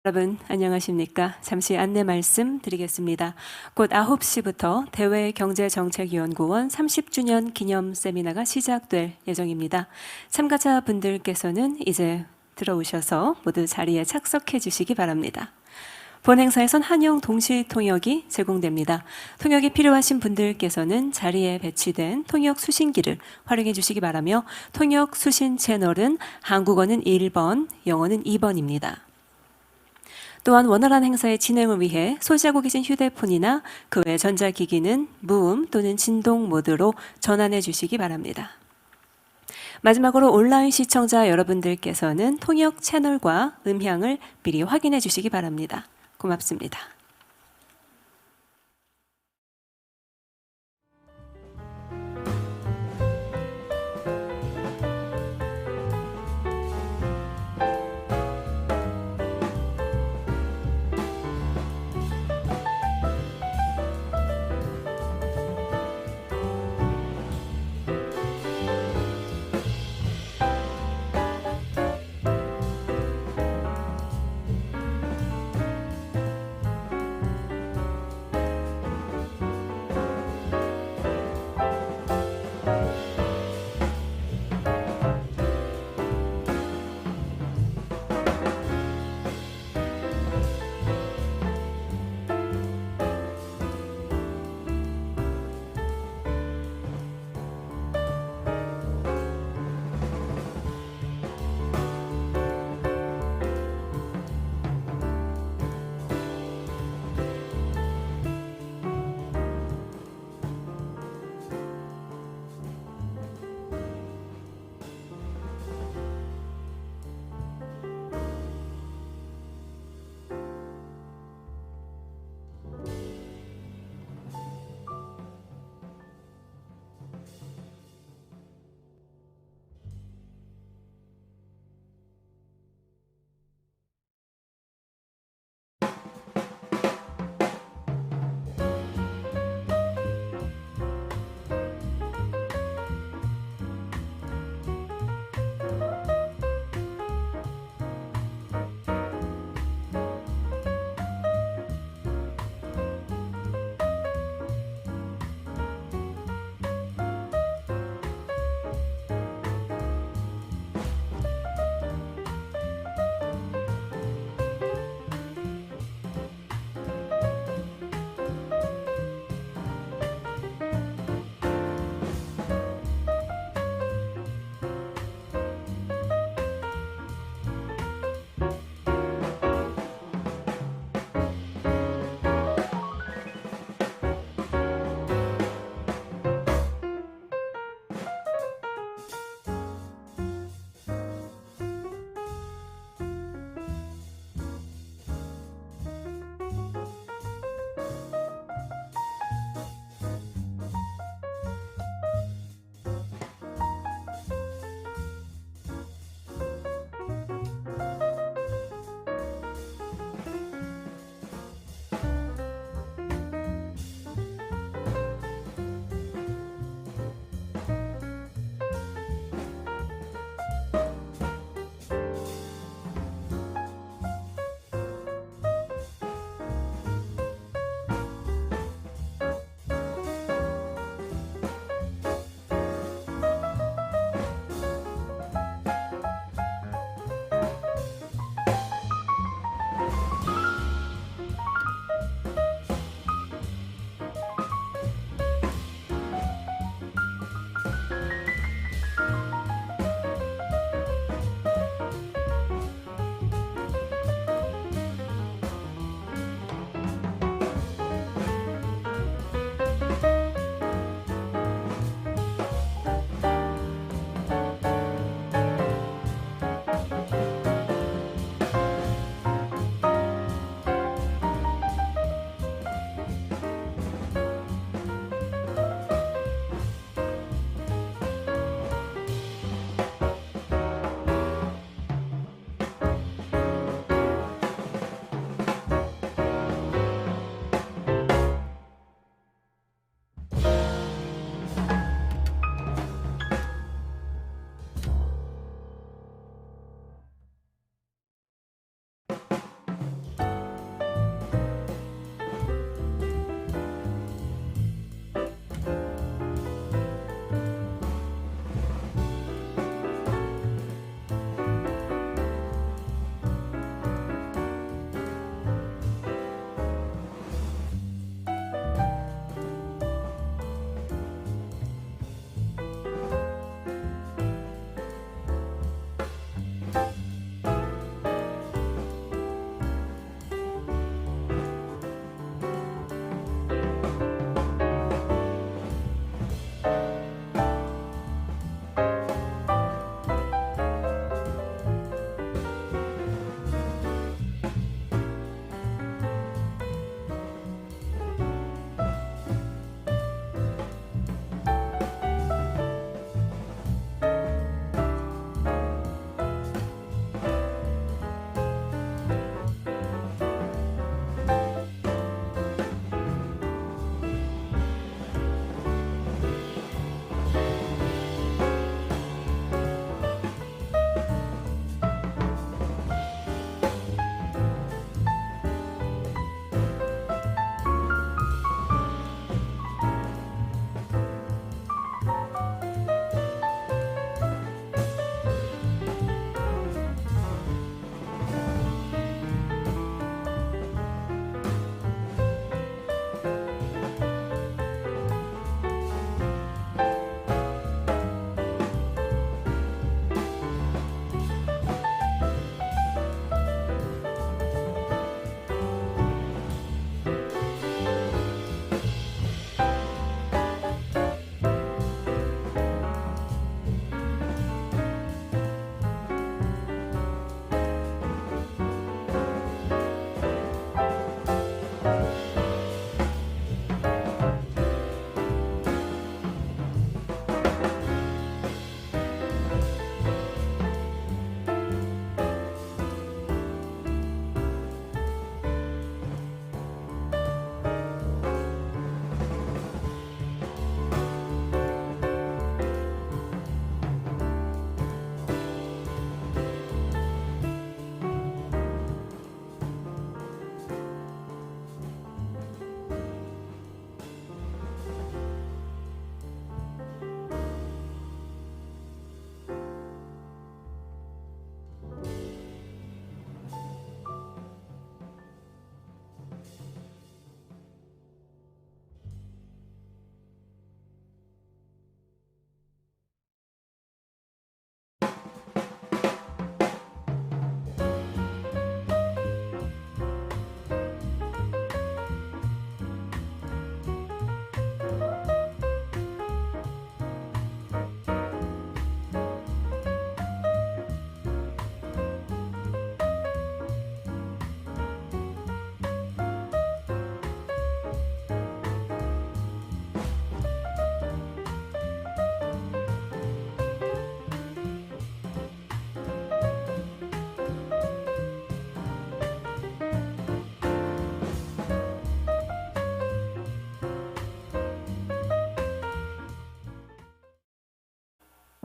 여러분 안녕하십니까? 잠시 안내 말씀 드리겠습니다. 곧 9시부터 대외경제정책연구원 30주년 기념 세미나가 시작될 예정입니다. 참가자분들께서는 이제 들어오셔서 모두 자리에 착석해 주시기 바랍니다. 본 행사에선 한영 동시 통역이 제공됩니다. 통역이 필요하신 분들께서는 자리에 배치된 통역 수신기를 활용해 주시기 바라며 통역 수신 채널은 한국어는 1번, 영어는 2번입니다. 또한 원활한 행사의 진행을 위해 소지하고 계신 휴대폰이나 그 외 전자기기는 무음 또는 진동 모드로 전환해 주시기 바랍니다. 마지막으로 온라인 시청자 여러분들께서는 통역 채널과 음향을 미리 확인해 주시기 바랍니다. 고맙습니다.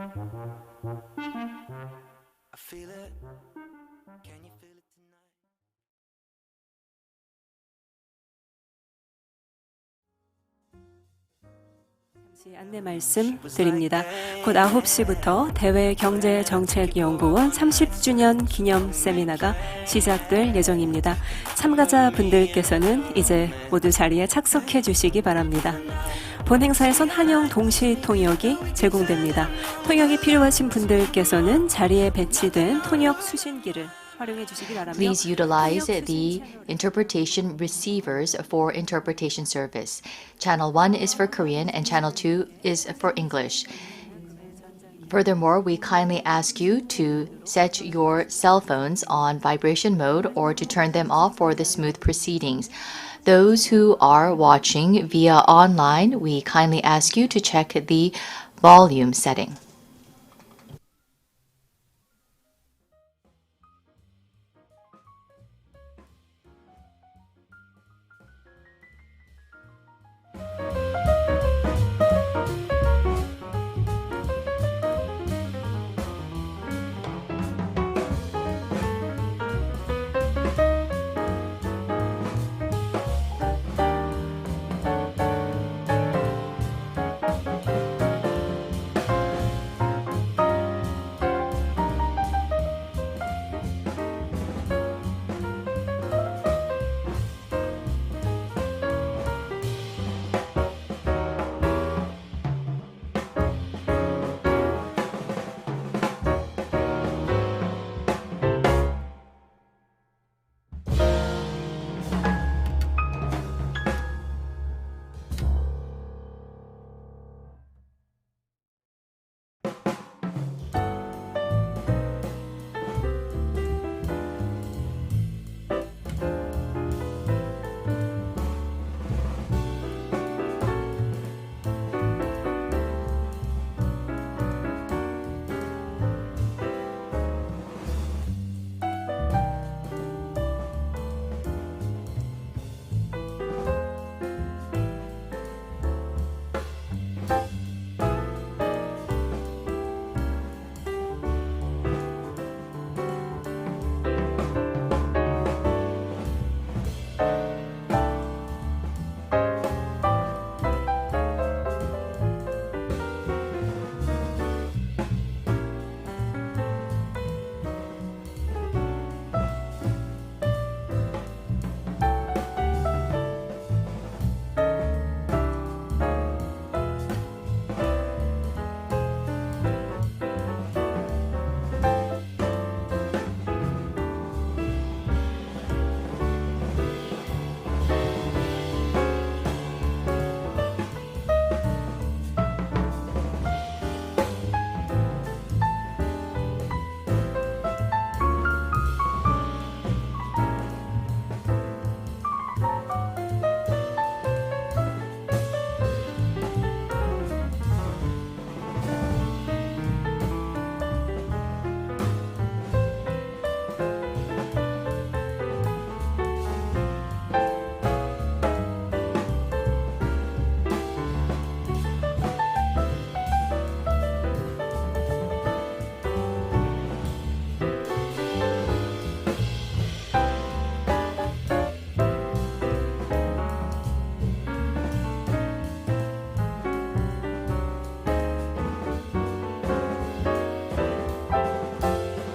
I feel it. Can you feel it tonight? 잠시 안내 말씀 드립니다. 곧 9시부터 대외경제정책연구원 30주년 기념 세미나가 시작될 예정입니다. 참가자분들께서는 이제 모두 자리에 착석해 주시기 바랍니다. 본 행사에선 한영 동시 통역이 제공됩니다. 통역이 필요하신 분들께서는 자리에 배치된 통역 수신기를 활용해 주시기 바랍니다. Please utilize the interpretation receivers for interpretation service. Channel 1 is for Korean and Channel 2 is for English. Furthermore, we kindly ask you to set your cell phones on vibration mode or to turn them off for the smooth proceedings. Those who are watching via online, we kindly ask you to check the volume setting.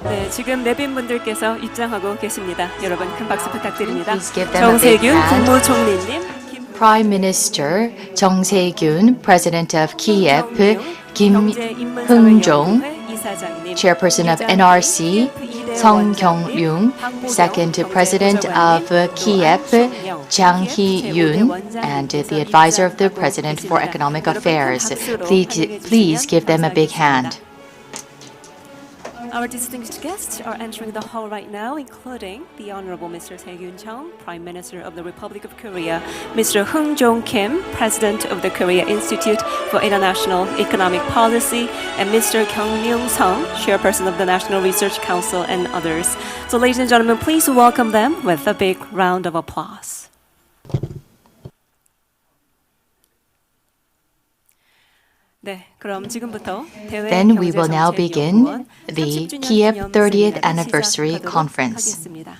네, 지금 내빈분들께서 입장하고 계십니다. 여러분 큰 박수 부탁드립니다. Please give them a big 정세균 hand. 국무총리님, Prime Minister Jung Se-gyun, President of KIEP, Kim Hung-jong, Chairperson of NRC, Song Kyung-ryung, Second President of KIEP, Jang Hee-yoon, and the Advisor of the President for Economic Affairs. Please give them a big hand. Our distinguished guests are entering the hall right now, including the Honorable Mr. Tae-gyun Chung, Prime Minister of the Republic of Korea, Mr. Hung-jong Kim, President of the Korea Institute for International Economic Policy, and Mr. Kyung Myung-sung, Chairperson of the National Research Council, and others. So, ladies and gentlemen, please welcome them with a big round of applause. 네, 그럼 지금부터 대외 Then we will now 경제정책연구원 begin the 30주년 KIEP 기념 30th 세미나를 anniversary 시작하도록 conference. 하겠습니다.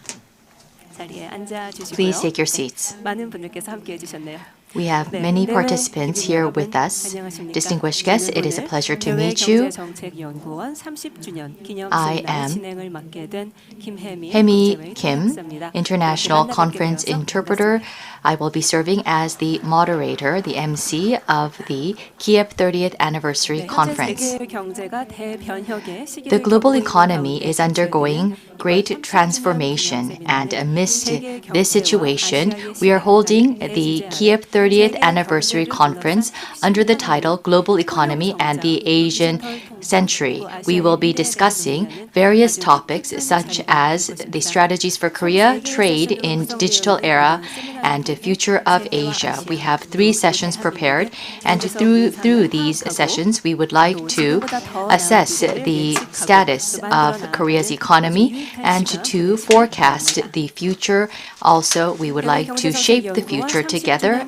자리에 앉아 주시고요. Please take your seats. 많은 분들께서 함께해 주셨네요. We have 네, many 대외 participants 기빈 here 여러분, with us. 안녕하십니까? Distinguished guests, it is a 저는 pleasure to 오늘 meet 대외 you. 경제정책연구원 30주년 기념 I 세미나 am 진행을 맡게 된 김혜미 Hemi 국제회의 Kim, 통역사입니다. International 이렇게 만나뵙게 Conference 되어서 Interpreter. I will be serving as the moderator, the MC of the KIEP 30th anniversary 반갑습니다. conference. 세계 경제가 대변혁의 시기를 The global 겪고 있는 economy 가운데 is undergoing 개최되는 great 이번 30주년 transformation, 기념 and 세미나는 amidst 세계 this 경제와 situation, 아시아의 we are holding 시대에 the 대한 KIEP 30th 세계 anniversary 경제를 conference 둘러싼 under the 혁신을 title 하는 Global Economy and the Asian Century. We will be discussing various topics such as the strategies for Korea, trade in digital era, and the future of Asia. We have 3 sessions prepared, and through these sessions, we would like to assess the status of Korea's economy and to forecast the future. Also, we would like to shape the future together.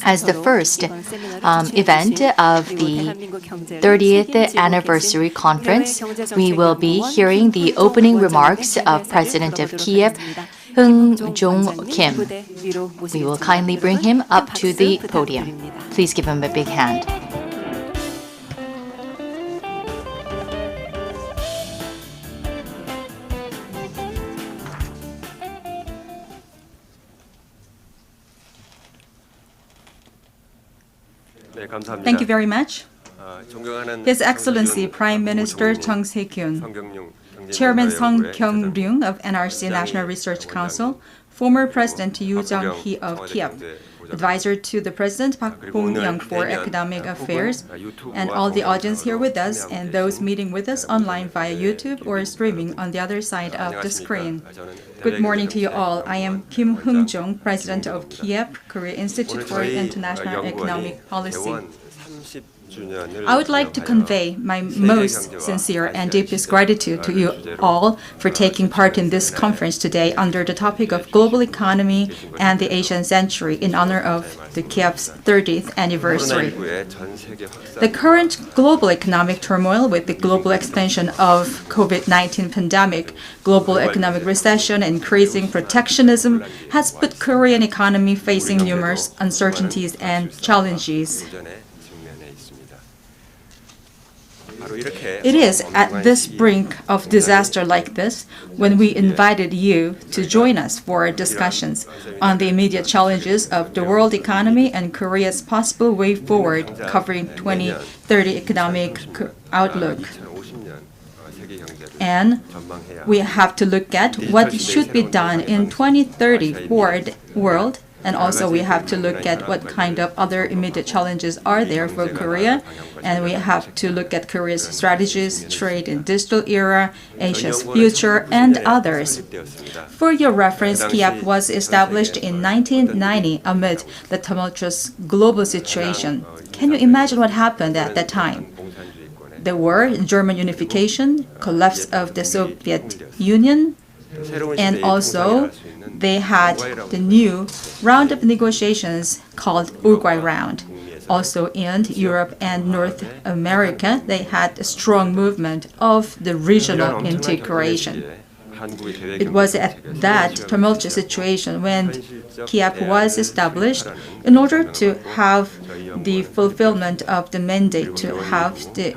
As the first event of the 30th anniversary conference, we will be hearing the opening remarks of President of KIEP, Jong Kim. We will kindly bring him up to the podium. Please give him a big hand. 네, 감사합니다. Thank you very much. 존경하는 His Excellency 정세균 Prime Minister 국무총리, Chung Se-kyun, 성경용 Chairman Sung 경제문화연구회 Kyung-ryung of NRC National Research Council, former President Yoo Jung-hee of KIEP, advisor to the President Park Bong-young for Academic Affairs, and all the audience here with us and those meeting with us online via YouTube or streaming on the other side of the screen. Good morning to you all. I am Kim Hung-jung, President of KIEP, Korea Institute for International Economic Policy. I would like to convey my most sincere and deepest gratitude to you all for taking part in this conference today under the topic of global economy and the Asian century in honor of the KIEP's 30th anniversary. The current global economic turmoil with the global expansion of COVID-19 pandemic, global economic recession, and increasing protectionism has put Korean economy facing numerous uncertainties and challenges. It is at this brink of disaster like this when we invited you to join us for discussions on the immediate challenges of the world economy and Korea's possible way forward, covering 2030 economic outlook. And we have to look at what should be done in 2030 for the world. And also we have to look at what kind of other immediate challenges are there for Korea. And we have to look at Korea's strategies, trade in digital era, Asia's future, and others. For your reference, KIEP was established in 1990 amid the tumultuous global situation. Can you imagine what happened at that time? The war, German unification, collapse of the Soviet Union, and also they had the new round of negotiations called Uruguay Round. Also in Europe and North America, they had a strong movement of the regional integration. It was at that tumultuous situation when KIEP was established in order to have the fulfillment of the mandate to have the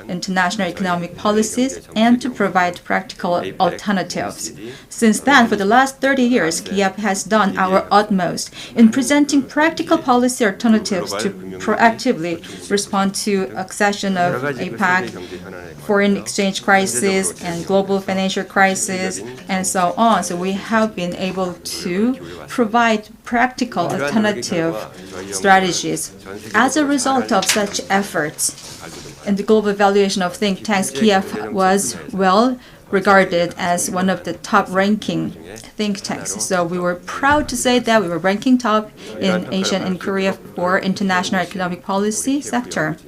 international economic policies and to provide practical alternatives. Since then, for the last 30 years, KIEP has done our utmost in presenting practical policy alternatives to proactively respond to accession of APEC, foreign exchange crisis, and global financial crisis, and so on. So we have been able to provide practical alternative strategies. As a result of such efforts, in the global evaluation of think tanks, KIEP was well regarded as one of the top-ranking think tanks. So we were proud to say that we were ranking top in Asia and Korea for international economic policy sector.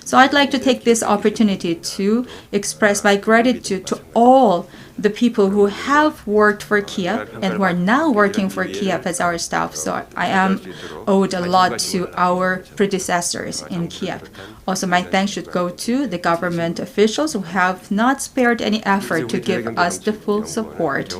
So I'd like to take this opportunity to express my gratitude to all the people who have worked for KIEP and who are now working for KIEP as our staff. So I am owed a lot to our predecessors in KIEP. Also, my thanks should go to the government officials who have not spared any effort to give us the full support.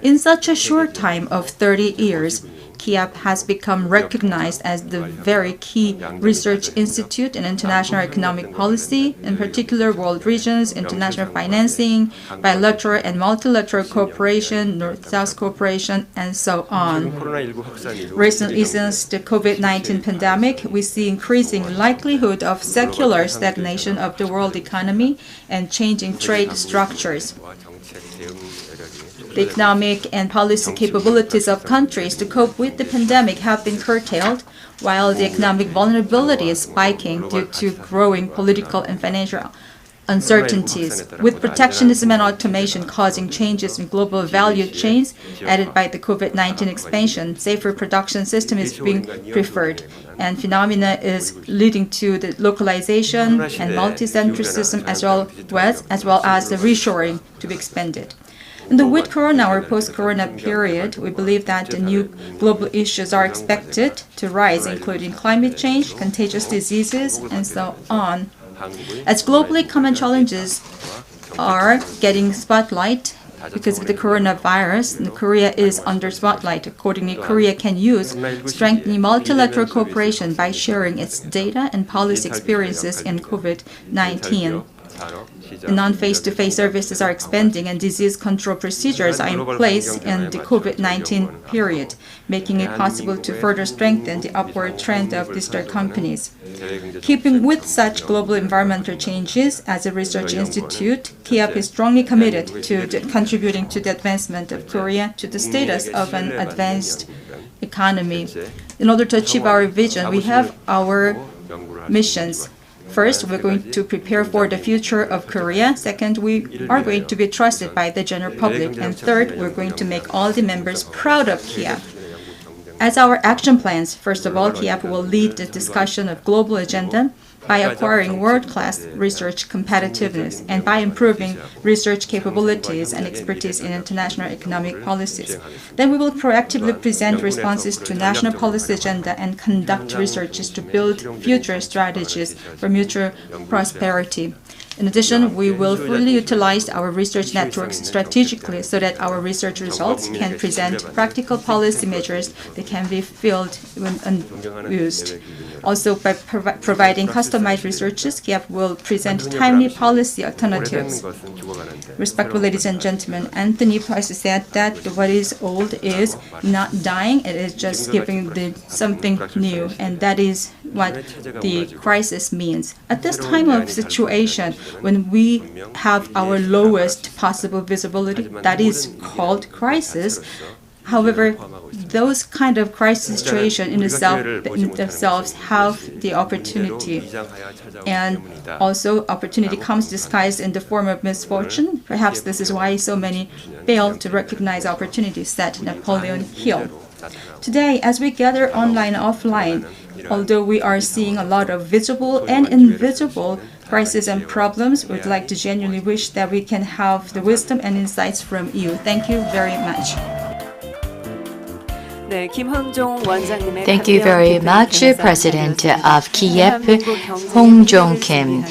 In such a short time of 30 years, KIEP has become recognized as the very key research institute in international economic policy, in particular world regions, international financing, bilateral and multilateral cooperation, North-South cooperation, and so on. Recently, since the COVID-19 pandemic, we see increasing likelihood of secular stagnation of the world economy and changing trade structures. The economic and policy capabilities of countries to cope with the pandemic have been curtailed, while the economic vulnerability is spiking due to growing political and financial uncertainties, with protectionism and automation causing changes in global value chains added by the COVID-19 expansion. Safer production system is being preferred, and phenomena is leading to the localization and multicentrism as well as the reshoring to be expanded. In the with Corona or post-Corona period, we believe that the new global issues are expected to rise, including climate change, contagious diseases, and so on. As globally common challenges are getting spotlight because of the coronavirus, Korea is under spotlight. Accordingly, Korea can use strengthening multilateral cooperation by sharing its data and policy experiences in COVID-19. Non-face-to-face services are expanding and disease control procedures are in place in the COVID-19 period, making it possible to further strengthen the upward trend of digital companies. Keeping with such global environmental changes, as a research institute, KIEP is strongly committed to contributing to the advancement of Korea to the status of an advanced economy. In order to achieve our vision, we have our missions. First, we're going to prepare for the future of Korea. Second, we are going to be trusted by the general public. And third, we're going to make all the members proud of KIEP. As our action plans, first of all, KIEP will lead the discussion of global agenda by acquiring world-class research competitiveness and by improving research capabilities and expertise in international economic policies. Then we will proactively present responses to national policy agenda and conduct researches to build future strategies for mutual prosperity. In addition, we will fully utilize our research networks strategically so that our research results can present practical policy measures that can be filled when unused. Also, by providing customized researches, KIEP will present timely policy alternatives. Respectful ladies and gentlemen, Anthony Price said that what is old is not dying, it is just giving something new, and that is what the crisis means. At this time of situation, when we have our lowest possible visibility, that is called crisis. However, those kind of crisis situation in themselves have the opportunity, and also opportunity comes disguised in the form of misfortune. Perhaps this is why so many fail to recognize opportunities, said Napoleon Hill. Today, as we gather online and offline, although we are seeing a lot of visible and invisible crises and problems, we'd like to genuinely wish that we can have the wisdom and insights from you. Thank you very much. Thank you very much, President of KIEP, Hong Jong-kim.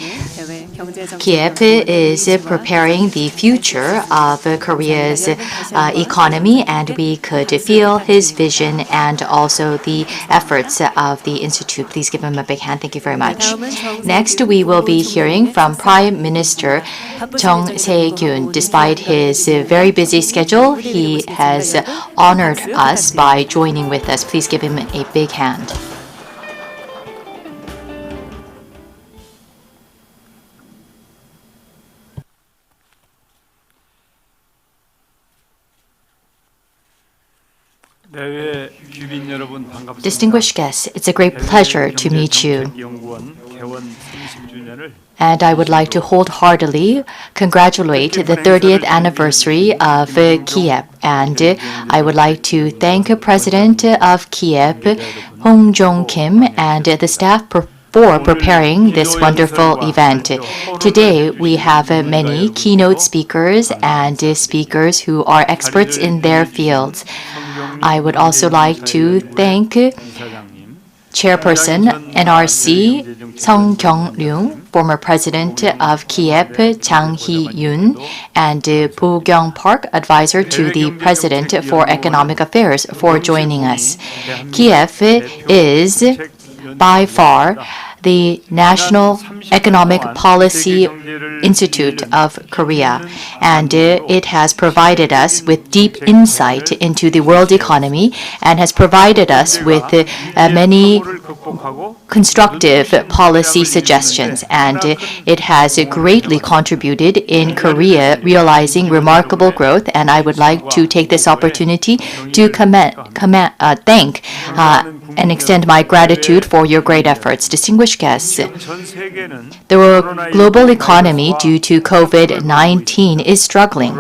KIEP is preparing the future of Korea's economy, and we could feel his vision and also the efforts of the Institute. Please give him a big hand. Thank you very much. Next, we will be hearing from Prime Minister Chung Se-kyun. Despite his very busy schedule, he has honored us by joining with us. Please give him a big hand. Distinguished guests, it's a great pleasure to meet you. And I would like to wholeheartedly congratulate the 30th anniversary of KIEP. And I would like to thank President of KIEP, Hong Jong-kim, and the staff for preparing this wonderful event. Today, we have many keynote speakers and speakers who are experts in their fields. I would also like to thank Chairperson NRC Sung Kyung-ryung, former president of KIEP Jang Hee-yoon, and Bo Kyung-park, advisor to the president for economic affairs, for joining us. KIEP is by far the National Economic Policy Institute of Korea, and it has provided us with deep insight into the world economy and has provided us with many constructive policy suggestions, and it has greatly contributed in Korea realizing remarkable growth. And I would like to take this opportunity to thank and extend my gratitude for your great efforts. Distinguished guests, the global economy due to COVID-19 is struggling.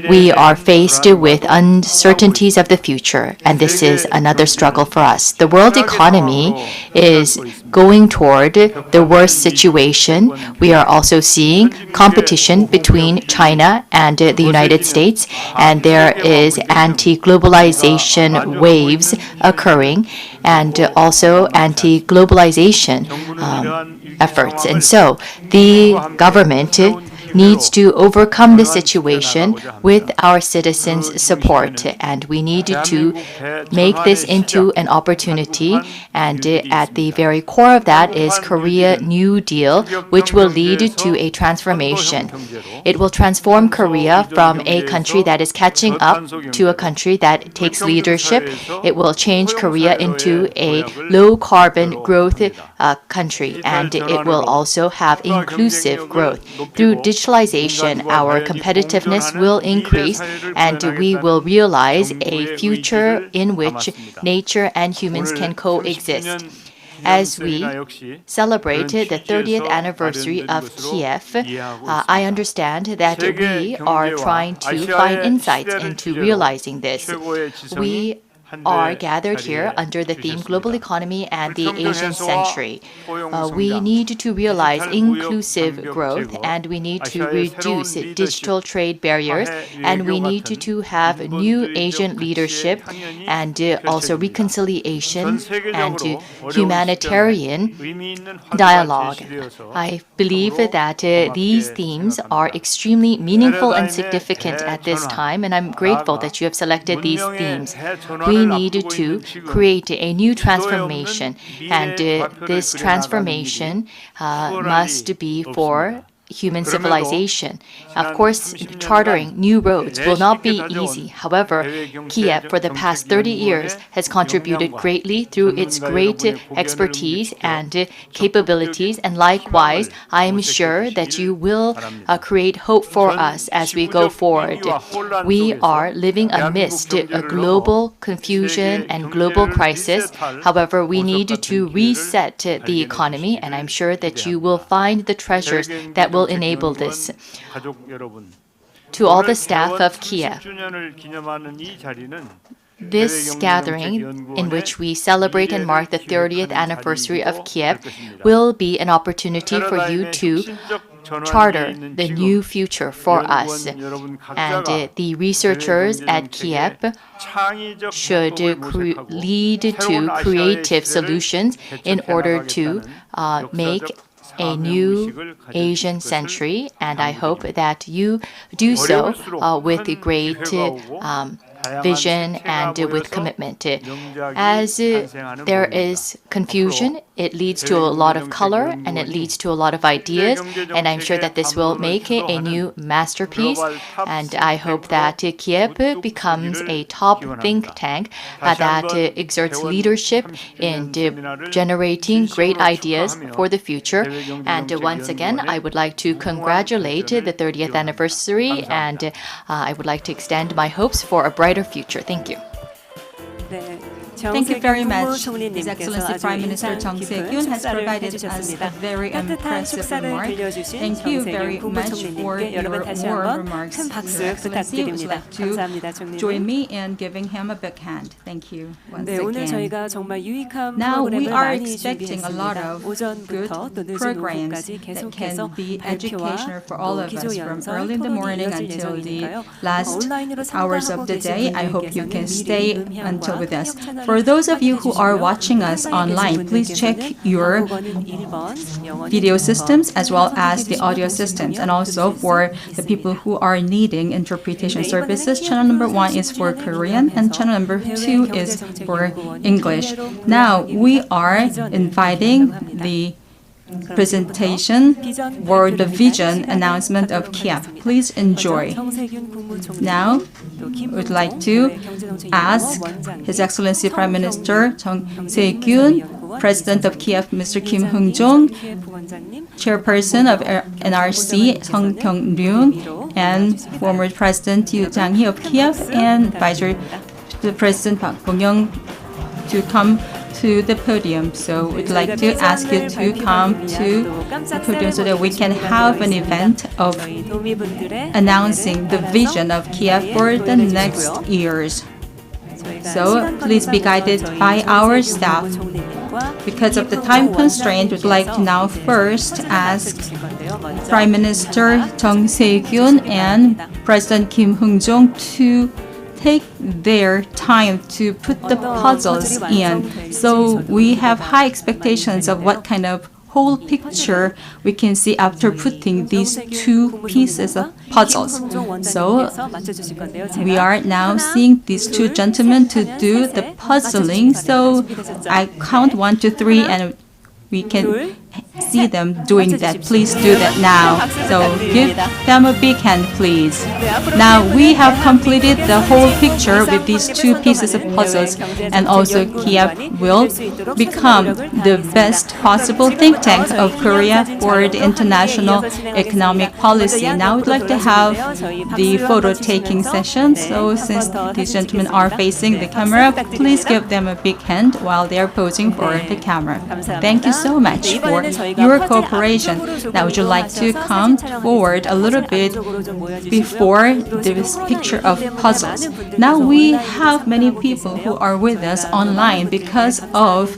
We are faced with uncertainties of the future, and this is another struggle for us. The world economy is going toward the worst situation. We are also seeing competition between China and the United States, and there is anti-globalization waves occurring, and also anti-globalization efforts. And so the government needs to overcome the situation with our citizens' support, and we need to make this into an opportunity. And at the very core of that is Korea New Deal, which will lead to a transformation. It will transform Korea from a country that is catching up to a country that takes leadership. It will change Korea into a low-carbon growth country, and it will also have inclusive growth. Through digitalization, our competitiveness will increase, and we will realize a future in which nature and humans can coexist. As we celebrate the 30th anniversary of KIEP, I understand that we are trying to find insights into realizing this. We are gathered here under the theme Global Economy and the Asian Century. We need to realize inclusive growth, and we need to reduce digital trade barriers, and we need to have new Asian leadership, and also reconciliation and humanitarian dialogue. I believe that these themes are extremely meaningful and significant at this time, and I'm grateful that you have selected these themes. We need to create a new transformation, and this transformation must be for human civilization. Of course, chartering new roads will not be easy. However, KIEP for the past 30 years has contributed greatly through its great expertise and capabilities, and likewise, I am sure that you will create hope for us as we go forward. We are living amidst a global confusion and global crisis. However, we need to reset the economy, and I'm sure that you will find the treasures that will enable this. To all the staff of KIEP, this gathering, in which we celebrate and mark the 30th anniversary of KIEP, will be an opportunity for you to charter the new future for us. And the researchers at KIEP should lead to creative solutions in order to make a new Asian century, and I hope that you do so with great vision and with commitment. As there is confusion, it leads to a lot of color and it leads to a lot of ideas, and I'm sure that this will make a new masterpiece, and I hope that KIEP becomes a top think tank that exerts leadership in generating great ideas for the future. And once again, I would like to congratulate the 30th anniversary, and I would like to extend my hopes for a brighter future. Thank you. 네, Thank you very much. 국무총리님께서 His Excellency 아주 Prime Minister 인상 Jung 깊은 Se-kyun has 축사를 provided us a 해주셨습니다. very 따뜻한 impressive 축사를 remark. 들려주신 Thank you very 정세균 much for 국무총리님께 여러분 your 다시 warm 한번 remarks. 큰 박수 Your Excellency, would you 부탁드립니다. like to 감사합니다, 총리님. join me in giving him a big hand? Thank you once 네, 오늘 again. 저희가 정말 유익한 Now we 프로그램을 are 많이 expecting a lot 준비했습니다. of good 오전부터 또 늦은 programs 오후까지 that 계속해서 can be 발표와 educational for all 또 of us 기조 from 연설, early in the 토론이 morning 이어질 until the 예정이니까요. last 온라인으로 hours 참가하고 of the 계신 day. I hope you 분들께서는 can 미리 stay 음향과 until with us. 통역 채널을 For those of you who are 확인해 watching 주시고요. us 한국에 계신 online, please check 분들께서는 your 한국어는 1번, 영어는 video 2번 systems as well 선택해 as the 주시고 audio 동시 systems, 통역 and also 들으실 수 for the 있습니다. people who are needing interpretation 네, services. 이번에는 Channel number 1 is for 30주년을 Korean and 기념해서 channel number 대외 2 is for 경제정책연구원이 English. 국내로 Now we 보내드립니다. are 비전을 inviting 발표한다고 합니다. the 그럼 presentation 비전 or the 발표를 vision 위한 announcement 시간을 of KIEP. 갖도록 Please 하겠습니다. enjoy. 먼저 정세균 국무총리, Now, 또 would 김흥종 like to 대외 경제정책연구원 ask 원장님, His Excellency Prime Minister Jung 청평 Se-kyun, 경제문화위원회원 President of 이사장님, KIEP Mr. Kim 이장기 Hung-jong, KIEP 원장님, Chairperson of NRC Song Kyung-ryun, and former President Yoo Jang-hee of KIEP, and Advisor to the President Park Bong-young to come to the podium. So we'd like to ask you to come to the podium so that we can have an event of announcing the vision of KIEP for the next years. So please be guided by our staff. Because of the time constraint, we'd like to now first ask Prime Minister Jung Se-kyun and President Kim Hung-jong to take their time to put the puzzles in. So we have high expectations of what kind of whole picture we can see after putting these two pieces of puzzles. So we are now seeing these two gentlemen to do the puzzling. So I count 1, 2, 3, and we can see them doing that. Please do that now. So give them a big hand, please. Now we have completed the whole picture with these two pieces of puzzles, and also KIEP will become the best possible think tank of Korea for the international economic policy. Now we'd like to have the photo taking session. So since these gentlemen are facing the camera, please give them a big hand while they are posing for the camera. Thank you so much for your cooperation. Now would you like to come forward a little bit before this picture of puzzles? Now we have many people who are with us online because of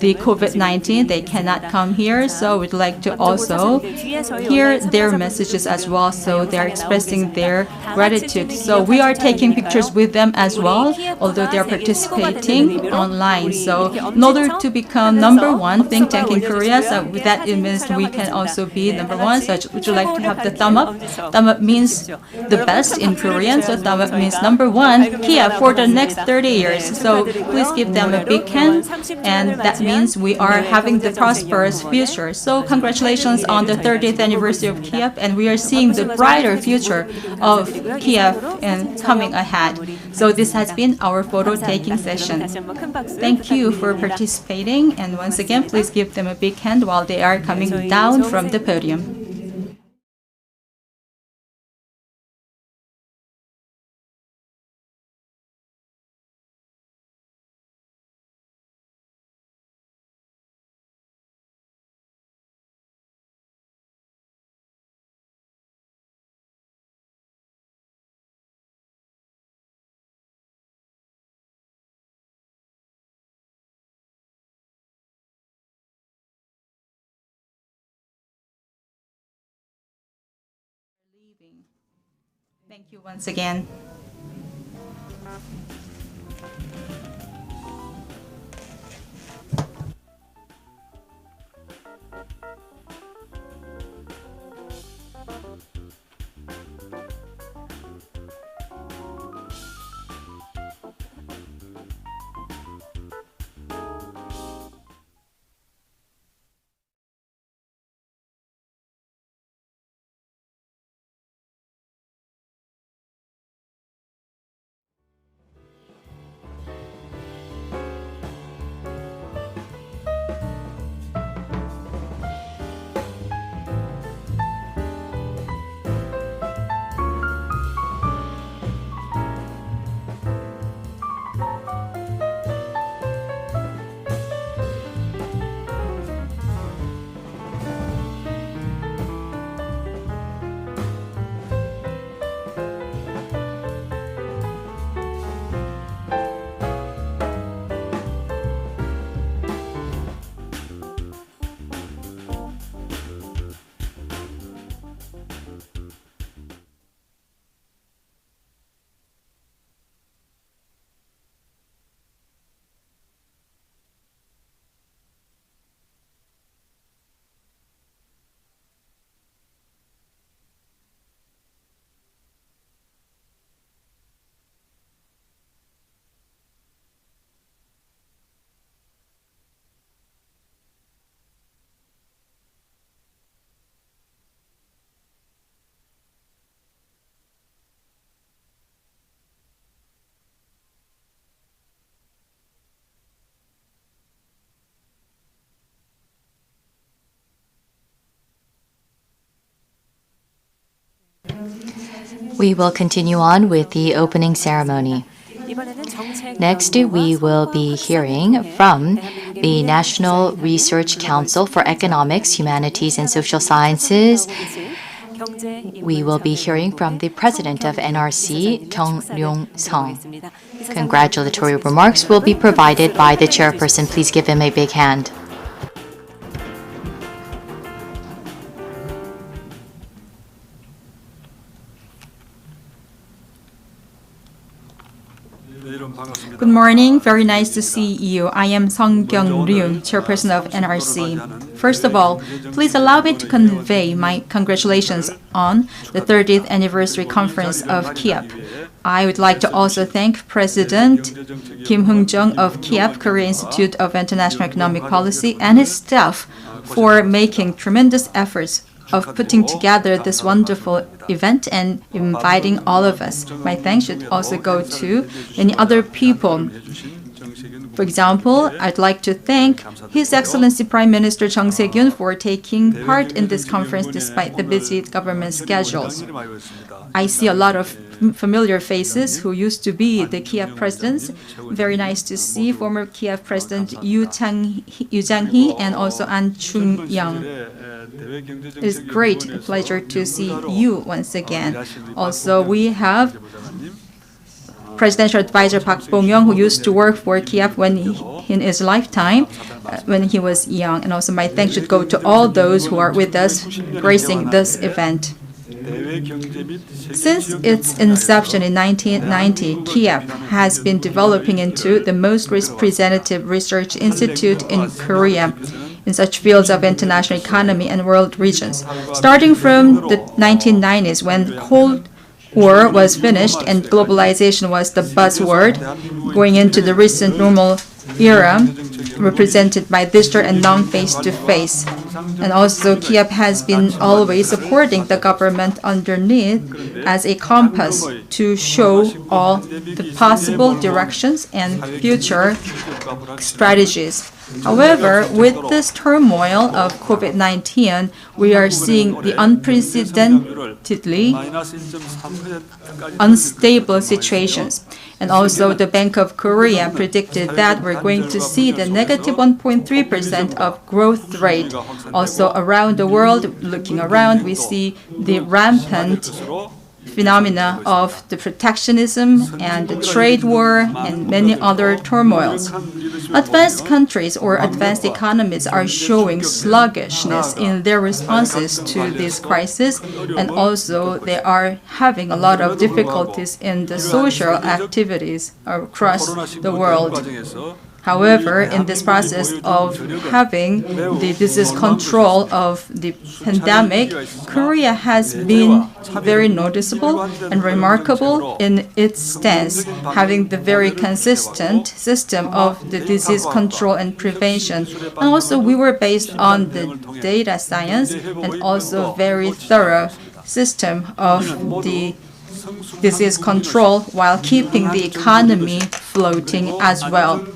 the COVID-19. They cannot come here, so we'd like to also hear their messages as well. So they're expressing their gratitude. So we are taking pictures with them as well, although they're participating online. So in order to become number one think tank in Korea, so with that it means we can also be number one. So would you like to have the thumb up? Thumb up means the best in Korean, so thumb up means number one, KIEP for the next 30 years. So please give them a big hand, and that means we are having the prosperous future. So congratulations on the 30th anniversary of KIEP, and we are seeing the brighter future of KIEP and coming ahead. So this has been our photo taking session. Thank you for participating, and once again, please give them a big hand while they are coming down from the podium. Thank you once again. We will continue on with the opening ceremony. Next, we will be hearing from the National Research Council for Economics, Humanities, and Social Sciences. We will be hearing from the President of NRC, Kyung Ryong-sung. Congratulatory remarks will be provided by the chairperson. Please give him a big hand. Good morning. Very nice to see you. I am Sung Kyung-ryun, chairperson of NRC. First of all, please allow me to convey my congratulations on the 30th anniversary conference of KIEP. I would like to also thank President Kim Hung-jung of KIEP, Korea Institute of International Economic Policy, and his staff for making tremendous efforts of putting together this wonderful event and inviting all of us. My thanks should also go to many other people. For example, I'd like to thank His Excellency Prime Minister Chung Se-kyun for taking part in this conference despite the busy government schedules. I see a lot of familiar faces who used to be the KIEP presidents. Very nice to see former KIEP President Yu Jang-hee and also An Chung-young. It is great pleasure to see you once again. Also, we have Presidential Advisor Park Bong-young, who used to work for KIEP in his lifetime when he was young. And also my thanks should go to all those who are with us gracing this event. Since its inception in 1990, KIEP has been developing into the most representative research institute in Korea in such fields of international economy and world regions. Starting from the 1990s, when Cold War was finished and globalization was the buzzword, going into the recent normal era represented by digital and non-face-to-face. And also KIEP has been always supporting the government underneath as a compass to show all the possible directions and future strategies. However, with this turmoil of COVID-19, we are seeing the unprecedentedly unstable situations. And also the Bank of Korea predicted that we're going to see the negative 1.3% of growth rate. Also around the world, looking around, we see the rampant phenomena of the protectionism and the trade war and many other turmoils. Advanced countries or advanced economies are showing sluggishness in their responses to this crisis, and also they are having a lot of difficulties in the social activities across the world. However, in this process of having the disease control of the pandemic, Korea has been very noticeable and remarkable in its stance, having the very consistent system of the disease control and prevention. And also, we were based on the data science and also very thorough system of the disease control while keeping the economy floating as well.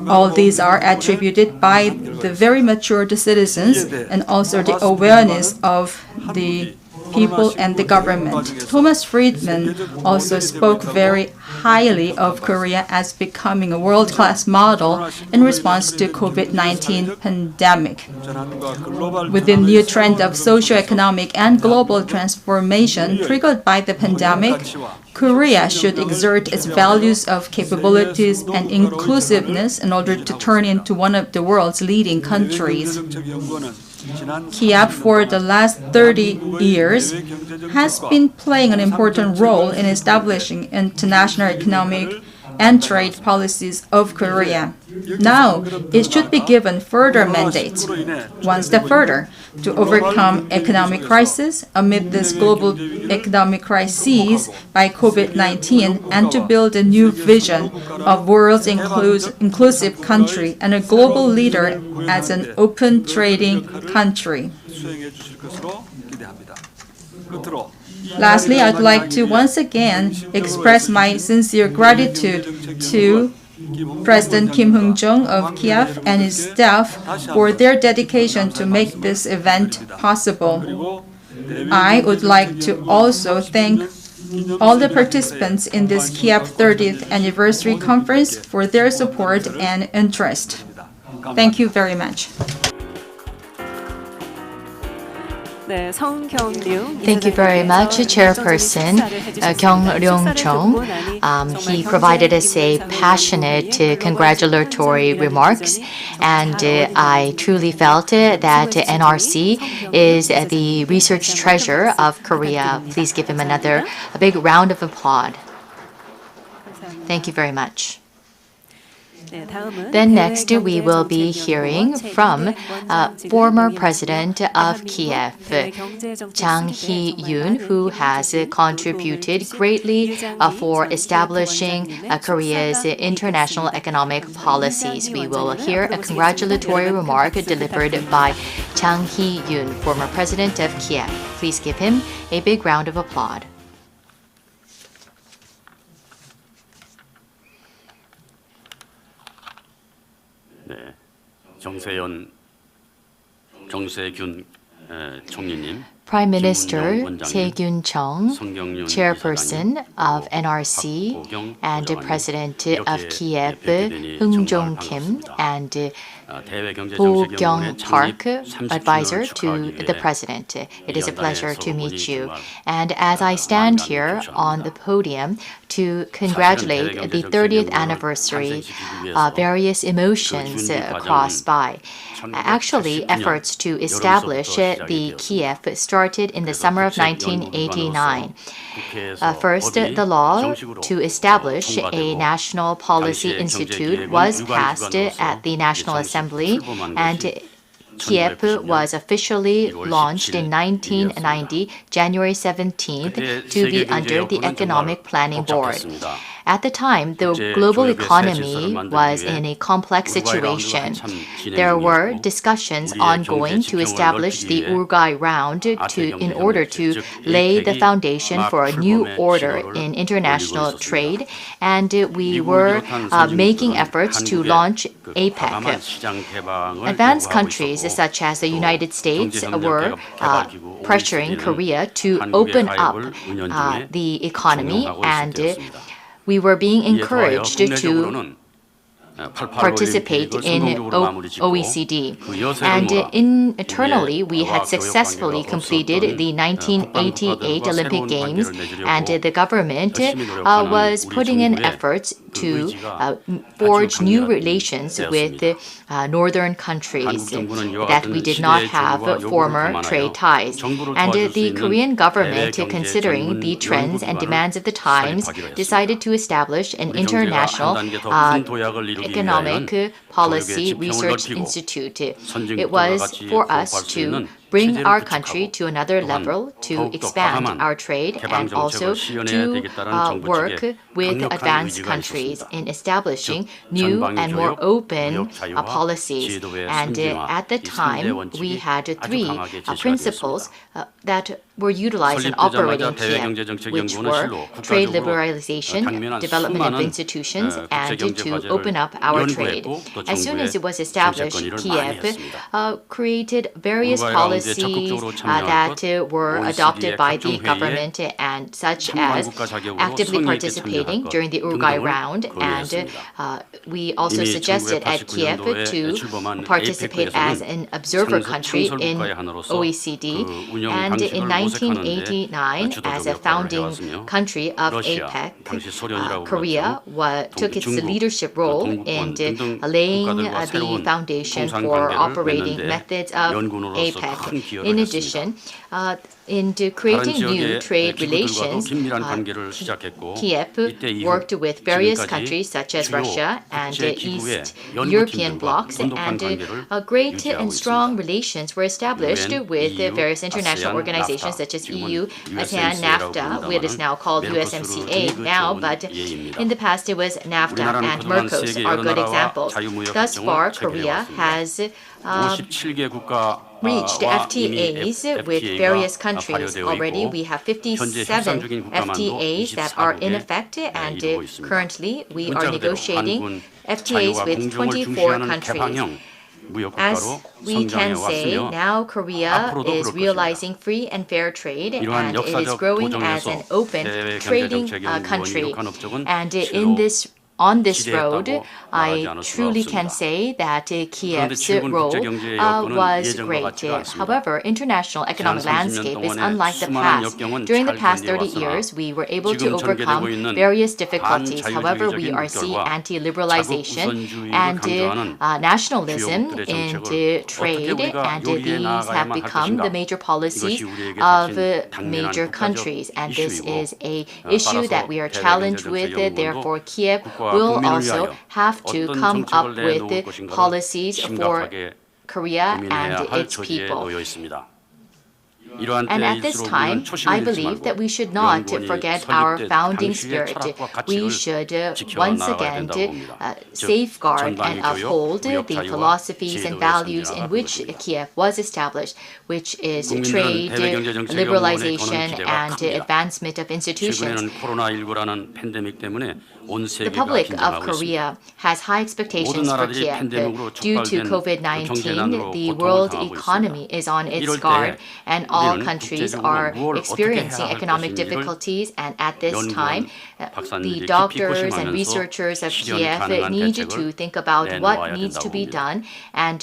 All these are attributed by the very matured citizens and also the awareness of the people and the government. Thomas Friedman also spoke very highly of Korea as becoming a world-class model in response to COVID-19 pandemic. With the new trend of socio-economic and global transformation triggered by the pandemic, Korea should exert its values of capabilities and inclusiveness in order to turn into one of the world's leading countries. KIEP for the last 30 years has been playing an important role in establishing international economic and trade policies of Korea. Now, it should be given further mandates, one step further, to overcome economic crisis amid this global economic crisis by COVID-19 and to build a new vision of world's inclusive country and a global leader as an open trading country. Lastly, I'd like to once again express my sincere gratitude to President Kim Hung-jung of KIEP and his staff for their dedication to make this event possible. I would like to also thank all the participants in this KIEP 30th anniversary conference for their support and interest. Thank you very much. 네, 성경룡 Thank you very much, Chairperson Kyung-ryong Chung. He provided us a passionate congratulatory remarks, and I truly felt that NRC is the research treasure of Korea. Please give him a big round of applause. Thank you very much. Then next, we will be hearing from former president of KIEP, Jang Hee-yoon, who has contributed greatly for establishing Korea's international economic policies. We will hear a congratulatory remark delivered by Jang Hee-yoon, former president of KIEP. Please give him a big round of applause. Prime Minister Se-gyun Chung, Chairperson of NRC, and President of KIEP, Hung-jong Kim, and Bo-kyung Park, advisor to the President. It is a pleasure to meet you. And as I stand here on the podium to congratulate the 30th anniversary, various emotions cross by. Actually, efforts to establish the KIEP started in the summer of 1989. First, the law to establish a National Policy Institute was passed at the National Assembly, and KIEP was officially launched in 1990, January 17th, to be under the Economic Planning Board. At the time, the global economy was in a complex situation. There were discussions ongoing to establish the Urgai round in order to lay the foundation for a new order in international trade, and we were making efforts to launch APEC. Advanced countries such as the United States were pressuring Korea to open up the economy, and we were being encouraged to participate in OECD. And internally, we had successfully completed the 1988 Olympic Games, and the government was putting in efforts to forge new relations with northern countries that we did not have former trade ties. And the Korean government, considering the trends and demands of the times, decided to establish an international economic policy research institute. It was for us to bring our country to another level, to expand our trade, and also to work with advanced countries in establishing new and more open policies. And at the time, we had three principles that were utilized in operating KIEP, which were trade liberalization, development of institutions, and to open up our trade. As soon as it was established, KIEP created various policies that were adopted by the government, and such as actively participating during the Urgai round, and we also suggested at KIEP to participate as an observer country in OECD, and in 1989, as a founding country of APEC, Korea took its leadership role in laying the foundation for operating methods of APEC. In addition, in creating new trade relations, KIEP worked with various countries such as Russia and East European blocs, and great and strong relations were established with various international organizations such as EU, ASEAN, NAFTA, which is now called USMCA now, but in the past it was NAFTA and MERCOS are good examples. Thus far, Korea has reached FTAs with various countries already. We have 57 FTAs that are in effect, and currently we are negotiating FTAs with 24 countries. As we can say, now Korea is realizing free and fair trade, and it is growing as an open trading country. And on this road, I truly can say that KIEP's role was great. However, international economic landscape is unlike the past. During the past 30 years, we were able to overcome various difficulties. However, we are seeing anti-liberalization and nationalism in trade, and these have become the major policies of major countries. And this is an issue that we are challenged with. Therefore, KIEP will also have to come up with policies for Korea and its people. And at this time, I believe that we should not forget our founding spirit. We should once again safeguard and uphold the philosophies and values in which KIEP was established, which is trade, liberalization, and advancement of institutions. The public of Korea has high expectations for KIEP. Due to COVID-19, the world economy is on its guard, and all countries are experiencing economic difficulties. And at this time, the doctors and researchers of KIEP need to think about what needs to be done, and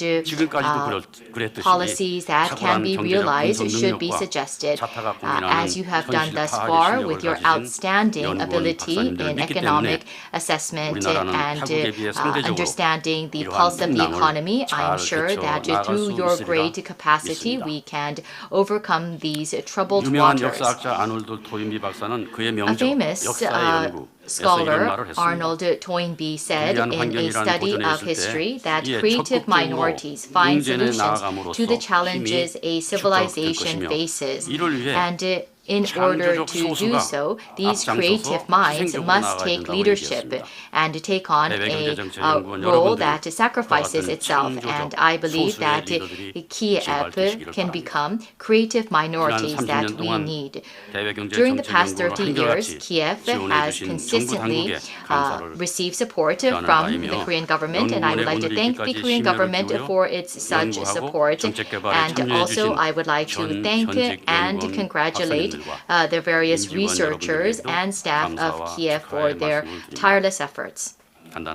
policies that can be realized should be suggested. As you have done thus far with your outstanding ability in economic assessment and understanding the pulse of the economy, I am sure that through your great capacity, we can overcome these troubled waters. A famous scholar, Arnold Toynbee, said in a study of history that creative minorities find solutions to the challenges a civilization faces. And in order to do so, these creative minds must take leadership and take on a role that sacrifices itself. And I believe that KIEP can become creative minorities that we need. During the past 30 years, KIEP has consistently received support from the Korean government, and I would like to thank the Korean government for its such support. And also, I would like to thank and congratulate the various researchers and staff of KIEP for their tireless efforts. And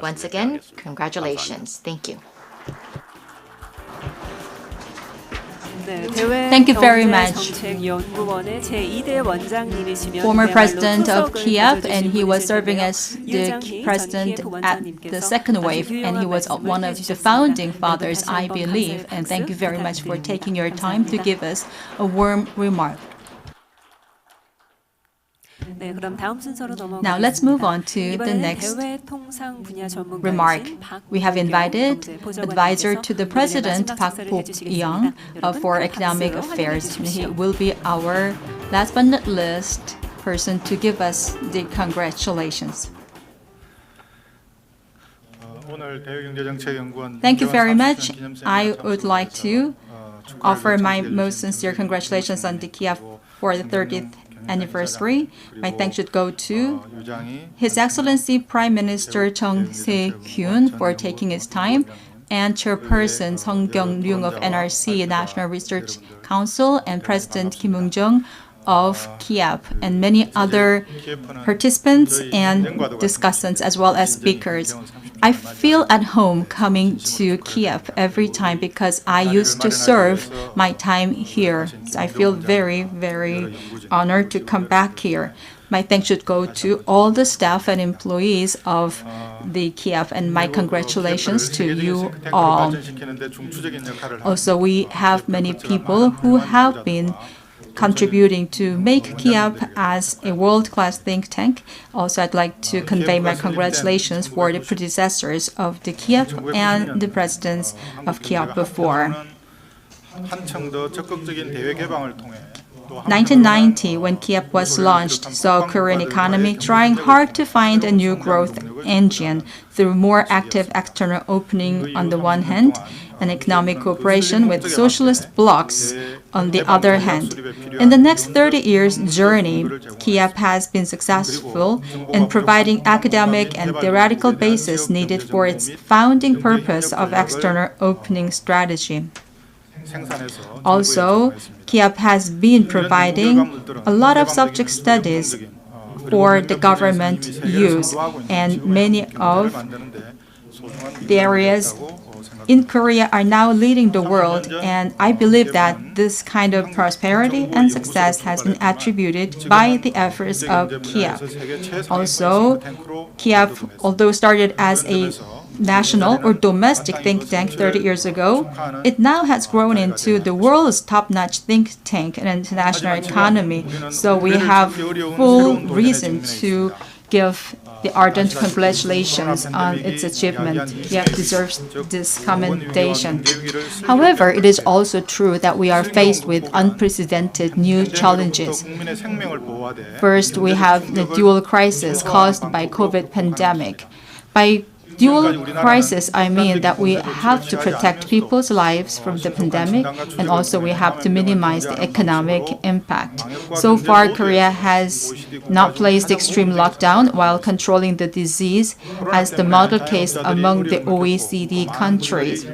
once again, congratulations. Thank you. Thank you very much. Former president of KIEP, and he was serving as the president at the second wave, and he was one of the founding fathers, I believe. And thank you very much for taking your time to give us a warm remark. Now let's move on to the next remark. We have invited advisor to the President Park Bok-young for Economic Affairs. He will be our last but not least person to give us the congratulations. Thank you very much. I would like to offer my most sincere congratulations on the KIEP for the 30th anniversary. My thanks should go to His Excellency Prime Minister Chung Se-kyun for taking his time, and Chairperson Sung Kyung-ryung of NRC, National Research Council, and President Kim Ung-jung of KIEP, and many other participants and discussants as well as speakers. I feel at home coming to KIEP every time because I used to serve my time here. So I feel very, very honored to come back here. My thanks should go to all the staff and employees of the KIEP, and my congratulations to you all. Also, we have many people who have been contributing to make KIEP as a world-class think tank. Also, I'd like to convey my congratulations for the predecessors of the KIEP and the presidents of KIEP before. 1990, when KIEP was launched, saw Korean economy trying hard to find a new growth engine through more active external opening on the one hand, and economic cooperation with socialist blocs on the other hand. In the next 30 years journey, KIEP has been successful in providing academic and theoretical basis needed for its founding purpose of external opening strategy. Also, KIEP has been providing a lot of subject studies for the government use, and many of the areas in Korea are now leading the world, and I believe that this kind of prosperity and success has been attributed by the efforts of KIEP. Also, KIEP, although started as a national or domestic think tank 30 years ago, it now has grown into the world's top-notch think tank in international economy. So we have full reason to give the ardent congratulations on its achievement. KIEP deserves this commendation. However, it is also true that we are faced with unprecedented new challenges. First, we have the dual crisis caused by COVID pandemic. By dual crisis, I mean that we have to protect people's lives from the pandemic, and also we have to minimize the economic impact. So far, Korea has not placed extreme lockdown while controlling the disease as the model case among the OECD countries.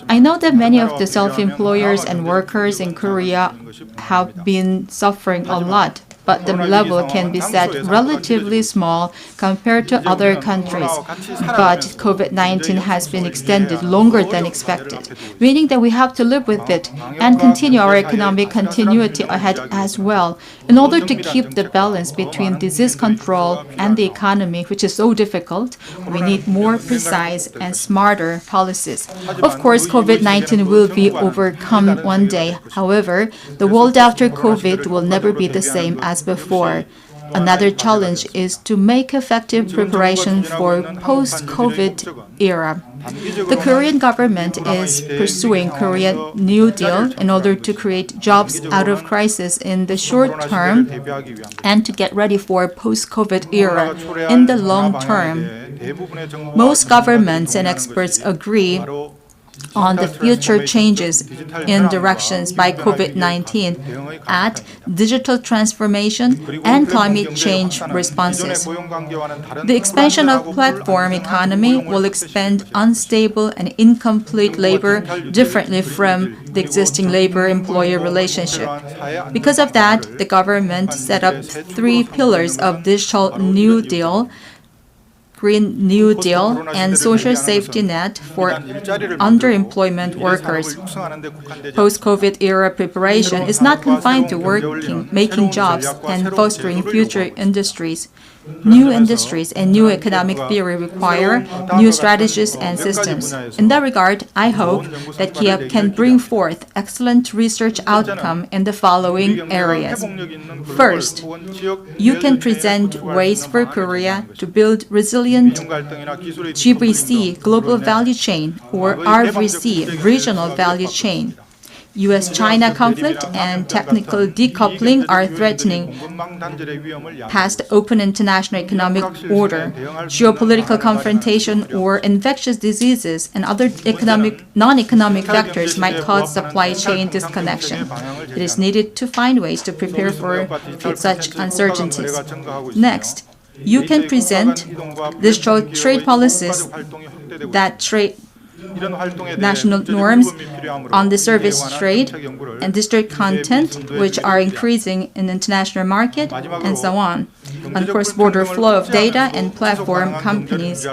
I know that many of the self-employers and workers in Korea have been suffering a lot, but the level can be set relatively small compared to other countries. But COVID-19 has been extended longer than expected, meaning that we have to live with it and continue our economic continuity ahead as well in order to keep the balance between disease control and the economy, which is so difficult. We need more precise and smarter policies. Of course, COVID-19 will be overcome one day. However, the world after COVID will never be the same as before. Another challenge is to make effective preparation for post-COVID era. The Korean government is pursuing Korean New Deal in order to create jobs out of crisis in the short term and to get ready for post-COVID era in the long term. Most governments and experts agree on the future changes in directions by COVID-19 at digital transformation and climate change responses. The expansion of platform economy will expand unstable and incomplete labor differently from the existing labor-employer relationship. Because of that, the government set up 3 pillars of digital New Deal: Green New Deal, and social safety net for underemployment workers. Post-COVID era preparation is not confined to making jobs and fostering future industries. New industries and new economic theory require new strategies and systems. In that regard, I hope that KIEP can bring forth excellent research outcome in the following areas. First, you can present ways for Korea to build resilient GVC, global value chain, or RVC, regional value chain. U.S.-China conflict and technical decoupling are threatening past open international economic order. Geopolitical confrontation or infectious diseases and other non-economic factors might cause supply chain disconnection. It is needed to find ways to prepare for such uncertainties. Next, you can present digital trade policies that trade national norms on the service trade and digital content, which are increasing in the international market, and so on cross-border flow of data and platform companies'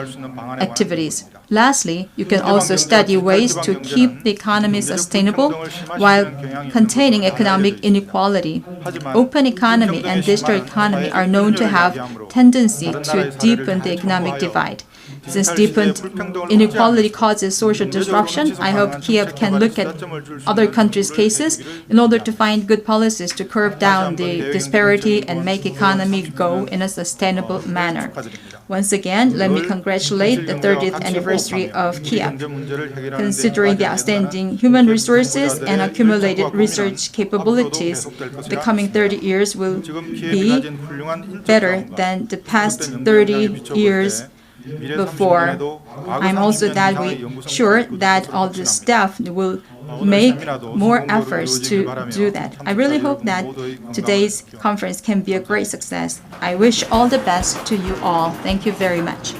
activities. Lastly, you can also study ways to keep the economy sustainable while containing economic inequality. Open economy and digital economy are known to have tendency to deepen the economic divide. Since deepened inequality causes social disruption, I hope KIEP can look at other countries' cases in order to find good policies to curb down the disparity and make economy go in a sustainable manner. Once again, let me congratulate the 30th anniversary of KIEP. Considering the outstanding human resources and accumulated research capabilities, the coming 30 years will be better than the past 30 years before. I'm also sure that all the staff will make more efforts to do that. I really hope that today's conference can be a great success. I wish all the best to you all. Thank you very much.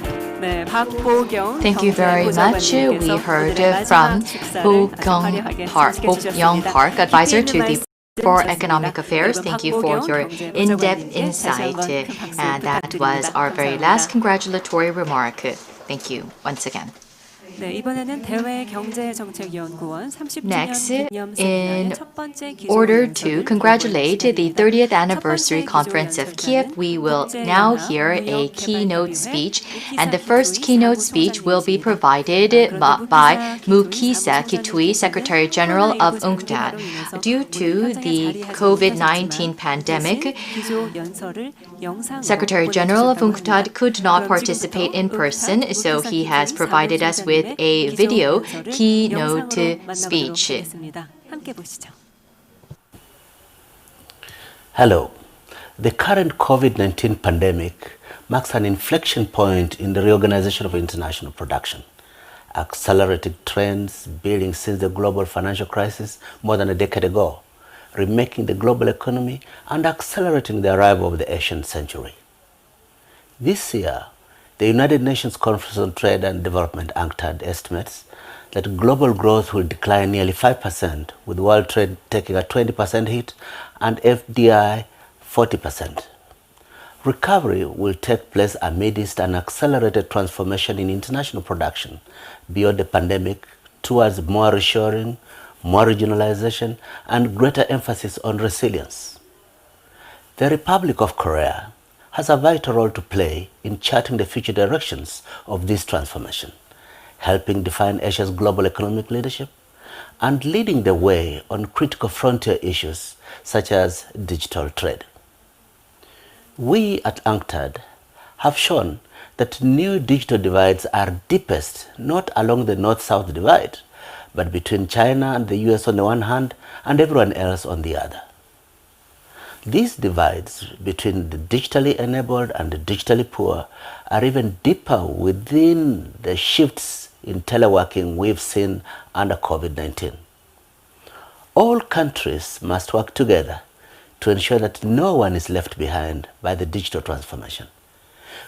Thank you very much. We heard from Bo-young Park, advisor to the for Economic Affairs. Thank you for your in-depth insight. And that was our very last congratulatory remark. Thank you once again. Next, in order to congratulate the 30th anniversary conference of KIEP, we will now hear a keynote speech, and the first keynote speech will be provided by Mukisa Kitui, Secretary General of UNCTAD. Due to the COVID-19 pandemic, Secretary General of UNCTAD could not participate in person, so he has provided us with a video keynote speech. Hello. The current COVID-19 pandemic marks an inflection point in the reorganization of international production, accelerating trends building since the global financial crisis more than a decade ago, remaking the global economy and accelerating the arrival of the Asian century. This year, the United Nations Conference on Trade and Development, UNCTAD, estimates that global growth will decline nearly 5%, with world trade taking a 20% hit and FDI 40%. Recovery will take place amidst an accelerated transformation in international production beyond the pandemic towards more reshoring, more regionalization, and greater emphasis on resilience. The Republic of Korea has a vital role to play in charting the future directions of this transformation, helping define Asia's global economic leadership and leading the way on critical frontier issues such as digital trade. We at UNCTAD have shown that new digital divides are deepest not along the North-South divide, but between China and the US on the one hand and everyone else on the other. These divides between the digitally enabled and the digitally poor are even deeper within the shifts in teleworking we've seen under COVID-19. All countries must work together to ensure that no one is left behind by the digital transformation.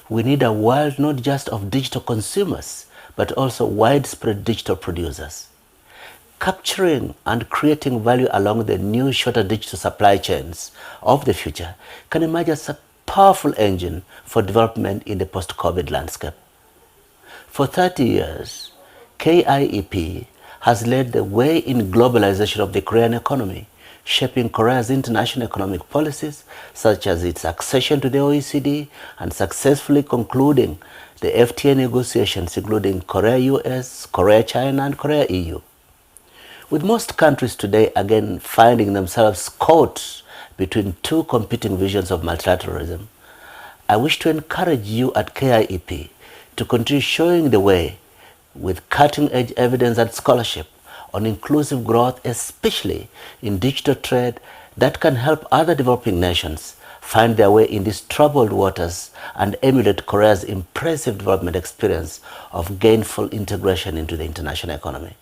We need a world not just of digital consumers, but also widespread digital producers. Capturing and creating value along the new shorter digital supply chains of the future can emerge as a powerful engine for development in the post-COVID landscape. For 30 years, KIEP has led the way in globalization of the Korean economy, shaping Korea's international economic policies, such as its accession to the OECD and successfully concluding the FTA negotiations, including Korea-US, Korea-China, and Korea-EU. With most countries today again finding themselves caught between two competing visions of multilateralism, I wish to encourage you at KIEP to continue showing the way with cutting-edge evidence and scholarship on inclusive growth, especially in digital trade, that can help other developing nations find their way in these troubled waters and emulate Korea's impressive development experience of gainful integration into the international economy.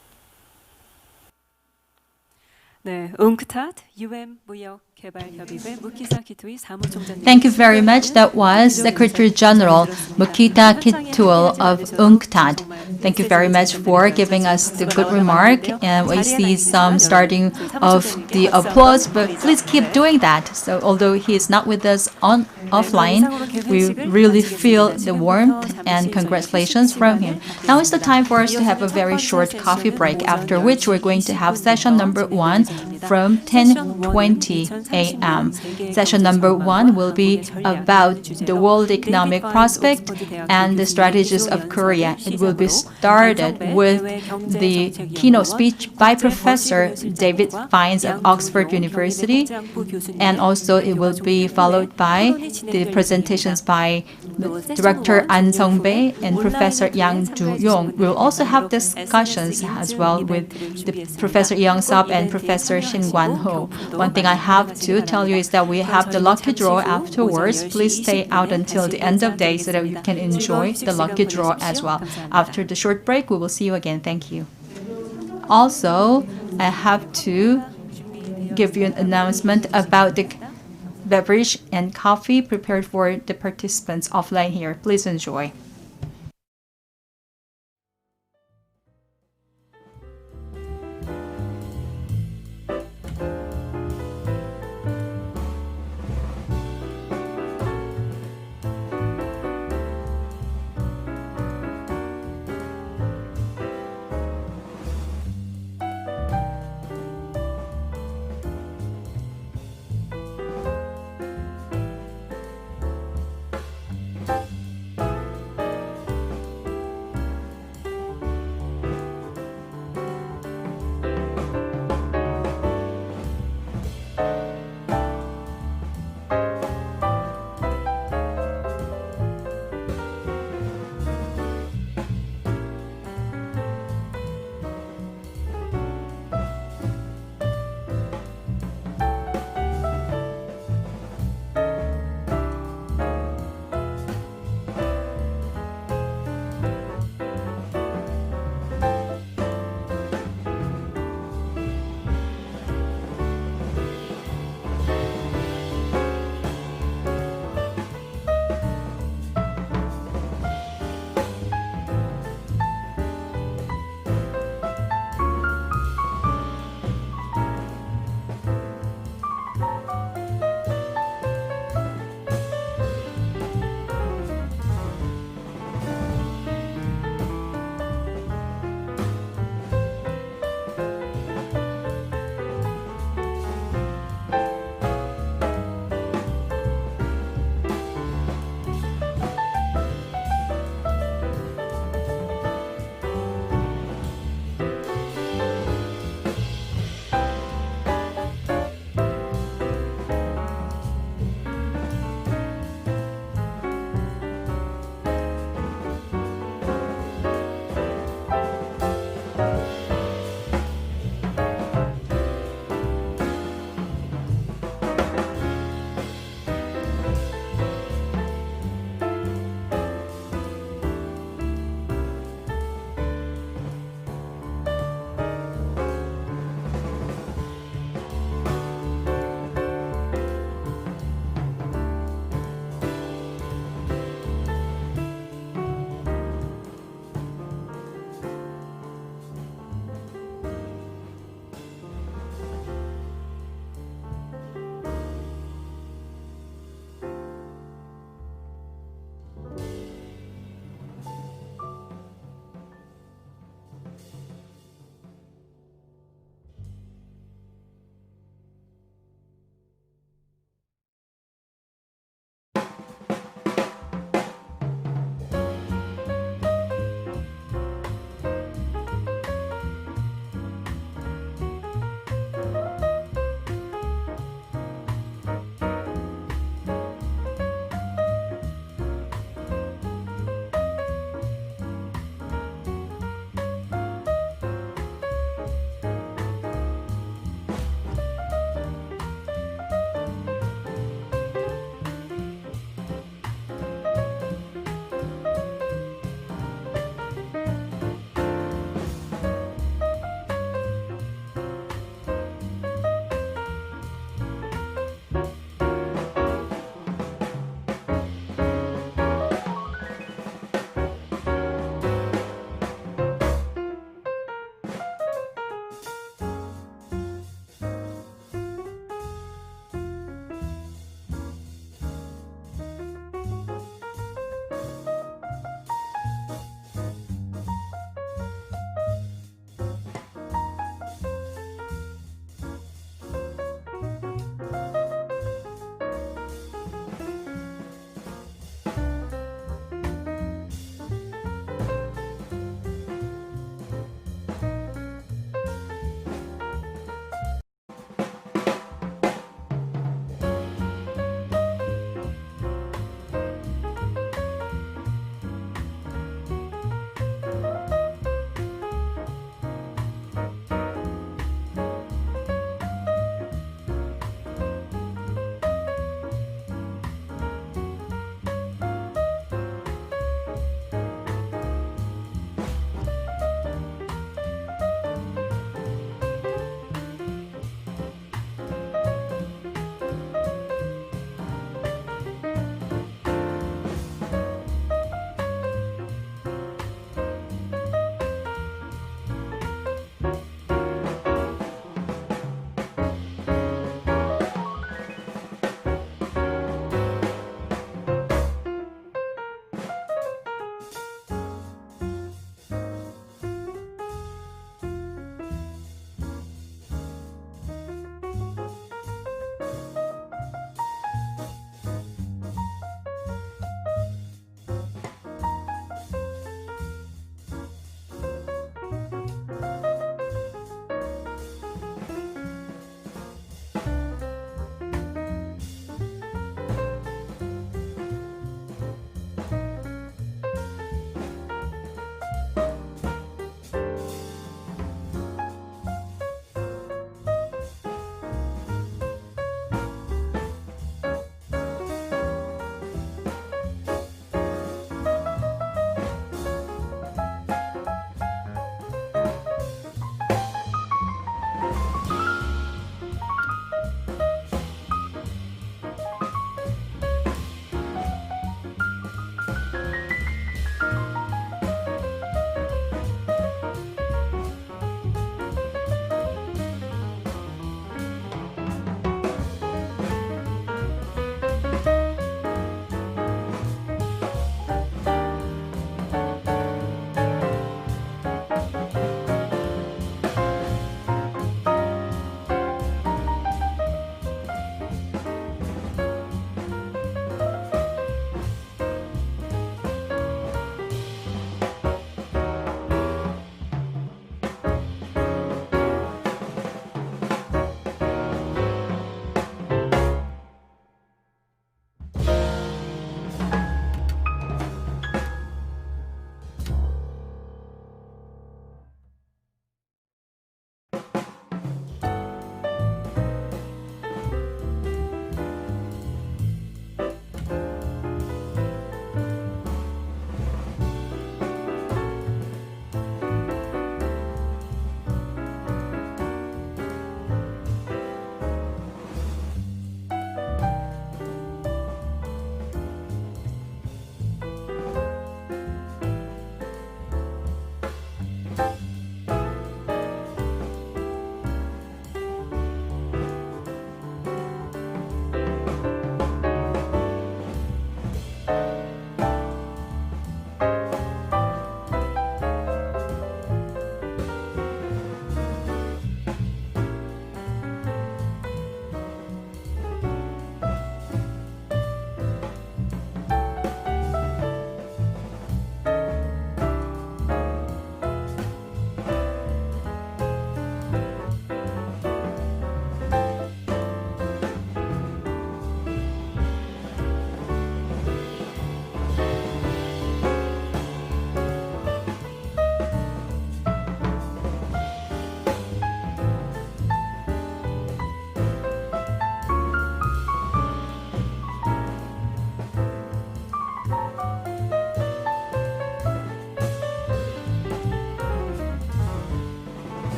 네, UNCTAD UN 무역 개발 협의회 무키사 키투이 사무총장님. Thank you very much. That was Secretary General Mukita Kittul of UNCTAD. Thank you very much for giving us the good remark. And we see some starting of the applause, but please keep doing that. So although he is not with us offline, we really feel the warmth and congratulations from him. Now is the time for us to have a very short coffee break, after which we're going to have session number 1 from 10:20 a.m. Session number 1 will be about the world economic prospect and the strategies of Korea. It will be started with the keynote speech by Professor David Fines of Oxford University, and also it will be followed by the presentations by Director An Sung-bae and Professor Yang Ju-yong. We'll also have discussions as well with the Professor Young Sop and Professor Beverage in Gwanho. One thing I have to tell you is that we have the lucky draw afterwards. Please stay out until the end of day so that you can enjoy the lucky draw as well. After the short break, we will see you again. Thank you. Also, I have to give you an announcement about the beverage and coffee prepared for the participants offline here. Please enjoy.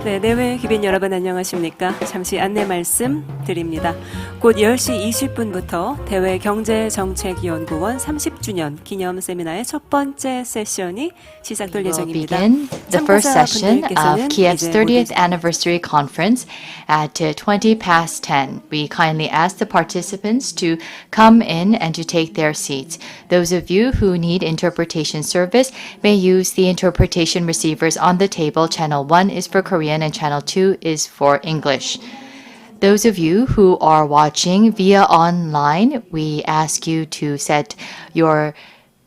네, 내외 귀빈 여러분 안녕하십니까? 잠시 안내 말씀 드립니다. 곧 10시 20분부터 대외경제정책연구원 30주년 기념 세미나의 첫 번째 세션이 시작될 We'll 예정입니다. begin the first session of 참가자분들께서는 KIEP's 이제 30th 모두 anniversary conference at 20 past 10. We kindly ask the participants to come in and to take their seats. Those of you who need interpretation service may use the interpretation receivers on the table. Channel 1 is for Korean and channel 2 is for English. Those of you who are watching via online, we ask you to set your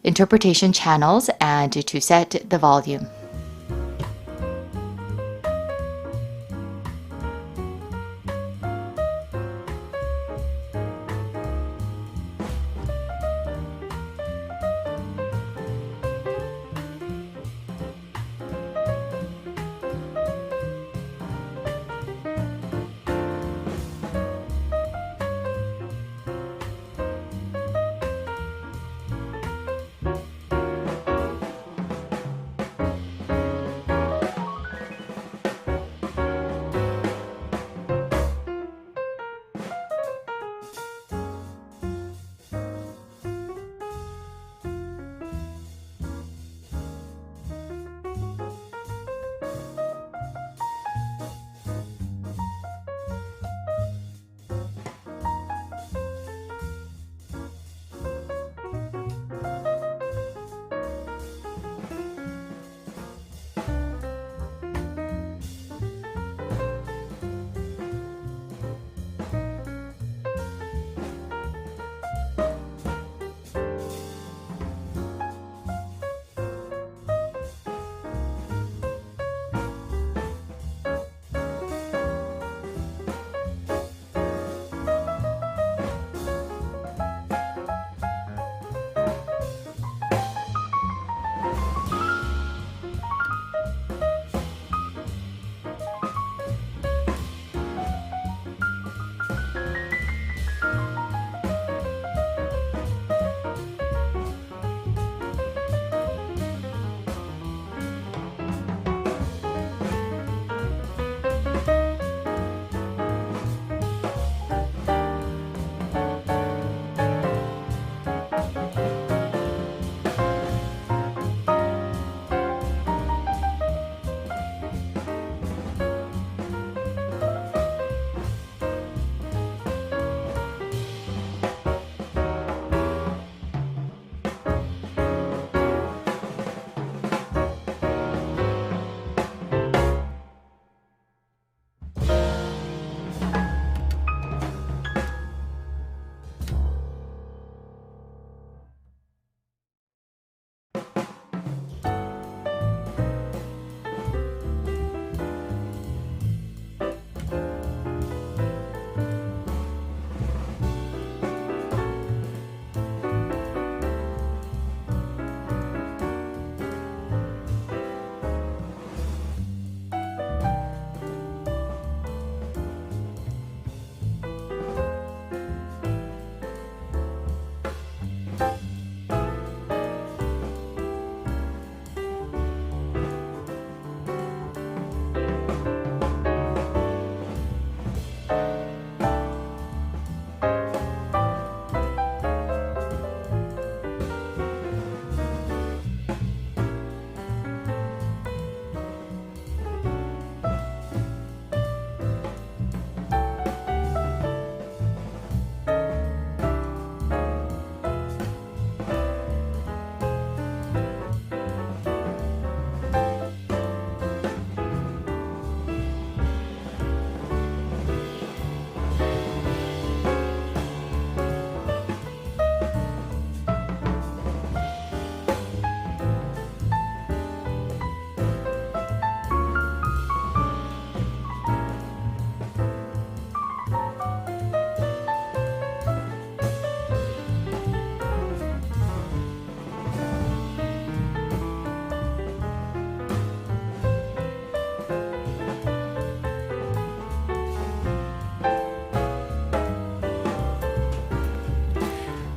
interpretation channels and to set the volume.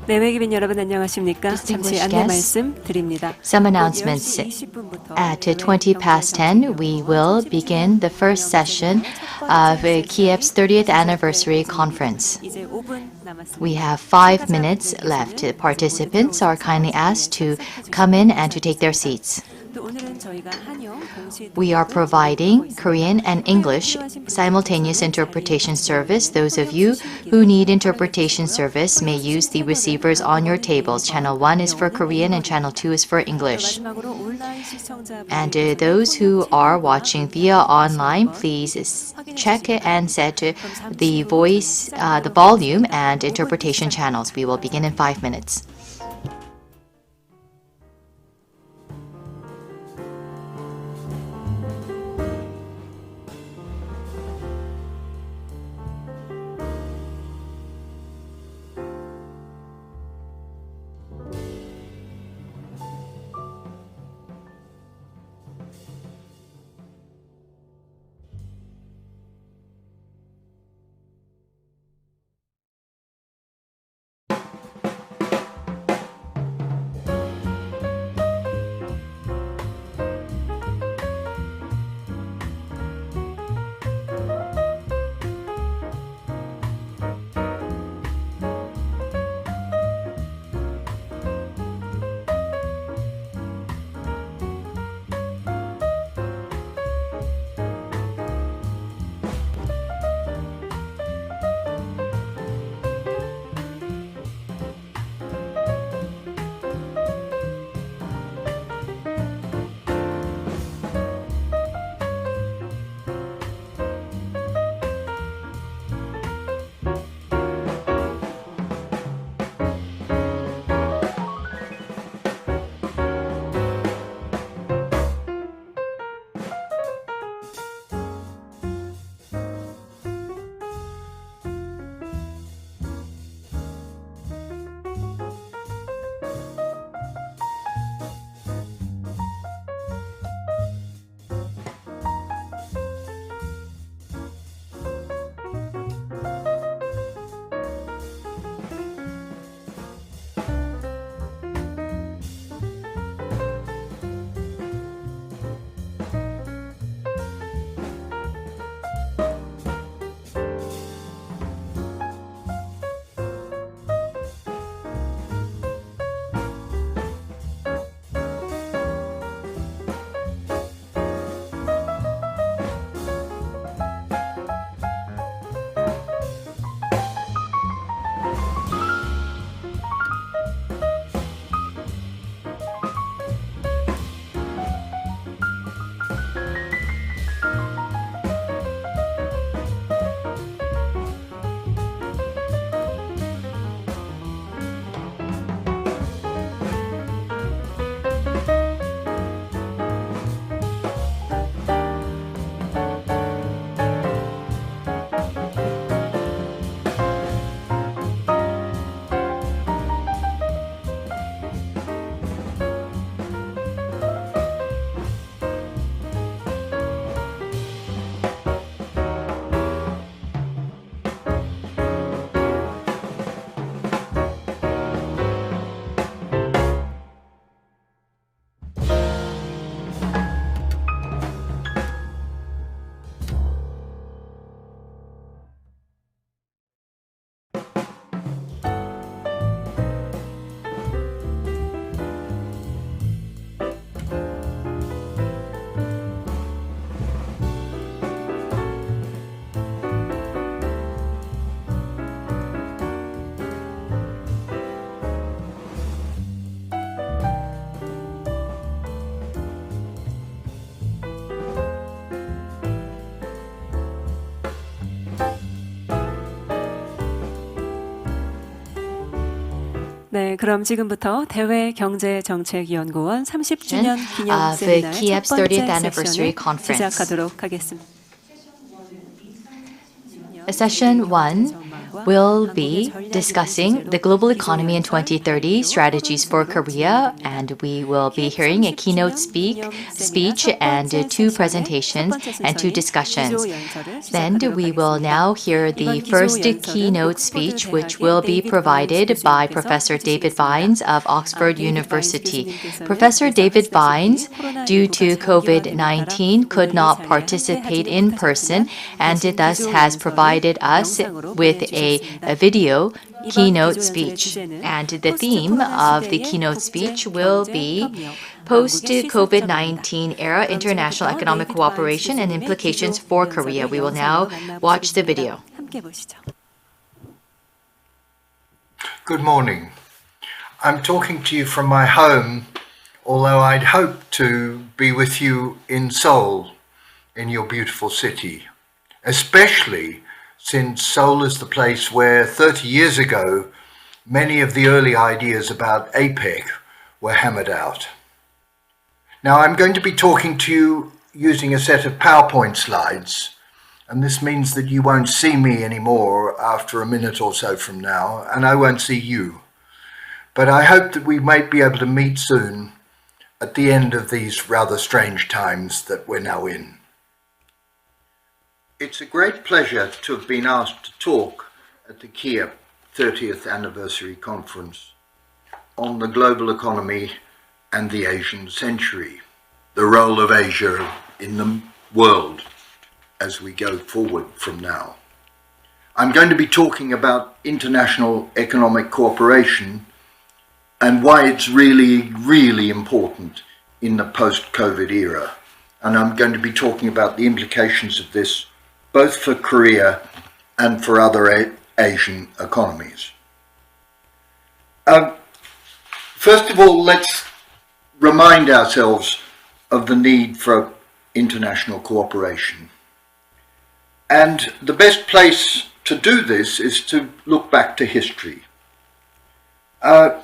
네, 외국인 여러분 안녕하십니까? 잠시 Distinguished 안내 guests, 말씀 드립니다. Some announcements. At 20 past 10, we will begin the first session of KIEP's 30th anniversary conference. 이제 5분 남았습니다. We have 5 minutes left. Participants are kindly asked to come in and to take their seats. 또 오늘은 저희가 한영 동시 We are providing Korean and English simultaneous interpretation service. Those of you who need interpretation service may use the receivers on your tables. Channel 1 is for Korean and channel 2 is for English. 마지막으로 온라인 시청자 And those who are watching via online, please check and set the voice, the volume and interpretation channels. We will begin in 5 minutes. 네, 그럼 지금부터 대외경제정책연구원 30주년 기념 of 세미나의 첫 KIEP's 번째 30th anniversary 세션을 conference. 시작하도록 하겠습니다. Session 1 will be discussing the global economy in 2030, strategies for Korea, and we will be hearing a keynote speech and two presentations and two discussions. Then we will now hear the first keynote speech, which will be provided by Professor David Vines of Oxford University. Professor David Vines, due to COVID-19, could not participate in person and thus has provided us with a video keynote speech. And the theme of the keynote speech will be Post-COVID-19 Era International Economic Cooperation and Implications for Korea. We will now watch the video. Good morning. I'm talking to you from my home, although I'd hoped to be with you in Seoul, in your beautiful city, especially since Seoul is the place where 30 years ago, many of the early ideas about APEC were hammered out. Now, I'm going to be talking to you using a set of PowerPoint slides, and this means that you won't see me anymore after a minute or so from now, and I won't see you. But I hope that we might be able to meet soon at the end of these rather strange times that we're now in. It's a great pleasure to have been asked to talk at the KIEP 30th Anniversary Conference on the global economy and the Asian century, the role of Asia in the world as we go forward from now. I'm going to be talking about international economic cooperation and why it's really, really important in the post-COVID era. And I'm going to be talking about the implications of this both for Korea and for other Asian economies. First of all, let's remind ourselves of the need for international cooperation. And the best place to do this is to look back to history. The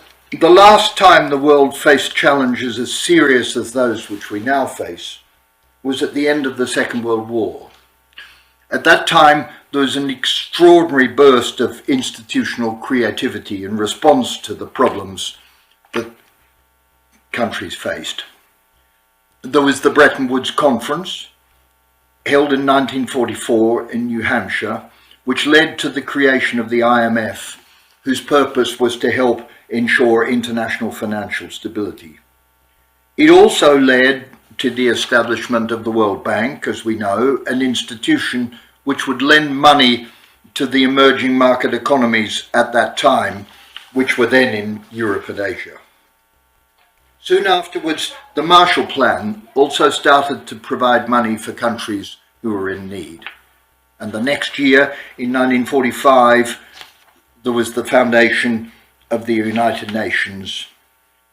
last time the world faced challenges as serious as those which we now face was at the end of the Second World War. At that time, there was an extraordinary burst of institutional creativity in response to the problems that countries faced. There was the Bretton Woods Conference, held in 1944 in New Hampshire, which led to the creation of the IMF, whose purpose was to help ensure international financial stability. It also led to the establishment of the World Bank, as we know, an institution which would lend money to the emerging market economies at that time, which were then in Europe and Asia. Soon afterwards, the Marshall Plan also started to provide money for countries who were in need. And the next year, in 1945, there was the foundation of the United Nations,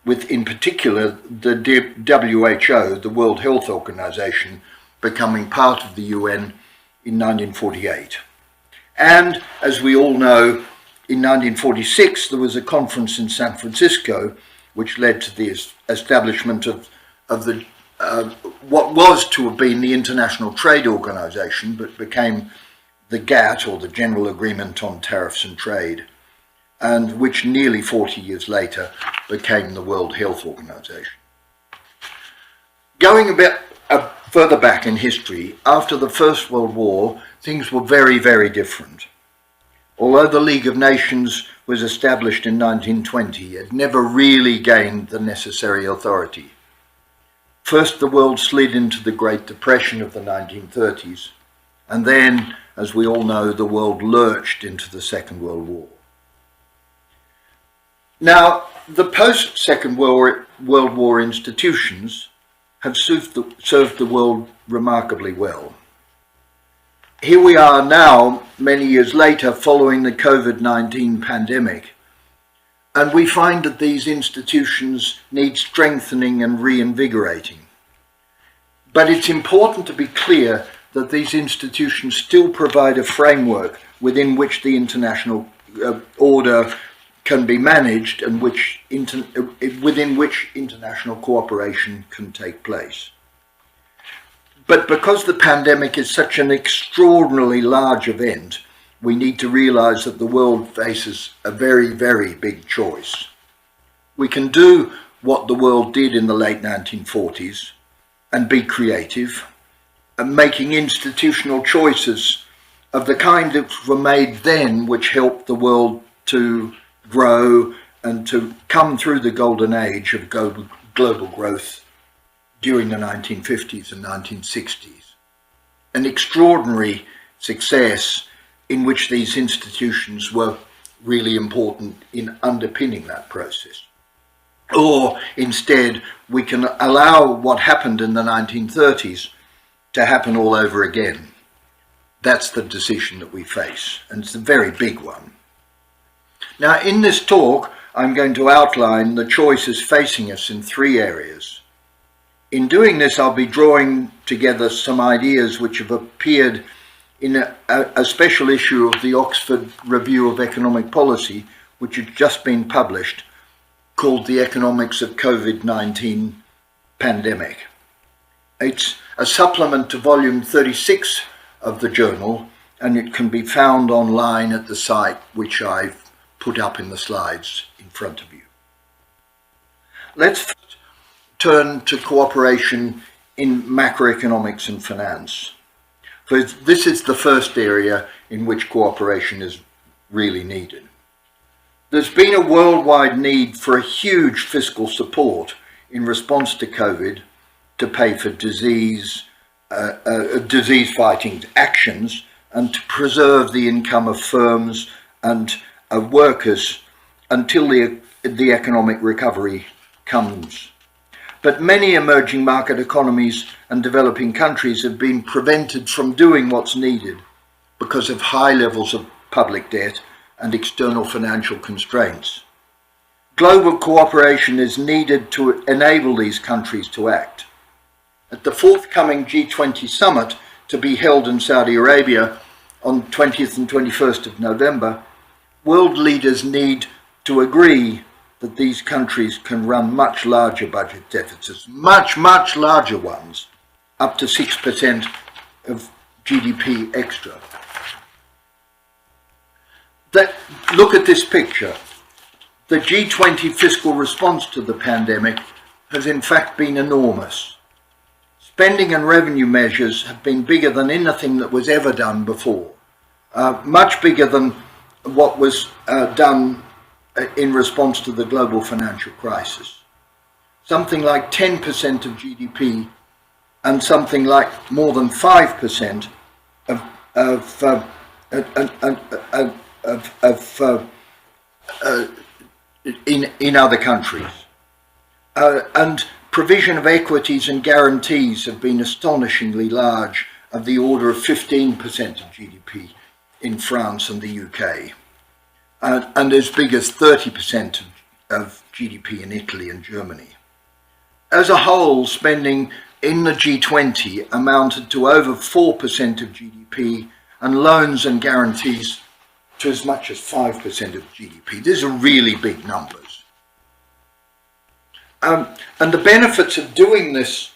with in particular the WHO, the World Health Organization, becoming part of the UN in 1948. And as we all know, in 1946 there was a conference in San Francisco which led to the establishment of the what was to have been the International Trade Organization, but became the GATT, or the General Agreement on Tariffs and Trade, and which nearly 40 years later became the World Health Organization. Going a bit further back in history, after the First World War, things were very, very different. Although the League of Nations was established in 1920, it never really gained the necessary authority. First, the world slid into the Great Depression of the 1930s, and then, as we all know, the world lurched into the Second World War. Now, the post-Second World War institutions have served the world remarkably well. Here we are now, many years later, following the COVID-19 pandemic, and we find that these institutions need strengthening and reinvigorating. But it's important to be clear that these institutions still provide a framework within which the international order can be managed and within which international cooperation can take place. But because the pandemic is such an extraordinarily large event, we need to realize that the world faces a very, very big choice. We can do what the world did in the late 1940s and be creative, and making institutional choices of the kind that were made then, which helped the world to grow and to come through the golden age of global growth during the 1950s and 1960s. An extraordinary success in which these institutions were really important in underpinning that process. Or instead, we can allow what happened in the 1930s to happen all over again. That's the decision that we face, and it's a very big one. Now, in this talk, I'm going to outline the choices facing us in three areas. In doing this, I'll be drawing together some ideas which have appeared in a special issue of the Oxford Review of Economic Policy, which had just been published, called The Economics of COVID-19 Pandemic. It's a supplement to volume 36 of the journal, and it can be found online at the site which I've put up in the slides in front of you. Let's first turn to cooperation in macroeconomics and finance. So this is the first area in which cooperation is really needed. There's been a worldwide need for a huge fiscal support in response to COVID to pay for disease-fighting actions and to preserve the income of firms and of workers until the economic recovery comes. But many emerging market economies and developing countries have been prevented from doing what's needed because of high levels of public debt and external financial constraints. Global cooperation is needed to enable these countries to act. At the forthcoming G20 summit to be held in Saudi Arabia on 20th and 21st of November, world leaders need to agree that these countries can run much larger budget deficits, much larger ones, up to 6% of GDP extra. Look at this picture. The G20 fiscal response to the pandemic has in fact been enormous. Spending and revenue measures have been bigger than anything that was ever done before, much bigger than what was done in response to the global financial crisis. Something like 10% of GDP and something like more than 5% in other countries. And provision of equities and guarantees have been astonishingly large, of the order of 15% of GDP in France and the UK. And as big as 30% of GDP in Italy and Germany. As a whole, spending in the G20 amounted to over 4% of GDP, and loans and guarantees to as much as 5% of GDP. These are really big numbers. And the benefits of doing this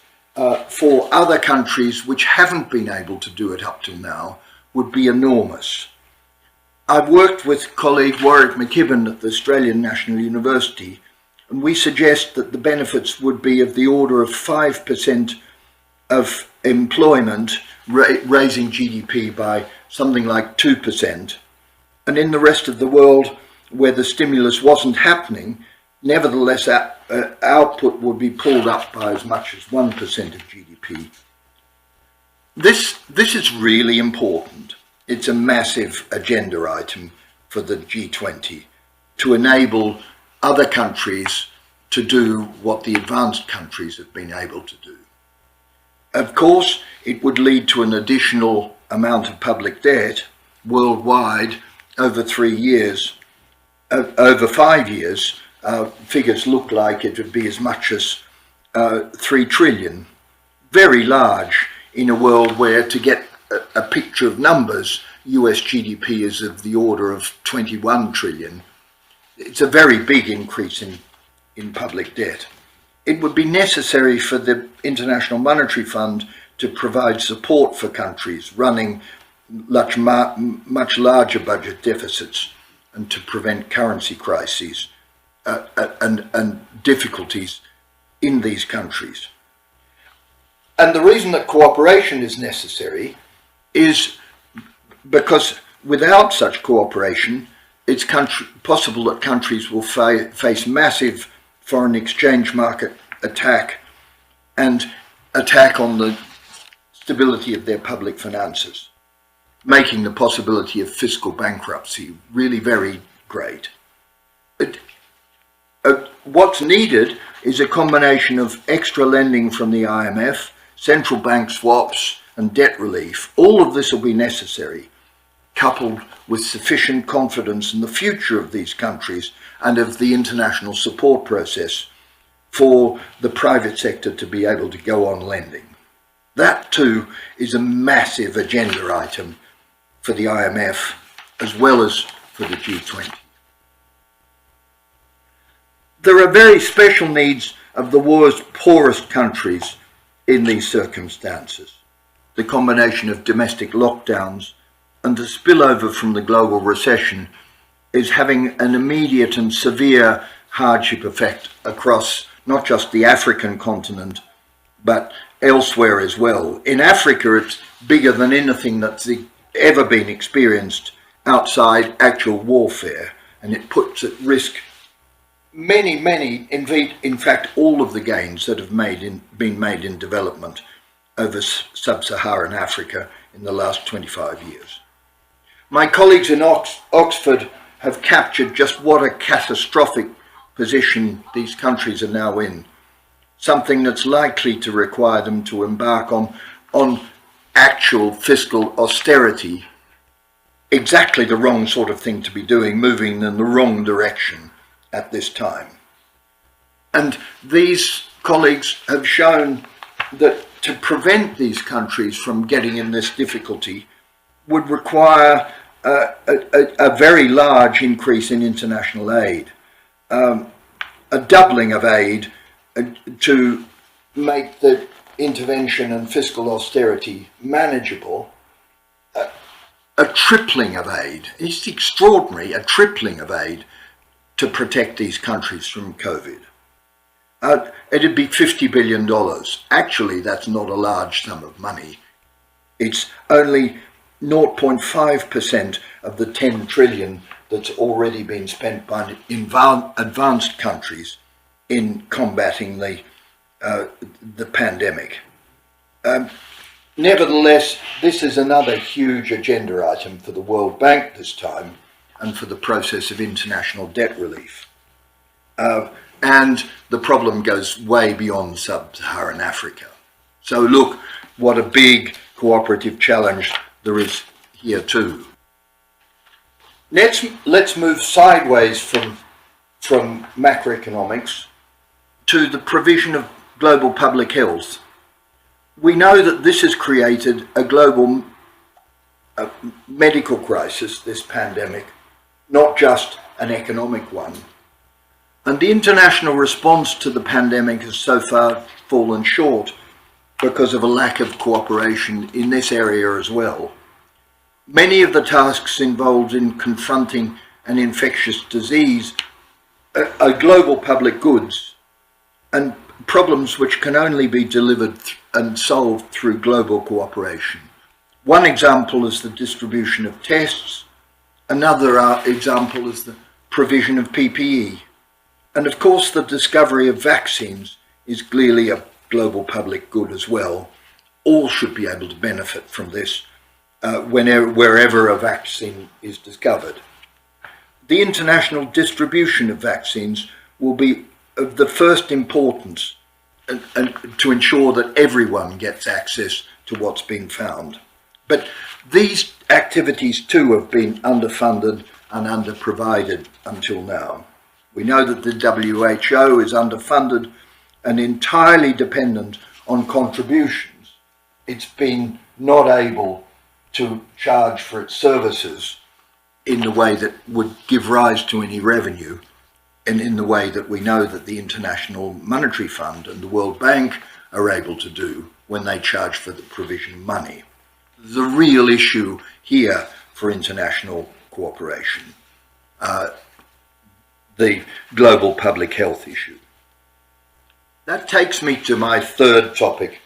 for other countries which haven't been able to do it up till now would be enormous. I've worked with colleague Warwick McKibben at the Australian National University, and we suggest that the benefits would be of the order of 5% of employment, raising GDP by something like 2%. And in the rest of the world, where the stimulus wasn't happening, nevertheless output would be pulled up by as much as 1% of GDP. This is really important. It's a massive agenda item for the G20 to enable other countries to do what the advanced countries have been able to do. Of course, it would lead to an additional amount of public debt worldwide over 3 years. Over 5 years, figures look like it would be as much as 3 trillion. Very large in a world where, to get a picture of numbers, US GDP is of the order of 21 trillion. It's a very big increase in public debt. It would be necessary for the International Monetary Fund to provide support for countries running much larger budget deficits and to prevent currency crises and difficulties in these countries. And the reason that cooperation is necessary is because without such cooperation, it's possible that countries will face massive foreign exchange market attack and attack on the stability of their public finances, making the possibility of fiscal bankruptcy really very great. What's needed is a combination of extra lending from the IMF, central bank swaps and debt relief. All of this will be necessary, coupled with sufficient confidence in the future of these countries and of the international support process for the private sector to be able to go on lending. That too is a massive agenda item for the IMF as well as for the G20. There are very special needs of the world's poorest countries in these circumstances. The combination of domestic lockdowns and the spillover from the global recession is having an immediate and severe hardship effect across not just the African continent, but elsewhere as well. In Africa, it's bigger than anything that's ever been experienced outside actual warfare, and it puts at risk many, in fact, all of the gains that have been made in development over sub-Saharan Africa in the last 25 years. My colleagues in Oxford have captured just what a catastrophic position these countries are now in, something that's likely to require them to embark on actual fiscal austerity, exactly the wrong sort of thing to be doing, moving in the wrong direction at this time. And these colleagues have shown that to prevent these countries from getting in this difficulty would require a very large increase in international aid, a doubling of aid to make the intervention and fiscal austerity manageable, a tripling of aid. It's extraordinary, a tripling of aid to protect these countries from COVID. It'd be $50 billion. Actually, that's not a large sum of money. It's only 0.5% of the 10 trillion that's already been spent by advanced countries in combating the pandemic. Nevertheless, this is another huge agenda item for the World Bank this time and for the process of international debt relief. And the problem goes way beyond sub-Saharan Africa. So look, what a big cooperative challenge there is here too. Let's move sideways from macroeconomics to the provision of global public health. We know that this has created a global medical crisis, this pandemic, not just an economic one. And the international response to the pandemic has so far fallen short because of a lack of cooperation in this area as well. Many of the tasks involved in confronting an infectious disease are global public goods and problems which can only be delivered and solved through global cooperation. One example is the distribution of tests. Another example is the provision of PPE. And of course, the discovery of vaccines is clearly a global public good as well. All should be able to benefit from this wherever a vaccine is discovered. The international distribution of vaccines will be of the first importance and to ensure that everyone gets access to what's been found. But these activities too have been underfunded and underprovided until now. We know that the WHO is underfunded and entirely dependent on contributions. It's been not able to charge for its services in the way that would give rise to any revenue, and in the way that we know that the International Monetary Fund and the World Bank are able to do when they charge for the provision of money. The real issue here for international cooperation, the global public health issue. That takes me to my third topic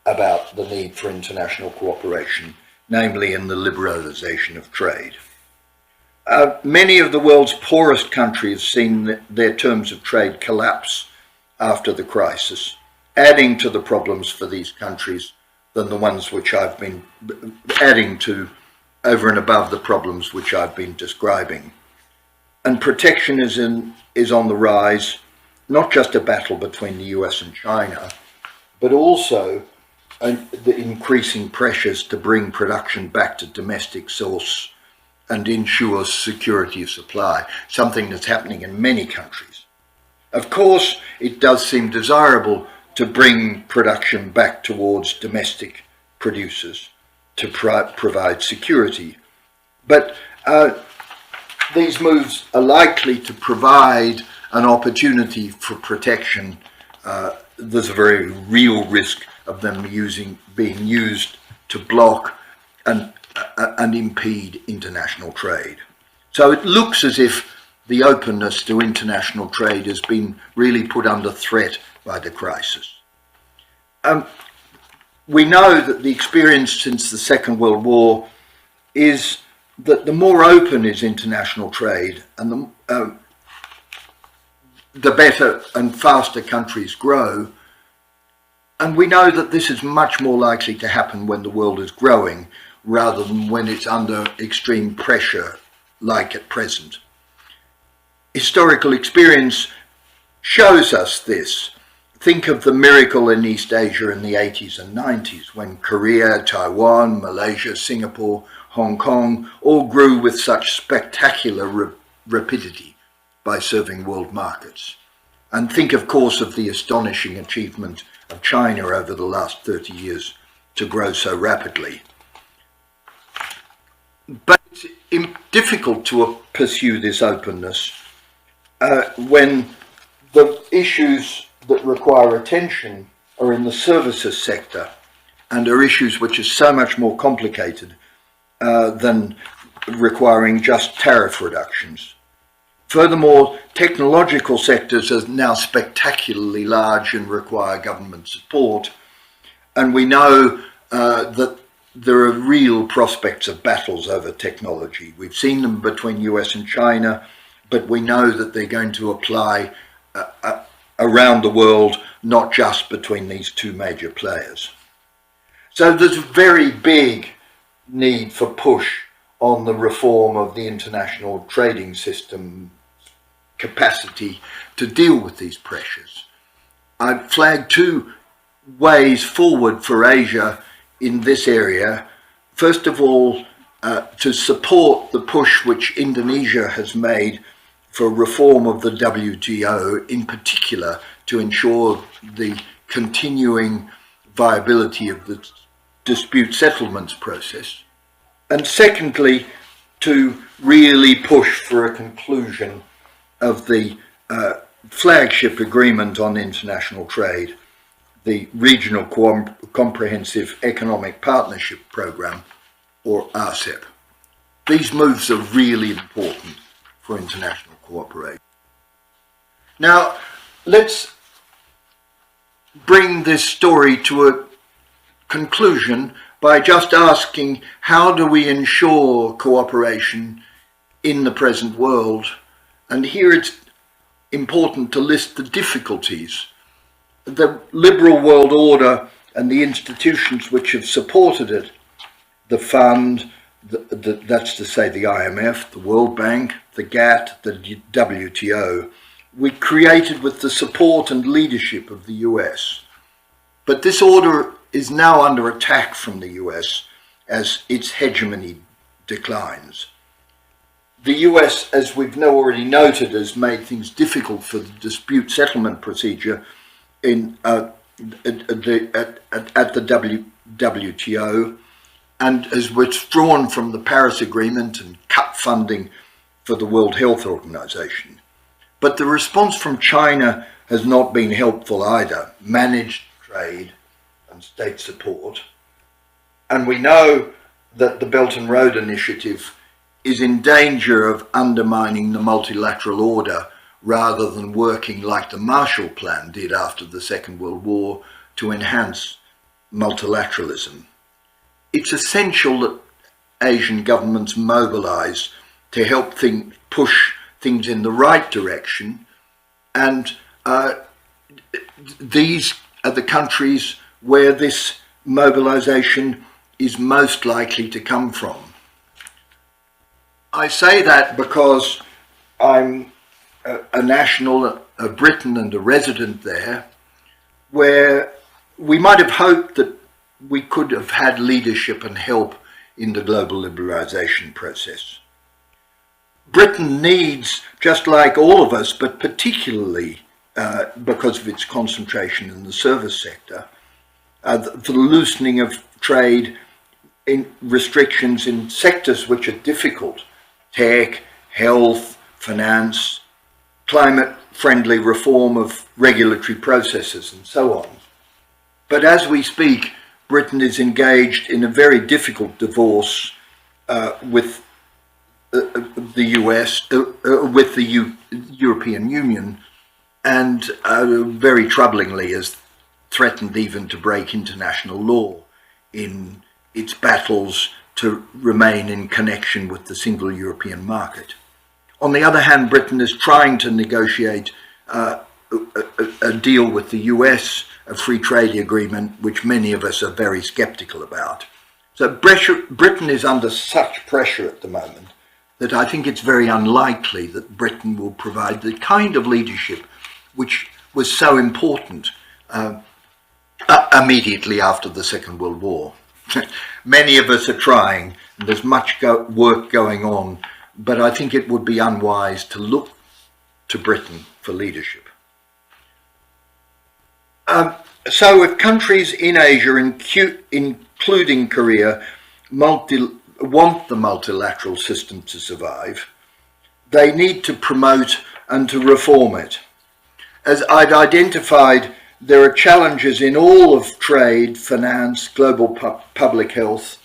about the need for international cooperation, namely in the liberalisation of trade. Many of the world's poorest countries have seen their terms of trade collapse after the crisis, adding to the problems for these countries than the ones which I've been adding to over and above the problems which I've been describing. And protectionism is on the rise, not just a battle between the US and China, but also the increasing pressures to bring production back to domestic source and ensure security of supply, something that's happening in many countries. Of course, it does seem desirable to bring production back towards domestic producers to provide security. But these moves are likely to provide an opportunity for protection. There's a very real risk of them being used to block and impede international trade. So it looks as if the openness to international trade has been really put under threat by the crisis. We know that the experience since the Second World War is that the more open is international trade and the better and faster countries grow. And we know that this is much more likely to happen when the world is growing rather than when it's under extreme pressure like at present. Historical experience shows us this. Think of the miracle in East Asia in the 80s and 90s when Korea, Taiwan, Malaysia, Singapore, Hong Kong all grew with such spectacular rapidity by serving world markets. And think, of course, of the astonishing achievement of China over the last 30 years to grow so rapidly. But it's difficult to pursue this openness when the issues that require attention are in the services sector and are issues which are so much more complicated than requiring just tariff reductions. Furthermore, technological sectors are now spectacularly large and require government support, and we know that there are real prospects of battles over technology. We've seen them between US and China, but we know that they're going to apply around the world, not just between these two major players. So there's a very big need for push on the reform of the international trading system capacity to deal with these pressures. I've flagged two ways forward for Asia in this area. First of all, to support the push which Indonesia has made for reform of the WTO, in particular to ensure the continuing viability of the dispute settlements process. And secondly, to really push for a conclusion of the flagship agreement on international trade, the Regional Comprehensive Economic Partnership Programme, or RCEP. These moves are really important for international cooperation. Now, let's bring this story to a conclusion by just asking, how do we ensure cooperation in the present world? And here it's important to list the difficulties. The liberal world order and the institutions which have supported it, the fund, that's to say the IMF, the World Bank, the GATT, the WTO, we created with the support and leadership of the US. But this order is now under attack from the US as its hegemony declines. The US, as we've now already noted, has made things difficult for the dispute settlement procedure at the WTO, and has withdrawn from the Paris Agreement and cut funding for the World Health Organization. But the response from China has not been helpful either. Managed trade and state support. And we know that the Belt and Road Initiative is in danger of undermining the multilateral order rather than working like the Marshall Plan did after the Second World War to enhance multilateralism. It's essential that Asian governments mobilise to help push things in the right direction, and these are the countries where this mobilisation is most likely to come from. I say that because I'm a national of Britain and a resident there, where we might have hoped that we could have had leadership and help in the global liberalisation process. Britain needs, just like all of us, but particularly because of its concentration in the service sector, the loosening of trade in restrictions in sectors which are difficult: tech, health, finance, climate-friendly reform of regulatory processes, and so on. But as we speak, Britain is engaged in a very difficult divorce with the US, with the European Union, and very troublingly has threatened even to break international law in its battles to remain in connection with the single European market. On the other hand, Britain is trying to negotiate a deal with the US, a free trade agreement, which many of us are very sceptical about. So Britain is under such pressure at the moment that I think it's very unlikely that Britain will provide the kind of leadership which was so important immediately after the Second World War. Many of us are trying, and there's much work going on, but I think it would be unwise to look to Britain for leadership. So if countries in Asia, including Korea, want the multilateral system to survive, they need to promote and to reform it. As I'd identified, there are challenges in all of trade, finance, global public health.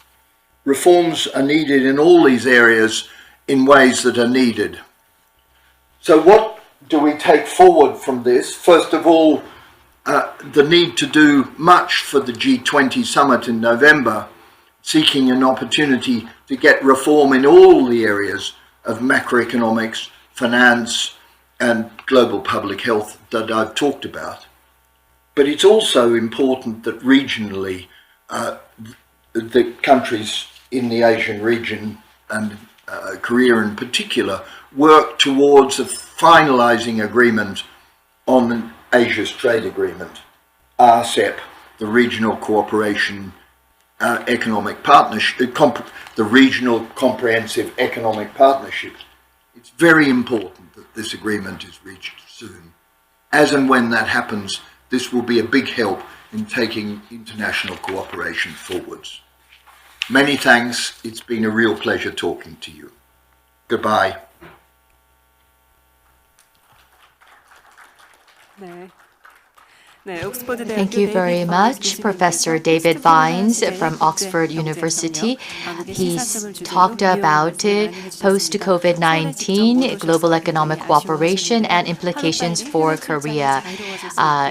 Reforms are needed in all these areas in ways that are needed. So what do we take forward from this? First of all, the need to do much for the G20 summit in November, seeking an opportunity to get reform in all the areas of macroeconomics, finance, and global public health that I've talked about. But it's also important that regionally, the countries in the Asian region and Korea in particular work towards a finalising agreement on Asia's trade agreement, RCEP, the Regional Cooperation Economic Partnership, the Regional Comprehensive Economic Partnership. It's very important that this agreement is reached soon. As and when that happens, this will be a big help in taking international cooperation forwards. Many thanks. It's been a real pleasure talking to you. Goodbye. 네. Thank you very much, Professor David Vines from Oxford University. He's talked about post-COVID-19 global economic cooperation and implications for Korea.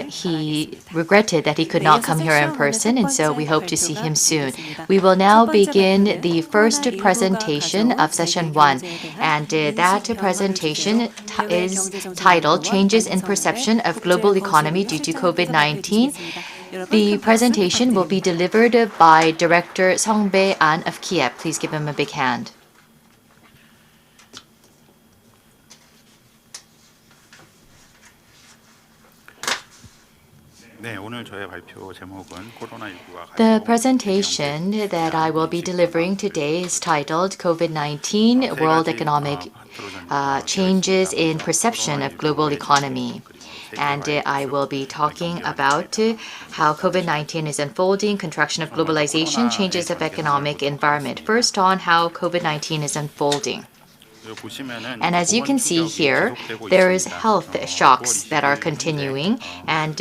He regretted that he could not come here in person, and so we hope to see him soon. We will now begin the first presentation of session 1, and that presentation is titled Changes in Perception of Global Economy Due to COVID-19. The presentation will be delivered by Director Song Bae-an of KIEP. Please give him a big hand. The presentation that I will be delivering today is titled COVID-19 World Economic Changes in Perception of Global Economy. And I will be talking about how COVID-19 is unfolding, contraction of globalization, changes of economic environment. First on how COVID-19 is unfolding. And as you can see here, there is health shocks that are continuing. And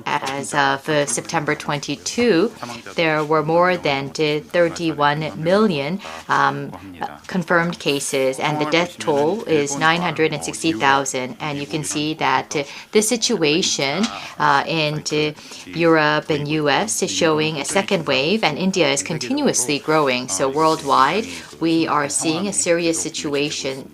as of September 22, there were more than 31 million confirmed cases, and the death toll is 960,000. And you can see that the situation in Europe and US is showing a second wave, and India is continuously growing. So worldwide, we are seeing a serious situation.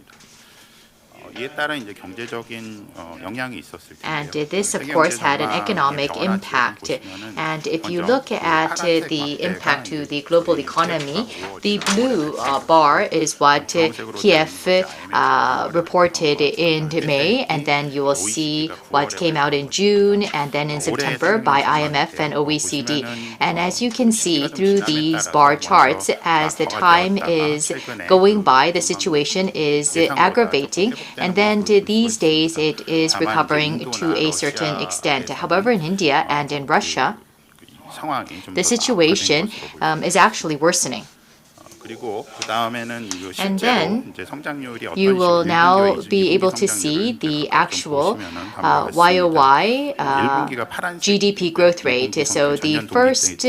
And this, of course, had an economic impact. And if you look at the impact to the global economy, the blue bar is what KIEP reported in May, and then you will see what came out in June and then in September by IMF and OECD. And as you can see through these bar charts, as the time is going by, the situation is aggravating. And then these days, it is recovering to a certain extent. However, in India and in Russia, the situation is actually worsening. And then you will now be able to see the actual YOY GDP growth rate. So the first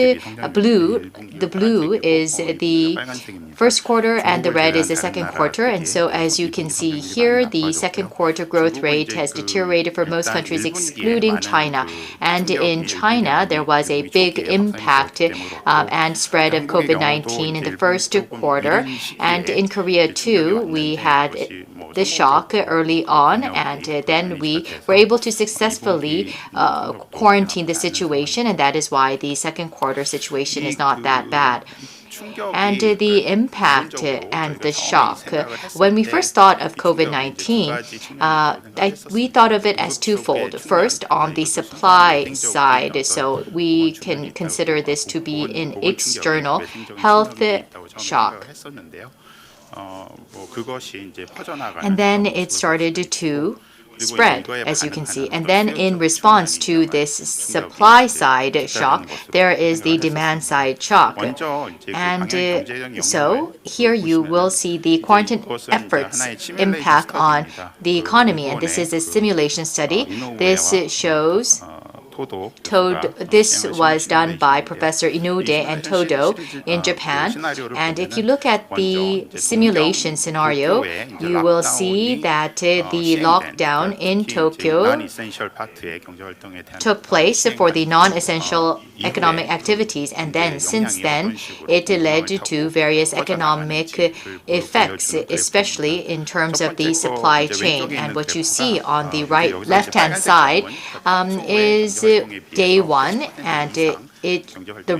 blue is the first quarter and the red is the second quarter. And so as you can see here, the second quarter growth rate has deteriorated for most countries excluding China. And in China, there was a big impact and spread of COVID-19 in the first quarter. And in Korea too, we had the shock early on, and then we were able to successfully quarantine the situation, and that is why the second quarter situation is not that bad. And the impact and the shock. When we first thought of COVID-19, we thought of it as twofold. First, on the supply side, so we can consider this to be an external health shock. And then it started to spread, as you can see. And then in response to this supply side shock, there is the demand side shock. And so here you will see the quarantine efforts impact on the economy. And this is a simulation study. This shows this was done by Professor Inode and Todo in Japan. And if you look at the simulation scenario, you will see that the lockdown in Tokyo took place for the non-essential economic activities. And then since then, it led to various economic effects, especially in terms of the supply chain. And what you see on the left-hand side is day one, and the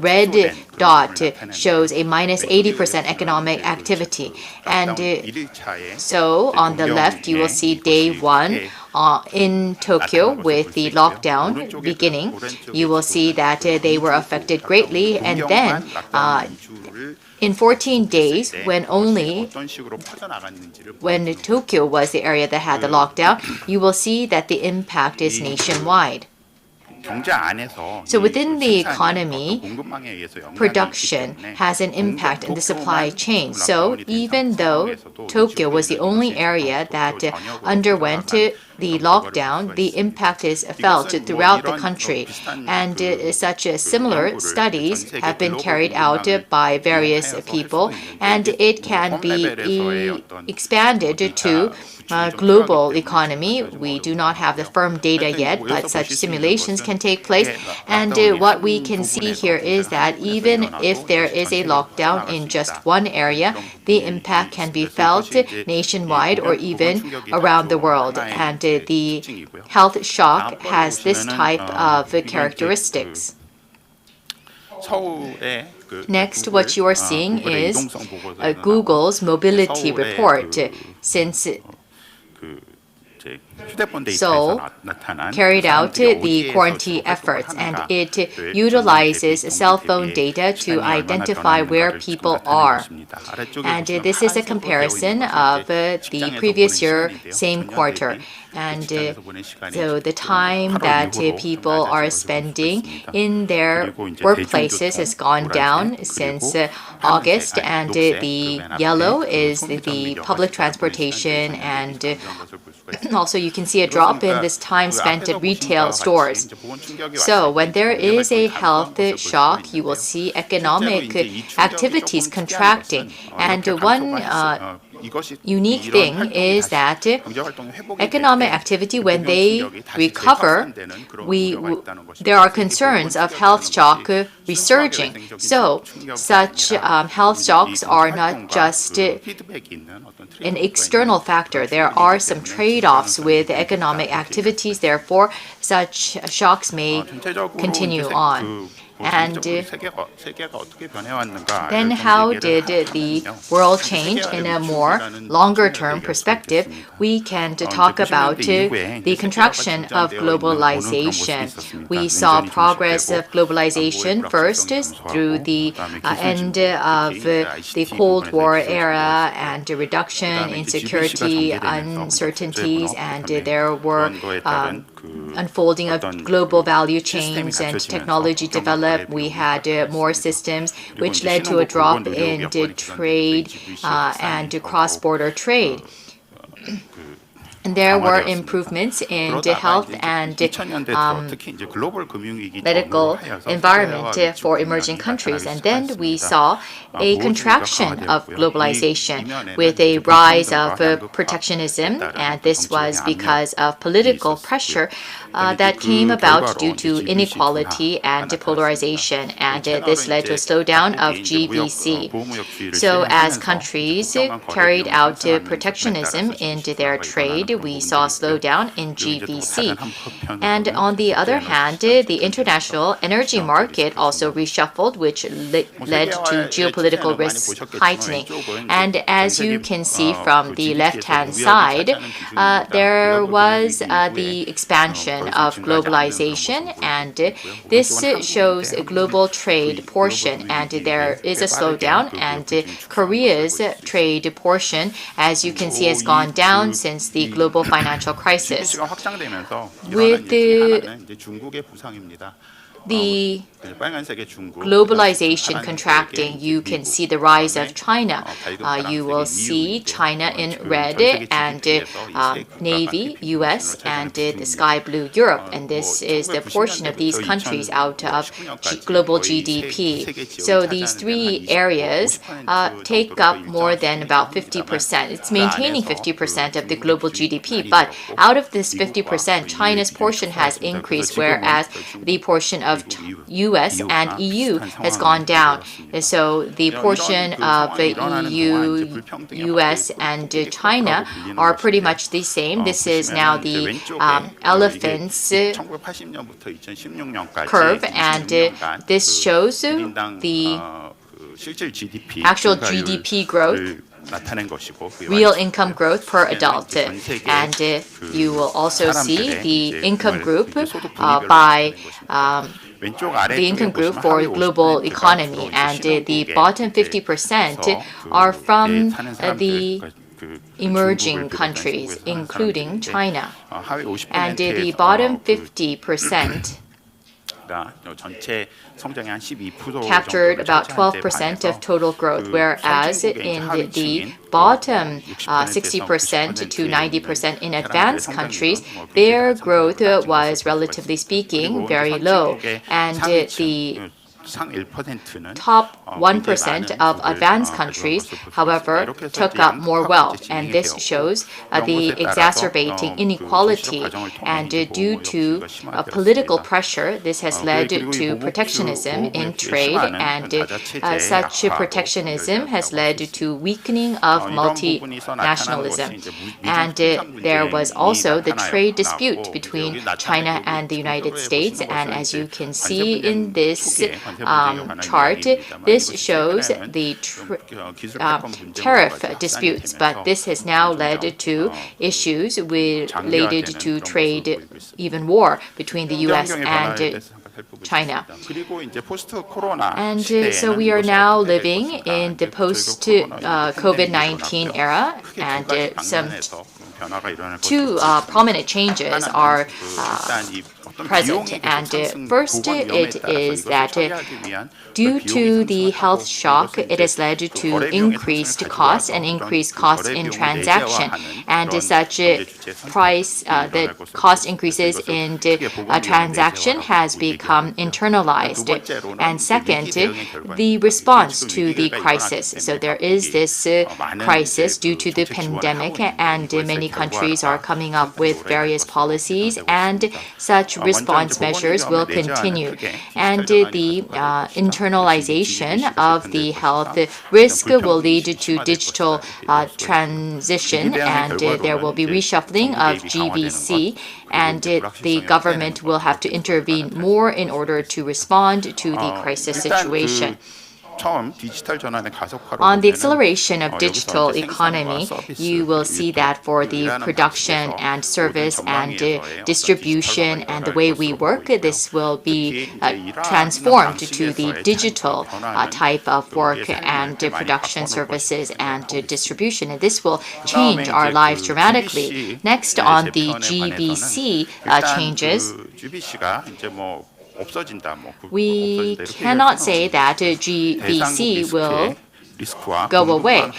red dot shows a minus 80% economic activity. And so on the left, you will see day one in Tokyo with the lockdown beginning. You will see that they were affected greatly. And then in 14 days, when Tokyo was the area that had the lockdown, you will see that the impact is nationwide. So within the economy, production has an impact in the supply chain. So even though Tokyo was the only area that underwent the lockdown, the impact is felt throughout the country. And such similar studies have been carried out by various people, and it can be expanded to global economy. We do not have the firm data yet, but such simulations can take place. And what we can see here is that even if there is a lockdown in just one area, the impact can be felt nationwide or even around the world. And the health shock has this type of characteristics. Next, what you are seeing is Google's mobility report. Since Seoul carried out the quarantine efforts, and it utilizes cell phone data to identify where people are. And this is a comparison of the previous year, same quarter. And so the time that people are spending in their workplaces has gone down since August, and the yellow is the public transportation, and also you can see a drop in this time spent at retail stores. So when there is a health shock, you will see economic activities contracting. And one unique thing is that economic activity, when they recover, there are concerns of health shock resurging. So such health shocks are not just an external factor. There are some trade-offs with economic activities. Therefore, such shocks may continue on. And then how did the world change in a more longer-term perspective? We can talk about the contraction of globalization. We saw progress of globalization first through the end of the Cold War era and the reduction in security uncertainties, and there were unfolding of global value chains and technology development. We had more systems, which led to a drop in trade and cross-border trade. And there were improvements in the health and medical environment for emerging countries. And then we saw a contraction of globalization with a rise of protectionism. And this was because of political pressure that came about due to inequality and polarization. And this led to a slowdown of GVC. So as countries carried out protectionism into their trade, we saw a slowdown in GVC. And on the other hand, the international energy market also reshuffled, which led to geopolitical risks heightening. And as you can see from the left-hand side, there was the expansion of globalization, and this shows a global trade portion, and there is a slowdown, and Korea's trade portion, as you can see, has gone down since the global financial crisis. With the globalization contracting, you can see the rise of China. You will see China in red and navy, US, and the sky blue, Europe. And this is the portion of these countries out of global GDP. So these three areas take up more than about 50%. It's maintaining 50% of the global GDP, but out of this 50%, China's portion has increased, whereas the portion of US and EU has gone down. So the portion of the EU, US, and China are pretty much the same. This is now the elephant's curve, and this shows the actual GDP growth, real income growth per adult. And you will also see the income group by the income group for global economy, and the bottom 50% are from the emerging countries, including China. And the bottom 50% captured about 12% of total growth, whereas in the bottom 60% to 90% in advanced countries, their growth was, relatively speaking, very low. And the top 1% of advanced countries, however, took up more wealth, and this shows the exacerbating inequality. And due to political pressure, this has led to protectionism in trade, and such protectionism has led to weakening of multinationalism. And there was also the trade dispute between China and the United States, and as you can see in this chart, this shows the tariff disputes, but this has now led to issues related to trade, even war between the U.S. and China. And so we are now living in the post-COVID-19 era, and some two prominent changes are present. And first, it is that due to the health shock, it has led to increased costs and increased costs in transaction. And such price, the cost increases in the transaction has become internalized. And second, the response to the crisis. So there is this crisis due to the pandemic, and many countries are coming up with various policies, and such response measures will continue. And the internalization of the health risk will lead to digital transition, and there will be reshuffling of GVC, and the government will have to intervene more in order to respond to the crisis situation. On the acceleration of digital economy, you will see that for the production and service and distribution and the way we work, this will be transformed to the digital type of work and production services and distribution. And this will change our lives dramatically. Next, on the GVC changes, we cannot say that GVC will go away.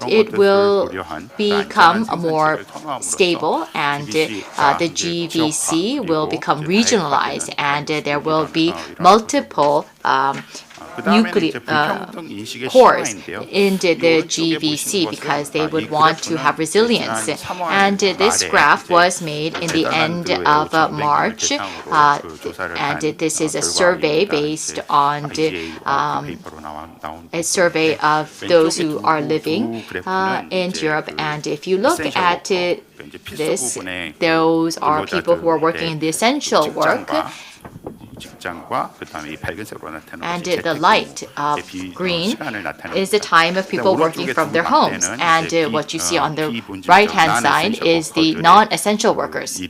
It will become more stable, and the GVC will become regionalized, and there will be multiple nuclear cores in the GVC because they would want to have resilience. And this graph was made in the end of March, and this is a survey based on a survey of those who are living in Europe. And if you look at this, those are people who are working in the essential work. And the light green is the time of people working from their homes. And what you see on the right-hand side is the non-essential workers.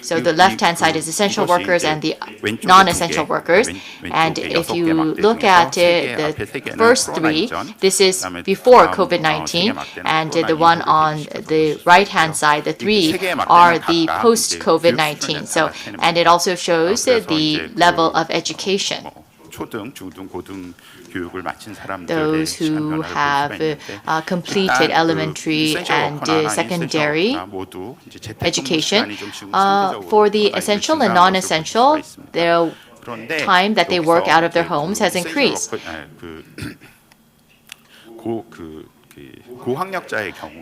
So the left-hand side is essential workers and the non-essential workers. And if you look at the first three, this is before COVID-19, and the one on the right-hand side, the three, are the post-COVID-19. So, and it also shows the level of education. Those who have completed elementary and secondary education. For the essential and non-essential, the time that they work out of their homes has increased.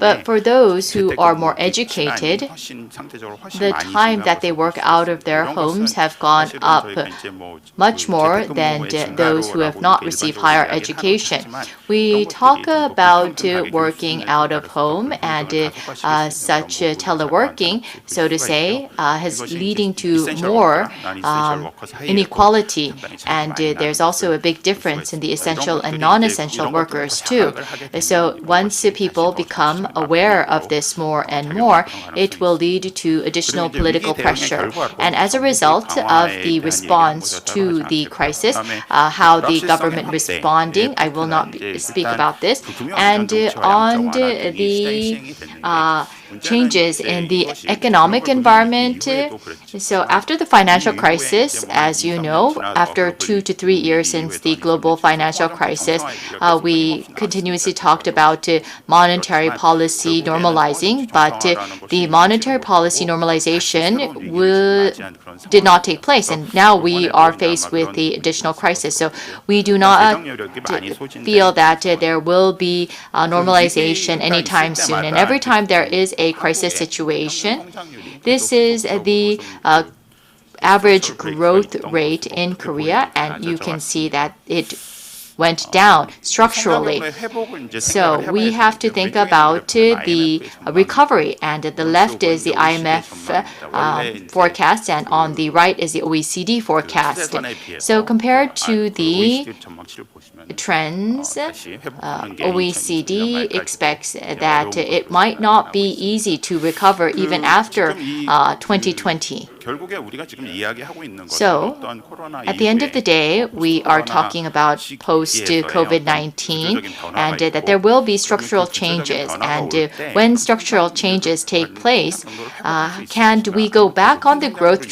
But for those who are more educated, the time that they work out of their homes have gone up much more than those who have not received higher education. We talk about working out of home, and such teleworking, so to say, is leading to more inequality. And there's also a big difference in the essential and non-essential workers too. So once people become aware of this more and more, it will lead to additional political pressure. And as a result of the response to the crisis, how the government responding, I will not speak about this. And on the changes in the economic environment. So after the financial crisis, as you know, after 2 to 3 years since the global financial crisis, we continuously talked about monetary policy normalizing, but the monetary policy normalization did not take place, and now we are faced with the additional crisis. So we do not feel that there will be normalization anytime soon, and every time there is a crisis situation, this is the average growth rate in Korea, and you can see that it went down structurally. So we have to think about the recovery, and at the left is the IMF forecast, and on the right is the OECD forecast. So compared to the trends, OECD expects that it might not be easy to recover even after 2020. So, at the end of the day, we are talking about post-COVID-19 and that there will be structural changes. And when structural changes take place, can we go back on the growth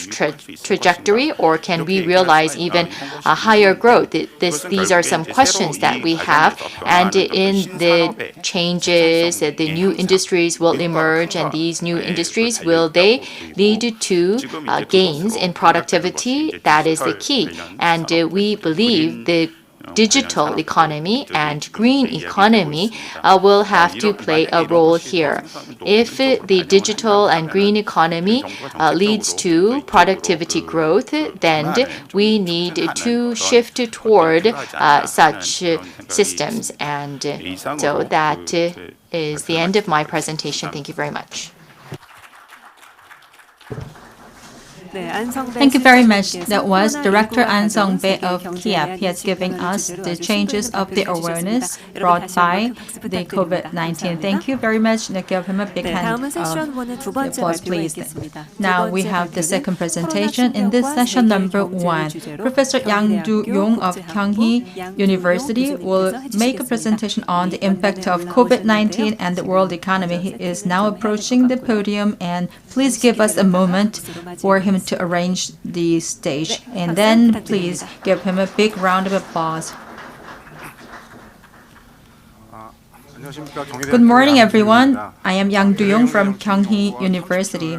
trajectory, or can we realize even a higher growth? These are some questions that we have. And in the changes, the new industries will emerge, and these new industries, will they lead to gains in productivity? That is the key. And we believe the digital economy and green economy will have to play a role here. If the digital and green economy leads to productivity growth, then we need to shift toward such systems. And so that is the end of my presentation. Thank you very much. Thank you very much. That was Director An Song-bae of KIEP. He has given us the changes of the awareness brought by the COVID-19. Thank you very much. Now give him a big hand of applause, please. Now we have the second presentation in this session number 1. Professor Yang Do-yong of Kyunghee University will make a presentation on the impact of COVID-19 and the world economy. He is now approaching the podium, and please give us a moment for him to arrange the stage, and then please give him a big round of applause. Good morning, everyone. I am Yang Do-yong from Kyunghee University.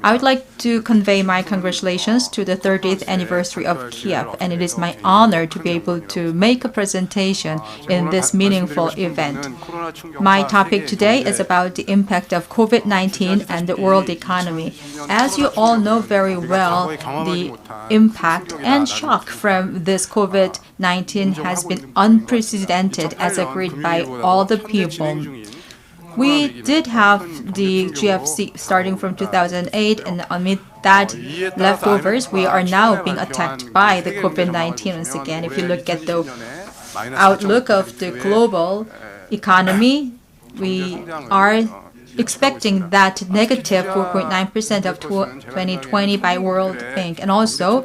I would like to convey my congratulations to the 30th anniversary of KIEP, and it is my honor to be able to make a presentation in this meaningful event. My topic today is about the impact of COVID-19 and the world economy. As you all know very well, the impact and shock from this COVID-19 has been unprecedented, as agreed by all the people. We did have the GFC starting from 2008, and amid that leftovers, we are now being attacked by the COVID-19 once again. If you look at the outlook of the global economy, we are expecting that negative 4.9% of 2020 by World Bank. And also,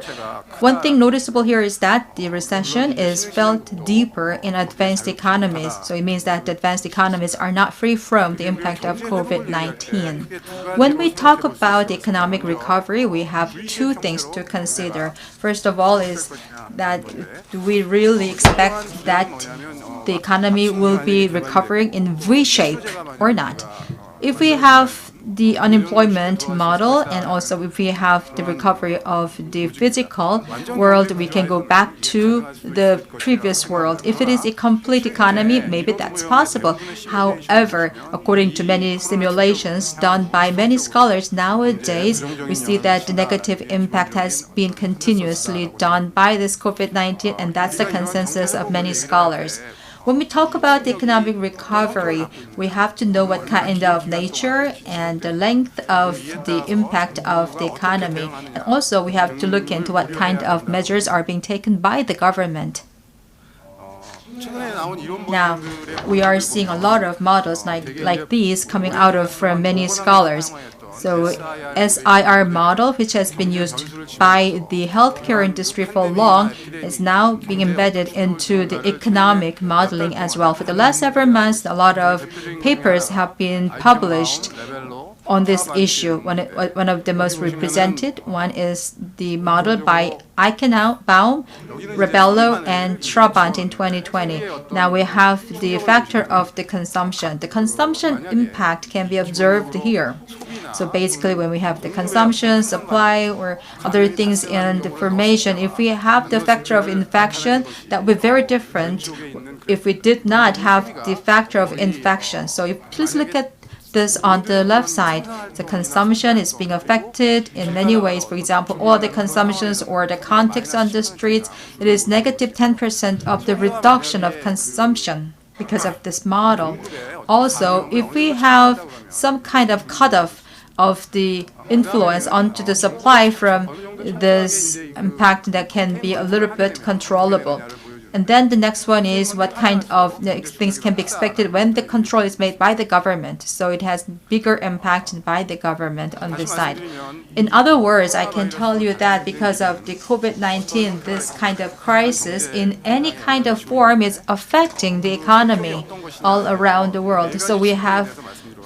one thing noticeable here is that the recession is felt deeper in advanced economies. So it means that the advanced economies are not free from the impact of COVID-19. When we talk about economic recovery, we have two things to consider. First of all is that do we really expect that the economy will be recovering in V shape or not? If we have the unemployment model, and also if we have the recovery of the physical world, we can go back to the previous world. If it is a complete economy, maybe that's possible. However, according to many simulations done by many scholars, nowadays we see that the negative impact has been continuously done by this COVID-19, and that's the consensus of many scholars. When we talk about the economic recovery, we have to know what kind of nature and the length of the impact of the economy. And also, we have to look into what kind of measures are being taken by the government. Now, we are seeing a lot of models like these coming out of from many scholars. So SIR model, which has been used by the healthcare industry for long, is now being embedded into the economic modeling as well. For the last several months, a lot of papers have been published on this issue. One of the most represented one is the model by Eichenbaum, Rebello, and Trabant in 2020. Now we have the factor of the consumption. The consumption impact can be observed here. So basically, when we have the consumption, supply, or other things in the formation, if we have the factor of infection, that would be very different if we did not have the factor of infection. So please look at this on the left side. The consumption is being affected in many ways. For example, all the consumptions or the context on the streets, it is negative 10% of the reduction of consumption because of this model. Also, if we have some kind of cutoff of the influence onto the supply from this impact, that can be a little bit controllable. And then the next one is what kind of things can be expected when the control is made by the government. So it has bigger impact by the government on this side. In other words, I can tell you that because of the COVID-19, this kind of crisis in any kind of form is affecting the economy all around the world. So we have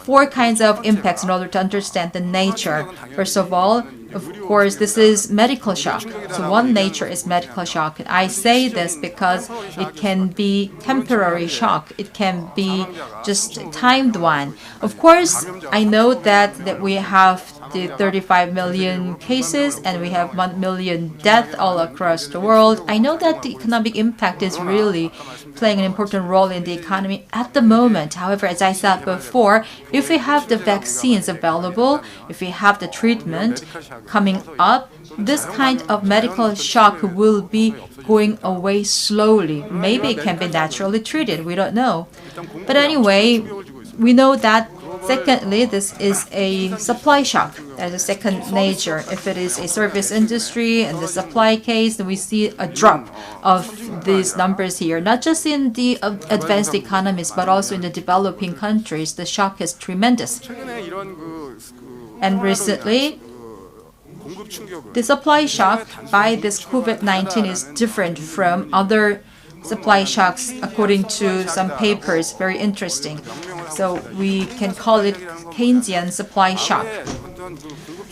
four kinds of impacts in order to understand the nature. First of all, of course, this is medical shock. So one nature is medical shock. And I say this because it can be temporary shock. It can be just timed one. Of course, I know that we have the 35 million cases and we have 1 million deaths all across the world. I know that the economic impact is really playing an important role in the economy at the moment. However, as I said before, if we have the vaccines available, if we have the treatment coming up, this kind of medical shock will be going away slowly. Maybe it can be naturally treated. We don't know. But anyway, we know that secondly, this is a supply shock as a second nature. If it is a service industry and the supply case, then we see a drop of these numbers here, not just in the advanced economies, but also in the developing countries. The shock is tremendous. And recently, the supply shock by this COVID-19 is different from other supply shocks according to some papers. Very interesting. So we can call it Keynesian supply shock.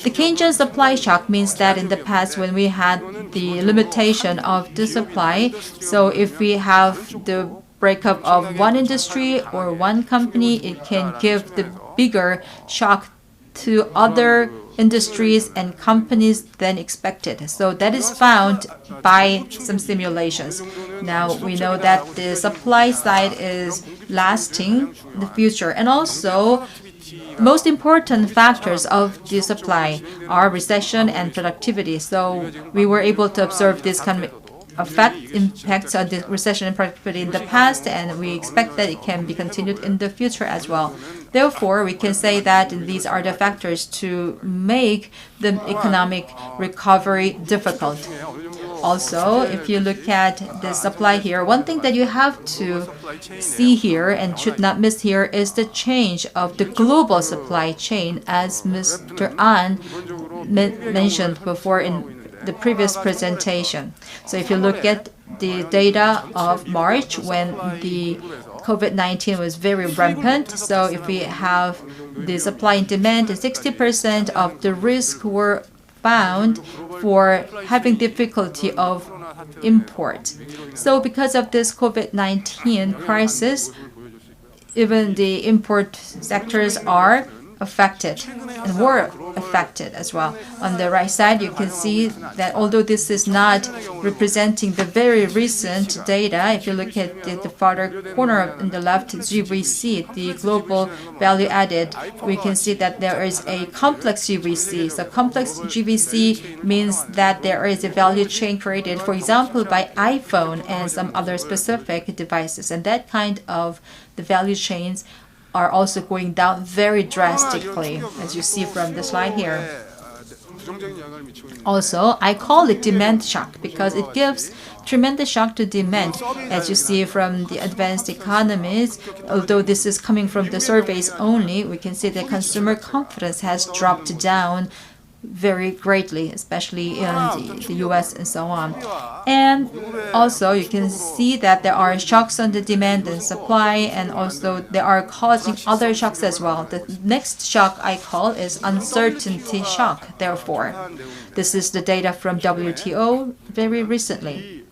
The Keynesian supply shock means that in the past when we had the limitation of the supply, so if we have the breakup of one industry or one company, it can give the bigger shock to other industries and companies than expected. So that is found by some simulations. Now we know that the supply side is lasting in the future. And also, most important factors of the supply are recession and productivity. So we were able to observe this kind of impacts on the recession and productivity in the past, and we expect that it can be continued in the future as well. Therefore, we can say that these are the factors to make the economic recovery difficult. Also, if you look at the supply here, one thing that you have to see here and should not miss here is the change of the global supply chain, as Mr. An mentioned before in the previous presentation. So if you look at the data of March when the COVID-19 was very rampant, so if we have the supply and demand, 60% of the risk were found for having difficulty of import. So because of this COVID-19 crisis, even the import sectors are affected and were affected as well. On the right side, you can see that although this is not representing the very recent data, if you look at the farther corner in the left, GVC, the global value added, we can see that there is a complex GVC. So complex GVC means that there is a value chain created, for example, by iPhone and some other specific devices. And that kind of the value chains are also going down very drastically, as you see from the slide here. Also, I call it demand shock because it gives tremendous shock to demand. As you see from the advanced economies, although this is coming from the surveys only, we can see that consumer confidence has dropped down very greatly, especially in the US and so on. And also you can see that there are shocks on the demand and supply, and also they are causing other shocks as well. The next shock I call is uncertainty shock. Therefore, this is the data from WTO very recently.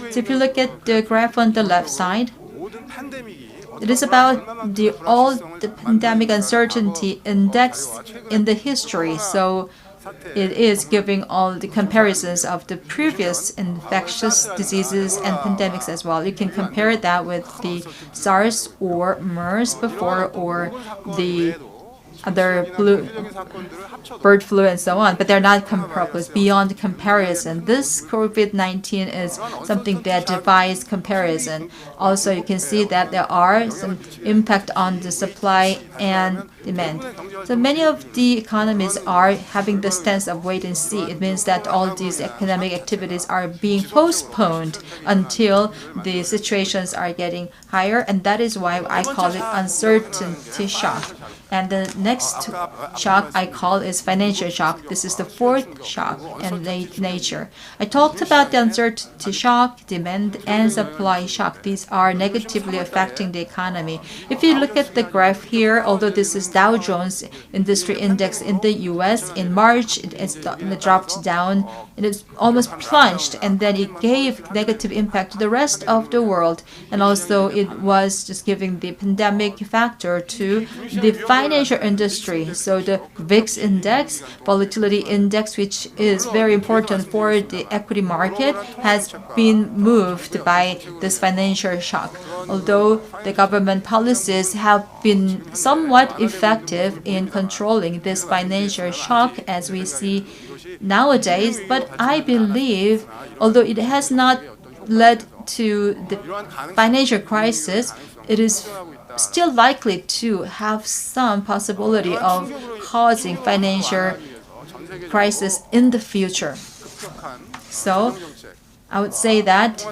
So if you look at the graph on the left side, it is about all the pandemic uncertainty index in the history. So it is giving all the comparisons of the previous infectious diseases and pandemics as well. You can compare that with the SARS or MERS before, or the other bird flu and so on, but they're not comparable. It's beyond comparison. This COVID-19 is something that defies comparison. Also, you can see that there are some impact on the supply and demand. So many of the economies are having the stance of wait and see. It means that all these economic activities are being postponed until the situations are getting higher, and that is why I call it uncertainty shock. And the next shock I call is financial shock. This is the fourth shock in nature. I talked about the uncertainty shock, demand, and supply shock. These are negatively affecting the economy. If you look at the graph here, although this is Dow Jones Industry Index in the US, in March it dropped down. It is almost plunged, and then it gave negative impact to the rest of the world. And also it was just giving the pandemic factor to the financial industry. So the VIX index, volatility index, which is very important for the equity market, has been moved by this financial shock. Although the government policies have been somewhat effective in controlling this financial shock as we see nowadays, but I believe, although it has not led to the financial crisis, it is still likely to have some possibility of causing financial crisis in the future. So I would say that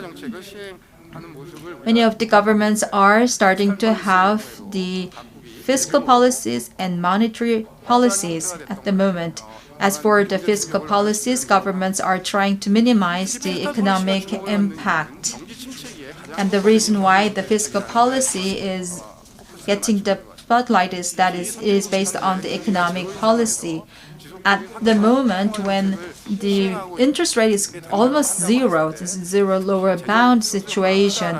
many of the governments are starting to have the fiscal policies and monetary policies at the moment. As for the fiscal policies, governments are trying to minimize the economic impact. And the reason why the fiscal policy is getting the spotlight is that it is based on the economic policy. At the moment when the interest rate is almost zero, this is zero lower bound situation,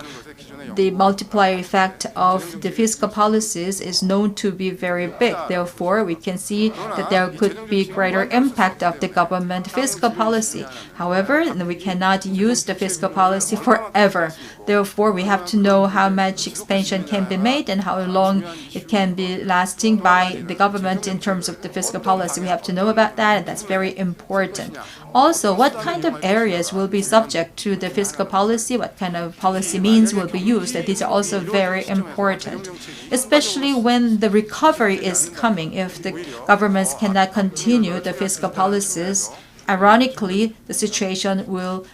the multiplier effect of the fiscal policies is known to be very big. Therefore, we can see that there could be greater impact of the government fiscal policy. However, we cannot use the fiscal policy forever. Therefore, we have to know how much expansion can be made and how long it can be lasting by the government in terms of the fiscal policy. We have to know about that, and that's very important. Also, what kind of areas will be subject to the fiscal policy, what kind of policy means will be used. These are also very important, especially when the recovery is coming. If the governments cannot continue the fiscal policies, ironically, the situation will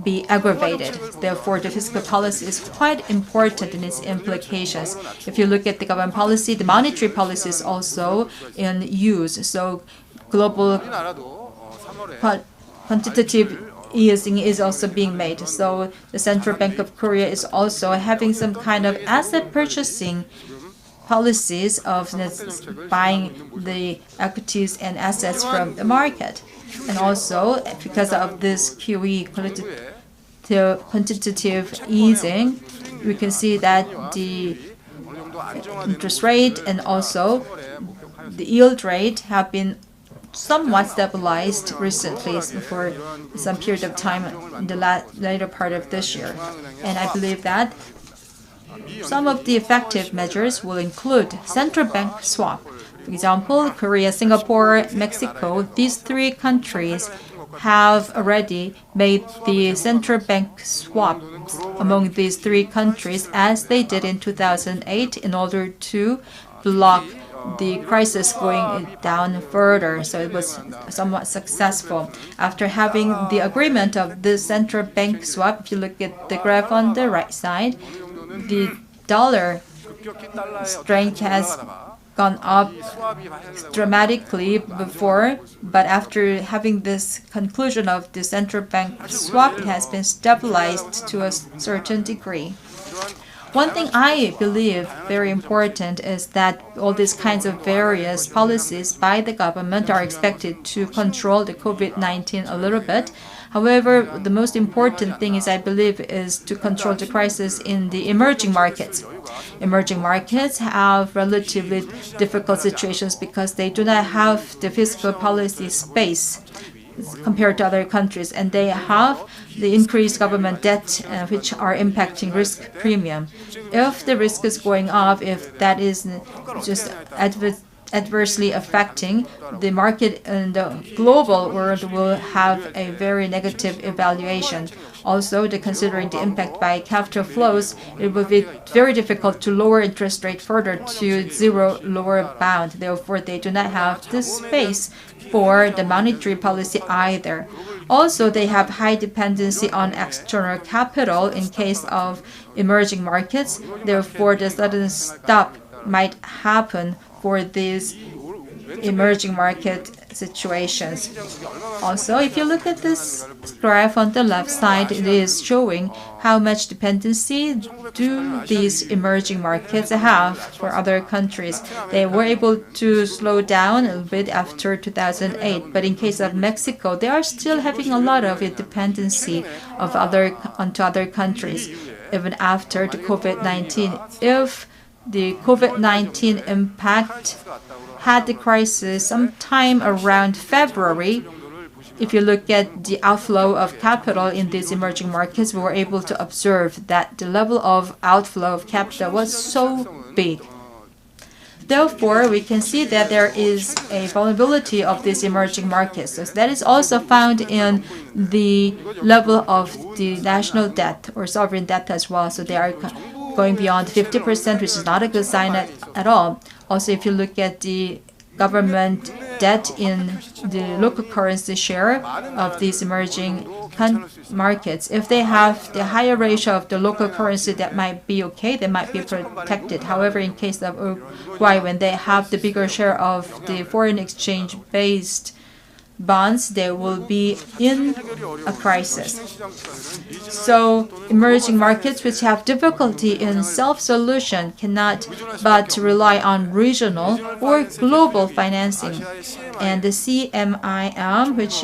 be aggravated. Therefore, the fiscal policy is quite important in its implications. If you look at the government policy, the monetary policy is also in use. So global quantitative easing is also being made. So the Central Bank of Korea is also having some kind of asset purchasing policies of buying the equities and assets from the market. And also, because of this QE quantitative easing, we can see that the interest rate and also the yield rate have been somewhat stabilized recently for some period of time in the later part of this year. And I believe that some of the effective measures will include central bank swap. For example, Korea, Singapore, Mexico, these three countries have already made the central bank swap among these three countries as they did in 2008 in order to block the crisis going down further. So it was somewhat successful. After having the agreement of the central bank swap, if you look at the graph on the right side, the dollar strength has gone up dramatically before, but after having this conclusion of the central bank swap, it has been stabilized to a certain degree. One thing I believe very important is that all these kinds of various policies by the government are expected to control the COVID-19 a little bit. However, the most important thing is, I believe, is to control the crisis in the emerging markets. Emerging markets have relatively difficult situations because they do not have the fiscal policy space compared to other countries, and they have the increased government debt, which are impacting risk premium. If the risk is going up, if that is just adversely affecting the market in the global world, will have a very negative evaluation. Also, considering the impact by capital flows, it will be very difficult to lower interest rate further to zero lower bound. Therefore, they do not have the space for the monetary policy either. Also, they have high dependency on external capital in case of emerging markets. Therefore, the sudden stop might happen for these emerging market situations. Also, if you look at this graph on the left side, it is showing how much dependency do these emerging markets have for other countries. They were able to slow down a little bit after 2008, but in case of Mexico, they are still having a lot of dependency onto other countries, even after the COVID-19. If the COVID-19 impact had the crisis sometime around February, if you look at the outflow of capital in these emerging markets, we were able to observe that the level of outflow of capital was so big. Therefore, we can see that there is a vulnerability of these emerging markets. So that is also found in the level of the national debt or sovereign debt as well. So they are going beyond 50%, which is not a good sign at all. Also, if you look at the government debt in the local currency share of these emerging markets, if they have the higher ratio of the local currency, that might be okay, they might be protected. However, in case of Uruguay, when they have the bigger share of the foreign exchange based bonds, they will be in a crisis. So emerging markets which have difficulty in self-solution cannot but rely on regional or global financing. And the CMIM, which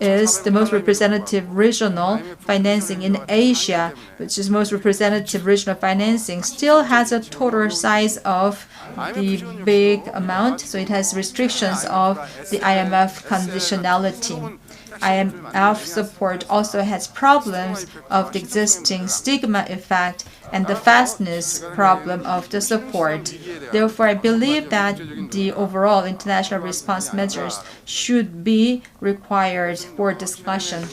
is the most representative regional financing in Asia, which is most representative regional financing, still has a total size of the big amount, so it has restrictions of the IMF conditionality. IMF support also has problems of the existing stigma effect and the fastness problem of the support. Therefore, I believe that the overall international response measures should be required for discussion.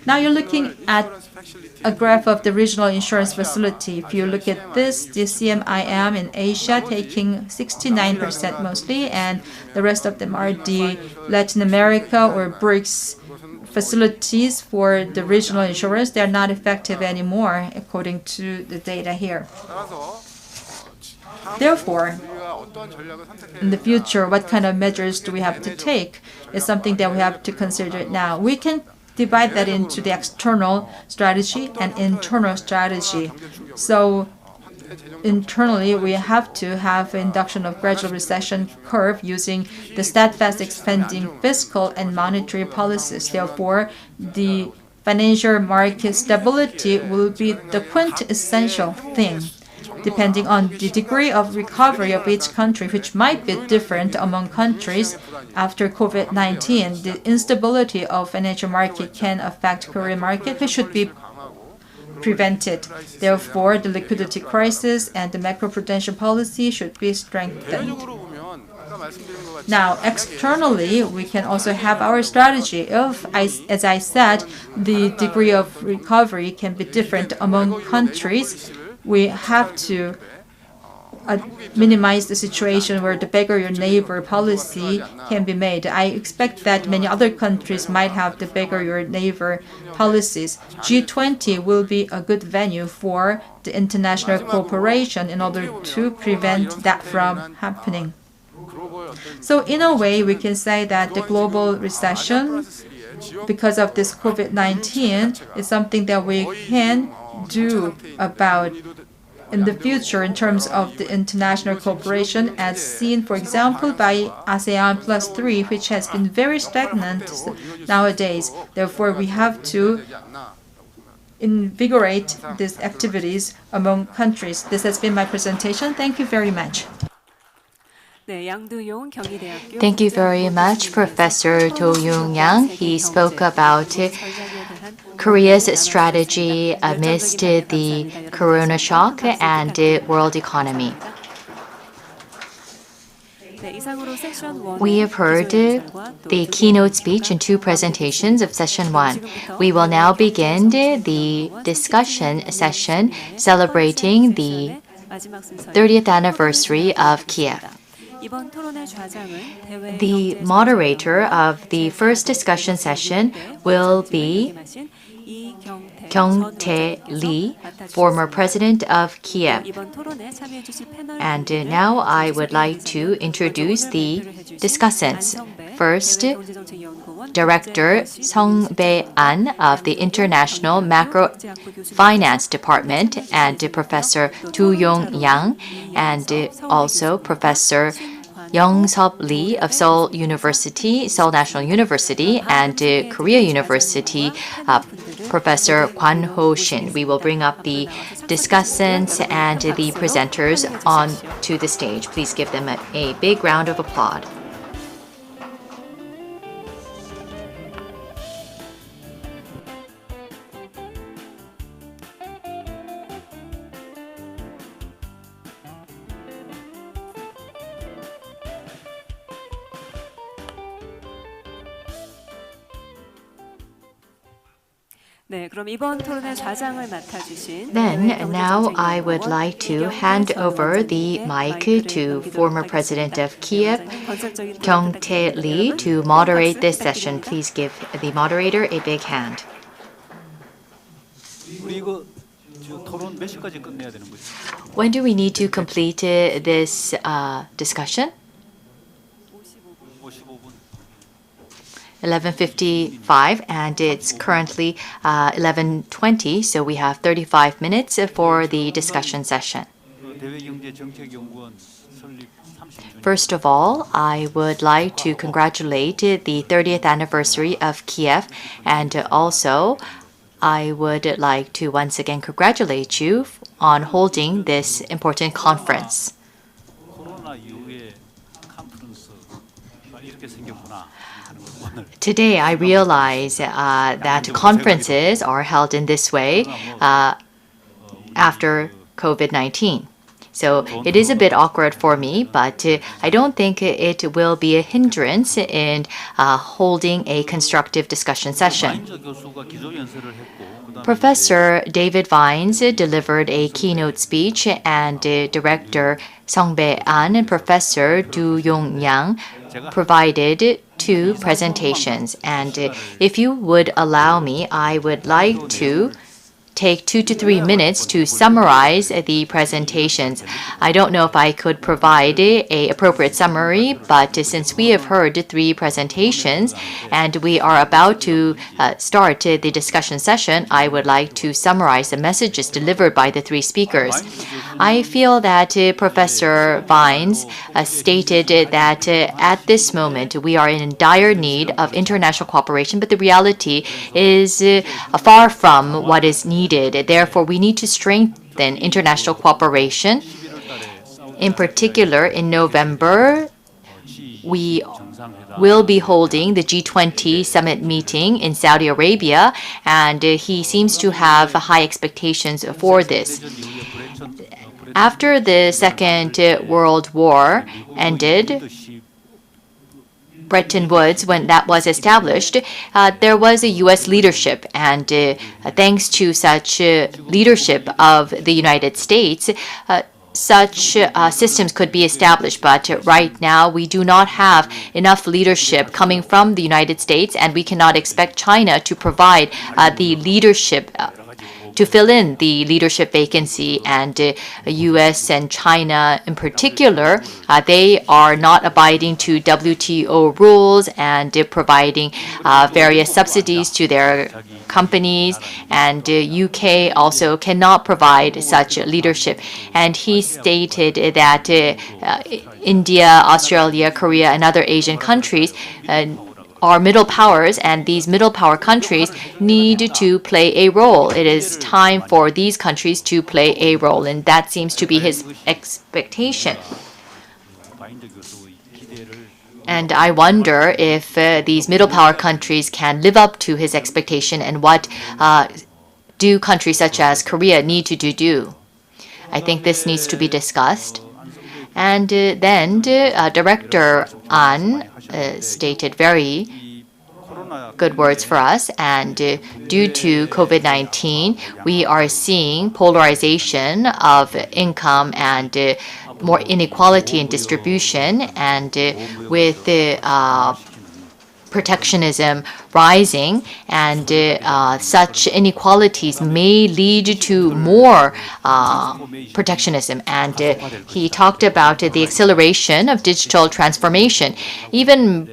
Now you're looking at a graph of the regional insurance facility. If you look at this, the CMIM in Asia taking 69% mostly, and the rest of them are the Latin America or BRICS facilities for the regional insurance. They are not effective anymore, according to the data here. Therefore, in the future, what kind of measures do we have to take is something that we have to consider now. We can divide that into the external strategy and internal strategy. So internally, we have to have induction of gradual recession curve using the steadfast expanding fiscal and monetary policies. Therefore, the financial market stability will be the quintessential thing. Depending on the degree of recovery of each country, which might be different among countries after COVID-19, the instability of financial market can affect Korean market, which should be prevented. Therefore, the liquidity crisis and the macroprudential policy should be strengthened. Now, externally, we can also have our strategy. If, as I said, the degree of recovery can be different among countries, we have to minimize the situation where the beggar your neighbor policy can be made. I expect that many other countries might have the beggar your neighbor policies. G20 will be a good venue for the international cooperation in order to prevent that from happening. So in a way, we can say that the global recession, because of this COVID-19, is something that we can do about in the future in terms of the international cooperation, as seen, for example, by ASEAN Plus 3, which has been very stagnant nowadays. Therefore, we have to invigorate these activities among countries. This has been my presentation. Thank you very much. 네, 양두용 경희대학교 Thank you very much, Professor Do Young-yang. He spoke about Korea's strategy amidst the corona shock and world economy. We have heard the keynote speech and two presentations of session 1. We will now begin the discussion session celebrating the 30th anniversary of KIEP. The moderator of the first discussion session will be Kyung-tae Lee, former president of KIEP. And now I would like to introduce the discussants. First, Director Song Bae-an of the International Macro Finance Department, and Professor Do Young-yang, and also Professor Young-sub Lee of Seoul University, Seoul National University, and Korea University, Professor Kwan Ho-shin. We will bring up the discussants and the presenters on to the stage. Please give them a big round of applause. 네, 그럼 이번 토론의 좌장을 맡아주신 Then, now I would like to hand over the mic to former president of KIEP, Kyung-tae Lee, to moderate this session. Please give the moderator a big hand. 우리 이거 토론 몇 시까지 끝내야 되는 거죠? When do we need to complete this discussion? 55분. 11:55, and it's currently 11:20, so we have 35 minutes for the discussion session. 대외경제정책연구원 설립 30주년. First of all, I would like to congratulate the 30th anniversary of KIEP, and also I would like to once again congratulate you on holding this important conference. 코로나 이후에 컨퍼런스가 이렇게 생겼구나. Today, I realize that conferences are held in this way after COVID-19. So it is a bit awkward for me, but I don't think it will be a hindrance in holding a constructive discussion session. 마인저 교수가 기조 연설을 했고, 그다음에 Professor David Vines delivered a keynote speech, and Director Song Bae-an and Professor Do Young-yang provided two presentations. And if you would allow me, I would like to take 2 to 3 minutes to summarize the presentations. I don't know if I could provide a appropriate summary, but since we have heard 3 presentations and we are about to start the discussion session, I would like to summarize the messages delivered by the 3 speakers. I feel that Professor Vines stated that at this moment we are in dire need of international cooperation, but the reality is far from what is needed. Therefore, we need to strengthen international cooperation. In particular, in November, we will be holding the G20 summit meeting in Saudi Arabia, and he seems to have high expectations for this. After the Second World War ended, Bretton Woods, when that was established, there was a U.S. leadership, and thanks to such leadership of the United States, such systems could be established. But right now, we do not have enough leadership coming from the United States, and we cannot expect China to provide the leadership to fill in the leadership vacancy. And U.S. and China in particular, they are not abiding to WTO rules and providing various subsidies to their companies. And UK also cannot provide such leadership. And he stated that India, Australia, Korea, and other Asian countries are middle powers, and these middle power countries need to play a role. It is time for these countries to play a role, and that seems to be his expectation. 바인더 교수의 기대를 And I wonder if these middle power countries can live up to his expectation, and what do countries such as Korea need to do. I think this needs to be discussed. And then Director An stated very 코로나 good words for us. And due to COVID-19, we are seeing polarization of income and more inequality in distribution. And with the protectionism rising, and such inequalities may lead to more protectionism. And he talked about the acceleration of digital transformation. Even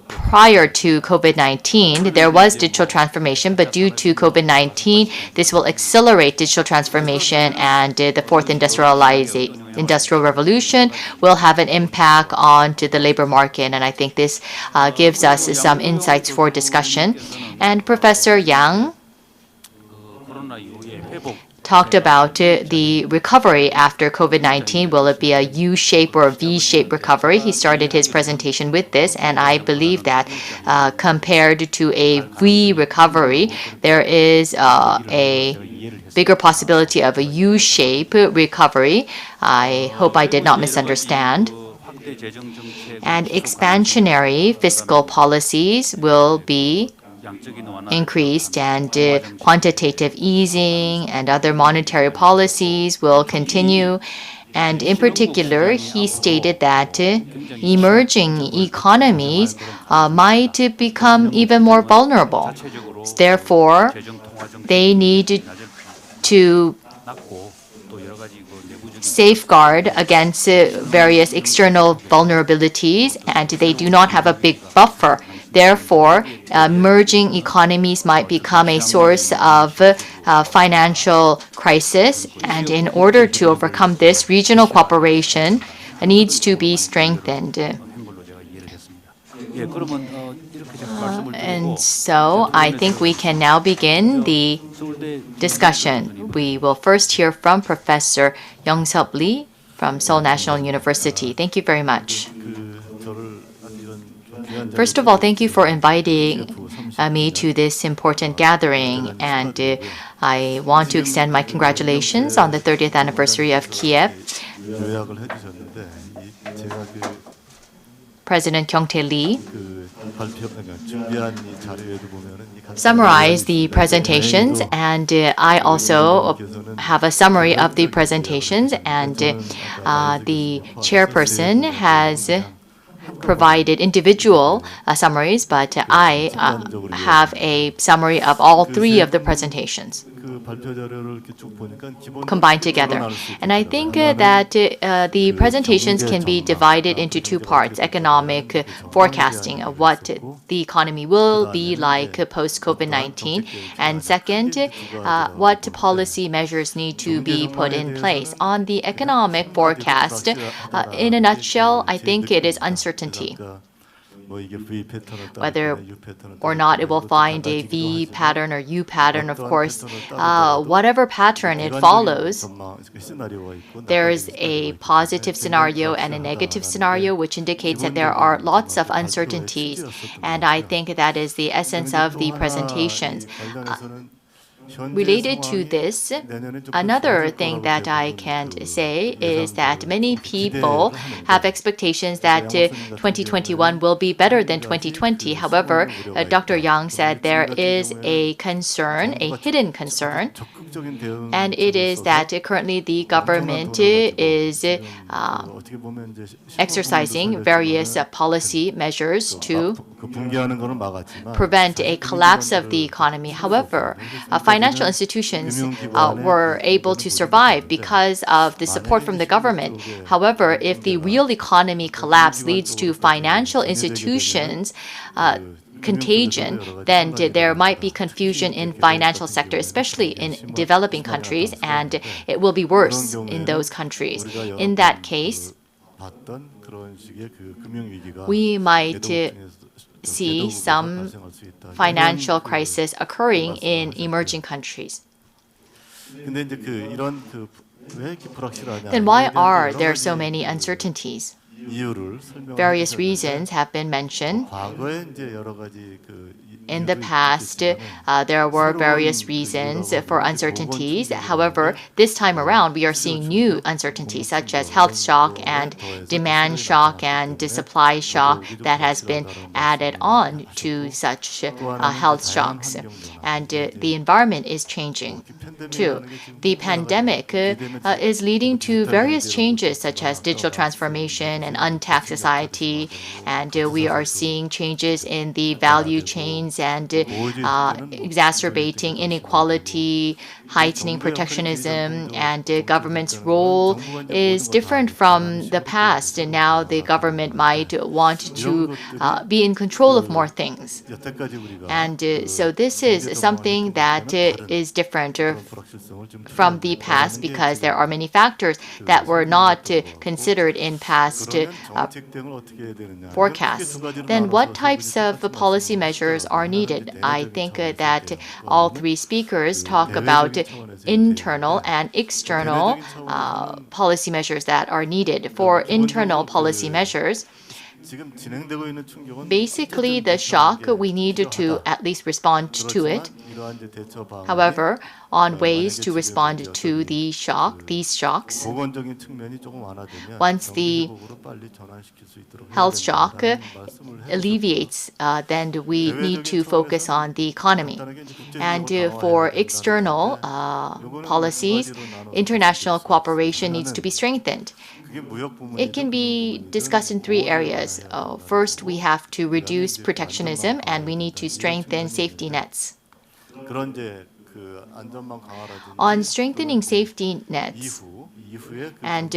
prior to COVID-19, there was digital transformation, but due to COVID-19, this will accelerate digital transformation, and the fourth industrial revolution will have an impact on to the labor market. And I think this gives us some insights for discussion. And Professor Yang 코로나 이후에 회복 talked about the recovery after COVID-19. Will it be a U-shape or a V-shape recovery? He started his presentation with this, and I believe that compared to a V recovery, there is a bigger possibility of a U-shape recovery. I hope I did not misunderstand. 확대 재정 정책 And expansionary fiscal policies will be 양적인 완화 increased, and quantitative easing and other monetary policies will continue. And in particular, he stated that emerging economies might become even more vulnerable. Therefore, 재정 통화 정책 they need to 낮고 또 여러 가지 내부적인 safeguard against various external vulnerabilities, and they do not have a big buffer. Therefore, emerging economies might become a source of financial crisis. And in order to overcome this, regional cooperation needs to be strengthened. 한 걸로 제가 이해를 했습니다. 예, 그러면 이렇게 제가 말씀을 And 드리고 so I think we can now begin the 서울대 discussion. We will first hear from Professor Young-Sup Lee from Seoul National University. Thank you very much. First of all, thank you for inviting me to this important gathering, and I want to extend my congratulations on the 30th anniversary of KIEP. 요약을 해주셨는데 제가 President Kyung-tae Lee 준비한 이 자료에도 보면은 summarized the presentations, and I also have a summary of the presentations, and the chairperson has provided individual summaries, but I have a summary of all three of the presentations 그 발표 자료를 이렇게 쭉 보니까 기본 combined together. And I think that the presentations can be divided into two parts: economic forecasting of what the economy will be like post-COVID-19, and second, what policy measures need to be put in place. On the economic forecast, in a nutshell, I think it is uncertainty. 뭐 이게 V 패턴을 Whether or not it will find a V pattern or U pattern, of course, whatever pattern it follows, there is a positive scenario and a negative scenario, which indicates that there are lots of uncertainties. And I think that is the essence of the presentations. Related to this, another thing that I can say is that many people have expectations that 2021 will be better than 2020. However, Dr. Yang said there is a concern, a hidden concern, and it is that currently the government is exercising various policy measures to prevent a collapse of the economy. However, financial institutions were able to survive because of the support from the government. However, if the real economy collapse leads to financial institutions contagion, then there might be confusion in financial sector, especially in developing countries, and it will be worse in those countries. In that case, 봤던 그런 식의 그 금융 위기가 we might 개도국에서 see some 발생할 수 있다. financial 이런 그 crisis occurring in 말씀을 emerging countries. 근데 이제 이런 왜 이렇게 불확실하냐? Then why 이거에 대한 are 여러 there so 가지 many uncertainties? 이유를 설명을 Various 해주셨는데 reasons have been mentioned. 과거에 이제 여러 가지 In the 이유도 past, 있겠지만은 there were 새로운 various 그 reasons 이유라고 for 하면 uncertainties. 보건 However, 충격이라든가 this time around, we are seeing new uncertainties such as health shock and demand shock and supply shock that has been added on to such health shocks. And the environment is changing too. The pandemic is leading to various changes such as digital transformation and untaxed society, and we are seeing changes in the value chains and exacerbating inequality, heightening protectionism, and government's role is different from the past. And now the government might want to be in control of more things. And so this is something that is different from the past because there are many factors that were not considered in past forecasts. Then what types of policy measures are needed? I think that all three speakers talk about internal and external policy measures that are needed. For internal policy measures, basically the shock, we need to at least respond to it. However, on ways to respond to these shocks, once the health shock alleviates, then we need to focus on the economy. And for external policies, international cooperation needs to be strengthened. It can be discussed in three areas. First, we have to reduce protectionism and we need to strengthen safety nets. On strengthening safety nets and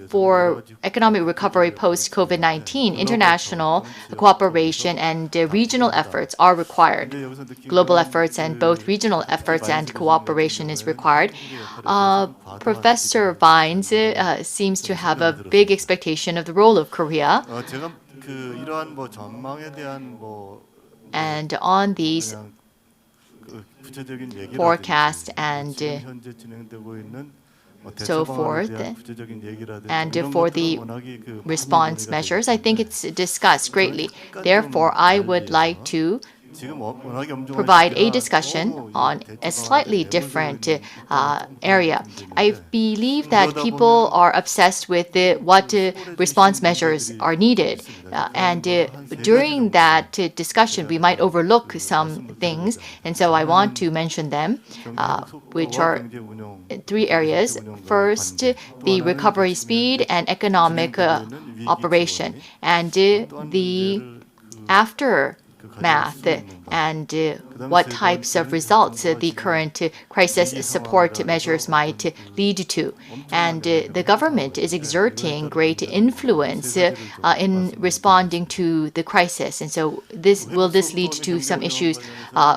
for economic recovery post-COVID-19, international cooperation and regional efforts are required. Global efforts and both regional efforts and cooperation is required. Professor Vines seems to have a big expectation of the role of Korea. And on these forecasts and so forth, and for the response measures, I think it's discussed greatly. Therefore, I would like to provide a discussion on a slightly different area. I believe that people are obsessed with what response measures are needed. And during that discussion, we might overlook some things. And so I want to mention them, which are three areas. First, the recovery speed and economic operation, and the aftermath and what types of results the current crisis support measures might lead to. And the government is exerting great influence in responding to the crisis. And so will this lead to some issues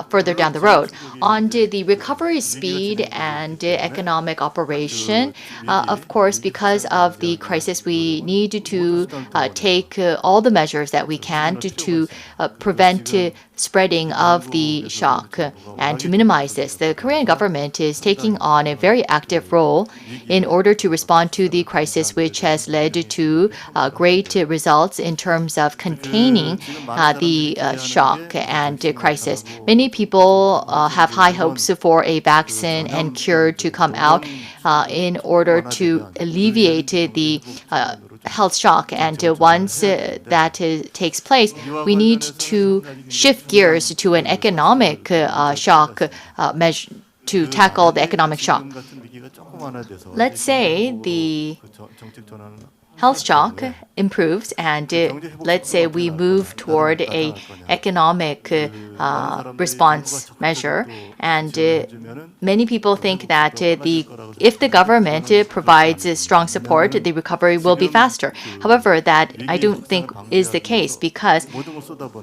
further down the road? On the recovery speed and economic operation, of course, because of the crisis, we need to take all the measures that we can to prevent spreading of the shock and to minimize this. The Korean government is taking on a very active role in order to respond to the crisis, which has led to great results in terms of containing the shock and crisis. Many people have high hopes for a vaccine and cure to come out in order to alleviate the health shock. And once that takes place, we need to shift gears to an economic shock measure to tackle the economic shock. Let's say the health shock improves and let's say we move toward a economic response measure, and many people think that if the government provides strong support, the recovery will be faster. However, that I don't think is the case because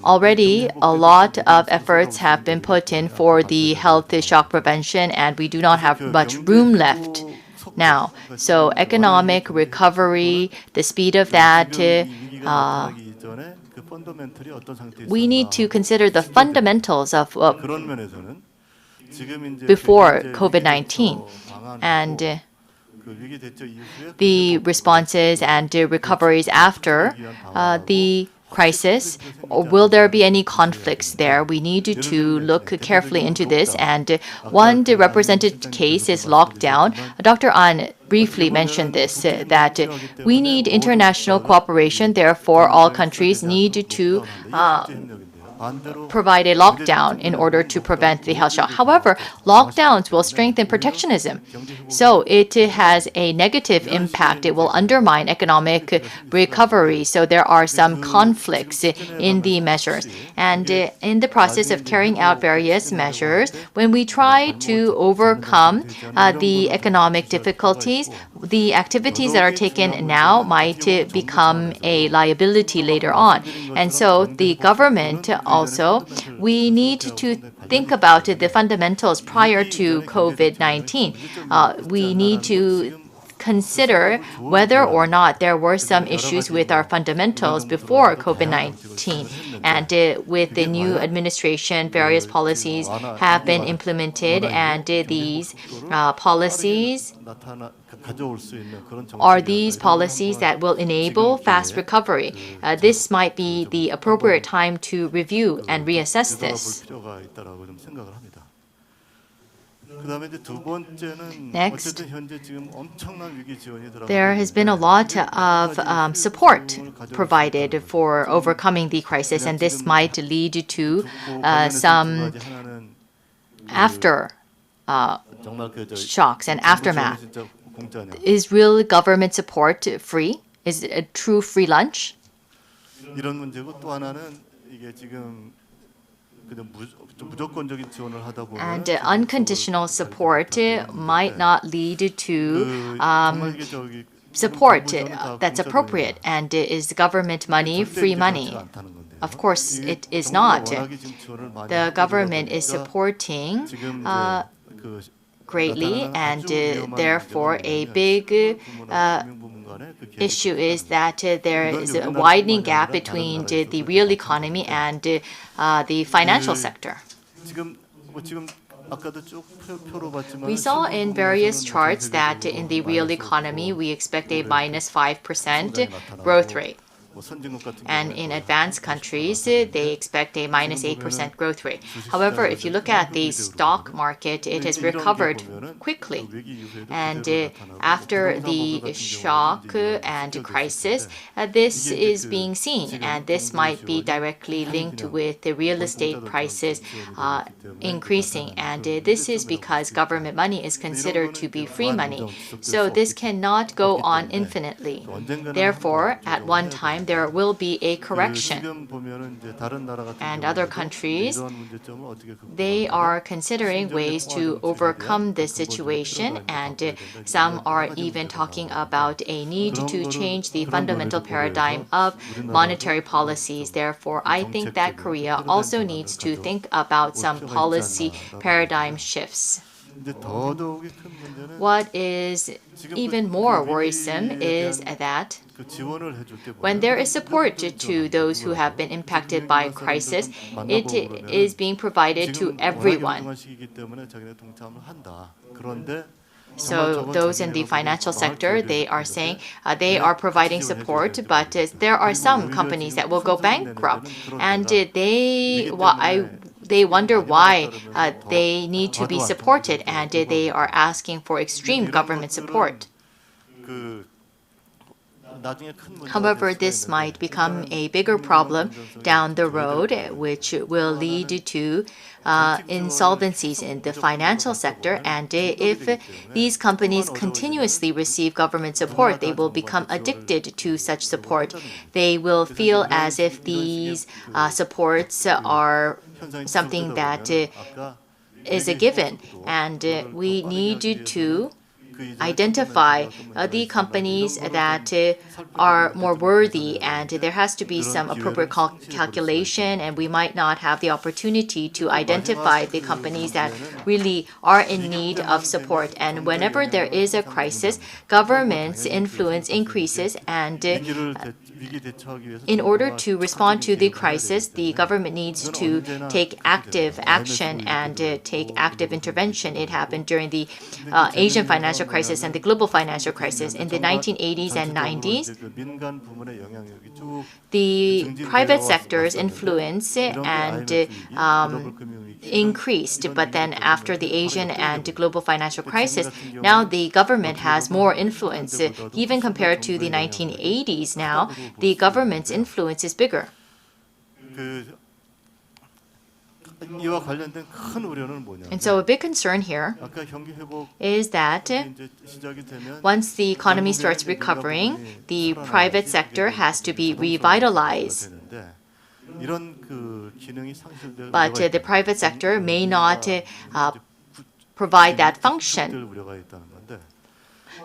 already a lot of efforts have been put in for the health shock prevention and we do not have much room left now. So economic recovery, the speed of that, 위기가 나타나기 전에 그 펀더멘털이 어떤 상태에 we need to 있었나. consider the fundamentals of 그런 면에서는 지금 이제 before 그 COVID-19 방안하고 and 그 위기 대처 이후에 the responses and recoveries after the crisis. Will there be any conflicts there? We need to look carefully into this. And one represented case is lockdown. Dr. An briefly mentioned this, that we need international cooperation. Therefore, all countries need to provide a lockdown in order to prevent the health shock. However, lockdowns will strengthen protectionism. So it has a negative impact. It will undermine economic recovery. So there are some conflicts in the measures. And in the process of carrying out various measures, when we try to overcome the economic difficulties, the activities that are taken now might become a liability later on. And so the government also, we need to think about the fundamentals prior to COVID-19. We need to consider whether or not there were some issues with our fundamentals before COVID-19. And with the new administration, various policies have been implemented, and these policies are these policies that will enable fast recovery. This might be the appropriate time to review and reassess this. Next, there has been a lot of support provided for overcoming the crisis, and this might lead to some after shocks and aftermath. Is real government support free? Is it a true free lunch? 이런 문제고 또 하나는 이게 지금 그냥 무조건적인 지원을 하다 보면 And unconditional support might not lead to 정말 이게 저기 support that's appropriate. And is government money free money? Of course, it is not. The government is supporting greatly, and therefore a big issue is that there is a widening gap between the real economy and the financial sector. We saw in various charts that in the real economy we expect a minus 5% growth rate. And in advanced countries, they expect a minus 8% growth rate. However, if you look at the stock market, it has recovered quickly. And after the shock and crisis, this is being seen. And this might be directly linked with the real estate prices increasing. And this is because government money is considered to be free money. So this cannot go on infinitely. Therefore, at one time, there will be a correction. And other countries, they are considering ways to overcome this situation, and some are even talking about a need to change the fundamental paradigm of monetary policies. Therefore, I think that Korea also needs to think about some policy paradigm shifts. What is even more worrisome is that when there is support to those who have been impacted by crisis, it is being provided to everyone. So those in the financial sector, they are saying they are providing support, but there are some companies that will go bankrupt, and they wonder why they need to be supported, and they are asking for extreme government support. However, this might become a bigger problem down the road, which will lead to insolvencies in the financial sector. And if these companies continuously receive government support, they will become addicted to such support. They will feel as if these supports are something that is a given. And we need to identify the companies that are more worthy, and there has to be some appropriate calculation, and we might not have the opportunity to identify the companies that really are in need of support. And whenever there is a crisis, government's influence increases, and in order to respond to the crisis, the government needs to take active action and take active intervention. It happened during the Asian financial crisis and the global financial crisis in the 1980s and 90s. The private sector's influence and increased, but then after the Asian and global financial crisis, now the government has more influence. Even compared to the 1980s now, the government's influence is bigger. And so a big concern here is that once the economy starts recovering, the private sector has to be revitalized. But the private sector may not provide that function.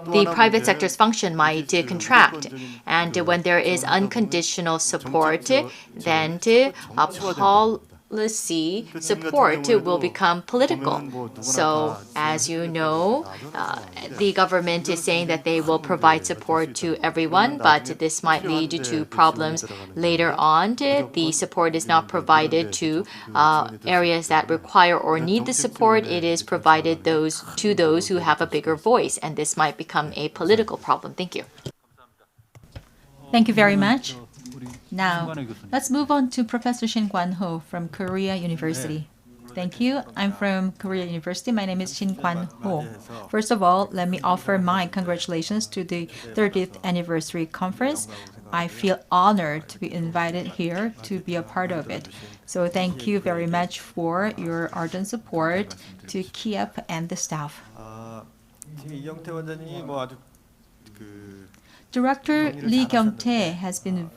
The private sector's function might contract, and when there is unconditional support, then policy support will become political. So, as you know, the government is saying that they will provide support to everyone, but this might lead to problems later on. The support is not provided to areas that require or need the support. It is provided to those who have a bigger voice, and this might become a political problem. Thank you. Thank you very much. Now, let's move on to Professor Shin Kwan-ho from Korea University. Thank you. I'm from Korea University. My name is Shin Kwan-ho. First of all, let me offer my congratulations to the 30th anniversary conference. I feel honored to be invited here to be a part of it. So thank you very much for your ardent support to KIEP and the staff. Director Lee Kyung-tae has been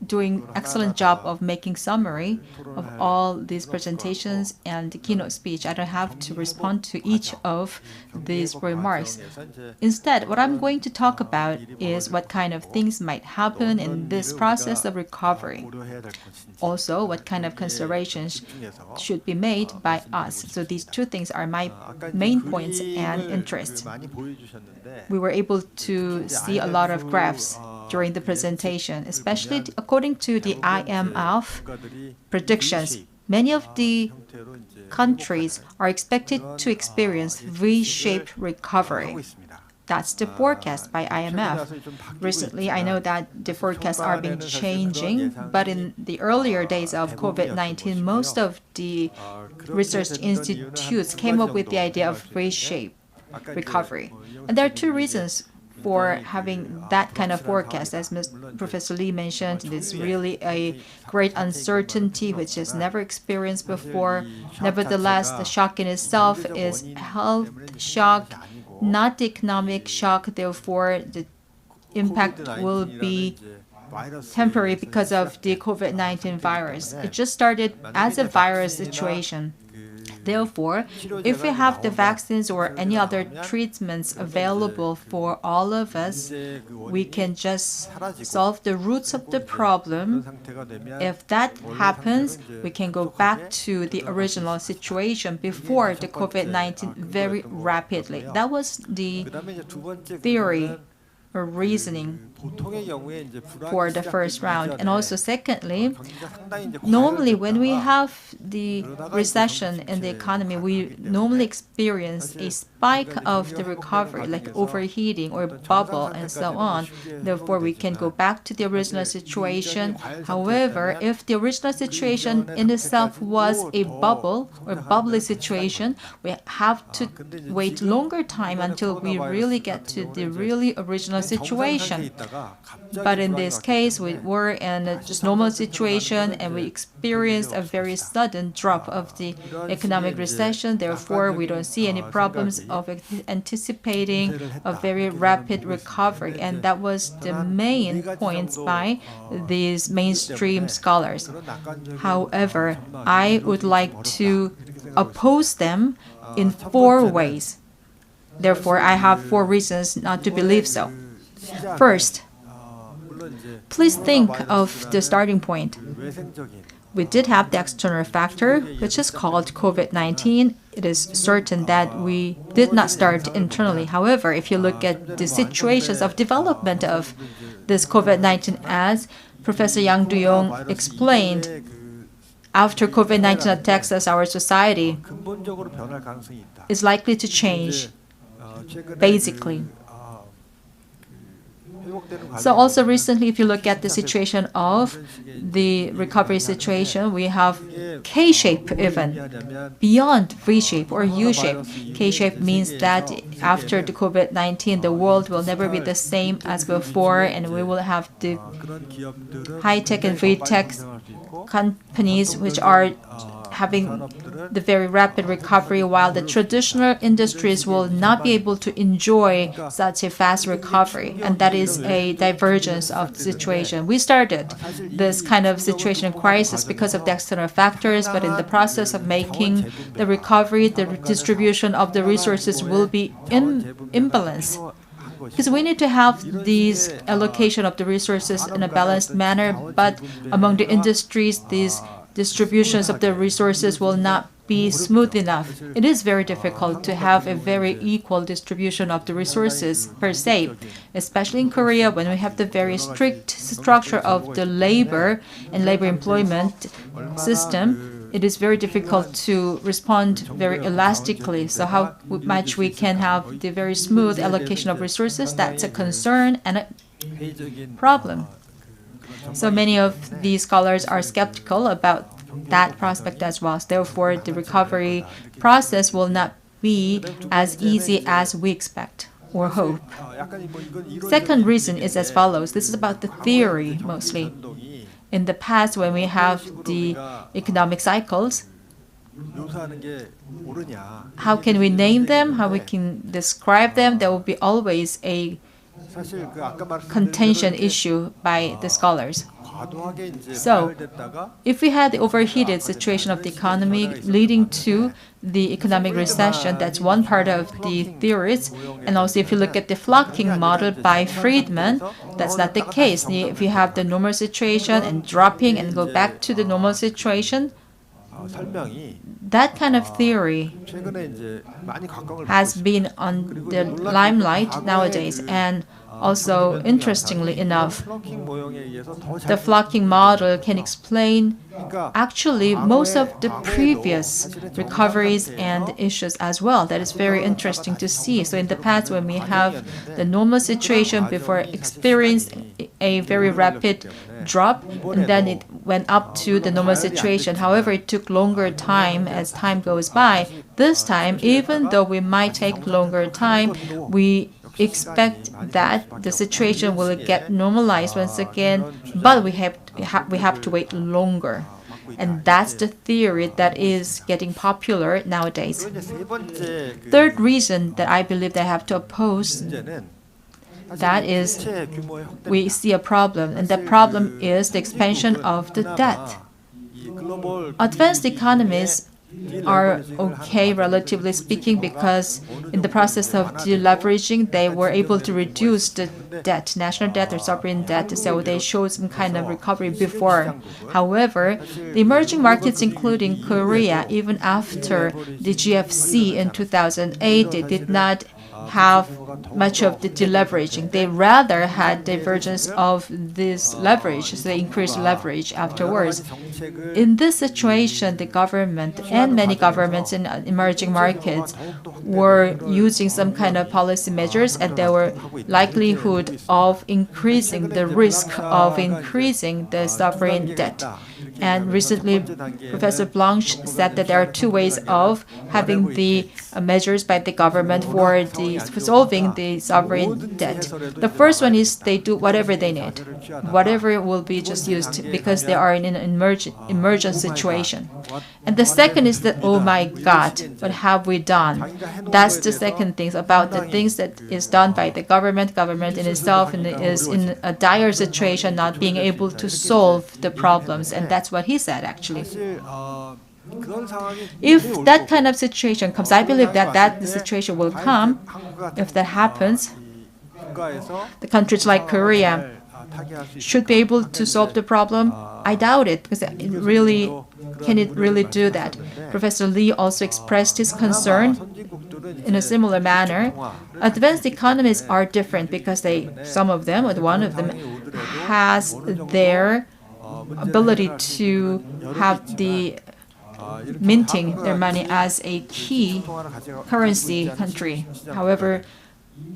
doing excellent job of making summary of all these presentations and the keynote speech. I don't have to respond to each of these remarks. Instead, what I'm going to talk about is what kind of things might happen in this process of recovery. Also, what kind of considerations should be made by us. So these two things are my main points and interests. We were able to see a lot of graphs during the presentation, especially according to the IMF predictions. Many of the countries are expected to experience V-shaped recovery. That's the forecast by IMF. Recently, I know that the forecasts are being changing, but in the earlier days of COVID-19, most of the research institutes came up with the idea of V-shaped recovery. And there are two reasons for having that kind of forecast. As Professor Lee mentioned, it's really a great uncertainty which is never experienced before. Nevertheless, the shock in itself is health shock, not the economic shock. Therefore, the impact will be temporary because of the COVID-19 virus. It just started as a virus situation. Therefore, if we have the vaccines or any other treatments available for all of us, we can just solve the roots of the problem. If that happens, we can go back to the original situation before the COVID-19 very rapidly. That was the theory or reasoning for the first round. And also secondly, normally when we have the recession in the economy, we normally experience a spike of the recovery, like overheating or bubble and so on. Therefore, we can go back to the original situation. However, if the original situation in itself was a bubble or bubbly situation, we have to wait longer time until we really get to the really original situation. But in this case, we were in a just normal situation and we experienced a very sudden drop of the economic recession. Therefore, we don't see any problems of anticipating a very rapid recovery. And that was the main points by these mainstream scholars. However, I would like to oppose them in 4 ways. Therefore, I have 4 reasons not to believe so. First, please think of the starting point. We did have the external factor, which is called COVID-19. It is certain that we did not start internally. However, if you look at the situations of development of this COVID-19, as Professor Yang Do-yong explained, after COVID-19 attacks us, our society is likely to change, basically. So also recently, if you look at the situation of the recovery situation, we have K-shape even, beyond V-shape or U-shape. K-shape means that after the COVID-19, the world will never be the same as before, and we will have the high-tech and V-tech companies which are having the very rapid recovery, while the traditional industries will not be able to enjoy such a fast recovery. And that is a divergence of the situation. We started this kind of situation crisis because of the external factors, but in the process of making the recovery, the distribution of the resources will be in imbalance. Because we need to have these allocation of the resources in a balanced manner, but among the industries, these distributions of the resources will not be smooth enough. It is very difficult to have a very equal distribution of the resources per se, especially in Korea when we have the very strict structure of the labor and labor employment system. It is very difficult to respond very elastically. So how much we can have the very smooth allocation of resources, that's a concern and a problem. So many of these scholars are skeptical about that prospect as well. Therefore, the recovery process will not be as easy as we expect or hope. Second reason is as follows. This is about the theory mostly. In the past, when we have the economic cycles, how can we name them? How we can describe them? There will be always a contention issue by the scholars. So, if we had the overheated situation of the economy leading to the economic recession, that's one part of the theories. And also, if you look at the flocking model by Friedman, that's not the case. If you have the normal situation and dropping and go back to the normal situation, that kind of theory has been on the limelight nowadays. And also, interestingly enough, the flocking model can explain actually most of the previous recoveries and issues as well. That is very interesting to see. So in the past, when we have the normal situation before experiencing a very rapid drop, and then it went up to the normal situation. However, it took longer time as time goes by. This time, even though we might take longer time, we expect that the situation will get normalized once again, but we have to wait longer. And that's the theory that is getting popular nowadays. Third reason that I believe they have to oppose, that is, we see a problem, and the problem is the expansion of the debt. Advanced economies are okay, relatively speaking, because in the process of deleveraging, they were able to reduce the debt, national debt or sovereign debt, so they showed some kind of recovery before. However, the emerging markets, including Korea, even after the GFC in 2008, they did not have much of the deleveraging. They rather had divergence of this leverage, so they increased leverage afterwards. In this situation, the government and many governments in emerging markets were using some kind of policy measures, and there were likelihood of increasing the risk of increasing the sovereign debt. And recently, Professor Blanche said that there are two ways of having the measures by the government for solving the sovereign debt. The first one is they do whatever they need. Whatever will be just used because they are in an emergent situation. And the second is that, oh my God, what have we done? That's the second thing about the things that is done by the government. Government in itself is in a dire situation, not being able to solve the problems. And that's what he said, actually. If that kind of situation comes, I believe that that situation will come. If that happens, the countries like Korea should be able to solve the problem. I doubt it, because can it really do that? Professor Lee also expressed his concern in a similar manner. Advanced economies are different because some of them, or one of them, has their ability to have the minting their money as a key currency country. However,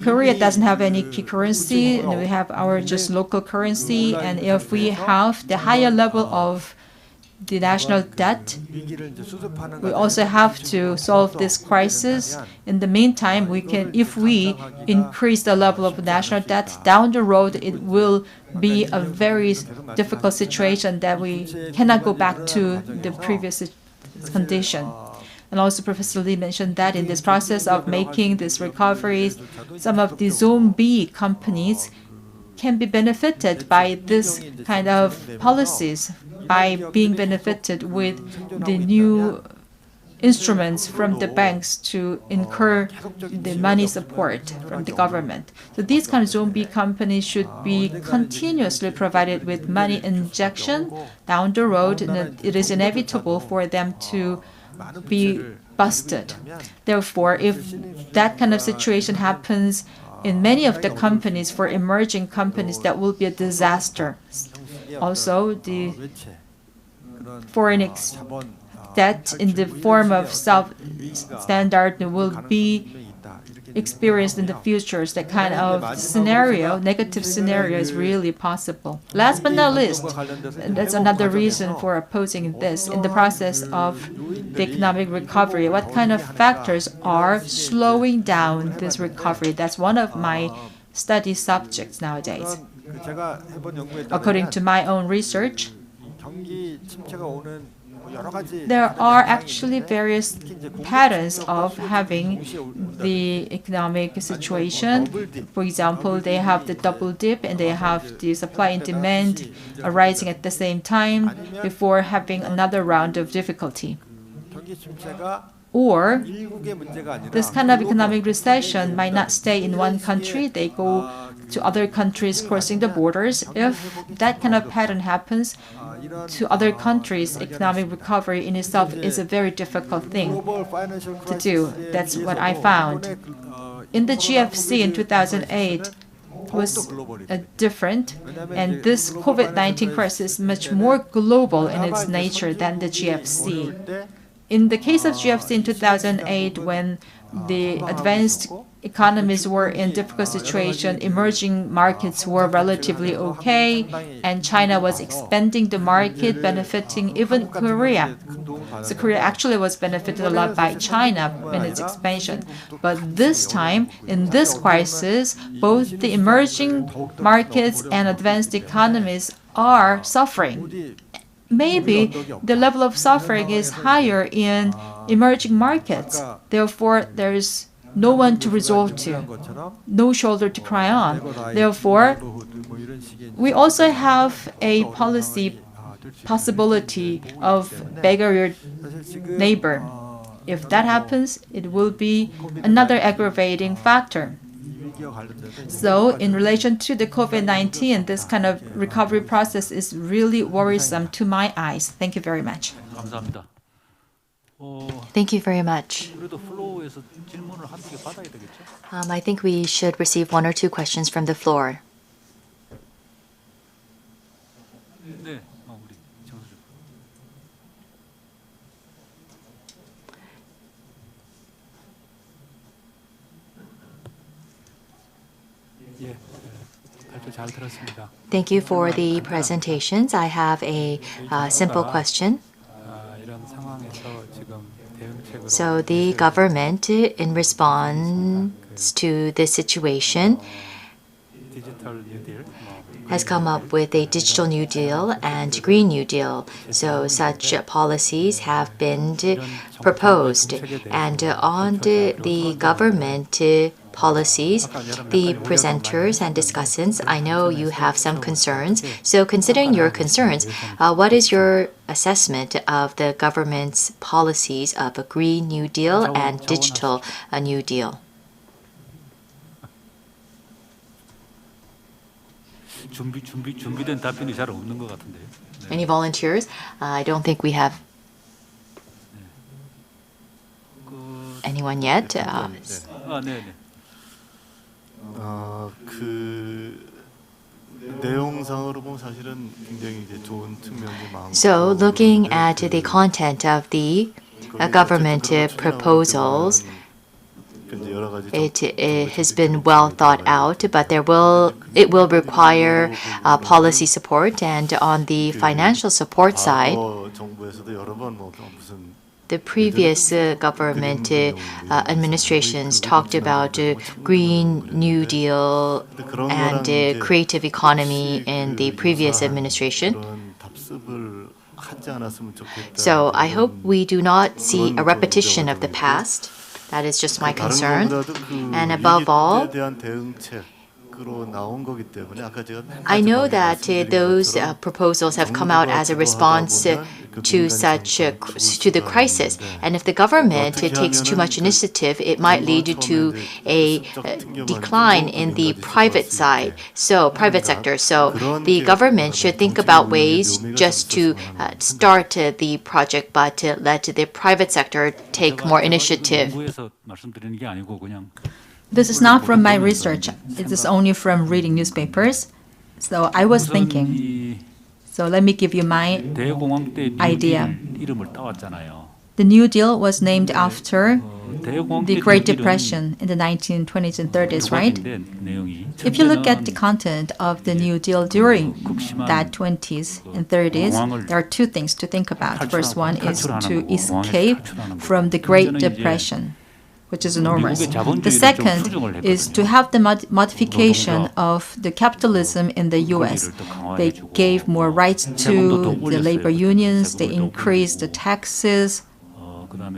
Korea doesn't have any key currency, and we have our just local currency. And if we have the higher level of the national debt, we also have to solve this crisis. In the meantime, if we increase the level of national debt, down the road it will be a very difficult situation that we cannot go back to the previous condition. And also Professor Lee mentioned that in this process of making this recovery, some of the Zone B companies can be benefited by this kind of policies, by being benefited with the new instruments from the banks to incur the money support from the government. So these kind of Zone B companies should be continuously provided with money injection down the road, and it is inevitable for them to be busted. Therefore, if that kind of situation happens in many of the companies, for emerging companies, that will be a disaster. Also, the foreign debt in the form of substandard will be experienced in the future. That kind of scenario, negative scenario, is really possible. Last but not least, and that's another reason for opposing this, in the process of the economic recovery, what kind of factors are slowing down this recovery? That's one of my study subjects nowadays. According to my own research, there are actually various patterns of having the economic situation. For example, they have the double dip, and they have the supply and demand arising at the same time before having another round of difficulty. Or this kind of economic recession might not stay in one country. They go to other countries crossing the borders. If that kind of pattern happens to other countries, economic recovery in itself is a very difficult thing to do. That's what I found. In the GFC in 2008, was different, and this COVID-19 crisis is much more global in its nature than the GFC. In the case of GFC in 2008, when the advanced economies were in difficult situation, emerging markets were relatively okay, and China was expanding the market, benefiting even Korea. So Korea actually was benefited a lot by China in its expansion. But this time, in this crisis, both the emerging markets and advanced economies are suffering. Maybe the level of suffering is higher in emerging markets. Therefore, there is no one to resort to, no shoulder to cry on. Therefore, we also have a policy possibility of beggar your neighbor. If that happens, it will be another aggravating factor. So in relation to the COVID-19, this kind of recovery process is really worrisome to my eyes. Thank you very much. 감사합니다. Thank you very much. 그래도 플로우에서 질문을 한두 개 받아야 되겠죠? I think we should receive one or two questions from the floor. 네, 우리 정수주. 예, 발표 잘 들었습니다. Thank you for the presentations. I have a simple question. 이런 상황에서 지금 대응책으로 So the government, in response to this situation, 디지털 뉴딜 has come up with a digital New Deal and Green New Deal. So such policies have been proposed. And on the government policies. The presenters and discussants, I know you have some concerns. So considering your concerns, what is your assessment of the government's policies of a Green New Deal and Digital New Deal? 준비된 답변이 잘 없는 것 같은데요. Any volunteers? I don't think we have anyone yet. 네. 그 내용상으로 보면 사실은 굉장히 이제 좋은 측면이 많고. So looking at the content of the government proposals, it has been well thought out, but it will require policy support. And on the financial support side, the previous government administrations talked about Green New Deal and creative economy in the previous administration. So I hope we do not see a repetition of the past. That is just my concern. And above all, I know that those proposals have come out as a response to the crisis. And if the government takes too much initiative, it might lead to a decline in the private sector. So the government should think about ways just to start the project, but let the private sector take more initiative. This is not from my research. It is only from reading newspapers. So I was thinking. So let me give you my idea. The New Deal was named after the Great Depression in the 1920s and 30s, right? If you look at the content of the New Deal during that 20s and 30s, there are two things to think about. First one is to escape from the Great Depression, which is enormous. The second is to have the modification of the capitalism in the U.S. They gave more rights to the labor unions. They increased the taxes.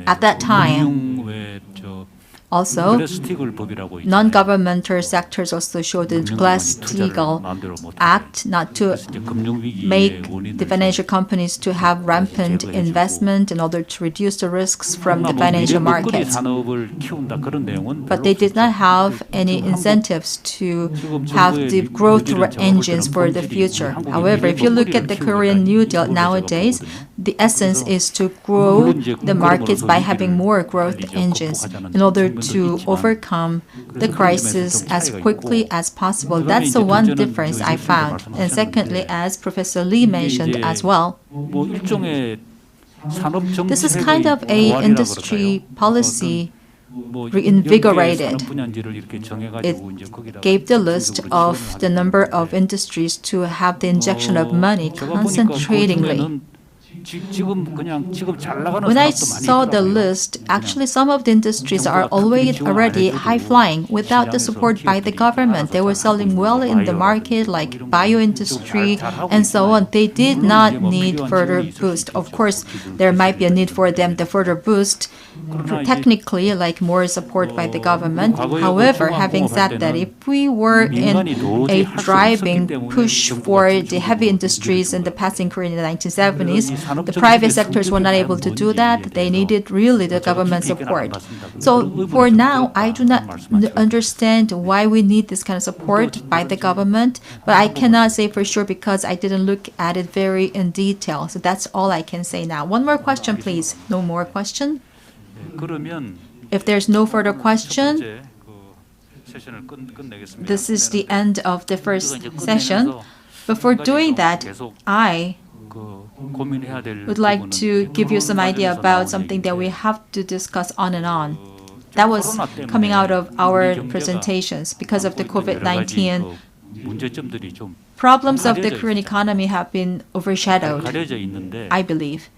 At that time, also, non-governmental sectors also showed the Glass-Steagall Act not to make the financial companies to have rampant investment in order to reduce the risks from the financial markets. But they did not have any incentives to have the growth engines for the future. However, if you look at the Korean New Deal nowadays, the essence is to grow the markets by having more growth engines in order to overcome the crisis as quickly as possible. That's the one difference I found. And secondly, as Professor Lee mentioned as well, this is kind of a industry policy reinvigorated. It gave the list of the number of industries to have the injection of money concentratingly. When I saw the list, actually some of the industries are already high-flying without the support by the government. They were selling well in the market, like bio industry and so on. They did not need further boost. Of course, there might be a need for them to further boost, technically, like more support by the government. However, having said that, if we were in a driving push for the heavy industries in the past in Korea in the 1970s, the private sectors were not able to do that. They needed really the government support. So for now, I do not understand why we need this kind of support by the government, but I cannot say for sure because I didn't look at it very in detail. So that's all I can say now. One more question, please. No more question? If there's no further question, this is the end of the first session. Before doing that, I would like to give you some idea about something that we have to discuss on and on. That was coming out of our presentations because of the COVID-19. Problems of the Korean economy have been overshadowed, I believe.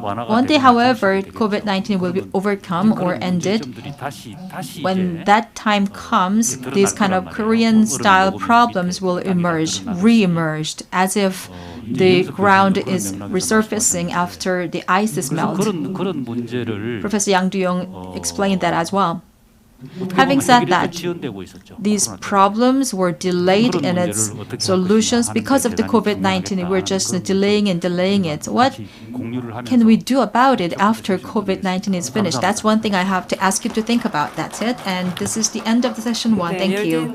One day, however, COVID-19 will be overcome or ended. When that time comes, these kind of Korean-style problems will re-emerge, as if the ground is resurfacing after the ices melt. 그런 문제를 Professor Yang Do-young explained that as well. Having said that, these problems were delayed in its solutions because of the COVID-19. We're just delaying and delaying it. What can we do about it after COVID-19 is finished? That's one thing I have to ask you to think about. That's it. And this is the end of the session 1. Thank you.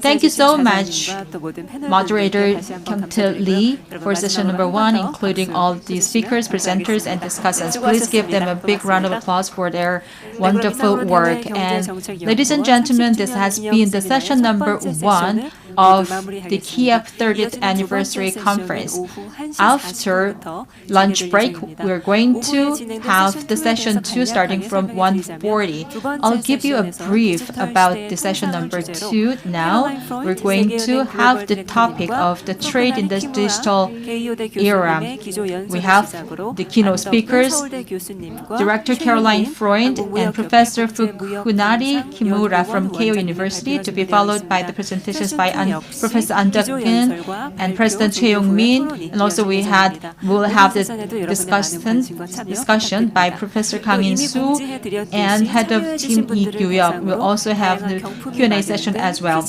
Thank you so much, Moderator Kyung-tae Lee, for session number 1, including all the speakers, presenters, and discussants. Please give them a big round of applause for their wonderful work. And ladies and gentlemen, this has been the session number 1 of the KIEP 30th Anniversary Conference. After lunch break, we're going to have the session 2 starting from 1:40. I'll give you a brief about the session number 2 now. We're going to have the topic of the trade in the digital era. We have the keynote speakers, Director Caroline Freund and Professor Fukunari Kimura from Keio University, to be followed by the presentations by Professor An Deok-in and President Choi Yong-min. And also we'll have the discussion by Professor Kang In-soo and Head of Team Lee Kyu-yeop. We'll also have the Q&A session as well.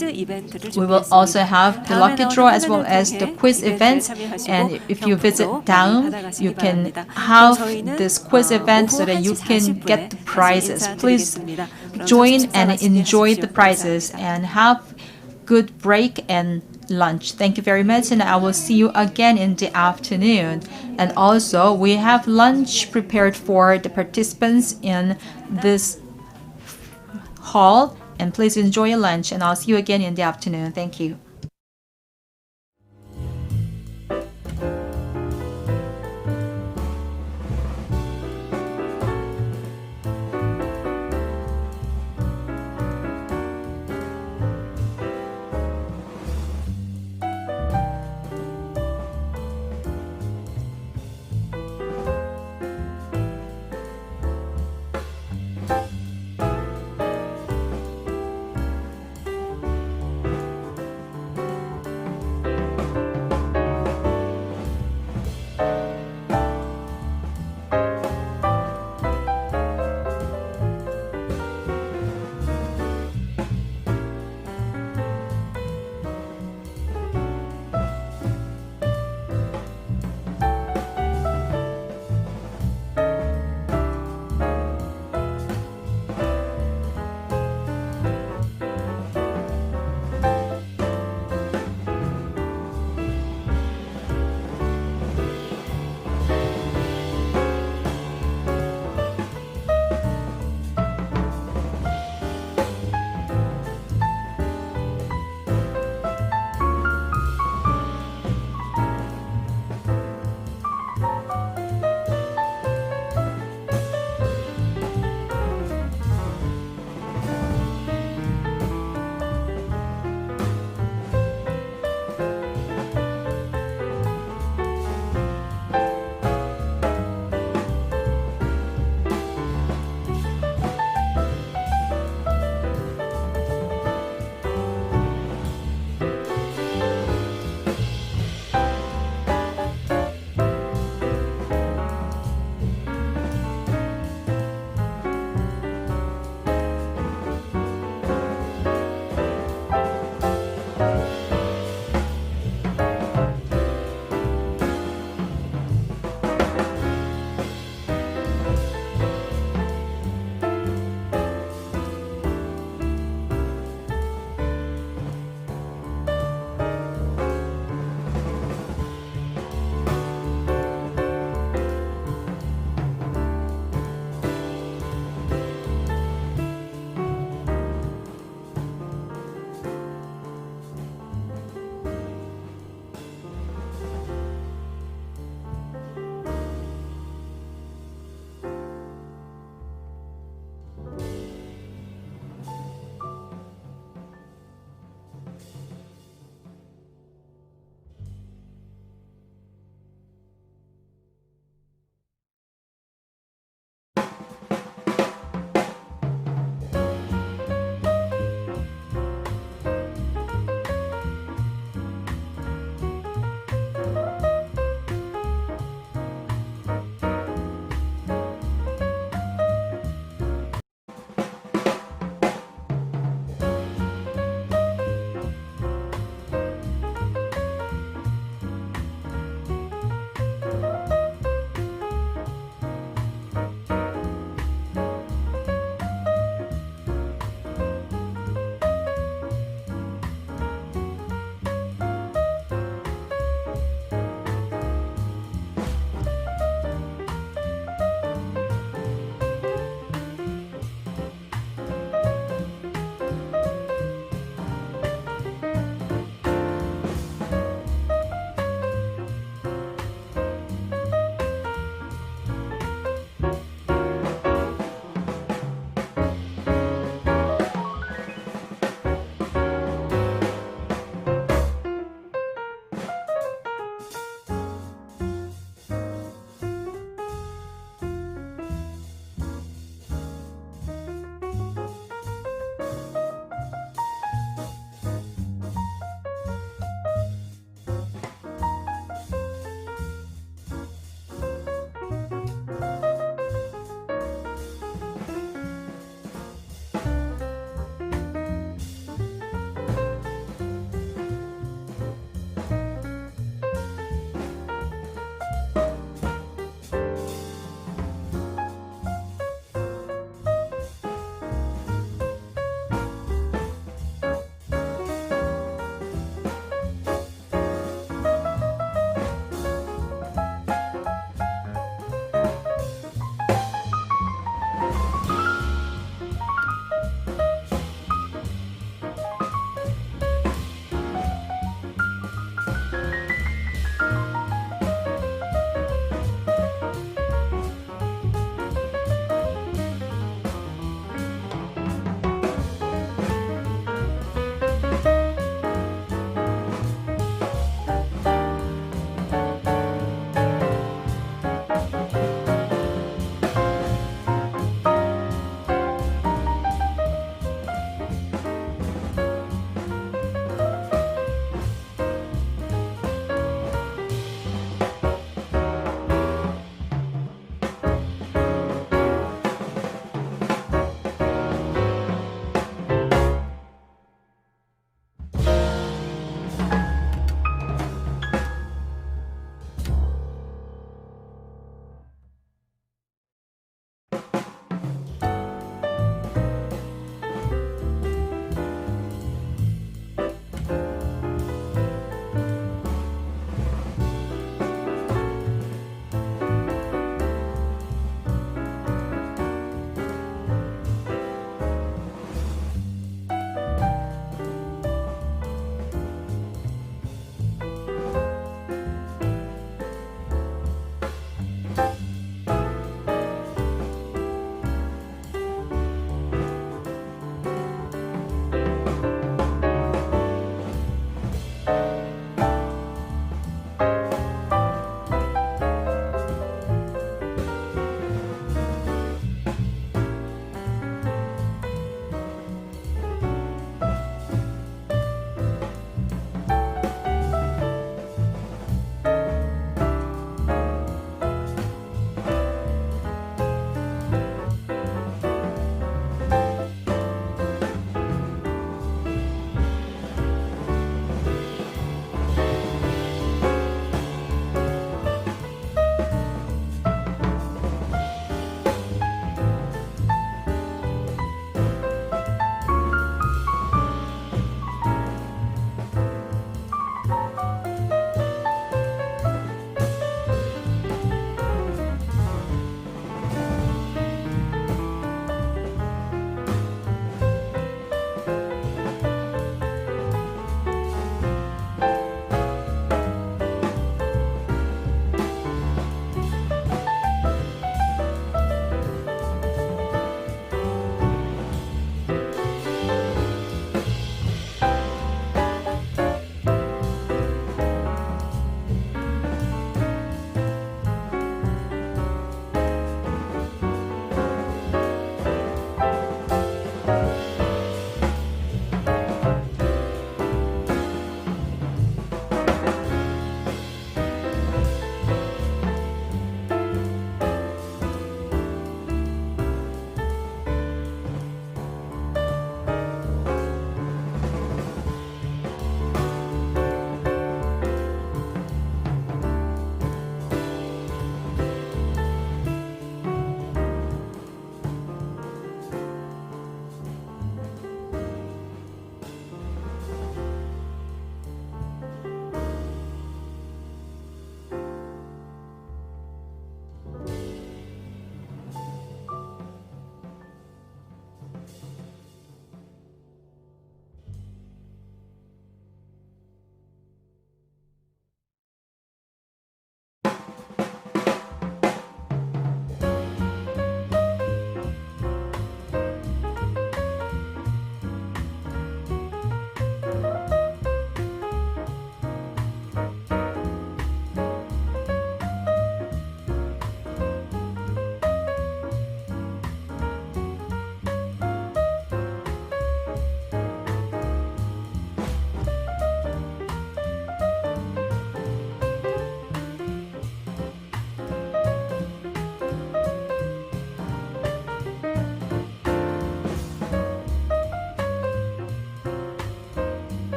We will also have the lucky draw as well as the quiz events. And if you visit down, you can have this quiz event so that you can get the prizes. Please join and enjoy the prizes and have good break and lunch. Thank you very much, and I will see you again in the afternoon. And also, we have lunch prepared for the participants in this hall. And please enjoy your lunch, and I'll see you again in the afternoon. Thank you.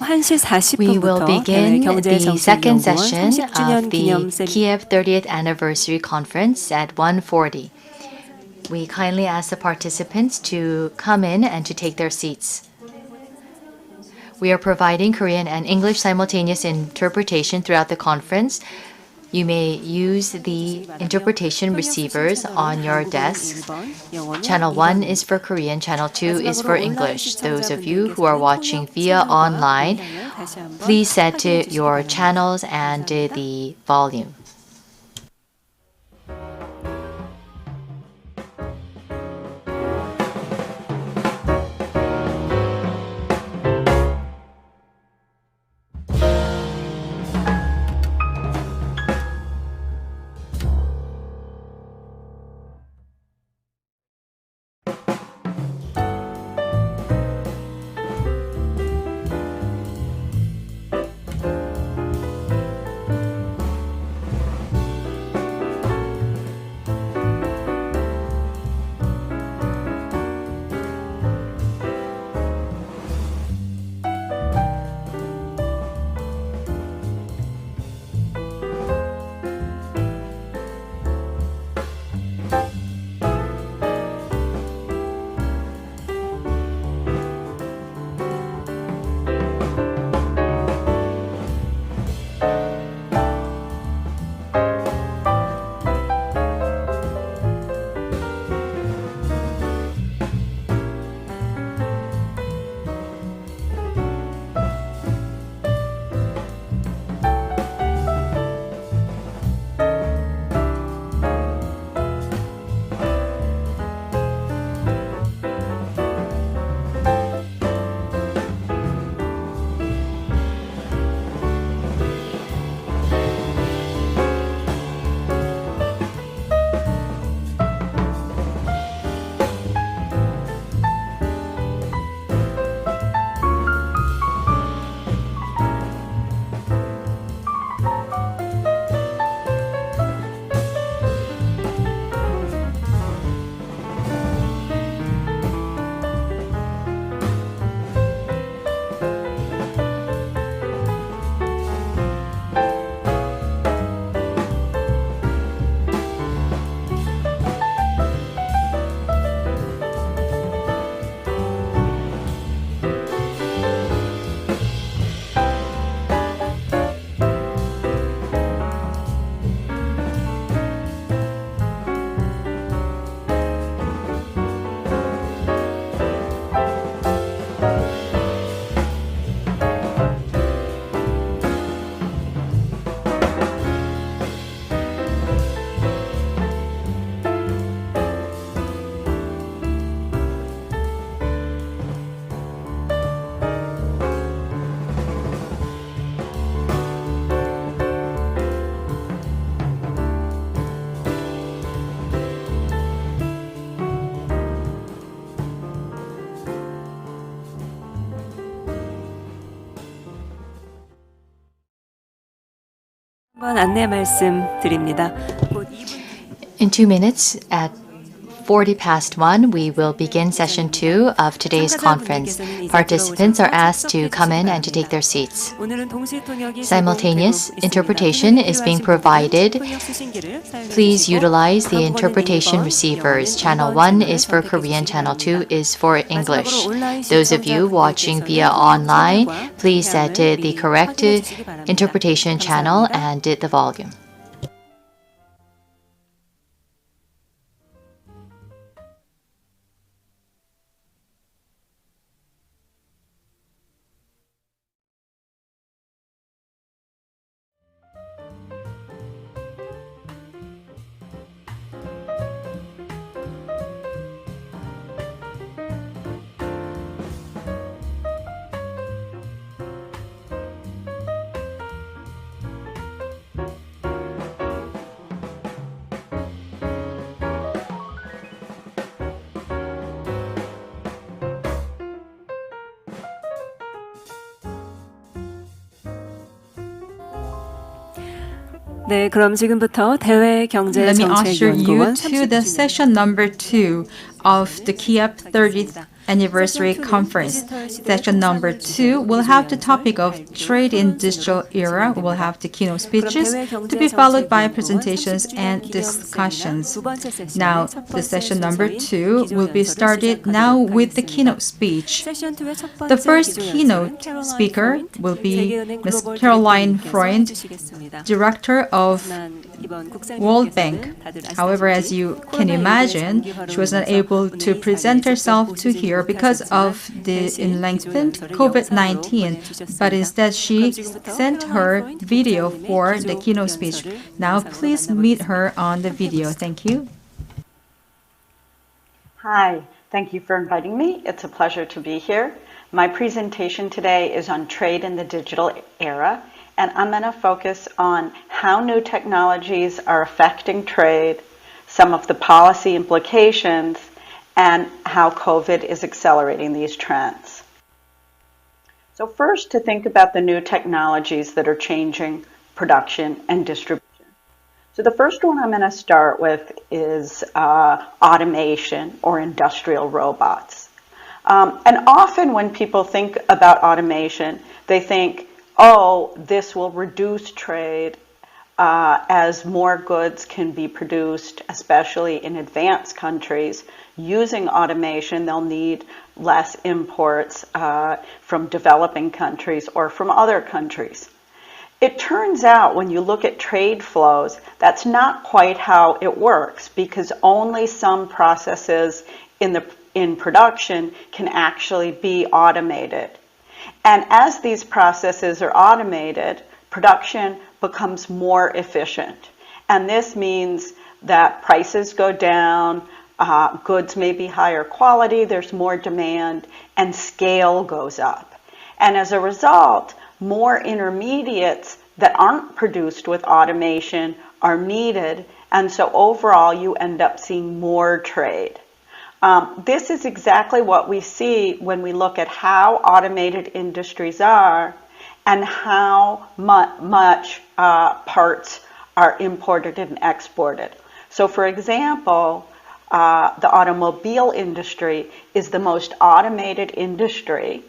1시 We will 40분부터 대외 begin the second 경제정책연구원 session 30주년 of the 기념 세미나 KIEP 30th Anniversary Conference at 1:40. We kindly ask the participants to come in and to take their seats. We are providing Korean and English simultaneous interpretation throughout the conference. You may use the interpretation receivers on your desks. Channel 1 is for Korean, Channel 2 is for English. Those of you who are watching via online, please set to your channels and the volume. 한번 안내 말씀드립니다. 곧 2분 In 2 minutes, at 40 past 1, we will begin session 2 of today's conference. Participants are asked to come in and to take their seats. 오늘은 동시 통역이 Simultaneous 제공되고 interpretation 있습니다. is being 통역이 필요하신 provided. 분들은 통역 수신기를 사용해 Please 주시고, utilize the 한국어는 interpretation 일본, receivers. 영어는 Channel 2번 1 채널을 is for 선택해 Korean, 주시기 Channel 2 바랍니다. is for 마지막으로 English. 온라인 Those of you watching via online, please set the correct interpretation channel and the volume. 네, 그럼 지금부터 대외 경제 Let me 정책 usher you 연구원 to the session number 2 of the KIEP 30th Anniversary Conference. Session number 2 will have the topic of trade in digital era. We will have the keynote speeches to be followed by presentations and discussions. Now, the session number 2 will be started now with the keynote speech. The first keynote speaker will be Ms. Caroline Freund, Director of World Bank. However, as you can imagine, she was not able to present herself to here because of the lengthened COVID-19, but instead she sent her video for the keynote speech. Now, please meet her on the video. Thank you. Hi, thank you for inviting me. It's a pleasure to be here. My presentation today is on trade in the digital era, and I'm going to focus on how new technologies are affecting trade, some of the policy implications, and how COVID is accelerating these trends. So first, to think about the new technologies that are changing production and distribution. So the first one I'm going to start with is automation or industrial robots. And often when people think about automation, they think, oh, this will reduce trade as more goods can be produced, especially in advanced countries. Using automation, they'll need less imports from developing countries or from other countries. It turns out when you look at trade flows, that's not quite how it works, because only some processes in production can actually be automated. And as these processes are automated, production becomes more efficient. And this means that prices go down, goods may be higher quality, there's more demand, and scale goes up. And as a result, more intermediates that aren't produced with automation are needed, and so overall you end up seeing more trade. This is exactly what we see when we look at how automated industries are and how much parts are imported and exported. So for example, the automobile industry is the most automated industry,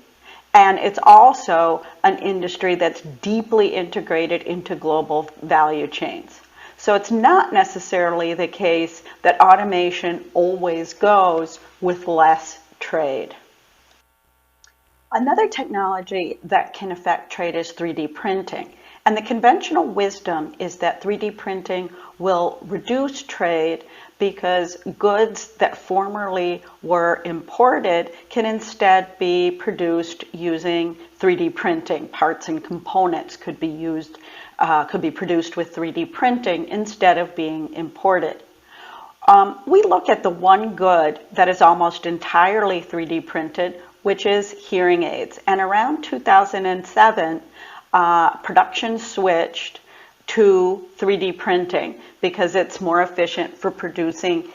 and it's also an industry that's deeply integrated into global value chains. So it's not necessarily the case that automation always goes with less trade. Another technology that can affect trade is 3D printing. And the conventional wisdom is that 3D printing will reduce trade because goods that formerly were imported can instead be produced using 3D printing. Parts and components could be produced with 3D printing instead of being imported. We look at the one good that is almost entirely 3D printed, which is hearing aids. And around 2007, production switched to 3D printing because it's more efficient for producing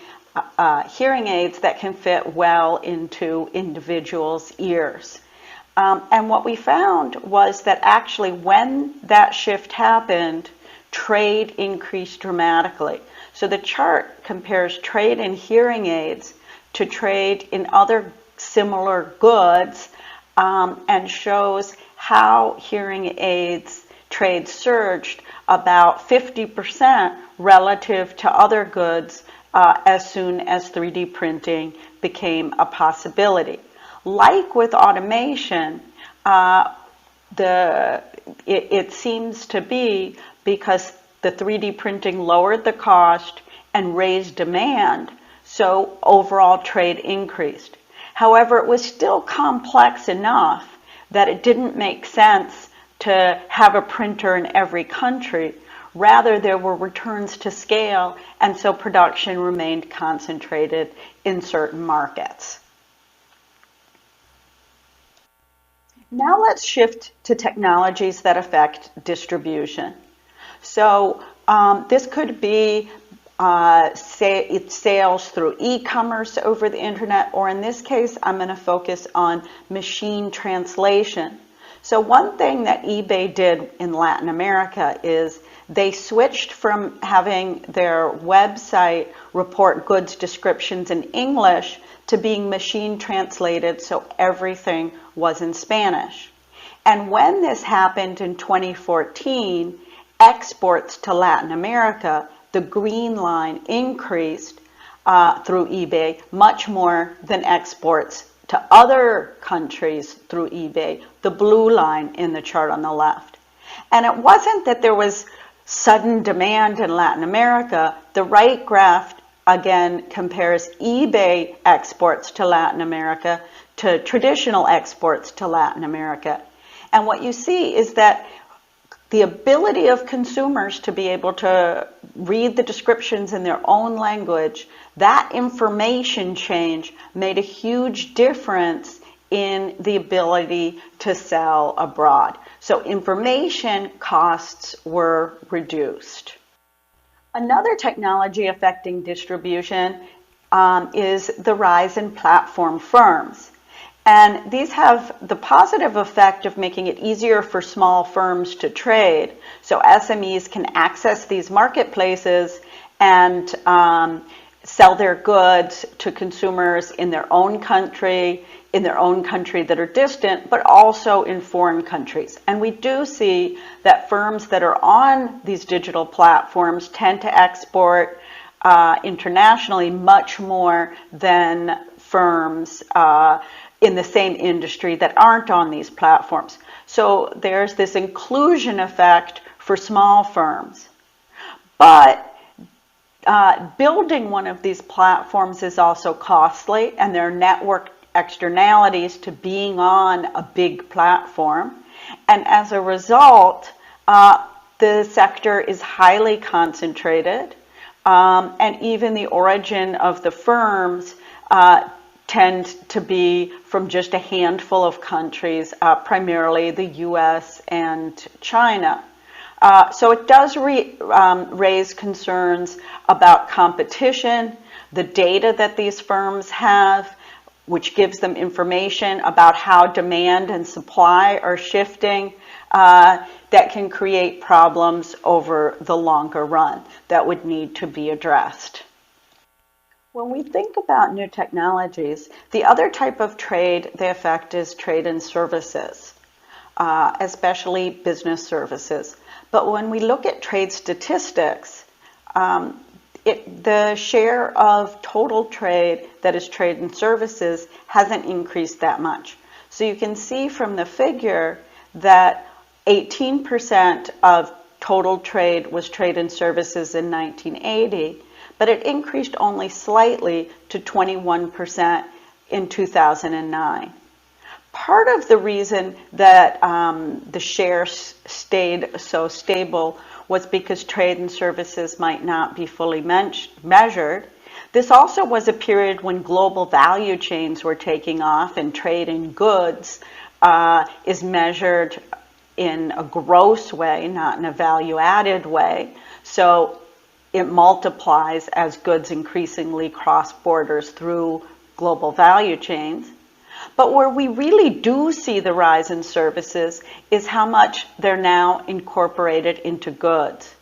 hearing aids that can fit well into individuals' ears. And what we found was that actually when that shift happened, trade increased dramatically. So the chart compares trade in hearing aids to trade in other similar goods and shows how hearing aids trade surged about 50% relative to other goods as soon as 3D printing became a possibility. Like with automation, it seems to be because the 3D printing lowered the cost and raised demand, so overall trade increased. However, it was still complex enough that it didn't make sense to have a printer in every country. Rather, there were returns to scale, and so production remained concentrated in certain markets. Now let's shift to technologies that affect distribution. So this could be sales through e-commerce over the internet, or in this case, I'm going to focus on machine translation. So one thing that eBay did in Latin America is they switched from having their website report goods descriptions in English to being machine translated so everything was in Spanish. And when this happened in 2014, exports to Latin America, the green line, increased through eBay much more than exports to other countries through eBay, the blue line in the chart on the left. And it wasn't that there was sudden demand in Latin America. The right graph, again, compares eBay exports to Latin America to traditional exports to Latin America. And what you see is that the ability of consumers to be able to read the descriptions in their own language, that information change made a huge difference in the ability to sell abroad. So information costs were reduced. Another technology affecting distribution is the rise in platform firms. And these have the positive effect of making it easier for small firms to trade. So SMEs can access these marketplaces and sell their goods to consumers in their own country that are distant, but also in foreign countries. And we do see that firms that are on these digital platforms tend to export internationally much more than firms in the same industry that aren't on these platforms. So there's this inclusion effect for small firms. But building one of these platforms is also costly, and there are network externalities to being on a big platform. And as a result, the sector is highly concentrated, and even the origin of the firms tend to be from just a handful of countries, primarily the US and China. So it does raise concerns about competition, the data that these firms have, which gives them information about how demand and supply are shifting, that can create problems over the longer run that would need to be addressed. When we think about new technologies, the other type of trade they affect is trade and services, especially business services. But when we look at trade statistics, the share of total trade that is trade and services hasn't increased that much. So you can see from the figure that 18% of total trade was trade and services in 1980, but it increased only slightly to 21% in 2009. Part of the reason that the share stayed so stable was because trade and services might not be fully measured. This also was a period when global value chains were taking off, and trade in goods is measured in a gross way, not in a value-added way. So it multiplies as goods increasingly cross borders through global value chains. But where we really do see the rise in services is how much they're now incorporated into goods.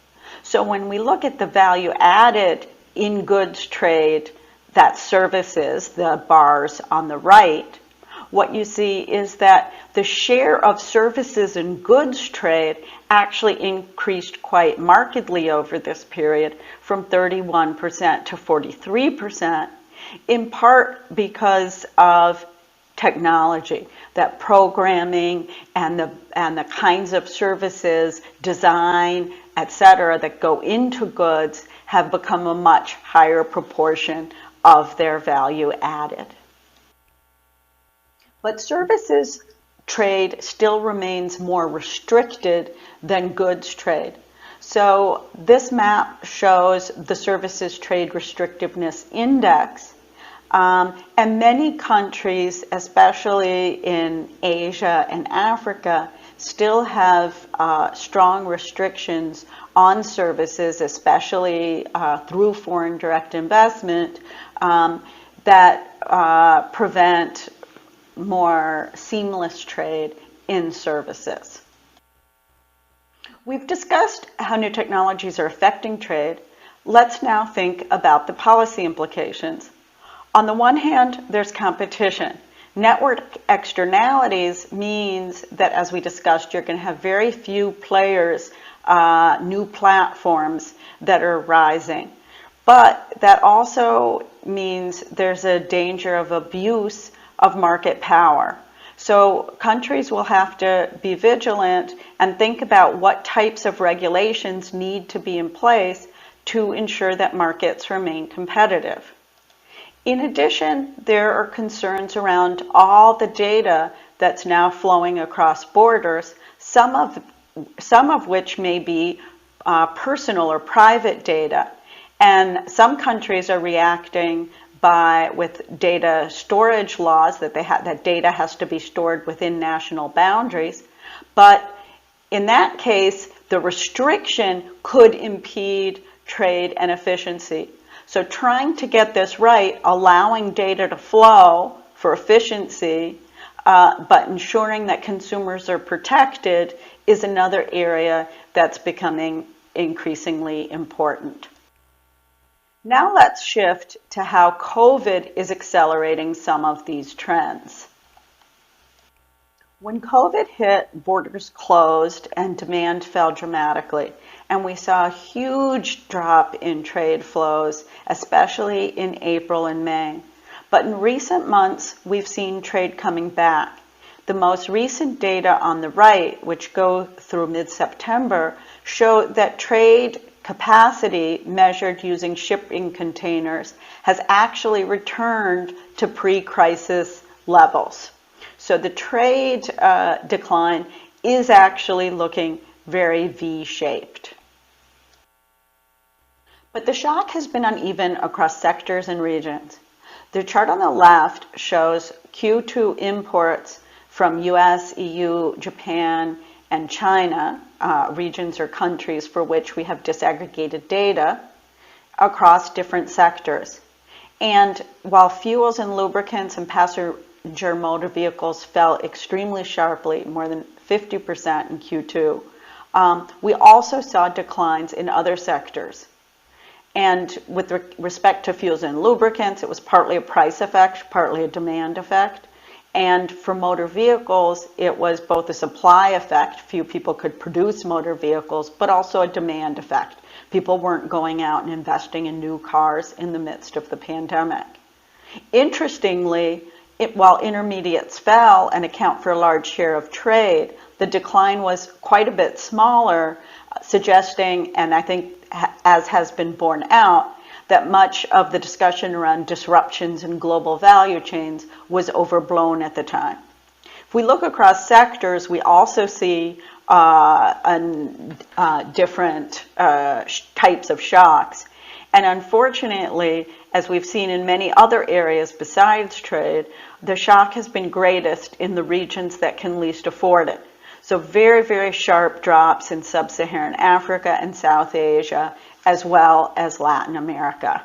So when we look at the value added in goods trade, that's services, the bars on the right, what you see is that the share of services in goods trade actually increased quite markedly over this period, from 31% to 43%, in part because of technology, that programming and the kinds of services, design, etc., that go into goods have become a much higher proportion of their value added. But services trade still remains more restricted than goods trade. So this map shows the services trade restrictiveness index. And many countries, especially in Asia and Africa, still have strong restrictions on services, especially through foreign direct investment, that prevent more seamless trade in services. We've discussed how new technologies are affecting trade, Let's now think about the policy implications. On the one hand, there's competition. Network externalities means that, as we discussed, you're going to have very few players, new platforms that are rising. But that also means there's a danger of abuse of market power. So countries will have to be vigilant and think about what types of regulations need to be in place to ensure that markets remain competitive. In addition, there are concerns around all the data that's now flowing across borders, some of which may be personal or private data. And some countries are reacting with data storage laws that that data has to be stored within national boundaries. But in that case, the restriction could impede trade and efficiency. So trying to get this right, allowing data to flow for efficiency, but ensuring that consumers are protected is another area that's becoming increasingly important. Now let's shift to how COVID is accelerating some of these trends. When COVID hit, borders closed and demand fell dramatically, and we saw a huge drop in trade flows, especially in April and May. But in recent months, we've seen trade coming back. The most recent data on the right, which go through mid-September, show that trade capacity measured using shipping containers has actually returned to pre-crisis levels. So the trade decline is actually looking very V-shaped. But the shock has been uneven across sectors and regions. The chart on the left shows Q2 imports from US, EU, Japan, and China, regions or countries for which we have disaggregated data across different sectors. And while fuels and lubricants and passenger motor vehicles fell extremely sharply, more than 50% in Q2, we also saw declines in other sectors. And with respect to fuels and lubricants, it was partly a price effect, partly a demand effect. And for motor vehicles, it was both a supply effect, few people could produce motor vehicles, but also a demand effect. People weren't going out and investing in new cars in the midst of the pandemic. Interestingly, while intermediates fell and account for a large share of trade, the decline was quite a bit smaller, suggesting, and I think as has been borne out, that much of the discussion around disruptions in global value chains was overblown at the time. If we look across sectors, we also see different types of shocks. And unfortunately, as we've seen in many other areas besides trade, the shock has been greatest in the regions that can least afford it. So very, very sharp drops in sub-Saharan Africa and South Asia, as well as Latin America.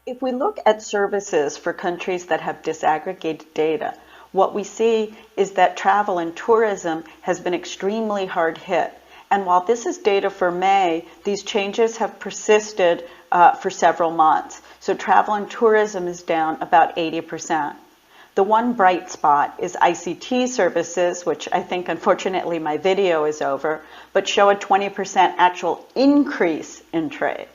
If we look at services for countries that have disaggregated data, what we see is that travel and tourism has been extremely hard hit. And while this is data for May, these changes have persisted for several months. So travel and tourism is down about 80%. The one bright spot is ICT services, which I think, unfortunately, my video is over, but show a 20% actual increase in trade.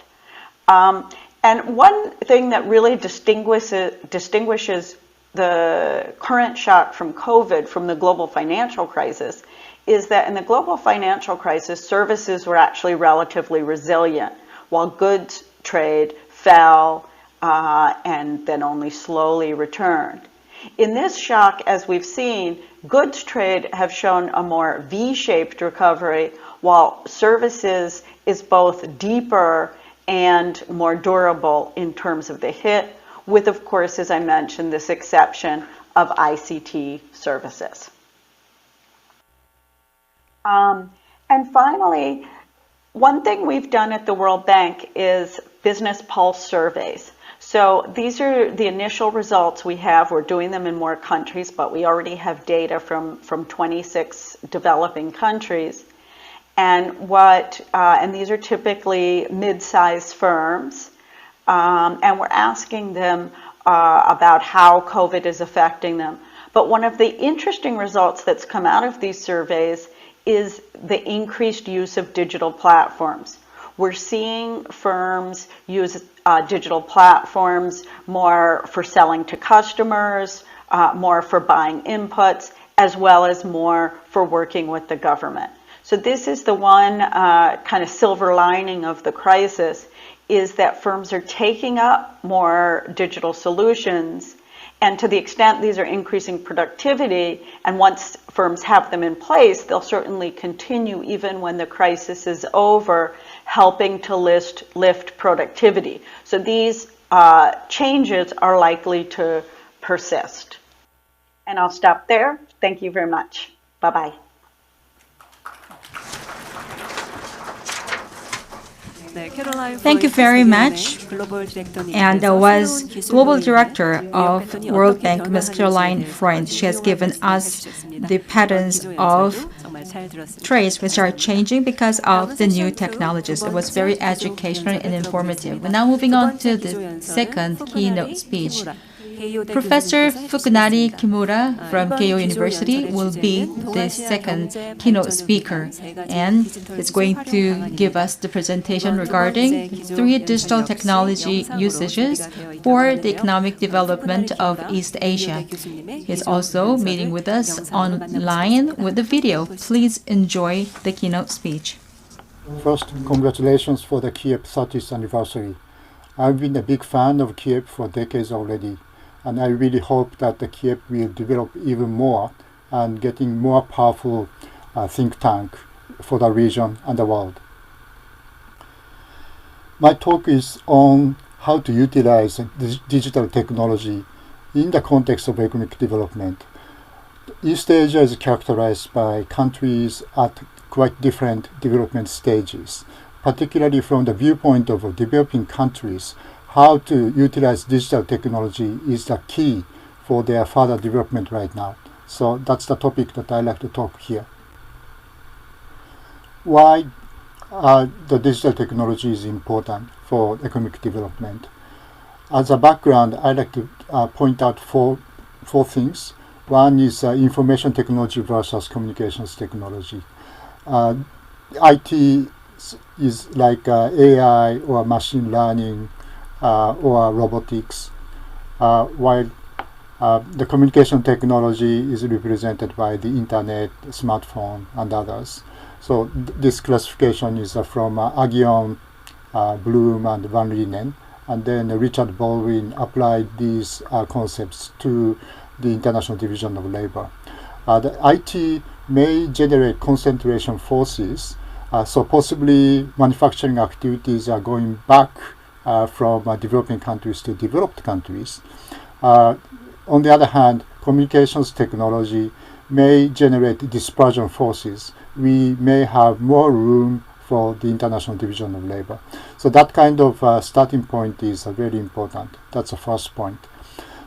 And one thing that really distinguishes the current shock from COVID from the global financial crisis is that in the global financial crisis, services were actually relatively resilient, while goods trade fell and then only slowly returned. In this shock, as we've seen, goods trade have shown a more V-shaped recovery, while services is both deeper and more durable in terms of the hit, with, of course, as I mentioned, this exception of ICT services. And finally, one thing we've done at the World Bank is business pulse surveys. So these are the initial results we have. We're doing them in more countries, but we already have data from 26 developing countries. And these are typically mid-sized firms, and we're asking them about how COVID is affecting them. But one of the interesting results that's come out of these surveys is the increased use of digital platforms. We're seeing firms use digital platforms more for selling to customers, more for buying inputs, as well as more for working with the government. So this is the one kind of silver lining of the crisis, is that firms are taking up more digital solutions, and to the extent these are increasing productivity, and once firms have them in place, they'll certainly continue even when the crisis is over, helping to lift productivity. So these changes are likely to persist. And I'll stop there. Thank you very much. Bye-bye. Thank you very much. And I was Global Director of World Bank, Ms. Caroline Freund. She has given us the patterns of trades which are changing because of the new technologies. It was very educational and informative. We're now moving on to the second keynote speech. Professor Fukunari Kimura from Keio University will be the second keynote speaker, and is going to give us the presentation regarding 3 digital technology usages for the economic development of East Asia. He's also meeting with us online with the video. Please enjoy the keynote speech. First, congratulations for the KIEP 30th anniversary. I've been a big fan of KIEP for decades already, and I really hope that the KIEP will develop even more and getting more powerful think tank for the region and the world. My talk is on how to utilize digital technology in the context of economic development. East Asia is characterized by countries at quite different development stages, particularly from the viewpoint of developing countries. How to utilize digital technology is the key for their further development right now. So that's the topic that I like to talk here. Why the digital technology is important for economic development. As a background, I like to point out four things. One is information technology versus communications technology. IT is like AI or machine learning or robotics, while the communication technology is represented by the internet, smartphone, and others. So this classification is from Agion, Bloom, and Van Lienen, and then Richard Baldwin applied these concepts to the International Division of Labor. The IT may generate concentration forces, so possibly manufacturing activities are going back from developing countries to developed countries. On the other hand, communications technology may generate dispersion forces. We may have more room for the International Division of Labor. So that kind of starting point is very important. That's the first point.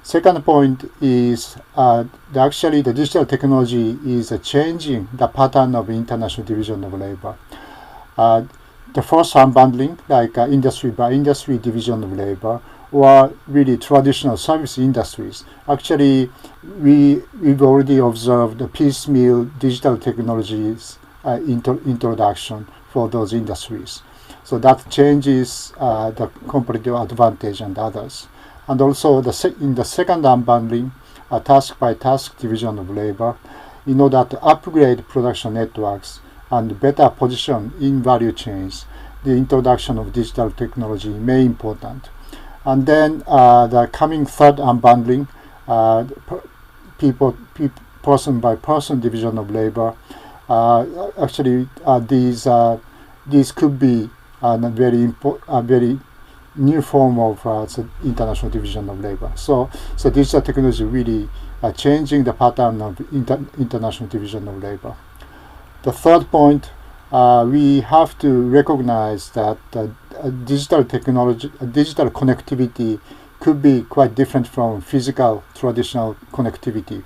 Second point is actually the digital technology is changing the pattern of International Division of Labor. The first unbundling, like industry by industry division of labor, or really traditional service industries. Actually, we've already observed the piecemeal digital technologies introduction for those industries. So that changes the competitive advantage and others. And also in the second unbundling, task by task division of labor, in order to upgrade production networks and better position in value chains, the introduction of digital technology may be important. And then the coming third unbundling, person by person division of labor, actually these could be a very new form of international division of labor. So digital technology really changing the pattern of international division of labor. The third point, we have to recognize that digital technology, digital connectivity could be quite different from physical traditional connectivity.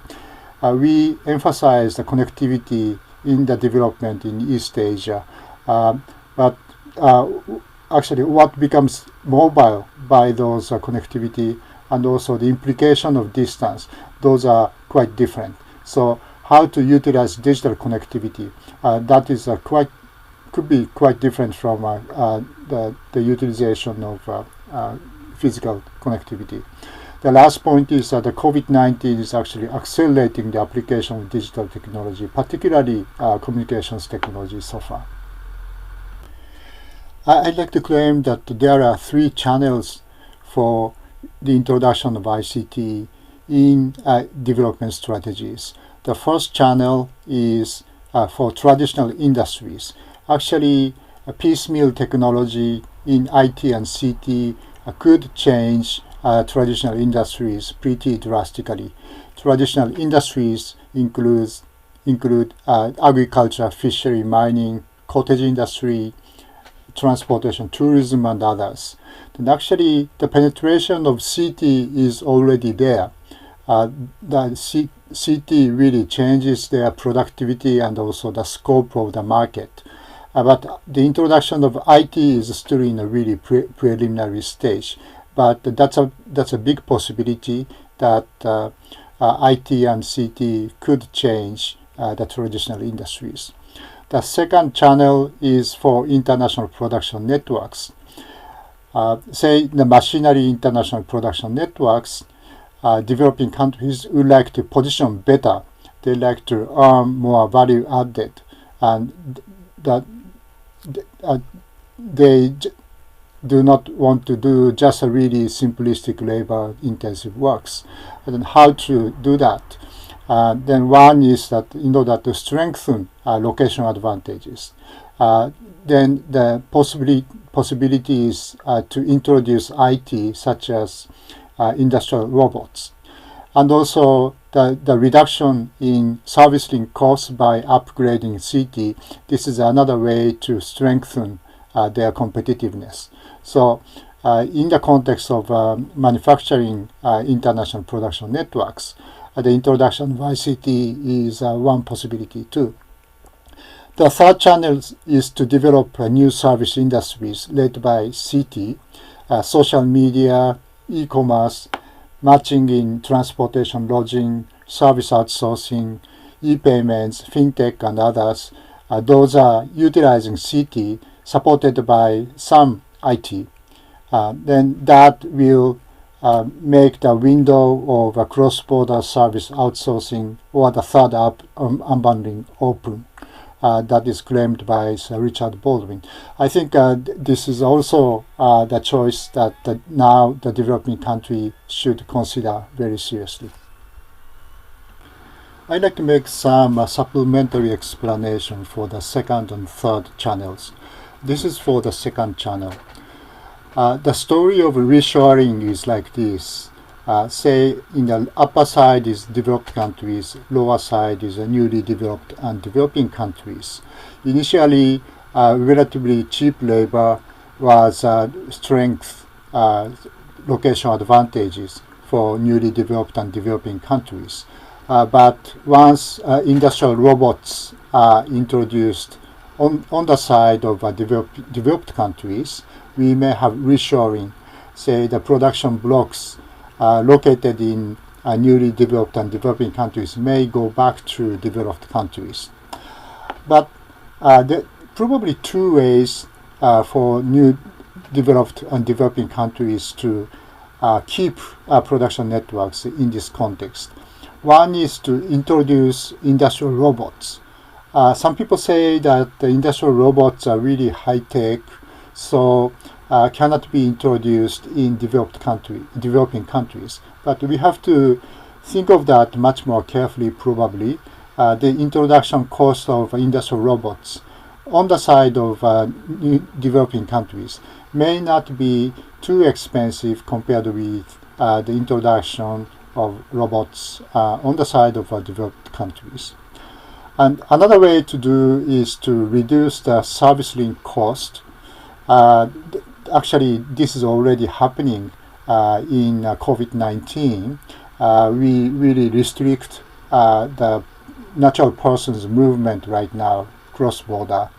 We emphasize the connectivity in the development in East Asia. But actually, what becomes mobile by those connectivity and also the implication of distance, those are quite different. So how to utilize digital connectivity, that is could be quite different from the utilization of physical connectivity. The last point is that the COVID-19 is actually accelerating the application of digital technology, particularly communications technology so far. I'd like to claim that there are 3 channels for the introduction of ICT in development strategies. The first channel is for traditional industries. Actually, piecemeal technology in IT and CT could change traditional industries pretty drastically. Traditional industries include agriculture, fishery, mining, cottage industry, transportation, tourism, and others. And actually, the penetration of CT is already there. The CT really changes their productivity and also the scope of the market. But the introduction of IT is still in a really preliminary stage. But that's a big possibility that IT and CT could change the traditional industries. The second channel is for international production networks. Say the machinery international production networks, developing countries would like to position better. They like to earn more value added, and that they do not want to do just a really simplistic labor-intensive works. And then how to do that? Then one is that in order to strengthen location advantages. Then the possibility is to introduce IT such as industrial robots. And also the reduction in service link costs by upgrading CT. This is another way to strengthen their competitiveness. So in the context of manufacturing international production networks, the introduction of ICT is one possibility too. The third channel is to develop new service industries led by CT, social media, e-commerce, matching in transportation, lodging, service outsourcing, e-payments, fintech, and others. Those are utilizing CT supported by some IT. Then that will make the window of a cross-border service outsourcing or the third unbundling open. That is claimed by Sir Richard Baldwin. I think this is also the choice that now the developing country should consider very seriously. I'd like to make some supplementary explanation for the second and third channels. This is for the second channel. The story of reshoring is like this. Say in the upper side is developed countries, lower side is newly developed and developing countries. Initially, relatively cheap labor was strength location advantages for newly developed and developing countries. But once industrial robots are introduced on the side of developed countries, we may have reshoring. Say the production blocks located in newly developed and developing countries may go back to developed countries. But there are probably 2 ways for new developed and developing countries to keep production networks in this context. One is to introduce industrial robots. Some people say that the industrial robots are really high-tech, so cannot be introduced in developing countries. But we have to think of that much more carefully, probably. The introduction cost of industrial robots on the side of developing countries may not be too expensive compared with the introduction of robots on the side of developed countries. And another way to do is to reduce the service link cost. Actually, this is already happening in COVID-19. We really restrict the natural person's movement right now cross-border,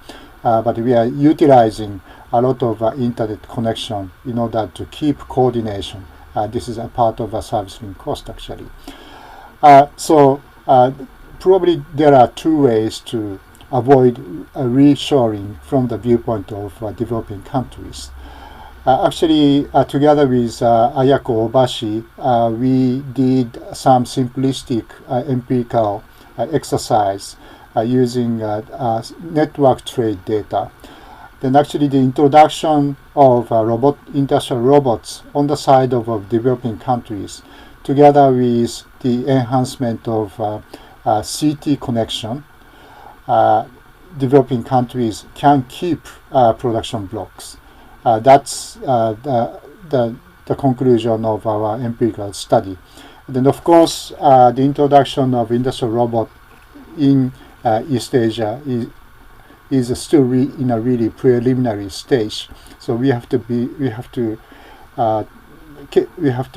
but we are utilizing a lot of internet connection in order to keep coordination. This is a part of a service link cost actually. So probably there are two ways to avoid reshoring from the viewpoint of developing countries. Actually, together with Ayako Obashi, we did some simplistic empirical exercise using network trade data. Then actually the introduction of industrial robots on the side of developing countries, together with the enhancement of CT connection, developing countries can keep production blocks. That's the conclusion of our empirical study. Then, of course, the introduction of industrial robot in East Asia is still in a really preliminary stage. So we have to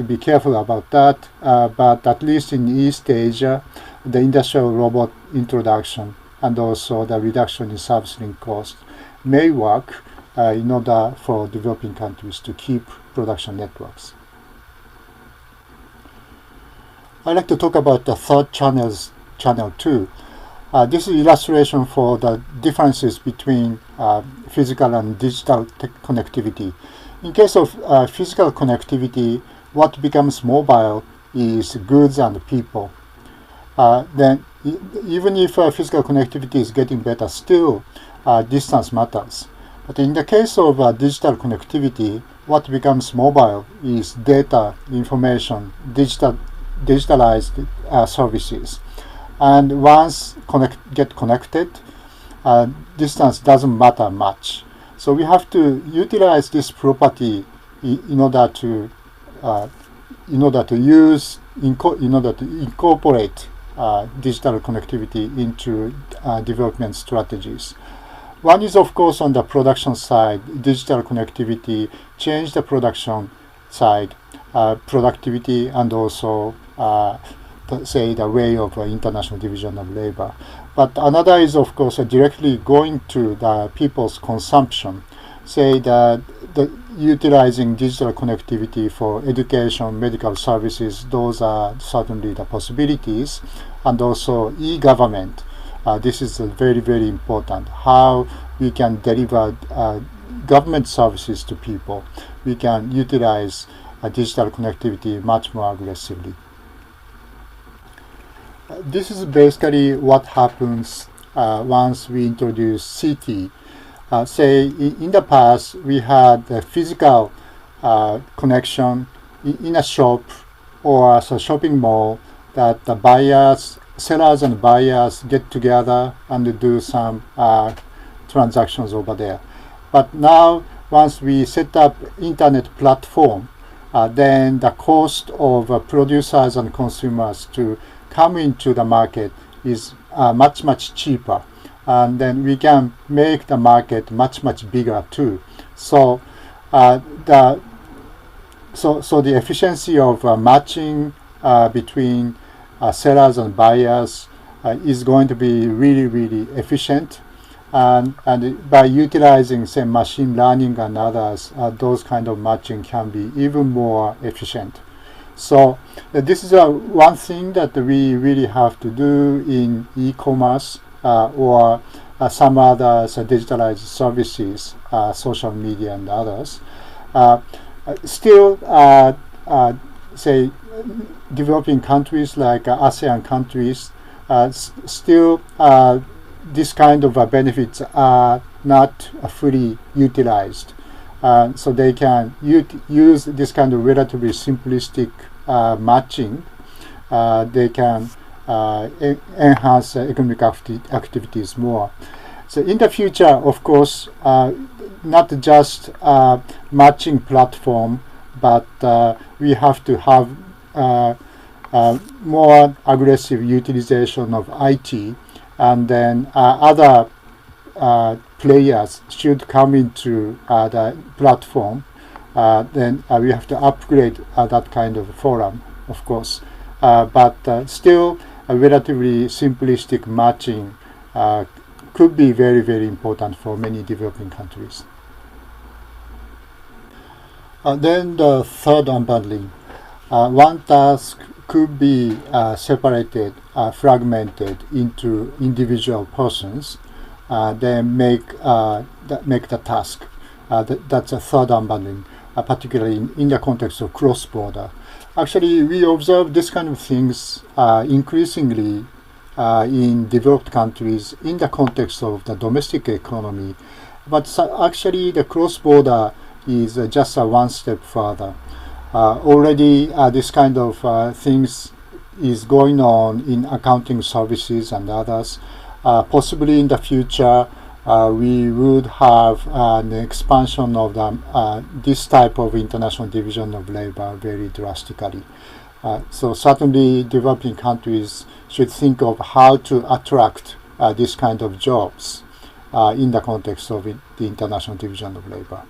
be careful about that. But at least in East Asia, the industrial robot introduction and also the reduction in service link cost may work in order for developing countries to keep production networks. I'd like to talk about the third channel 2. This is illustration for the differences between physical and digital connectivity. In case of physical connectivity, what becomes mobile is goods and people. Then even if physical connectivity is getting better, still distance matters. But in the case of digital connectivity, what becomes mobile is data, information, digitalized services. And once get connected, distance doesn't matter much. So we have to utilize this property in order to incorporate digital connectivity into development strategies. One is, of course, on the production side. Digital connectivity change the production side, productivity, and also say the way of international division of labor. But another is, of course, directly going to the people's consumption. Say that utilizing digital connectivity for education, medical services, those are certainly the possibilities. And also e-government. This is very, very important. How we can deliver government services to people. We can utilize digital connectivity much more aggressively. This is basically what happens once we introduce CT. Say in the past we had a physical connection in a shop or as a shopping mall that the sellers and buyers get together and do some transactions over there. But now once we set up internet platform, then the cost of producers and consumers to come into the market is much, much cheaper. And then we can make the market much, much bigger too. So the efficiency of matching between sellers and buyers is going to be really, really efficient. And by utilizing, say, machine learning and others, those kind of matching can be even more efficient. So this is one thing that we really have to do in e-commerce or some other digitalized services, social media and others. Still, say, developing countries like ASEAN countries, still this kind of benefits are not fully utilized. So they can use this kind of relatively simplistic matching. They can enhance economic activities more. So in the future, of course, not just matching platform, but we have to have more aggressive utilization of IT, and then other players should come into the platform. Then we have to upgrade that kind of forum, of course. But still, a relatively simplistic matching could be very, very important for many developing countries. Then the third unbundling. One task could be separated, fragmented into individual persons, then make the task. That's a third unbundling, particularly in the context of cross-border. Actually, we observe this kind of things increasingly in developed countries in the context of the domestic economy. But actually, the cross-border is just one step further. Already, this kind of things is going on in accounting services and others. Possibly in the future, we would have an expansion of this type of international division of labor very drastically. So certainly developing countries should think of how to attract this kind of jobs in the context of the international division of labor.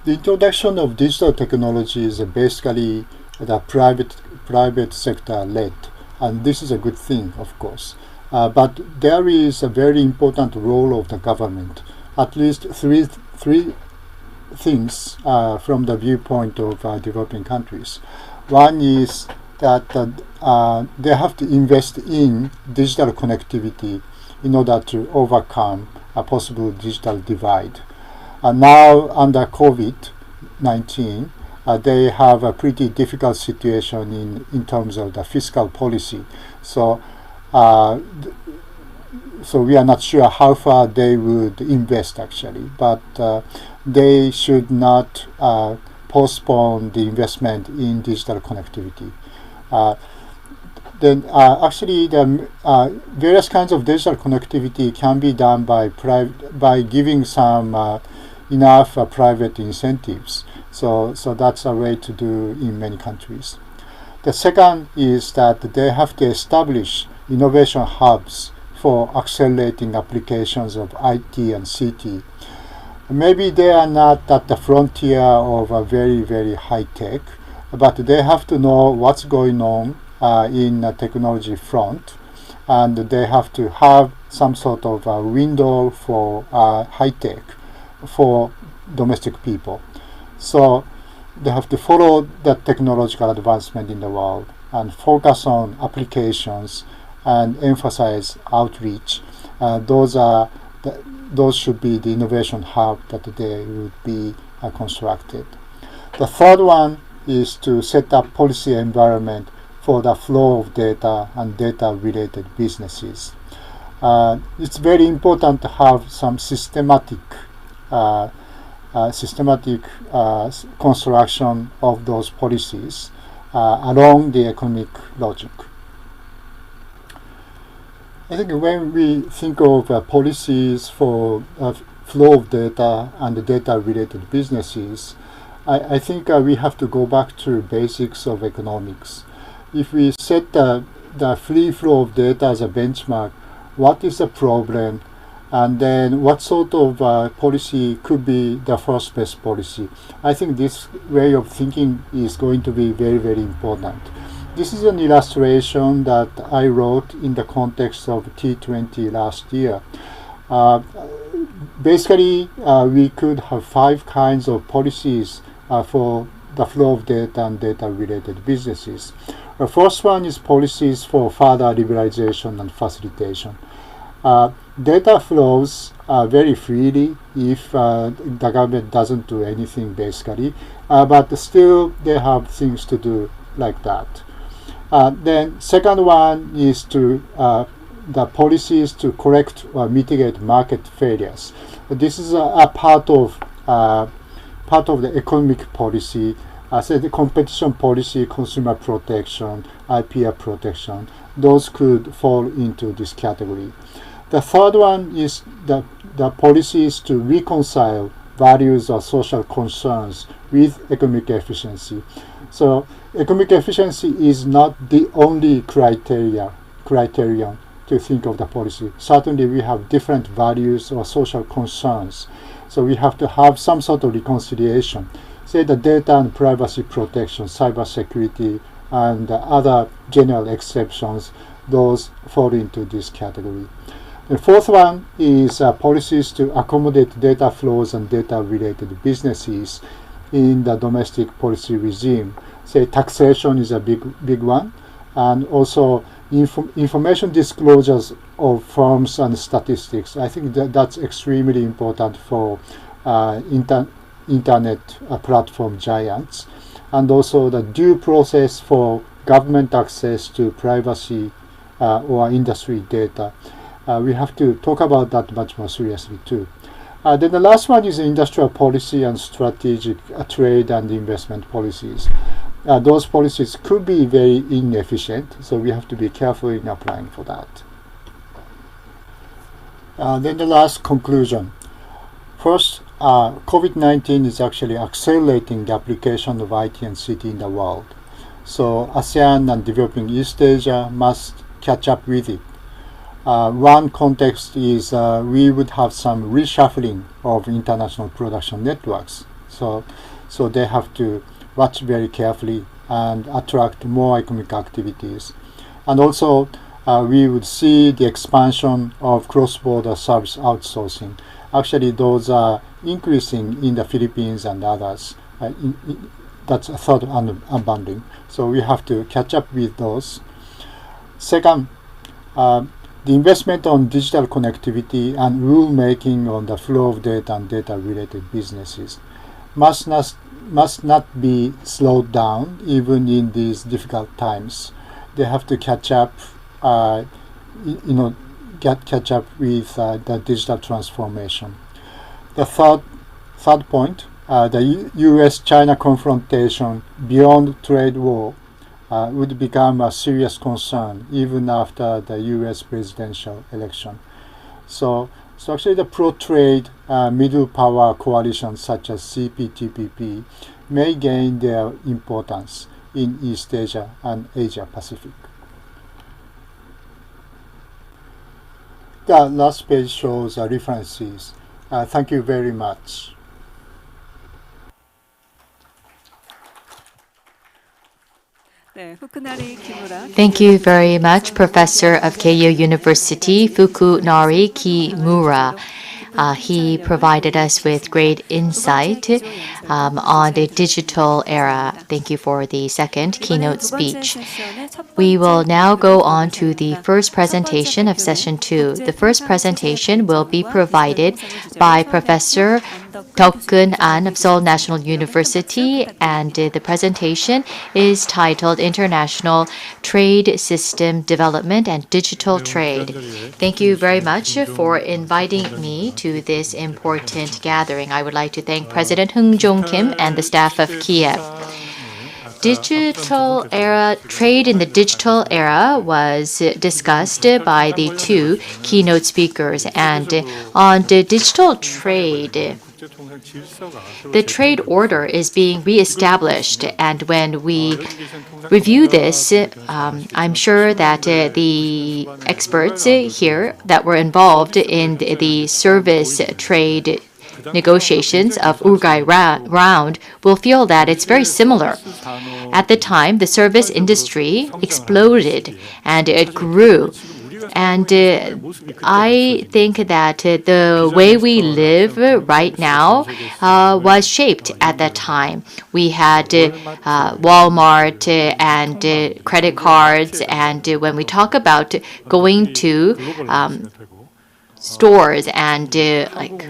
The introduction of digital technology is basically the private sector led, and this is a good thing, of course. But there is a very important role of the government, at least three things from the viewpoint of developing countries. One is that they have to invest in digital connectivity in order to overcome a possible digital divide. Now under COVID-19, they have a pretty difficult situation in terms of the fiscal policy. So we are not sure how far they would invest actually, but they should not postpone the investment in digital connectivity. Then actually the various kinds of digital connectivity can be done by giving some enough private incentives. So that's a way to do in many countries. The second is that they have to establish innovation hubs for accelerating applications of IT and CT. Maybe they are not at the frontier of a very, very high tech, but they have to know what's going on in the technology front, and they have to have some sort of a window for high tech for domestic people. So they have to follow the technological advancement in the world and focus on applications and emphasize outreach. Those should be the innovation hub that they would be constructed. The third one is to set up policy environment for the flow of data and data-related businesses. It's very important to have some systematic construction of those policies along the economic logic. I think when we think of policies for flow of data and data-related businesses, I think we have to go back to basics of economics. If we set the free flow of data as a benchmark, what is the problem? And then what sort of policy could be the first best policy? I think this way of thinking is going to be very, very important. This is an illustration that I wrote in the context of T20 last year. Basically, we could have 5 kinds of policies for the flow of data and data-related businesses. The first one is policies for further liberalization and facilitation. Data flows very freely if the government doesn't do anything basically, but still they have things to do like that. Then second one is to the policies to correct or mitigate market failures. This is a part of the economic policy, say the competition policy, consumer protection, IPR protection. Those could fall into this category. The third one is the policies to reconcile values or social concerns with economic efficiency. So economic efficiency is not the only criterion to think of the policy. Certainly we have different values or social concerns. So we have to have some sort of reconciliation. Say the data and privacy protection, cybersecurity, and other general exceptions, those fall into this category. The fourth one is policies to accommodate data flows and data-related businesses in the domestic policy regime. Say taxation is a big one, and also information disclosures of firms and statistics. I think that's extremely important for internet platform giants, and also the due process for government access to privacy or industry data. We have to talk about that much more seriously too. Then the last one is industrial policy and strategic trade and investment policies. Those policies could be very inefficient, so we have to be careful in applying for that. Then the last conclusion. First, COVID-19 is actually accelerating the application of IT and CT in the world. So ASEAN and developing East Asia must catch up with it. One context is we would have some reshuffling of international production networks. So they have to watch very carefully and attract more economic activities. And also we would see the expansion of cross-border service outsourcing. Actually, those are increasing in the Philippines and others. That's a third unbundling. So we have to catch up with those. Second, the investment on digital connectivity and rule-making on the flow of data and data-related businesses must not be slowed down even in these difficult times. They have to catch up, catch up with the digital transformation. The third point, the U.S.-China confrontation beyond trade war would become a serious concern even after the U.S. presidential election. So actually the pro-trade middle power coalitions such as CPTPP may gain their importance in East Asia and Asia Pacific. The last page shows references. Thank you very much. Thank you very much, Professor of Keio University, Fukunari Kimura. He provided us with great insight on the digital era. Thank you for the second keynote speech. We will now go on to the first presentation of session 2. The first presentation will be provided by Professor Deok-kun An of Seoul National University, and the presentation is titled International Trade System Development and Digital Trade. Thank you very much for inviting me to this important gathering. I would like to thank President Hung Jong-kim and the staff of KIEP. Digital era, trade in the digital era was discussed by the two keynote speakers, and on the digital trade, the trade order is being reestablished, and when we review this, I'm sure that the experts here that were involved in the service trade negotiations of Uruguay round will feel that it's very similar. At the time, the service industry exploded and it grew. And I think that the way we live right now was shaped at that time. We had Walmart and credit cards, and when we talk about going to stores and like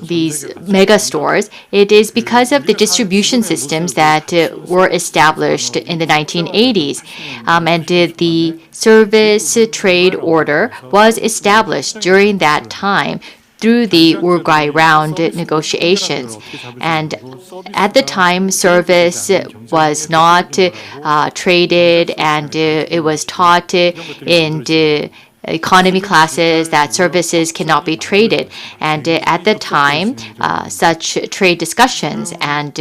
these mega stores, it is because of the distribution systems that were established in the 1980s. And the service trade order was established during that time through the Uruguay round negotiations. And at the time, service was not traded, and it was taught in the economy classes that services cannot be traded. And at the time, such trade discussions and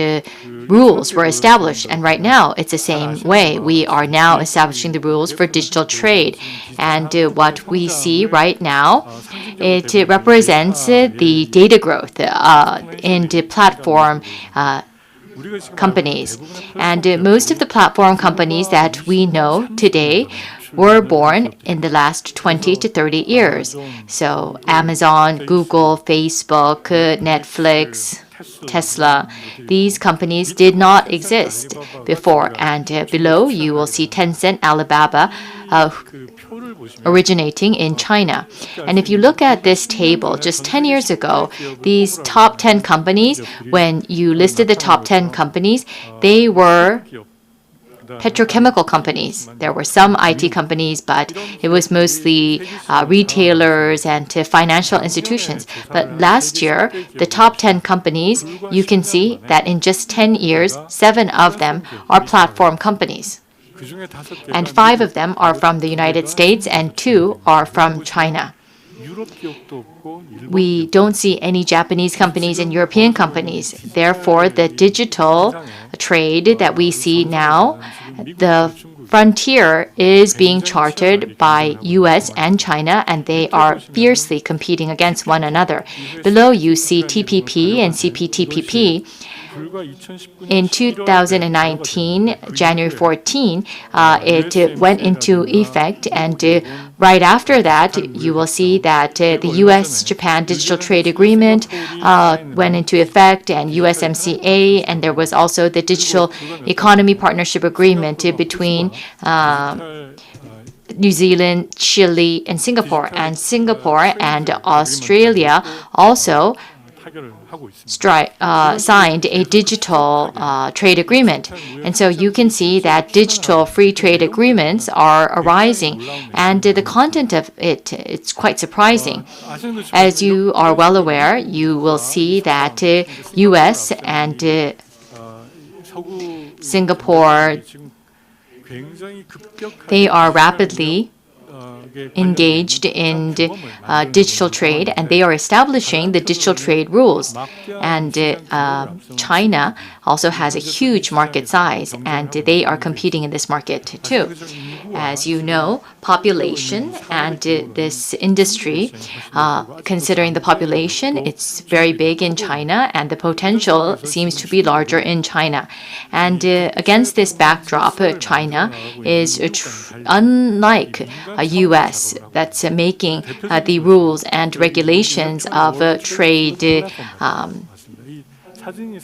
rules were established. And right now, it's the same way. We are now establishing the rules for digital trade. And what we see right now, it represents the data growth in the platform companies. And most of the platform companies that we know today were born in the last 20 to 30 years. So Amazon, Google, Facebook, Netflix, Tesla, these companies did not exist before. And below you will see Tencent, Alibaba, originating in China. And if you look at this table, just 10 years ago, these top 10 companies, when you listed the top 10 companies, they were petrochemical companies. There were some IT companies, but it was mostly retailers and financial institutions. But last year, the top 10 companies, you can see that in just 10 years, 7 of them are platform companies. And 5 of them are from the United States and 2 are from China. We don't see any Japanese companies and European companies. Therefore, the digital trade that we see now, the frontier is being charted by US and China, and they are fiercely competing against one another. Below you see TPP and CPTPP. In 2019, January 14, it went into effect, and right after that, you will see that the U.S.-Japan Digital Trade Agreement went into effect, and USMCA, and there was also the Digital Economy Partnership Agreement between New Zealand, Chile, and Singapore. And Singapore and Australia also signed a digital trade agreement. And so you can see that digital free trade agreements are arising, and the content of it's quite surprising. As you are well aware, you will see that US and Singapore, they are rapidly engaged in digital trade, and they are establishing the digital trade rules. And China also has a huge market size, and they are competing in this market too. As you know, population and this industry, considering the population, it's very big in China, and the potential seems to be larger in China. And against this backdrop, China is unlike US that's making the rules and regulations of trade,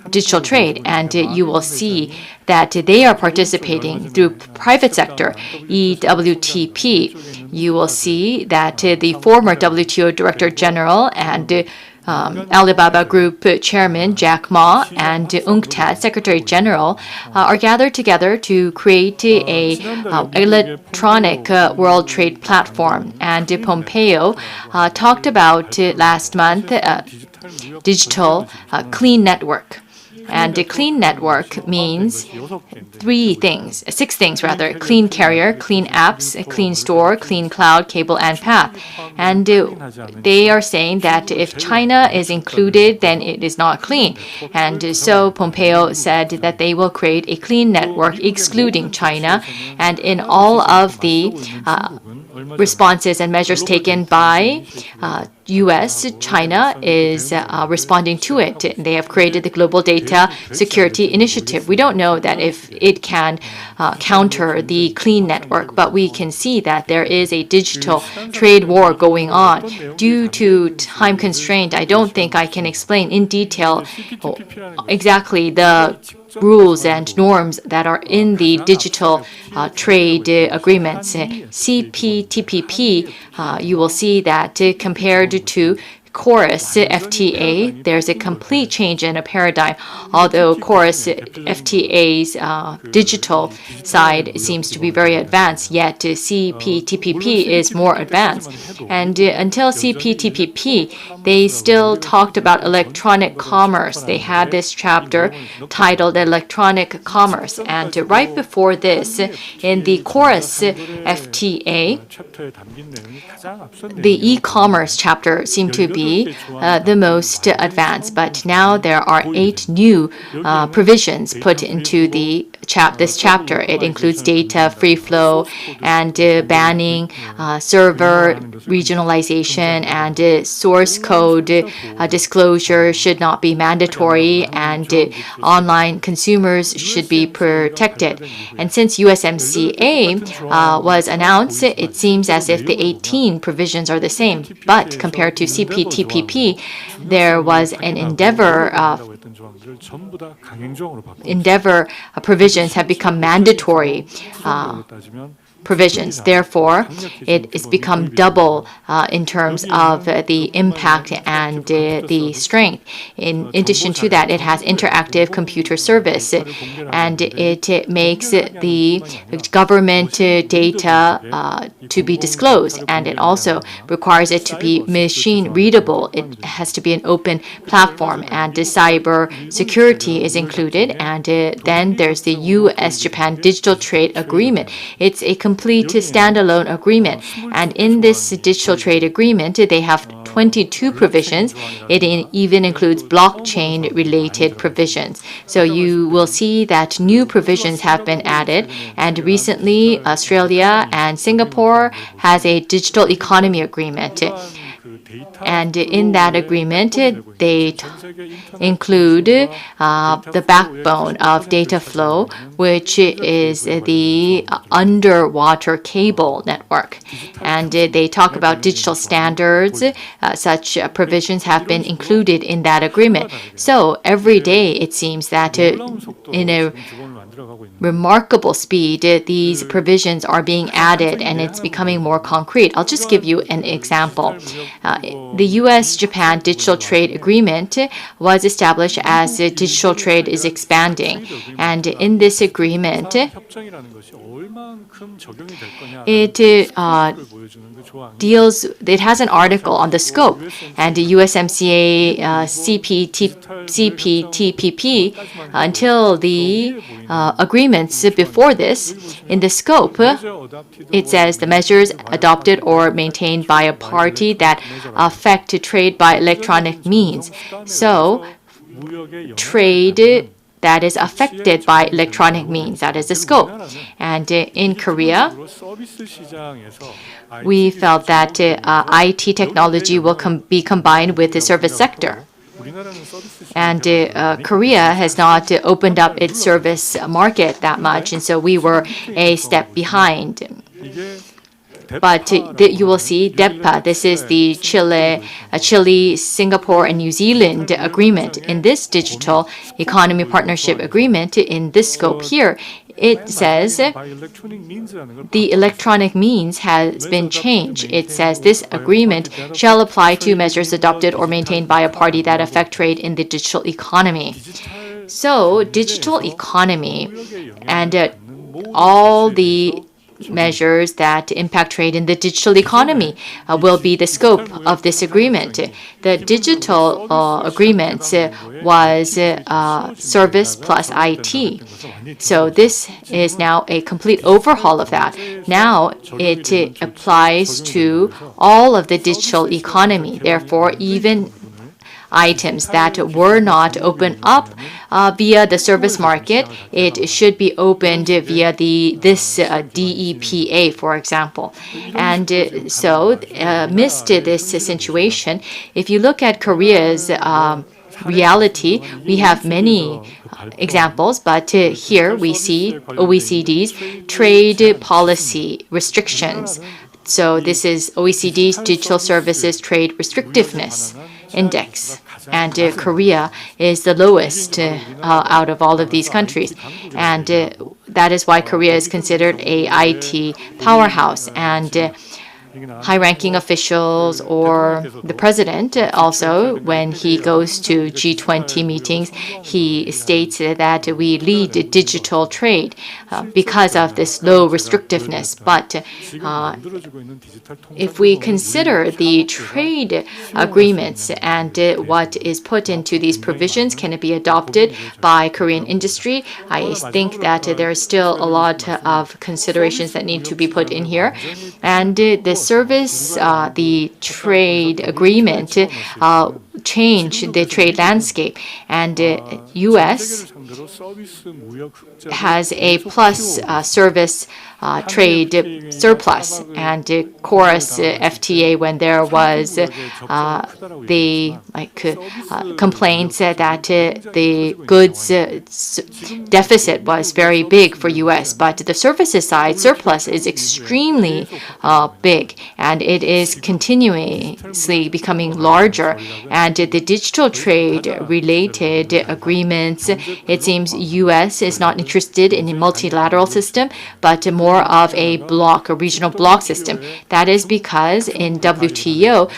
digital trade, and you will see that they are participating through private sector, EWTP. You will see that the former WTO Director General and Alibaba Group Chairman Jack Ma and UNCTAD Secretary General are gathered together to create a electronic world trade platform. And Pompeo talked about last month digital clean network. And a clean network means six things rather: clean carrier, clean apps, a clean store, clean cloud, cable, and path. And they are saying that if China is included, then it is not clean. And so Pompeo said that they will create a clean network excluding China. And in all of the responses and measures taken by US, China is responding to it. They have created the Global Data Security Initiative. We don't know that if it can counter the clean network, but we can see that there is a digital trade war going on. Due to time constraint, I don't think I can explain in detail exactly the rules and norms that are in the digital trade agreements. CPTPP, you will see that compared to Chorus FTA, there's a complete change in a paradigm. Although Chorus FTA's digital side seems to be very advanced, yet CPTPP is more advanced. And until CPTPP, they still talked about electronic commerce. They had this chapter titled Electronic Commerce. And right before this, in the Chorus FTA, the e-commerce chapter seemed to be the most advanced, but now there are 8 new provisions put into the this chapter. It includes data free flow and banning server regionalization, and source code disclosure should not be mandatory, and online consumers should be protected. And since USMCA was announced, it seems as if the 18 provisions are the same. But compared to CPTPP, there was an endeavor provisions have become mandatory provisions. Therefore, it has become double in terms of the impact and the strength. In addition to that, it has interactive computer service, and it makes the government data to be disclosed, and it also requires it to be machine readable. It has to be an open platform, and cyber security is included. And then there's the U.S.-Japan Digital Trade Agreement. It's a complete standalone agreement, and in this digital trade agreement, they have 22 provisions. It even includes blockchain-related provisions. So you will see that new provisions have been added, and recently Australia and Singapore has a digital economy agreement. And in that agreement, they include the backbone of data flow, which is the underwater cable network. And they talk about digital standards. Such provisions have been included in that agreement. So every day, it seems that in a remarkable speed, these provisions are being added, and it's becoming more concrete. I'll just give you an example. The U.S.-Japan Digital Trade Agreement was established as digital trade is expanding. And in this agreement, it has an article on the scope, and the USMCA CPTPP, until the agreements before this, in the scope, it says the measures adopted or maintained by a party that affect trade by electronic means. So, trade that is affected by electronic means, that is the scope. And in Korea, we felt that IT technology will be combined with the service sector. And Korea has not opened up its service market that much, and so we were a step behind. But you will see DEPA, this is the Chile, Singapore, and New Zealand agreement. In this digital economy partnership agreement, in this scope here, it says the electronic means has been changed. It says this agreement shall apply to measures adopted or maintained by a party that affect trade in the digital economy. So, digital economy and all the measures that impact trade in the digital economy will be the scope of this agreement. The digital agreement was service plus IT. So this is now a complete overhaul of that. Now it applies to all of the digital economy. Therefore, even items that were not opened up via the service market, it should be opened via this DEPA, for example. And so, amidst this situation, if you look at Korea's reality, we have many examples, but here we see OECD's trade policy restrictions. So this is OECD's Digital Services Trade Restrictiveness Index, and Korea is the lowest out of all of these countries, and that is why Korea is considered a IT powerhouse. And high-ranking officials or the president also, when he goes to G20 meetings, he states that we lead digital trade because of this low restrictiveness. But if we consider the trade agreements and what is put into these provisions, can it be adopted by Korean industry? I think that there is still a lot of considerations that need to be put in here. And the service, the trade agreement, change the trade landscape. And U.S. has a plus service trade surplus, and chorus FTA when there was the complaints that the goods deficit was very big for U.S., but the services side surplus is extremely big, and it is continuously becoming larger. And the digital trade related agreements, it seems U.S. is not interested in a multilateral system, but more of a bloc, a regional bloc system. That is because in WTO,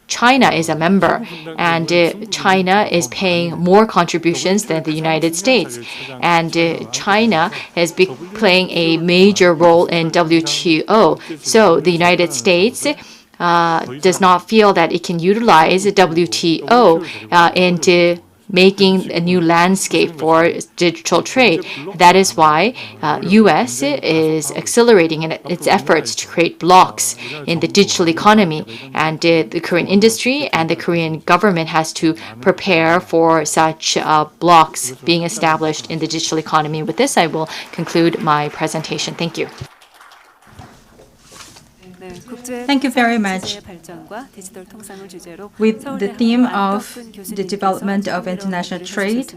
China is a member, and China is paying more contributions than the United States. And China is playing a major role in WTO. So the United States does not feel that it can utilize WTO into making a new landscape for digital trade. That is why U.S. is accelerating in its efforts to create blocks in the digital economy. And the Korean industry and the Korean government has to prepare for such blocks being established in the digital economy. With this, I will conclude my presentation. Thank you. Thank you very much. With the theme of the development of international trade,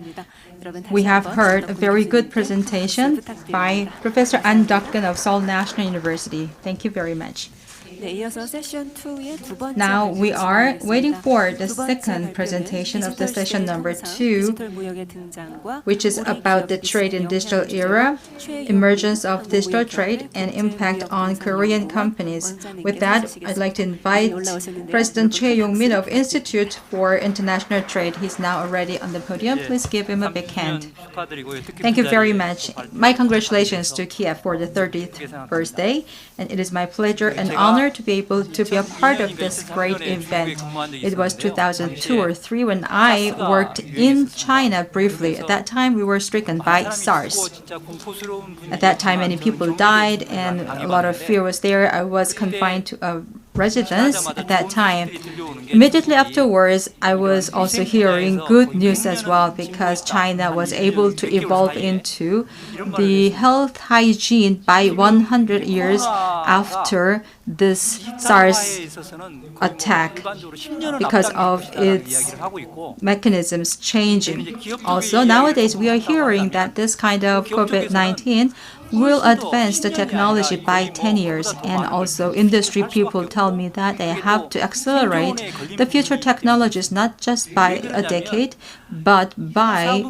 we have heard a very good presentation by Professor An Duk-keun of Seoul National University. Thank you very much. Now we are waiting for the second presentation of the session number 2, which is about the trade in digital era, emergence of digital trade, and impact on Korean companies. With that, I'd like to invite President Choi Yong-min of Institute for International Trade. He's now already on the podium. Please give him a big hand. Thank you very much. My congratulations to KIEP for the 30th birthday, and it is my pleasure and honor to be able to be a part of this great event. It was 2002 or 2003 when I worked in China briefly. At that time, we were stricken by SARS. At that time, many people died and a lot of fear was there. I was confined to a residence at that time. Immediately afterwards, I was also hearing good news as well, because China was able to evolve into the health hygiene by 100 years after this SARS attack, because of its mechanisms changing. Also, nowadays we are hearing that this kind of COVID-19 will advance the technology by 10 years. And also industry people tell me that they have to accelerate the future technologies not just by a decade, but by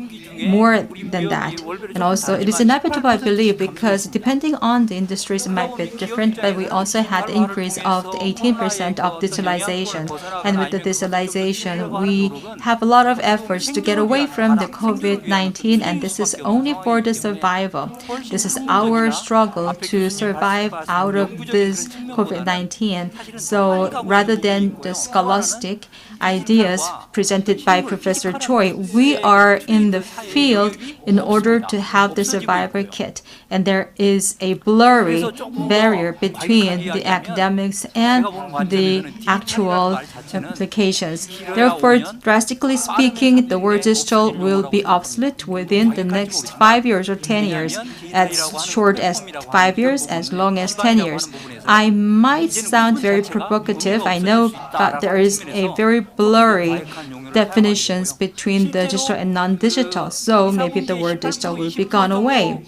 more than that. And also it is inevitable, I believe, because depending on the industries, it might be different, but we also had the increase of the 18% of digitalization. And with the digitalization, we have a lot of efforts to get away from the COVID-19, and this is only for the survival. This is our struggle to survive out of this COVID-19. So rather than the scholastic ideas presented by Professor Choi, we are in the field in order to have the survivor kit. And there is a blurry barrier between the academics and the actual applications. Therefore, drastically speaking, the word digital will be obsolete within the next 5 years or 10 years, as short as 5 years, as long as 10 years. I might sound very provocative, I know, but there is a very blurry definitions between the digital and non-digital. So maybe the word digital will be gone away.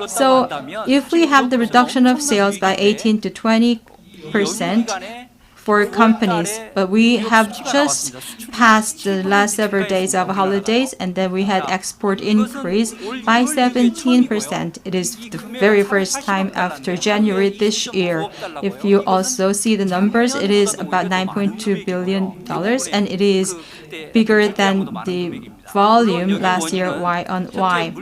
So if we have the reduction of sales by 18 to 20% for companies, but we have just passed the last several days of holidays, and then we had export increase by 17%. It is the very first time after January this year. If you also see the numbers, it is about $9.2 billion, and it is bigger than the volume last year Y-on-Y.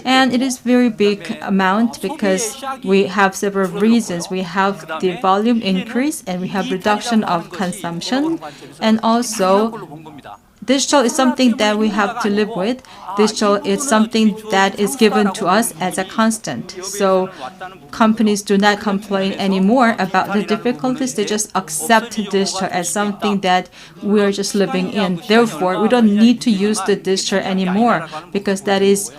And it is very big amount because we have several reasons. We have the volume increase, and we have reduction of consumption, and also digital is something that we have to live with. Digital is something that is given to us as a constant. So companies do not complain anymore about the difficulties. They just accept digital as something that we're just living in. Therefore, we don't need to use the digital anymore because that is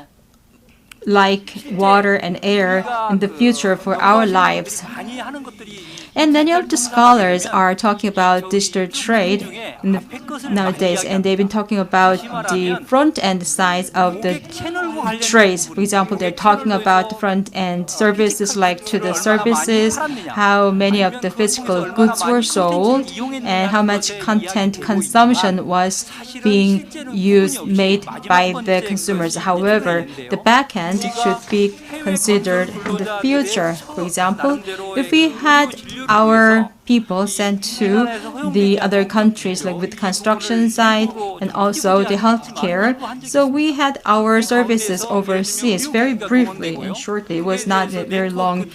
like water and air in the future for our lives. And many of the scholars are talking about digital trade nowadays, and they've been talking about the front-end sides of the trades. For example, they're talking about the front-end services like to the services, how many of the physical goods were sold, and how much content consumption was being made by the consumers. However, the back end should be considered in the future. For example, if we had our people sent to the other countries, like with construction side and also the healthcare. So we had our services overseas very briefly and shortly. It was not a very long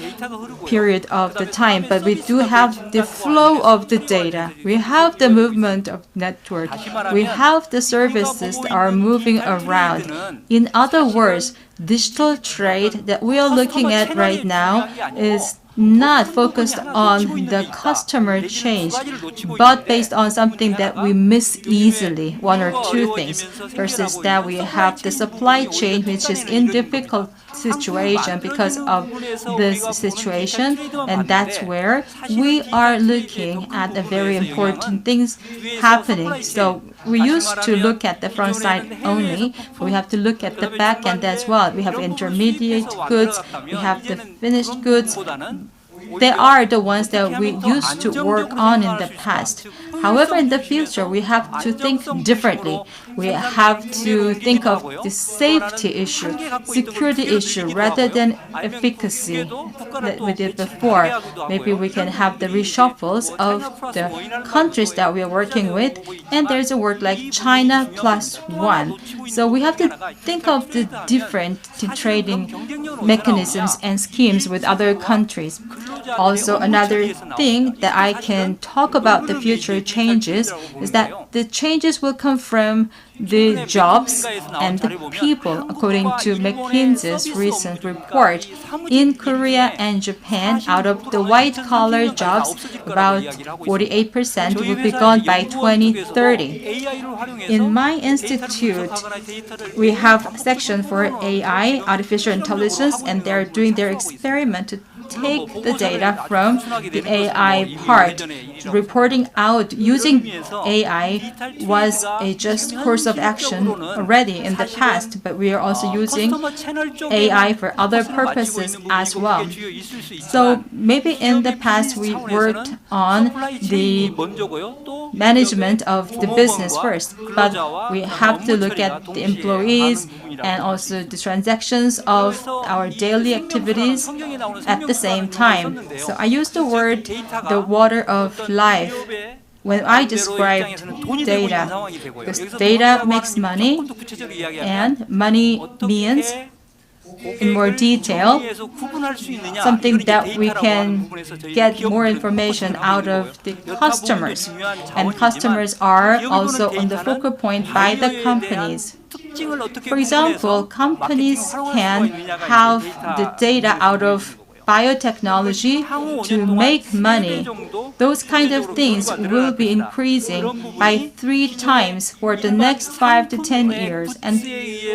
period of the time, but we do have the flow of the data. We have the movement of network. We have the services that are moving around. In other words, digital trade that we are looking at right now is not focused on the customer change, but based on something that we miss easily, one or two things. First is that we have the supply chain, which is in difficult situation because of this situation, and that's where we are looking at a very important things happening. So we used to look at the front side only, but we have to look at the back end as well. We have intermediate goods, we have the finished goods. They are the ones that we used to work on in the past. However, in the future, we have to think differently. We have to think of the safety issue, security issue, rather than efficacy that we did before. Maybe we can have the reshuffles of the countries that we are working with, and there's a word like China +1. So we have to think of the different trading mechanisms and schemes with other countries. Also, another thing that I can talk about the future changes is that the changes will come from the jobs and the people, according to McKinsey's recent report. In Korea and Japan, out of the white-collar jobs, about 48% will be gone by 2030. In my institute, we have a section for AI, artificial intelligence, and they're doing their experiment to take the data from the AI part. Reporting out using AI was a just course of action already in the past, but we are also using AI for other purposes as well. So maybe in the past we worked on the management of the business first, but we have to look at the employees and also the transactions of our daily activities at the same time. So I use the word the water of life when I described data, because data makes money, and money means, in more detail, something that we can get more information out of the customers. And customers are also on the focal point by the companies. For example, companies can have the data out of biotechnology to make money. Those kind of things will be increasing by 3 times for the next 5 to 10 years, and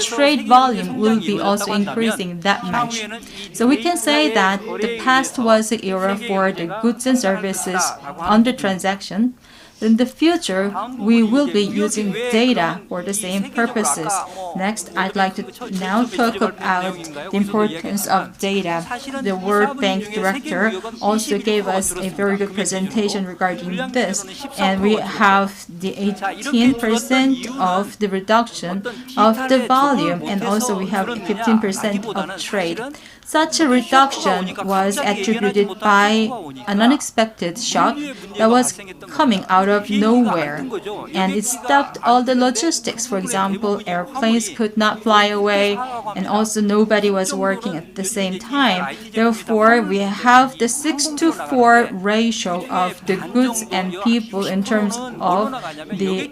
trade volume will be also increasing that much. So we can say that the past was the era for the goods and services under transaction. In the future, we will be using data for the same purposes. Next, I'd like to now talk about the importance of data. The World Bank director also gave us a very good presentation regarding this, and we have the 18% of the reduction of the volume, and also we have 15% of trade. Such a reduction was attributed by an unexpected shock that was coming out of nowhere, and it stopped all the logistics. For example, airplanes could not fly away, and also nobody was working at the same time. Therefore, we have the 6-to-4 ratio of the goods and people in terms of the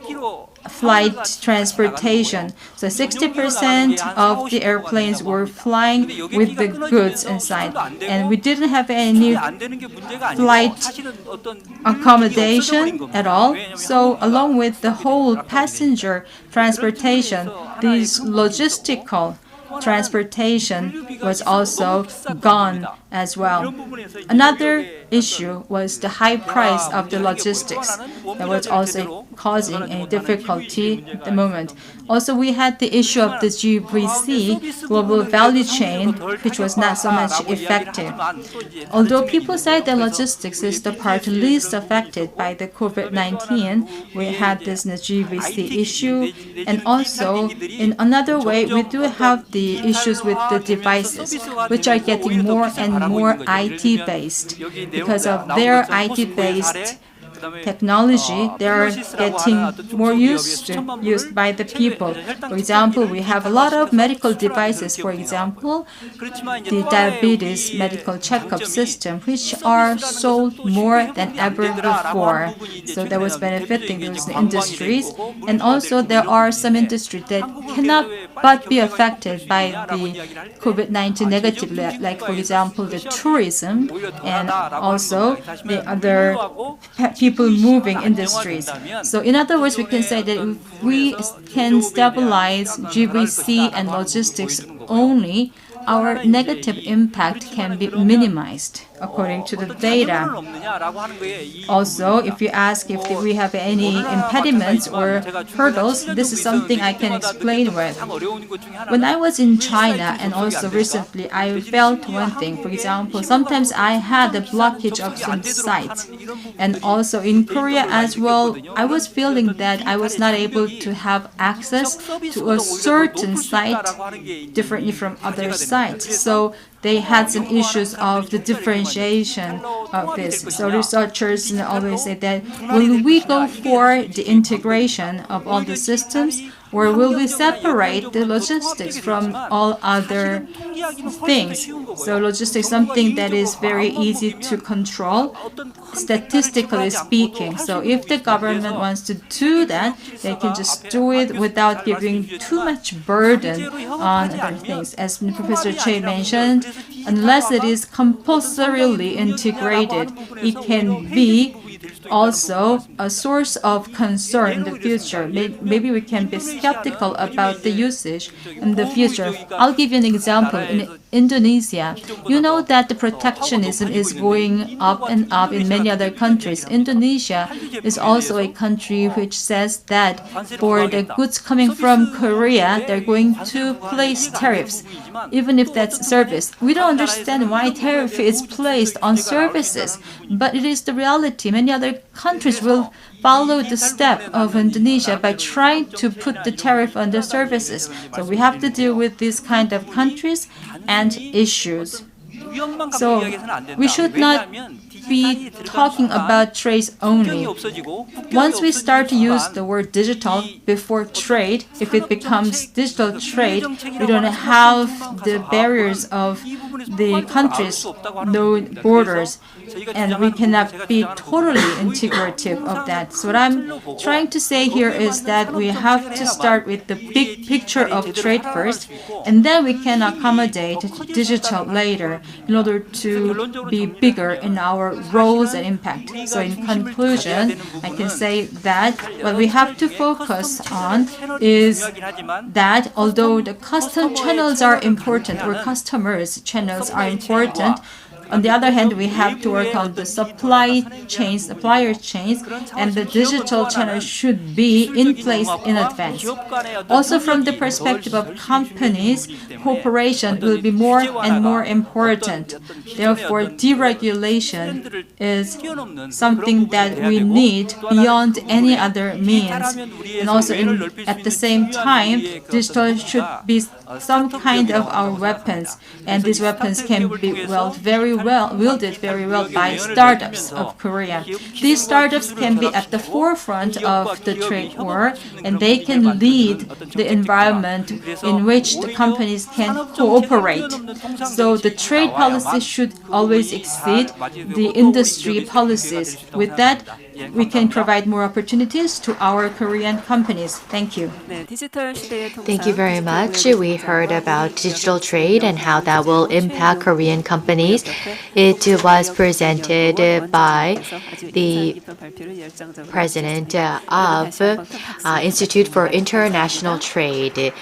flight transportation. So 60% of the airplanes were flying with the goods inside, and we didn't have any flight accommodation at all. So along with the whole passenger transportation, these logistical transportation was also gone as well. Another issue was the high price of the logistics. That was also causing a difficulty at the moment. Also, we had the issue of the GVC, global value chain, which was not so much effective. Although people say that logistics is the part least affected by the COVID-19, we had this GVC issue, and also in another way, we do have the issues with the devices, which are getting more and more IT-based. Because of their IT-based technology, they are getting more used by the people. For example, we have a lot of medical devices, for example, the diabetes medical checkup system, which are sold more than ever before. So that was benefiting those industries. And also there are some industries that cannot but be affected by the COVID-19 negatively, like for example the tourism and also the other people moving industries. So in other words, we can say that if we can stabilize GVC and logistics only, our negative impact can be minimized according to the data. Also, if you ask if we have any impediments or hurdles, this is something I can explain with. When I was in China and also recently, I felt one thing. For example, sometimes I had a blockage of some sites. And also in Korea as well, I was feeling that I was not able to have access to a certain site differently from other sites. So they had some issues of the differentiation of this. So researchers always say that, will we go for the integration of all the systems, or will we separate the logistics from all other things? So logistics is something that is very easy to control, statistically speaking. So if the government wants to do that, they can just do it without giving too much burden on other things. As Professor Choi mentioned, unless it is compulsorily integrated, it can be also a source of concern in the future. Maybe we can be skeptical about the usage in the future. I'll give you an example. In Indonesia, you know that the protectionism is going up and up in many other countries. Indonesia is also a country which says that for the goods coming from Korea, they're going to place tariffs, even if that's service. We don't understand why tariff is placed on services, but it is the reality. Many other countries will follow the step of Indonesia by trying to put the tariff on the services. So we have to deal with these kind of countries and issues. So we should not be talking about trade only. Once we start to use the word digital before trade, if it becomes digital trade, we don't have the barriers of the countries, no borders, and we cannot be totally integrative of that. So what I'm trying to say here is that we have to start with the big picture of trade first, and then we can accommodate digital later in order to be bigger in our roles and impact. So in conclusion, I can say that what we have to focus on is that although the custom channels are important, or customers' channels are important, on the other hand, we have to work on the supplier chains, and the digital channel should be in place in advance. Also, from the perspective of companies, cooperation will be more and more important. Therefore, deregulation is something that we need beyond any other means. And also, at the same time, digital should be some kind of our weapons, and these weapons can be wielded very well by startups of Korea. These startups can be at the forefront of the trade war, and they can lead the environment in which the companies can cooperate. So the trade policy should always exceed the industry policies. With that, we can provide more opportunities to our Korean companies. Thank you. 네, 디지털 시대의 통상, Thank you very 디지털 much. 무역의 We heard 진보와 about 우리 digital 지역 trade and how that will impact Korean companies. It was presented by the president of Institute for International Trade,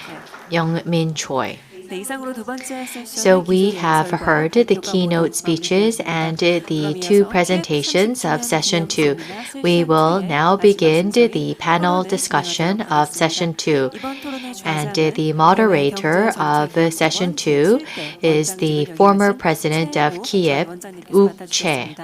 Young-min Choi. 네, 이상으로 두 번째 세션은 So we 기존 have 연설과 heard the 교과 keynote 모두 speeches and the 그럼 two 이어서 presentations of session 2. 기념 We 세미나 will 세션 now 2의 begin 마지막 the 순서인 panel 토론을 discussion 진행하도록 of session 하겠습니다. 2. 이번 토론의 And 좌장은 the moderator of session 2 is the former president of KIEP, Wook Chae.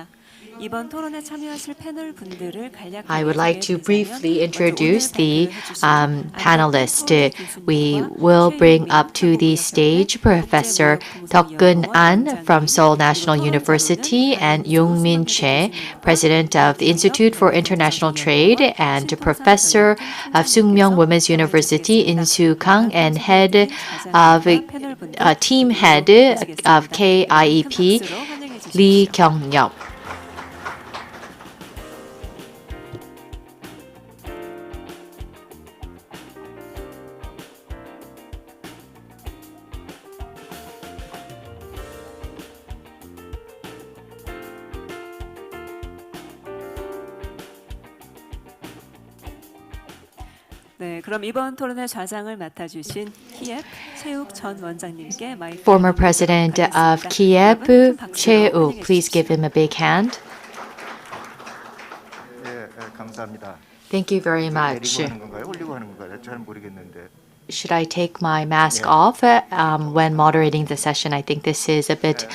이번 토론에 참여하실 패널 분들을 간략하게 I would like to 소개해드리자면 briefly 먼저 introduce 오늘 the 발표를 해주신 panelists. 안덕근 We 교수님과 will bring 최유민 up to the stage Professor Deok-gun An from Seoul National University and Yong-min Choi, President of the Institute for International Trade, and Professor of Sungmyung Women's University in Sukang and head of team head of KIEP, Lee Kyung-yeop. 네, 그럼 이번 토론의 좌장을 맡아주신 키앱 최욱 전 원장님께 마이크 Former President of KIEP, Chae-wook, please give him a big hand. 예, 감사합니다. Thank you very much. 내리고 하는 건가요? 올리고 하는 건가요? 잘 모르겠는데. Should I take my mask off when moderating the session? I think this is a bit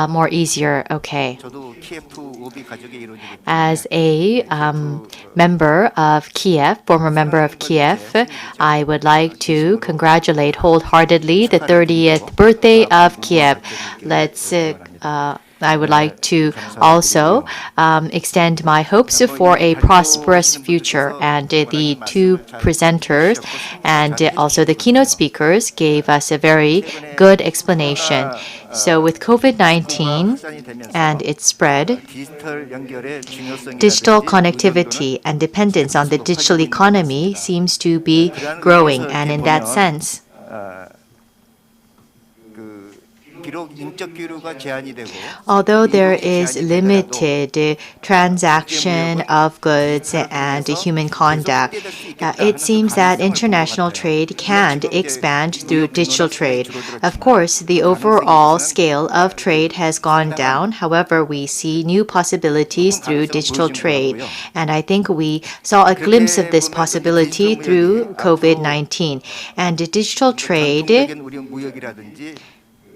more easier. Okay. 저도 KIEP 오비 가족의 일원이기 때문에 As a member of KIEP, former member of KIEP, I would like to congratulate wholeheartedly the 30th birthday of KIEP. I would like to also extend my hopes for a prosperous future. And the two presenters and also the keynote speakers gave us a very good explanation. So with COVID-19 and its spread, 디지털 연결의 중요성이 digital connectivity and dependence on the digital economy seems to be growing. And in that sense, 비록 인적 교류가 제한이 되고 although there is limited transaction of goods and human conduct, it seems that international trade can expand through digital trade. Of course, the overall scale of trade has gone down. However, we see new possibilities through digital trade. And I think we saw a glimpse of this possibility through COVID-19. And digital trade 우리 무역이라든지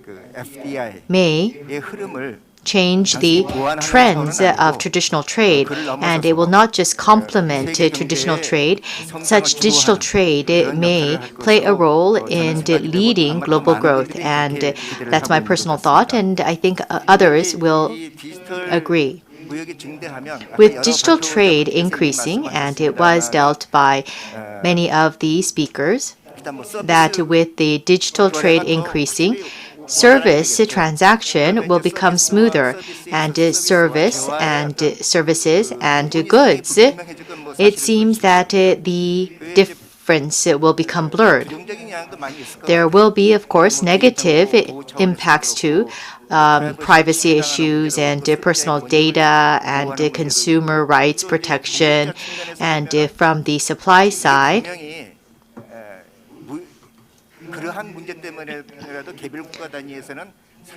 그 FDI의 may 흐름을 change the trends of traditional trade, and it will not just complement traditional trade. Such digital trade may play a role in leading global growth, and that's my personal thought, and I think others will agree. With digital trade increasing, and it was dealt by many of the speakers, that with the digital trade increasing, service transaction will become smoother, and services and goods, it seems that the difference will become blurred. There will be, of course, negative impacts too. Privacy issues and personal data and consumer rights protection, and from the supply side,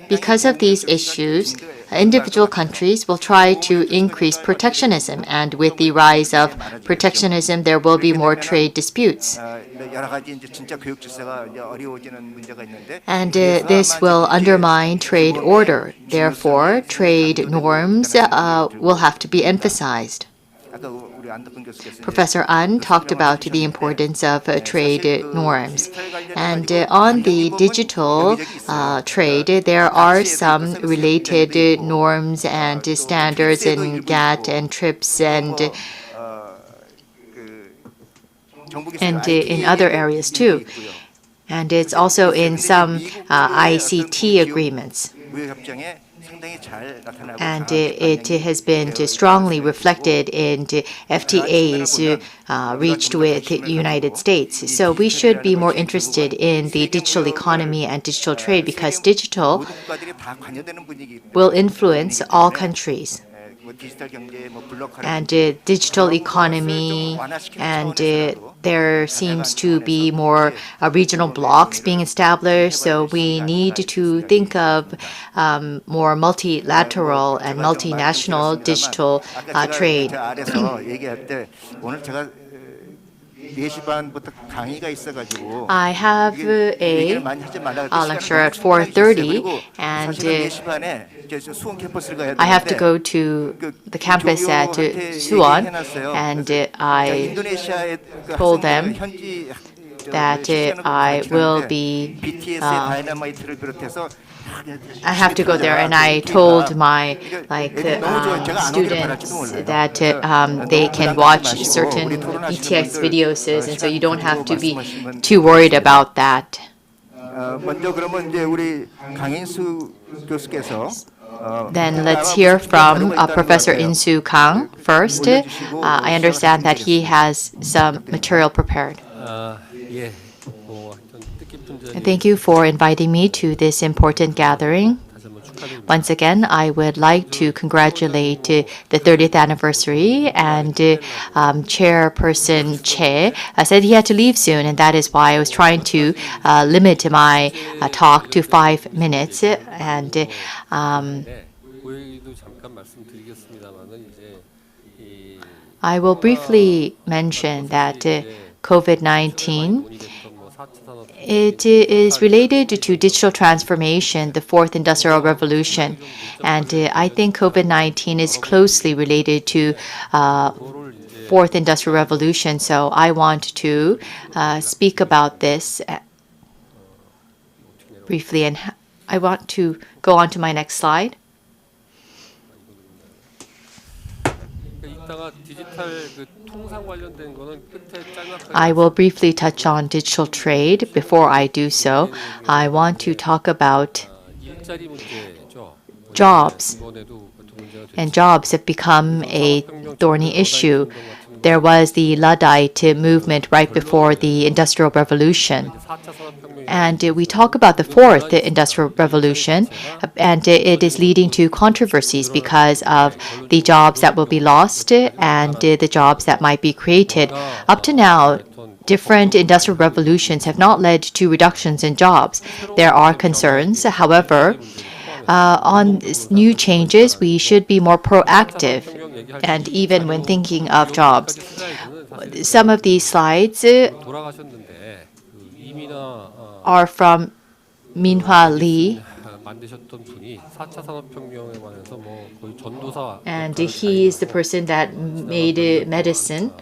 because of these issues, individual countries will try to increase protectionism, and with the rise of protectionism, there will be more trade disputes. And this will undermine trade order. Therefore, trade norms will have to be emphasized. Professor An talked about the importance of trade norms. And on the digital trade, there are some related norms and standards in GATT and TRIPS and in other areas too. And it's also in some ICT agreements. And it has been strongly reflected in the FTAs reached with the United States. So we should be more interested in the digital economy and digital trade because digital will influence all countries. And digital economy, and there seems to be more regional blocks being established. So we need to think of more multilateral and multinational digital trade. I have a lecture at 4:30, and I have to go to the campus at Suwon, and I told them that I will be I have to go there, and I told my students that they can watch certain ETX videos, and so you don't have to be too worried about that. Then let's hear from Professor In-Soo Kang first. I understand that he has some material prepared. Thank you for inviting me to this important gathering. Once again, I would like to congratulate the 30th anniversary, and Chairperson Che said he had to leave soon, and that is why I was trying to limit my talk to 5 minutes. And I will briefly mention that COVID-19, it is related to digital transformation, the fourth industrial revolution. And I think COVID-19 is closely related to fourth industrial revolution. So I want to speak about this briefly. And I want to go on to my next slide. I will briefly touch on digital trade. Before I do so, I want to talk about jobs. And jobs have become a thorny issue. There was the Luddite movement right before the Industrial Revolution. And we talk about the fourth industrial revolution, and it is leading to controversies because of the jobs that will be lost and the jobs that might be created. Up to now, different industrial revolutions have not led to reductions in jobs. There are concerns. However, on new changes, we should be more proactive, and even when thinking of jobs. Some of these slides are from Minhwa Lee, and he is the person that made medicine,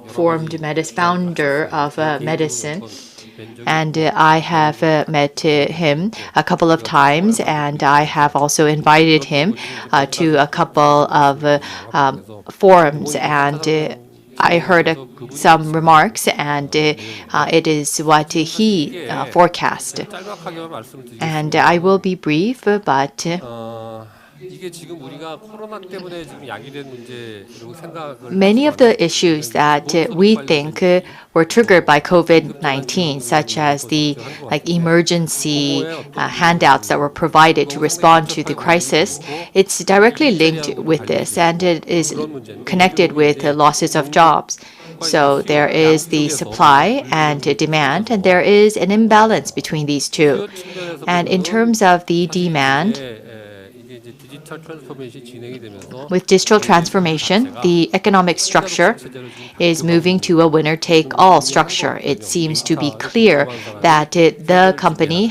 founder of medicine. And I have met him a couple of times, and I have also invited him to a couple of forums, and I heard some remarks, and it is what he forecast. And I will be brief, but many of the issues that we think were triggered by COVID-19, such as the emergency handouts that were provided to respond to the crisis, it's directly linked with this, and it is connected with losses of jobs. So there is the supply and demand, and there is an imbalance between these two. And in terms of the demand, with digital transformation, the economic structure is moving to a winner-take-all structure. It seems to be clear that the company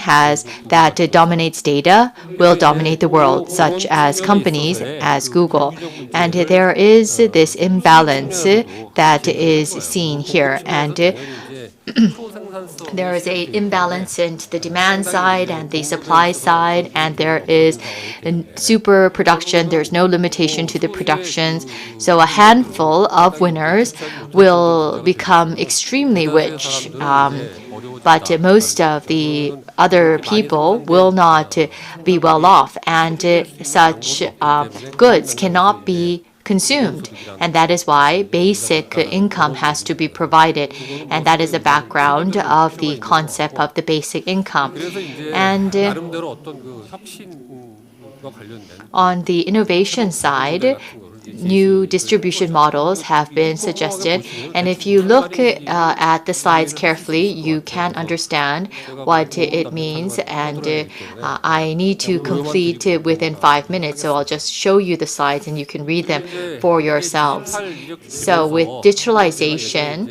that dominates data will dominate the world, such as companies as Google. And there is this imbalance that is seen here. And there is an imbalance in the demand side and the supply side, and there is super production. There's no limitation to the productions. So a handful of winners will become extremely rich. but most of the other people will not be well off, and such goods cannot be consumed, and that is why basic income has to be provided, and that is the background of the concept of the basic income. And on the innovation side, new distribution models have been suggested, and if you look at the slides carefully, you can understand what it means, and I need to complete it within 5 minutes, so I'll just show you the slides and you can read them for yourselves. So with digitalization,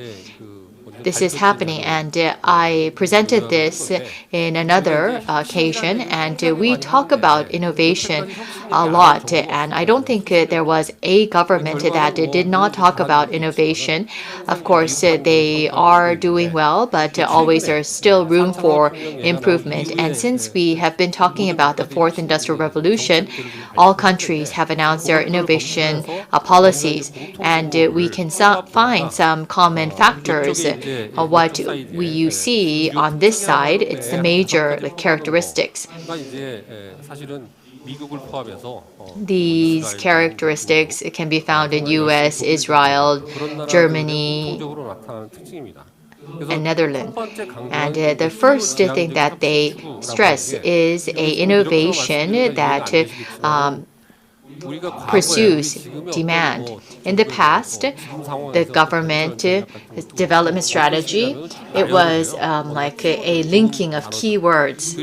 this is happening, and I presented this in another occasion, and we talk about innovation a lot, and I don't think there was a government that did not talk about innovation. Of course, they are doing well, but always there's still room for improvement. And since we have been talking about the fourth industrial revolution, all countries have announced their innovation policies, and we can find some common factors. What you see on this side, it's the major characteristics. These characteristics can be found in US, Israel, Germany, and Netherlands. And the first thing that they stress is a innovation that pursues demand. In the past, the government development strategy, it was like a linking of keywords,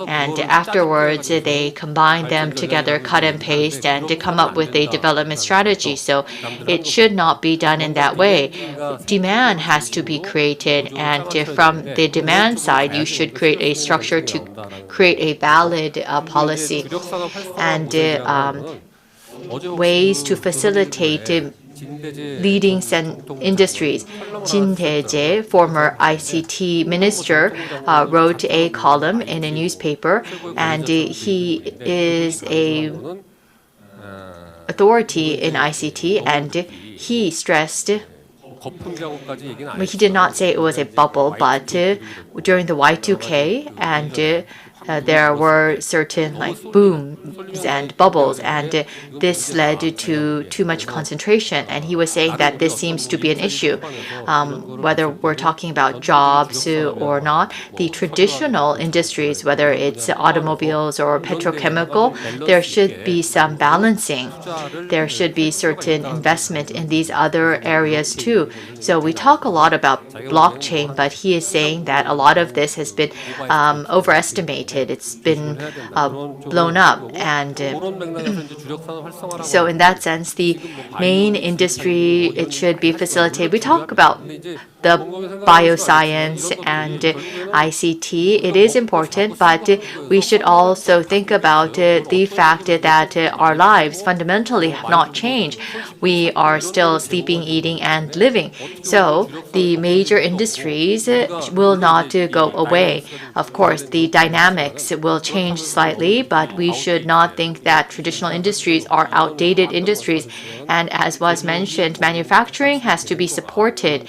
and afterwards they combine them together, cut and paste, and to come up with a development strategy. So it should not be done in that way. Demand has to be created, and from the demand side, you should create a structure to create a valid policy, and ways to facilitate leading industries. Jin Tae-jae, former ICT minister, wrote a column in a newspaper, and he is a authority in ICT, and he stressed, he did not say it was a bubble, but during the Y2K, and there were certain booms and bubbles, and this led to too much concentration. And he was saying that this seems to be an issue. Whether we're talking about jobs or not, the traditional industries, whether it's automobiles or petrochemical, there should be some balancing. There should be certain investment in these other areas too. So we talk a lot about blockchain, but he is saying that a lot of this has been overestimated. It's been blown up, and so in that sense, the main industry, it should be facilitated. We talk about the bioscience and ICT. It is important, but we should also think about the fact that our lives fundamentally have not changed. We are still sleeping, eating, and living. So the major industries will not go away. Of course, the dynamics will change slightly, but we should not think that traditional industries are outdated industries. And as was mentioned, manufacturing has to be supported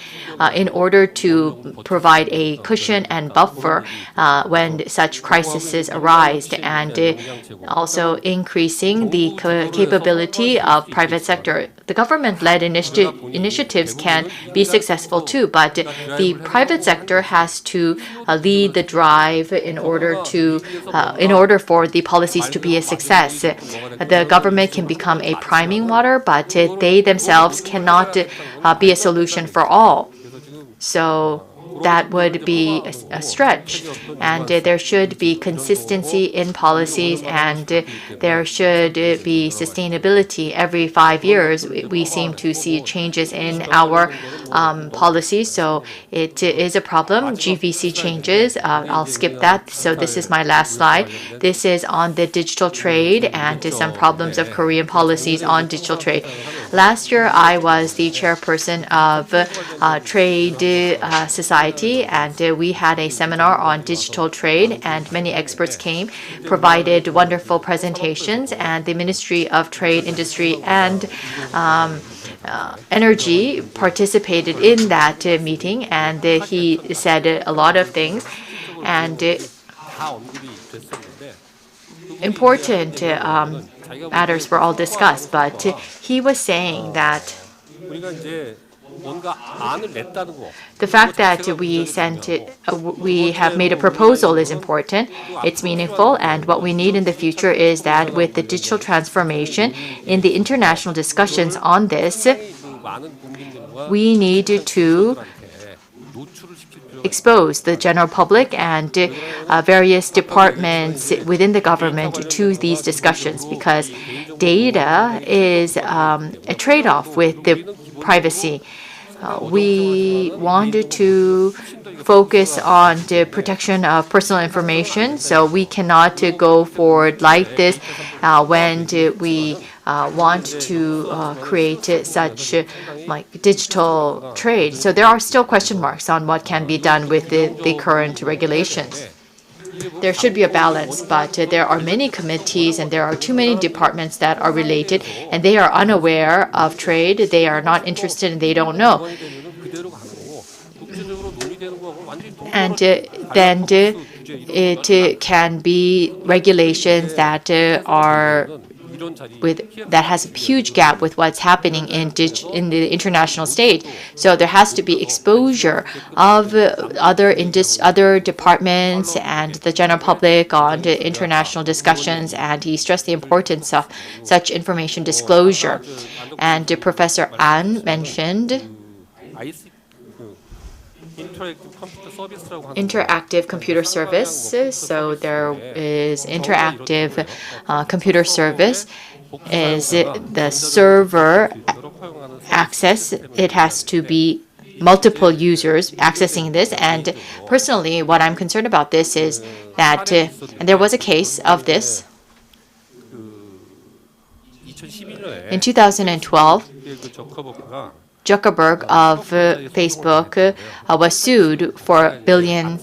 in order to provide a cushion and buffer when such crises arise, and also increasing the capability of private sector. The government-led initiatives can be successful too, but the private sector has to lead the drive in order for the policies to be a success. The government can become a priming water, but they themselves cannot be a solution for all. So that would be a stretch, and there should be consistency in policies, and there should be sustainability. Every 5 years, we seem to see changes in our policies, so it is a problem. GVC changes, I'll skip that. So this is my last slide. This is on the digital trade and some problems of Korean policies on digital trade. Last year, I was the chairperson of Trade Society, and we had a seminar on digital trade, and many experts came, provided wonderful presentations, and the Ministry of Trade, Industry, and Energy participated in that meeting, and he said a lot of things, and important matters were all discussed. But he was saying that the fact that we have made a proposal is important. It's meaningful, and what we need in the future is that with the digital transformation in the international discussions on this, we need to expose the general public and various departments within the government to these discussions, because data is a trade-off with the privacy. We wanted to focus on the protection of personal information, so we cannot go forward like this when we want to create such like digital trade. So there are still question marks on what can be done with the current regulations. There should be a balance, but there are many committees and there are too many departments that are related, and they are unaware of trade. They are not interested and they don't know. And then it can be regulations that that has a huge gap with what's happening in the international stage. So there has to be exposure of other departments and the general public on the international discussions, and he stressed the importance of such information disclosure. And Professor An mentioned interactive computer service. So there is interactive computer service is the server access. It has to be multiple users accessing this. And personally, what I'm concerned about this is that, and there was a case of this in 2012, Zuckerberg of Facebook was sued for $1 billion,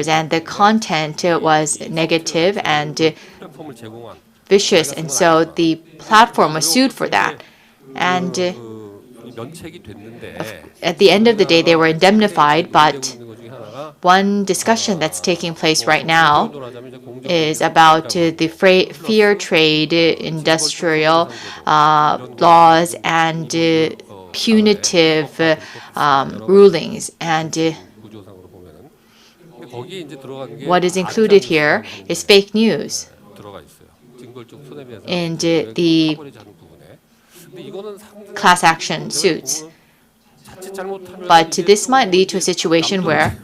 and the content was negative and vicious, and so the platform was sued for that. And at the end of the day, they were indemnified, but one discussion that's taking place right now is about the fair trade, industrial laws, and punitive rulings. And what is included here is fake news and the class action suits. But this might lead to a situation where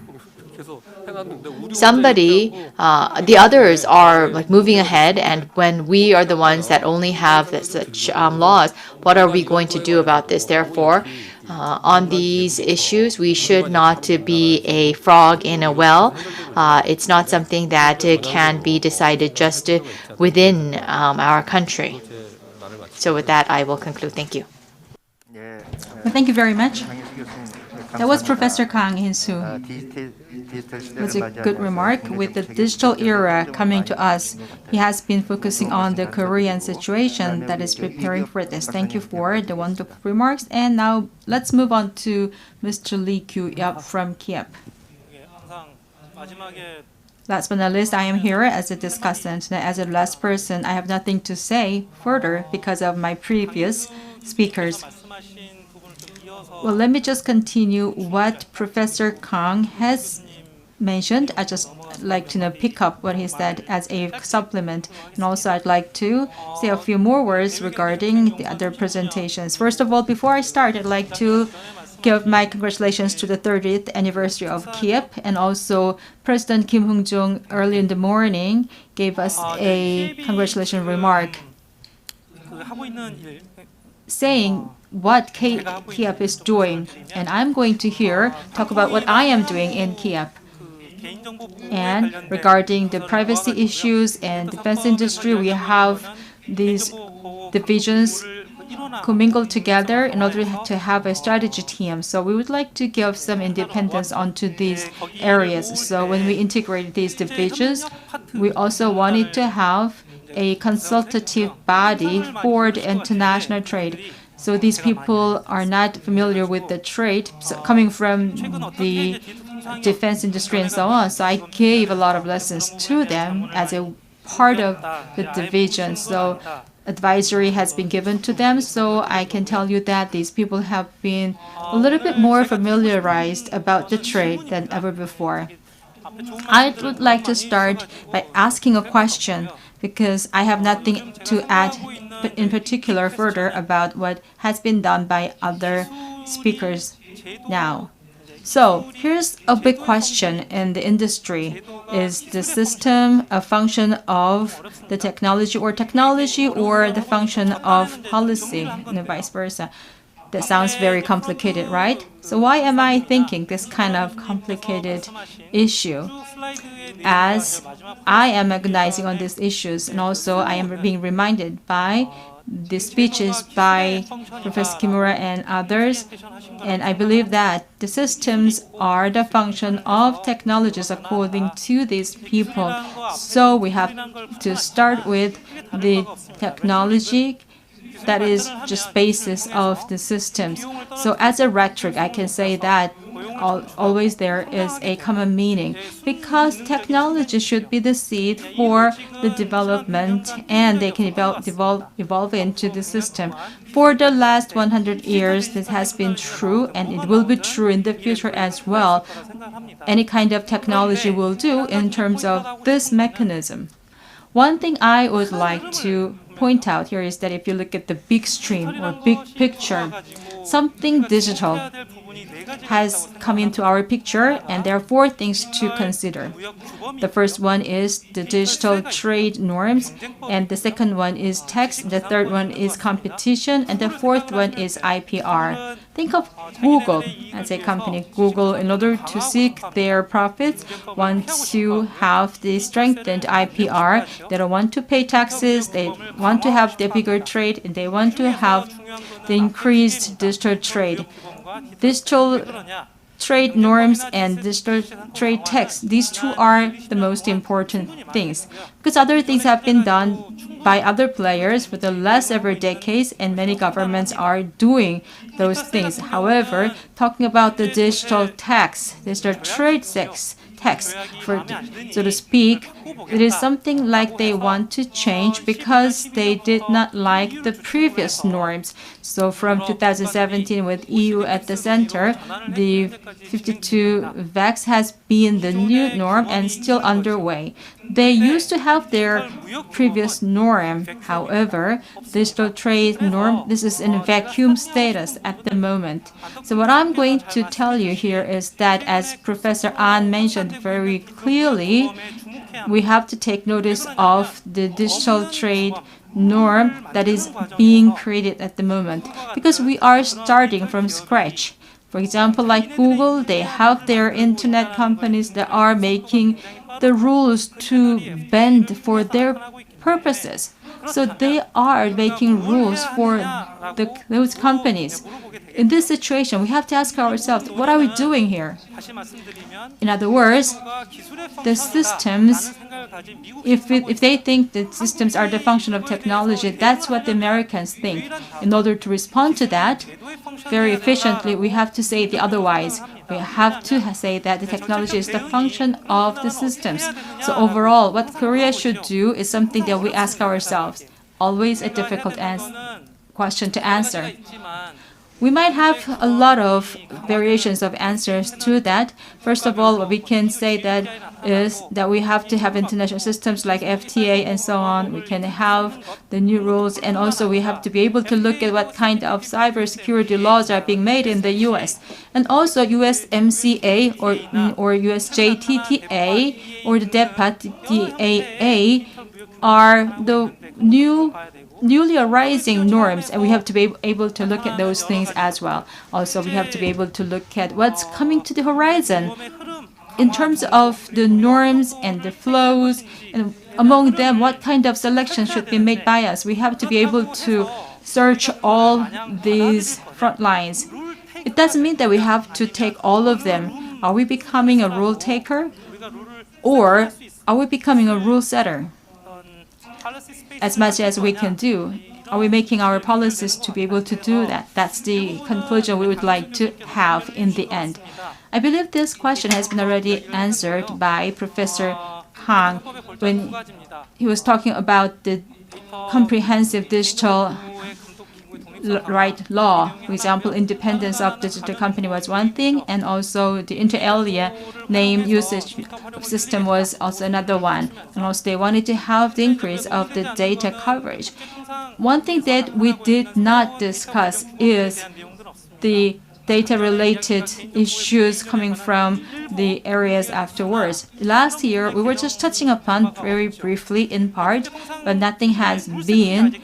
the others are like moving ahead, and when we are the ones that only have such laws, what are we going to do about this? Therefore, on these issues, we should not be a frog in a well. It's not something that can be decided just within our country. So with that, I will conclude. Thank you. Well, thank you very much. That was Professor Kang In-soo. That's a good remark. With the digital era coming to us, he has been focusing on the Korean situation that is preparing for this. Thank you for the wonderful remarks. And now let's move on to Mr. Lee Kyu-yeop from KIEP. Last but not least, I am here as a discussant. As a last person, I have nothing to say further because of my previous speakers. Well, let me just continue what Professor Kang has mentioned. I just like to pick up what he said as a supplement, and also I'd like to say a few more words regarding the other presentations. First of all, before I start, I'd like to give my congratulations to the 30th anniversary of KIEP, and also President Kim Hung-jung early in the morning gave us a congratulation remark saying what KIEP is doing, and I'm going to talk about what I am doing in KIEP. And regarding the privacy issues and defense industry, we have these divisions commingled together in order to have a strategy team. So we would like to give some independence onto these areas. So when we integrate these divisions, we also wanted to have a consultative body for the international trade. So these people are not familiar with the trade, so coming from the defense industry and so on. So I gave a lot of lessons to them as a part of the division. So advisory has been given to them. So I can tell you that these people have been a little bit more familiarized about the trade than ever before. I would like to start by asking a question because I have nothing to add in particular further about what has been done by other speakers now. So here's a big question in the industry. Is the system a function of the technology or the function of policy and vice versa? That sounds very complicated, right? So why am I thinking this kind of complicated issue? As I am agonizing on these issues, and also I am being reminded by the speeches by Professor Kimura and others, and I believe that the systems are the function of technologies according to these people. So we have to start with the technology that is just basis of the systems. So as a rhetoric, I can say that always there is a common meaning because technology should be the seed for the development and they can evolve into the system. For the last 100 years, this has been true and it will be true in the future as well. Any kind of technology will do in terms of this mechanism. One thing I would like to point out here is that if you look at the big stream or big picture, something digital has come into our picture, and there are four things to consider. The first one is the digital trade norms, and the second one is tax, the third one is competition, and the fourth one is IPR. Think of Google as a company. Google, in order to seek their profits, want to have the strengthened IPR. They don't want to pay taxes, they want to have the bigger trade, and they want to have the increased digital trade. Digital trade norms and digital trade tax, these two are the most important things because other things have been done by other players for the last several decades and many governments are doing those things. However, talking about the digital tax, digital trade tax, so to speak, it is something like they want to change because they did not like the previous norms. So from 2017 with EU at the center, the 52 VAX has been the new norm and still underway. They used to have their previous norm. However, digital trade norm, this is in vacuum status at the moment. So what I'm going to tell you here is that, as Professor An mentioned very clearly, we have to take notice of the digital trade norm that is being created at the moment because we are starting from scratch. For example, like Google, they have their internet companies that are making the rules to bend for their purposes. So they are making rules for those companies. In this situation, we have to ask ourselves, what are we doing here? In other words, the systems, if they think that systems are the function of technology, that's what the Americans think. In order to respond to that very efficiently, we have to say the otherwise. We have to say that the technology is the function of the systems. So overall, what Korea should do is something that we ask ourselves. Always a difficult question to answer. We might have a lot of variations of answers to that. First of all, what we can say that is that we have to have international systems like FTA and so on. We can have the new rules, and also we have to be able to look at what kind of cybersecurity laws are being made in the U.S. And also USMCA or USJTTA or the DEPA are the newly arising norms, and we have to be able to look at those things as well. Also, we have to be able to look at what's coming to the horizon in terms of the norms and the flows, and among them, what kind of selection should be made by us. We have to be able to search all these front lines. It doesn't mean that we have to take all of them. Are we becoming a rule taker, or are we becoming a rule setter? As much as we can do. are we making our policies to be able to do that? That's the conclusion we would like to have in the end. I believe this question has been already answered by Professor Kang when he was talking about the comprehensive digital right law. For example, independence of digital company was one thing, and also the inter alia name usage system was also another one. And also they wanted to have the increase of the data coverage. One thing that we did not discuss is the data-related issues coming from the areas afterwards. Last year, we were just touching upon very briefly in part, but nothing has been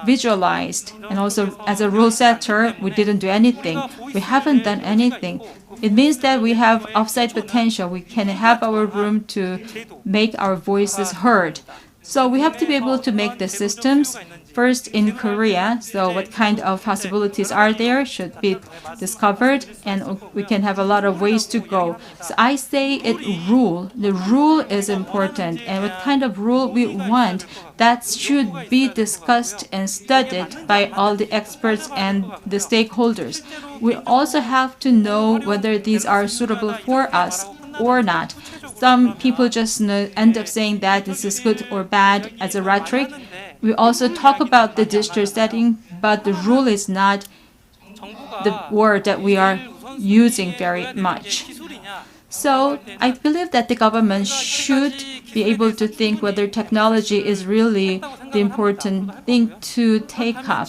visualized. And also, as a rule setter, we didn't do anything. We haven't done anything. It means that we have upside potential. We can have our room to make our voices heard. So we have to be able to make the systems first in Korea. So what kind of possibilities are there should be discovered, and we can have a lot of ways to go. So I say the rule is important, and what kind of rule we want, that should be discussed and studied by all the experts and the stakeholders. We also have to know whether these are suitable for us or not. Some people just end up saying that this is good or bad as a rhetoric. We also talk about the digital setting, but the rule is not the word that we are using very much. So I believe that the government should be able to think whether technology is really the important thing to take up.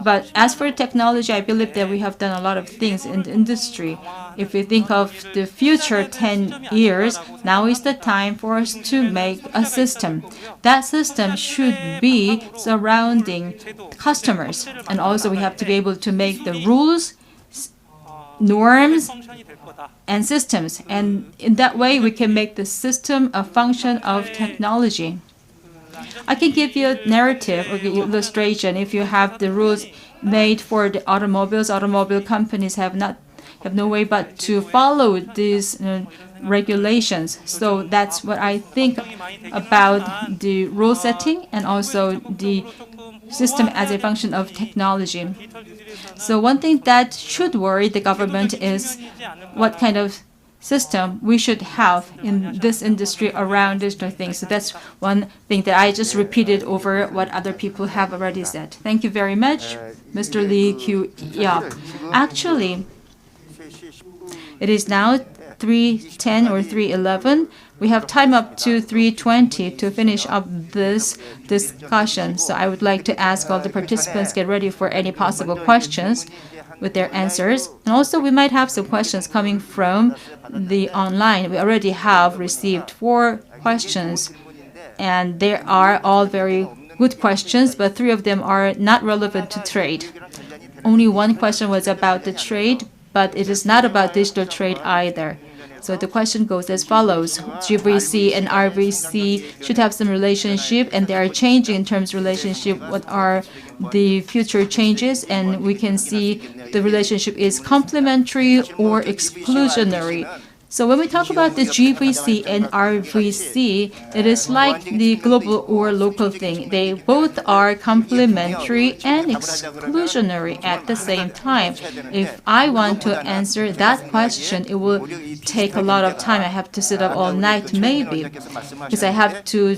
But as for technology, I believe that we have done a lot of things in the industry. If we think of the future 10 years, now is the time for us to make a system. That system should be surrounding customers. And also we have to be able to make the rules, norms, and systems. And in that way, we can make the system a function of technology. I can give you a narrative or illustration. If you have the rules made for the automobiles, automobile companies have no way but to follow these regulations. So that's what I think about the rule setting and also the system as a function of technology. So one thing that should worry the government is what kind of system we should have in this industry around digital things. So that's one thing that I just repeated over what other people have already said. Thank you very much, Mr. Lee Kyu-yeop. Actually, it is now 3:10 or 3:11. We have time up to 3:20 to finish up this discussion. So I would like to ask all the participants get ready for any possible questions with their answers. And also we might have some questions coming from the online. We already have received 4 questions, and they are all very good questions, but 3 of them are not relevant to trade. Only 1 question was about the trade, but it is not about digital trade either. So the question goes as follows. GVC and RVC should have some relationship, and they are changing in terms of relationship. What are the future changes? And we can see the relationship is complementary or exclusionary. So when we talk about the GVC and RVC, it is like the global or local thing. They both are complementary and exclusionary at the same time. If I want to answer that question, it will take a lot of time. I have to sit up all night maybe, because I have to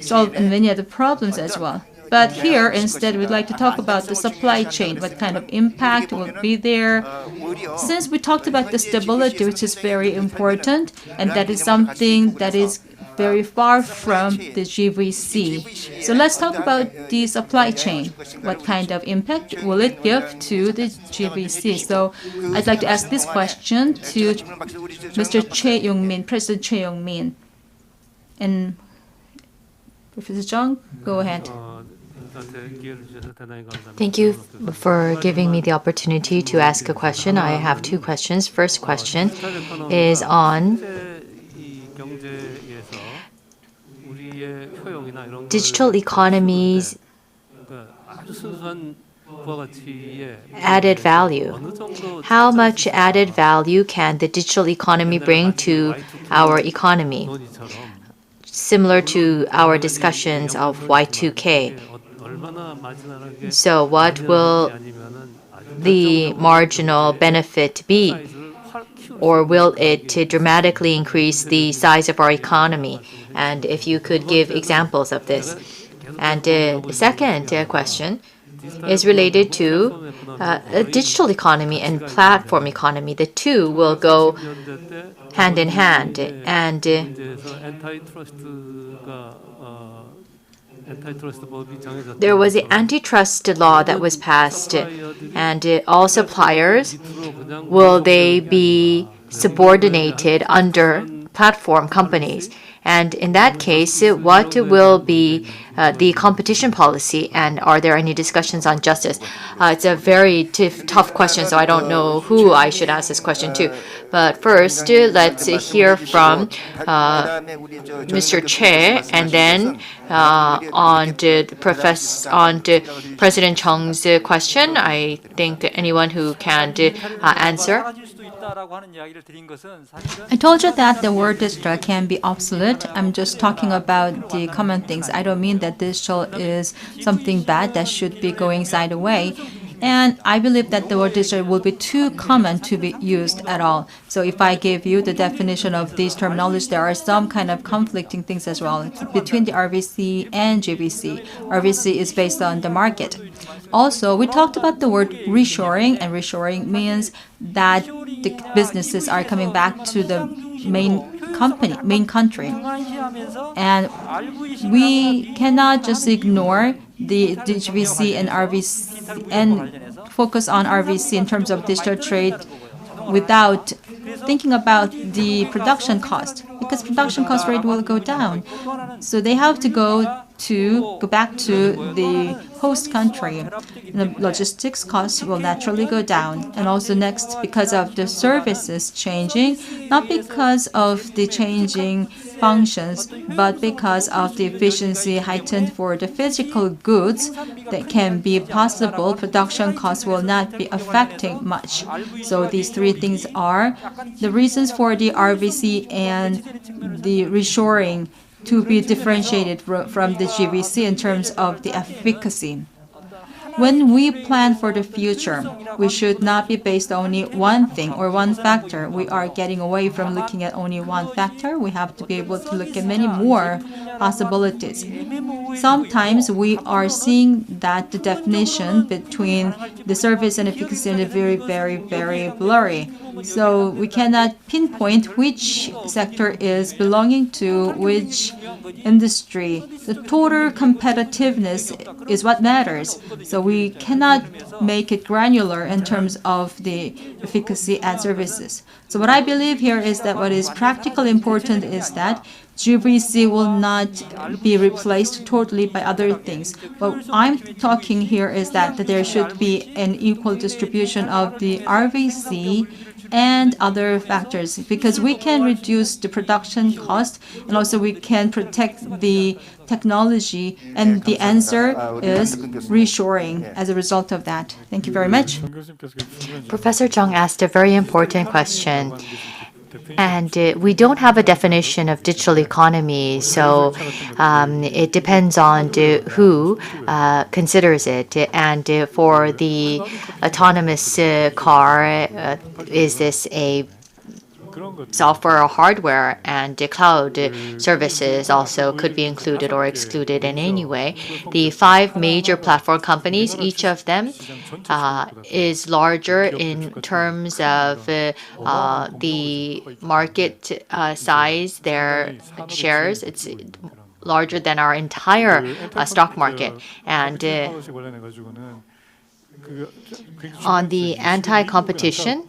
solve many other problems as well. But here, instead, we'd like to talk about the supply chain, what kind of impact will be there. Since we talked about the stability, which is very important, and that is something that is very far from the GVC. So let's talk about the supply chain. What kind of impact will it give to the GVC? So I'd like to ask this question to Mr. Choi Young-min, President Choi Young-min. And Professor Jung, go ahead. Thank you for giving me the opportunity to ask a question. I have 2 questions. First question is on digital economies added value. How much added value can the digital economy bring to our economy? Similar to our discussions of Y2K. So what will the marginal benefit be? Or will it dramatically increase the size of our economy? And if you could give examples of this. And the second question is related to a digital economy and platform economy. The two will go hand in hand. And there was an antitrust law that was passed, and all suppliers, will they be subordinated under platform companies? And in that case, what will be the competition policy, and are there any discussions on justice? It's a very tough question, so I don't know who I should ask this question to. But first, let's hear from Mr. Che, and then on to President Chung's question, I think anyone who can answer. I told you that the word digital can be obsolete. I'm just talking about the common things. I don't mean that digital is something bad that should be going side away. And I believe that the word digital will be too common to be used at all. So if I give you the definition of these terminologies, there are some kind of conflicting things as well between the RVC and GVC. RVC is based on the market. Also, we talked about the word reshoring, and reshoring means that the businesses are coming back to the main country. And we cannot just ignore the GVC and RVC and focus on RVC in terms of digital trade without thinking about the production cost, because production cost rate will go down. So they have to go back to the host country. The logistics costs will naturally go down. And also next, because of the services changing, not because of the changing functions, but because of the efficiency heightened for the physical goods that can be possible, production costs will not be affecting much. So these three things are the reasons for the RVC and the reshoring to be differentiated from the GVC in terms of the efficacy. When we plan for the future, we should not be based on only one thing or one factor. We are getting away from looking at only one factor. We have to be able to look at many more possibilities. Sometimes we are seeing that the definition between the service and efficacy is very, very, very blurry. So we cannot pinpoint which sector is belonging to which industry. The total competitiveness is what matters. So we cannot make it granular in terms of the efficacy and services. So what I believe here is that what is practically important is that GVC will not be replaced totally by other things. What I'm talking here is that there should be an equal distribution of the RVC and other factors, because we can reduce the production cost and also we can protect the technology, and the answer is reshoring as a result of that. Thank you very much. Professor Chung asked a very important question. And we don't have a definition of digital economy, so it depends on who considers it. And for the autonomous car, is this a software or hardware, and cloud services also could be included or excluded in any way. The 5 major platform companies, each of them is larger in terms of the market size, their shares. It's larger than our entire stock market. And on the anti-competition,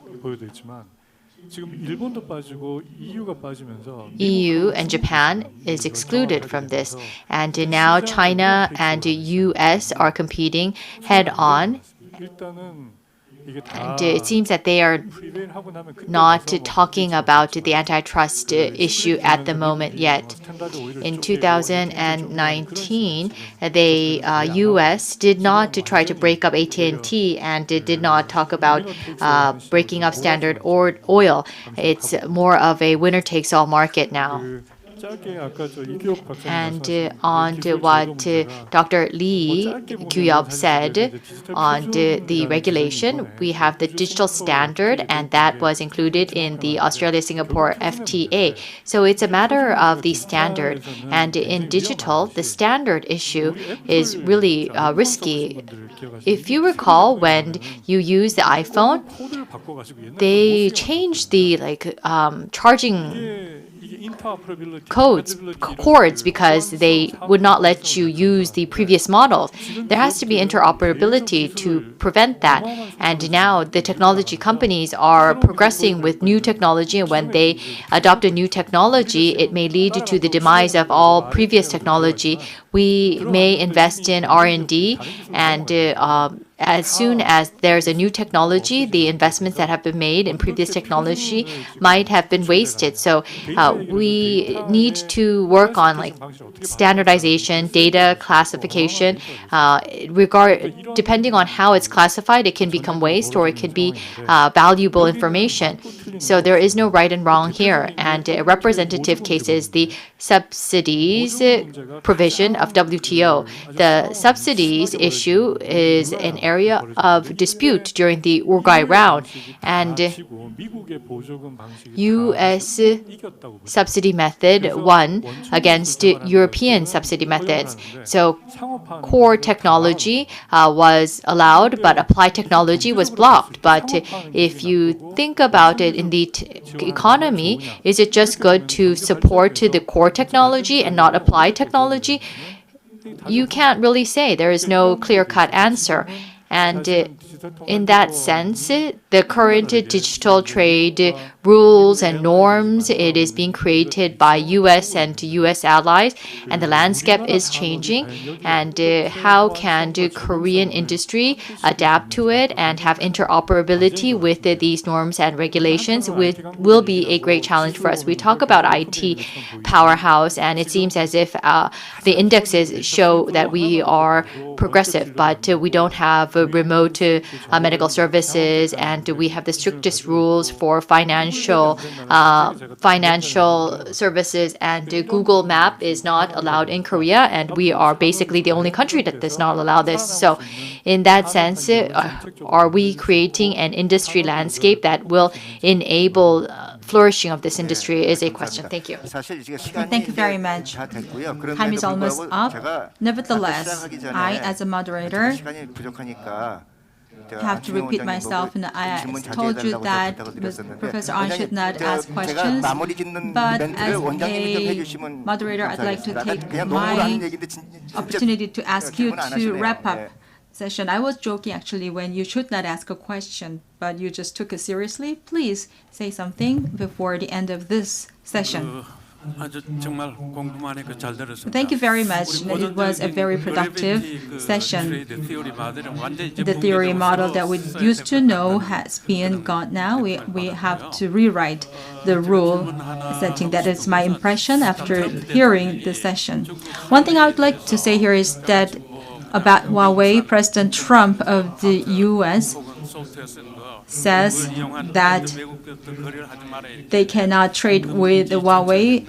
EU and Japan is excluded from this, and now China and the US are competing head-on. And it seems that they are not talking about the antitrust issue at the moment yet. In 2019, the U.S. did not try to break up AT&T and did not talk about breaking up Standard Oil. It's more of a winner-takes-all market now. And on to what Dr. Lee KIEP said on the regulation, we have the digital standard, and that was included in the Australia-Singapore FTA. So it's a matter of the standard. And in digital, the standard issue is really risky. If you recall, when you use the iPhone, they changed the charging cords because they would not let you use the previous model. There has to be interoperability to prevent that. And now the technology companies are progressing with new technology, and when they adopt a new technology, it may lead to the demise of all previous technology. We may invest in R&D, and as soon as there's a new technology, the investments that have been made in previous technology might have been wasted. So we need to work on standardization, data classification. Depending on how it's classified, it can become waste or it could be valuable information. So there is no right and wrong here. And a representative case is the subsidies provision of WTO. The subsidies issue is an area of dispute during the Uruguay round, and U.S. subsidy method won against European subsidy methods. So core technology was allowed, but applied technology was blocked. But if you think about it in the economy, is it just good to support the core technology and not apply technology? You can't really say. There is no clear-cut answer. And in that sense, the current digital trade rules and norms, it is being created by U.S. and U.S. allies, and the landscape is changing. And how can the Korean industry adapt to it and have interoperability with these norms and regulations will be a great challenge for us. We talk about IT powerhouse, and it seems as if the indexes show that we are progressive, but we don't have remote medical services, and we have the strictest rules for financial services, and Google Map is not allowed in Korea, and we are basically the only country that does not allow this. So in that sense, are we creating an industry landscape that will enable flourishing of this industry is a question. Thank you. Thank you very much. Time is almost up. Nevertheless, I, as a moderator, have to repeat myself, and I told you that Professor Ahn should not ask questions, but as a moderator, I'd like to take my opportunity to ask you to wrap up session. I was joking actually when you should not ask a question, but you just took it seriously. Please say something before the end of this session. Thank you very much. It was a very productive session. The theory model that we used to know has been gone now. We have to rewrite the rule setting. That is my impression after hearing the session. One thing I would like to say here is that about Huawei, President Trump of the U.S. says that they cannot trade with the Huawei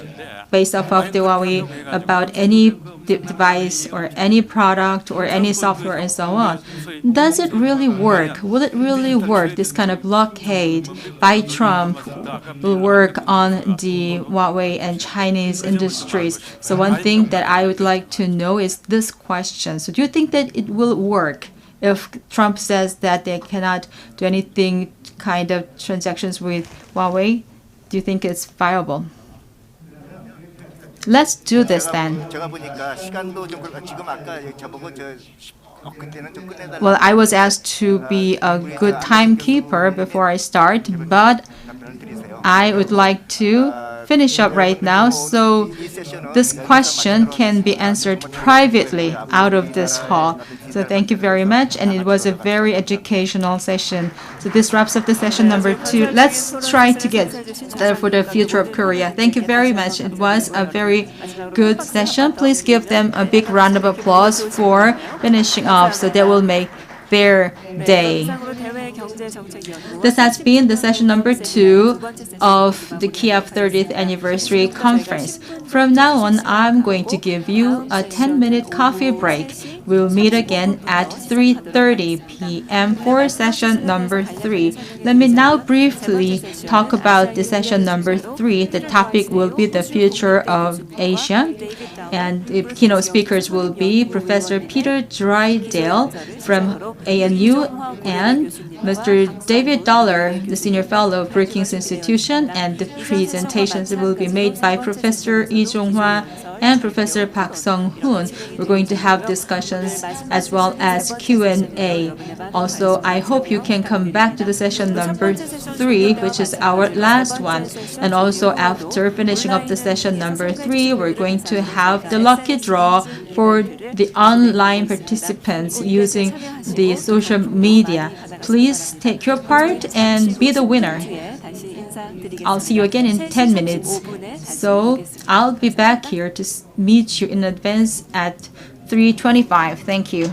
based off of the Huawei about any device or any product or any software and so on. Does it really work? Will it really work? This kind of blockade by Trump will work on the Huawei and Chinese industries. So one thing that I would like to know is this question. So do you think that it will work if Trump says that they cannot do anything kind of transactions with Huawei? Do you think it's viable? Let's do this then. Well, I was asked to be a good timekeeper before I start, but I would like to finish up right now, so this question can be answered privately out of this hall. So thank you very much, and it was a very educational session. So this wraps up the session number 2. Let's try to get there for the future of Korea. Thank you very much. It was a very good session. Please give them a big round of applause for finishing off, so they will make their day. This has been the session number 2 of the KIEP 30th Anniversary Conference. From now on, I'm going to give you a 10-minute coffee break. We'll meet again at 3:30 p.m. for session number 3. Let me now briefly talk about the session number 3. The topic will be the future of Asia. And the keynote speakers will be Professor Peter Drydale from ANU and Mr. David Dollar, the Senior Fellow of Brookings Institution, and the presentations will be made by Professor Lee Jong-hwa and Professor Park Sung-hoon. We're going to have discussions as well as Q&A. Also, I hope you can come back to the session number 3, which is our last one. And also, after finishing up the session number 3, we're going to have the lucky draw for the online participants using the social media. Please take your part and be the winner. I'll see you again in 10 minutes. So I'll be back here to meet you in advance at 3:25. Thank you.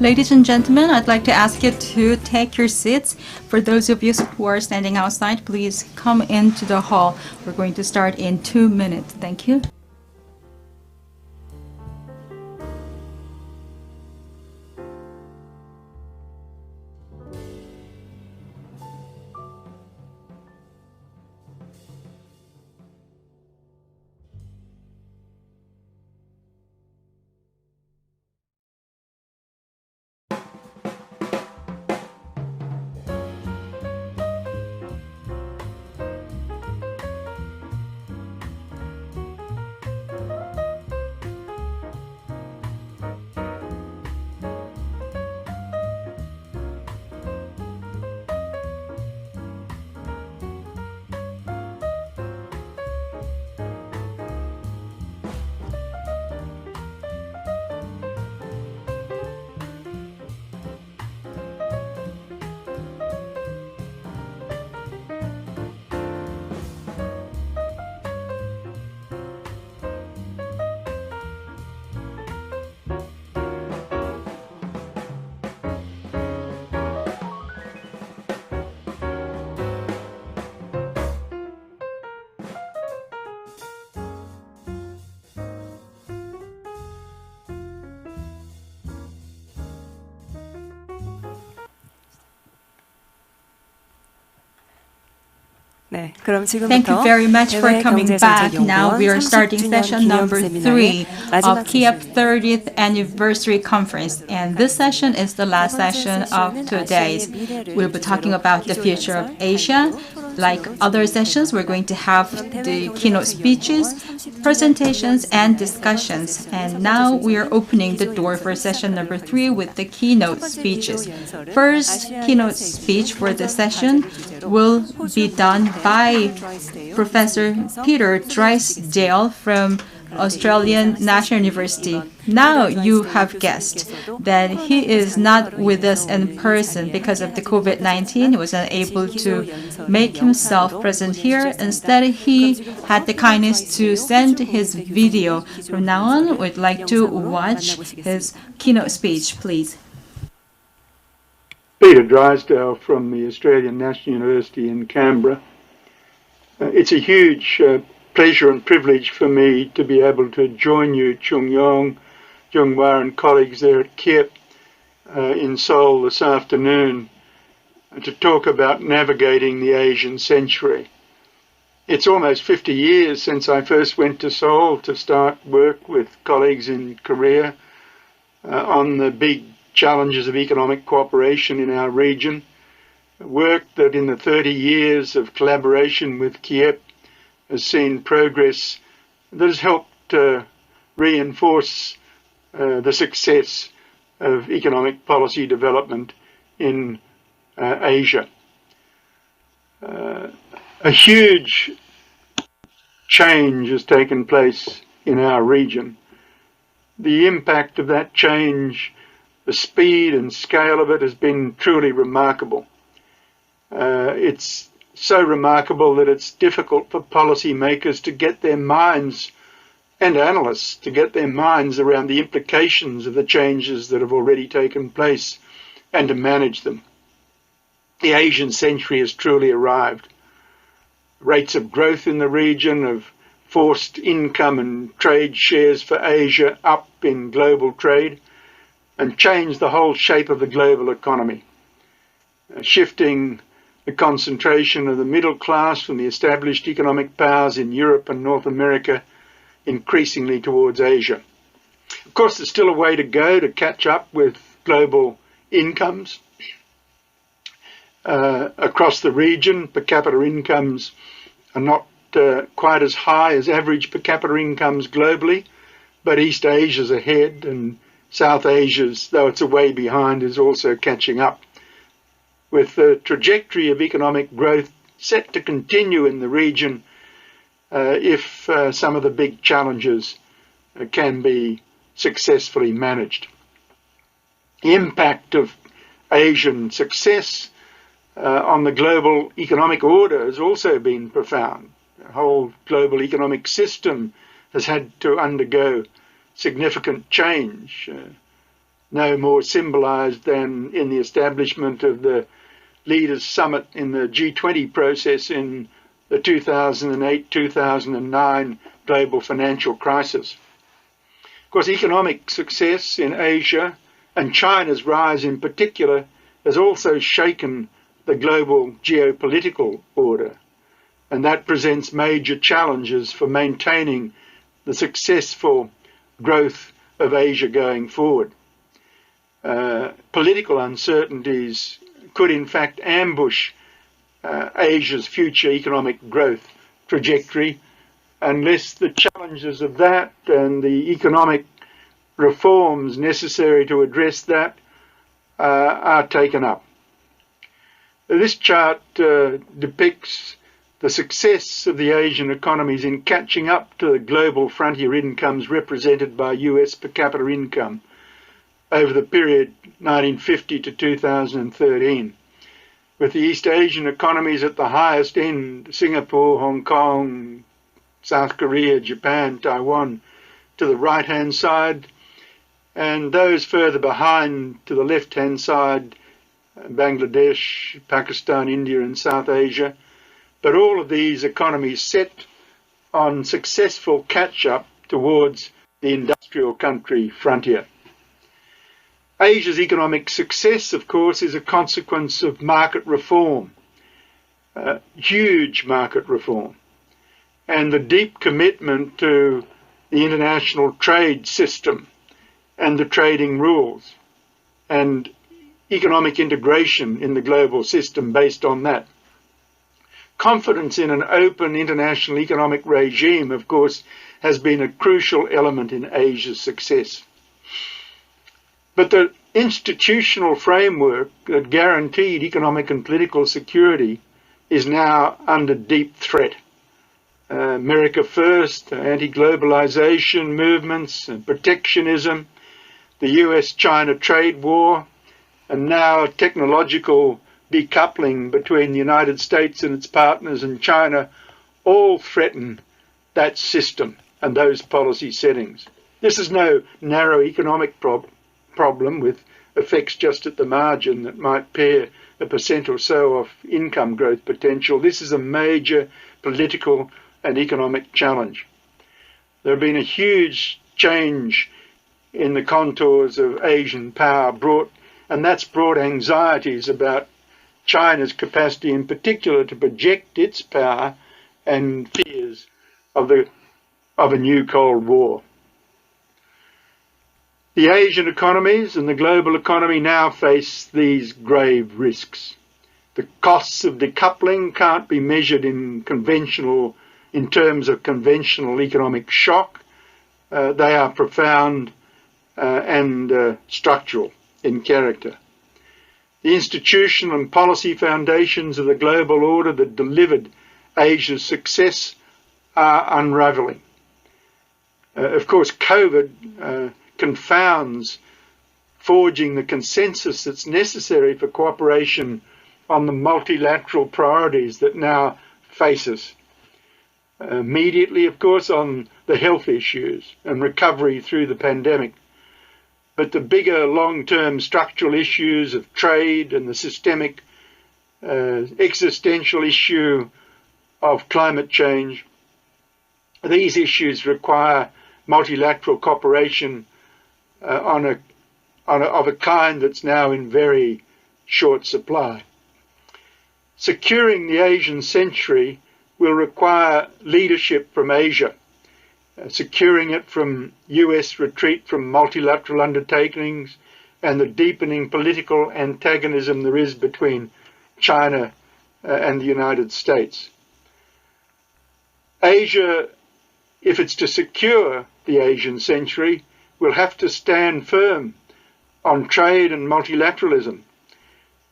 Ladies and gentlemen, I'd like to ask you to take your seats. For those of you who are standing outside, please come into the hall. We're going to start in 2 minutes. Thank you. 네, 그럼 Thank you 지금부터 very much for 대외 coming back. 경제정책연구원 Now we are starting 30주년 session 기념 number 세미나의 3 마지막 of KIEP 세션입니다. 30th Anniversary Conference. And this session is the last 세 번째 session of 세션은 today's. 아시아의 미래를 We'll be talking 주제로 about the future of 기조 Asia. 연설, Like other sessions, we're going to have the keynote speeches, presentations, and discussions. And now we are opening the door for session number 3 with the keynote speeches. First keynote speech for the session will be done by Professor Peter Drysdale from Australian National University. Now you have guessed that he is not with us in person because of the COVID-19. He was unable to make himself present here. Instead, he had the kindness to send his video. From now on, we'd like to watch his keynote speech, please. Peter Drysdale from the Australian National University in Canberra. It's a huge pleasure and privilege for me to be able to join you, Chung Yong, Jung Hwa and colleagues there at KIEP in Seoul this afternoon to talk about navigating the Asian century. It's almost 50 years since I first went to Seoul to start work with colleagues in Korea on the big challenges of economic cooperation in our region. Work that in the 30 years of collaboration with KIEP has seen progress that has helped reinforce the success of economic policy development in Asia. A huge change has taken place in our region. The impact of that change, the speed and scale of it has been truly remarkable. It's so remarkable that it's difficult for policymakers to get their minds, and analysts to get their minds around the implications of the changes that have already taken place and to manage them. The Asian century has truly arrived. Rates of growth in the region have forced income and trade shares for Asia up in global trade and changed the whole shape of the global economy, shifting the concentration of the middle class from the established economic powers in Europe and North America increasingly towards Asia. Of course, there's still a way to go to catch up with global incomes. Across the region, per capita incomes are not quite as high as average per capita incomes globally, but East Asia's ahead and South Asia's, though it's a way behind, is also catching up, with the trajectory of economic growth set to continue in the region if some of the big challenges can be successfully managed. The impact of Asian success on the global economic order has also been profound. The whole global economic system has had to undergo significant change. no more symbolized than in the establishment of the Leaders Summit in the G20 process in the 2008-2009 global financial crisis. Of course, economic success in Asia and China's rise in particular has also shaken the global geopolitical order, and that presents major challenges for maintaining the successful growth of Asia going forward. Political uncertainties could in fact ambush Asia's future economic growth trajectory unless the challenges of that and the economic reforms necessary to address that are taken up. This chart depicts the success of the Asian economies in catching up to the global frontier incomes represented by US per capita income over the period 1950 to 2013, with the East Asian economies at the highest end, Singapore, Hong Kong, South Korea, Japan, Taiwan, to the right-hand side, and those further behind to the left-hand side, Bangladesh, Pakistan, India, and South Asia. But all of these economies set on successful catch-up towards the industrial country frontier. Asia's economic success, of course, is a consequence of market reform, huge market reform, and the deep commitment to the international trade system and the trading rules, and economic integration in the global system based on that. Confidence in an open international economic regime, of course, has been a crucial element in Asia's success. But the institutional framework that guaranteed economic and political security is now under deep threat. America First, anti-globalization movements, and protectionism, the US-China trade war, and now technological decoupling between the United States and its partners and China all threaten that system and those policy settings. This is no narrow economic problem with effects just at the margin that might pare a % or so of income growth potential. This is a major political and economic challenge. There have been a huge change in the contours of Asian power and that's brought anxieties about China's capacity in particular to project its power and fears of a new Cold War. The Asian economies and the global economy now face these grave risks. The costs of decoupling can't be measured in terms of conventional economic shock. They are profound and structural in character. The institutional and policy foundations of the global order that delivered Asia's success are unraveling. Of course, COVID confounds forging the consensus that's necessary for cooperation on the multilateral priorities that now face us. Immediately, of course, on the health issues and recovery through the pandemic. But the bigger long-term structural issues of trade and the systemic existential issue of climate change, these issues require multilateral cooperation of a kind that's now in very short supply. Securing the Asian century will require leadership from Asia, securing it from US retreat from multilateral undertakings and the deepening political antagonism there is between China and the United States. Asia, if it's to secure the Asian century, will have to stand firm on trade and multilateralism.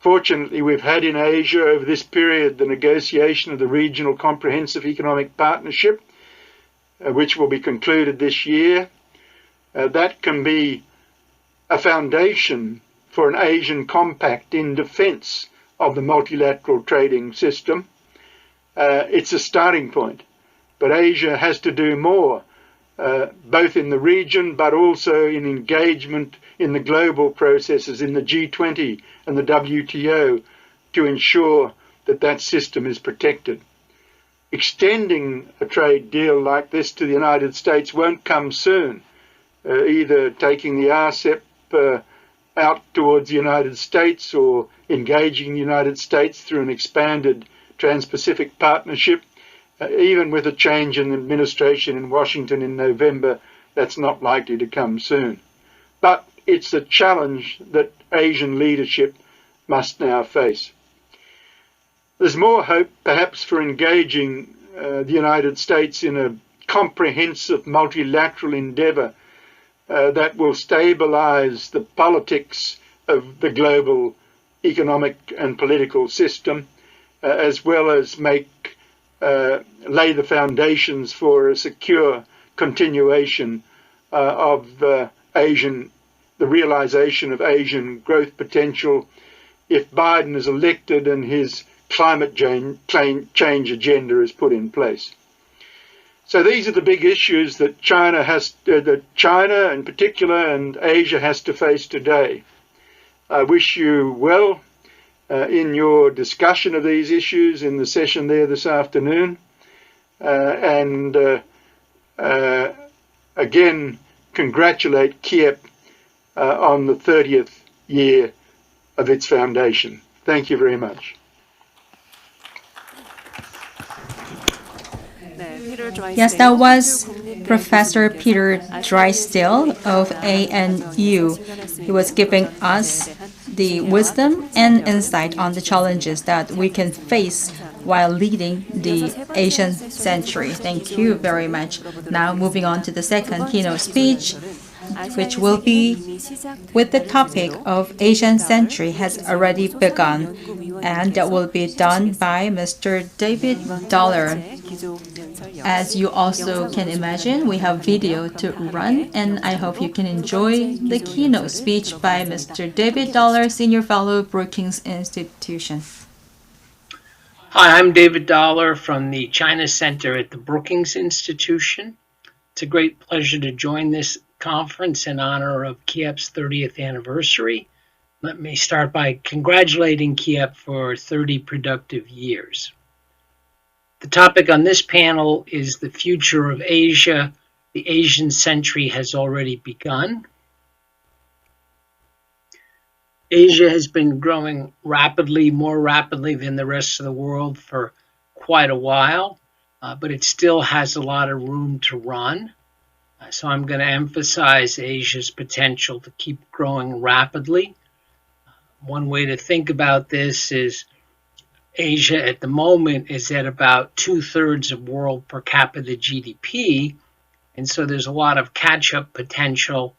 Fortunately, we've had in Asia over this period the negotiation of the Regional Comprehensive Economic Partnership, which will be concluded this year. That can be a foundation for an Asian compact in defense of the multilateral trading system. It's a starting point, but Asia has to do more, both in the region but also in engagement in the global processes in the G20 and the WTO to ensure that that system is protected. Extending a trade deal like this to the United States won't come soon, either taking the RCEP out towards the United States or engaging the United States through an expanded Trans-Pacific Partnership. Even with a change in administration in Washington in November, that's not likely to come soon. But it's a challenge that Asian leadership must now face. There's more hope, perhaps, for engaging the United States in a comprehensive multilateral endeavor that will stabilize the politics of the global economic and political system, as well as lay the foundations for a secure continuation of the realization of Asian growth potential if Biden is elected and his climate change agenda is put in place. So these are the big issues that China in particular and Asia has to face today. I wish you well in your discussion of these issues in the session there this afternoon. Again, congratulate KIEP on the 30th year of its foundation. Thank you very much. Yes, that was Professor Peter Drysdale of ANU. He was giving us the wisdom and insight on the challenges that we can face while leading the Asian century. Thank you very much. Now moving on to the second keynote speech, which will be with the topic of Asian century has already begun, and that will be done by Mr. David Dollar. As you also can imagine, we have video to run, and I hope you can enjoy the keynote speech by Mr. David Dollar, Senior Fellow, Brookings Institution. Hi, I'm David Dollar from the China Center at the Brookings Institution. It's a great pleasure to join this conference in honor of KIEP's 30th anniversary. Let me start by congratulating KIEP for 30 productive years. The topic on this panel is the future of Asia. The Asian century has already begun. Asia has been growing rapidly, more rapidly than the rest of the world for quite a while, but it still has a lot of room to run. So I'm going to emphasize Asia's potential to keep growing rapidly. One way to think about this is Asia at the moment is at about 2/3 of world per capita GDP, and so there's a lot of catch-up potential,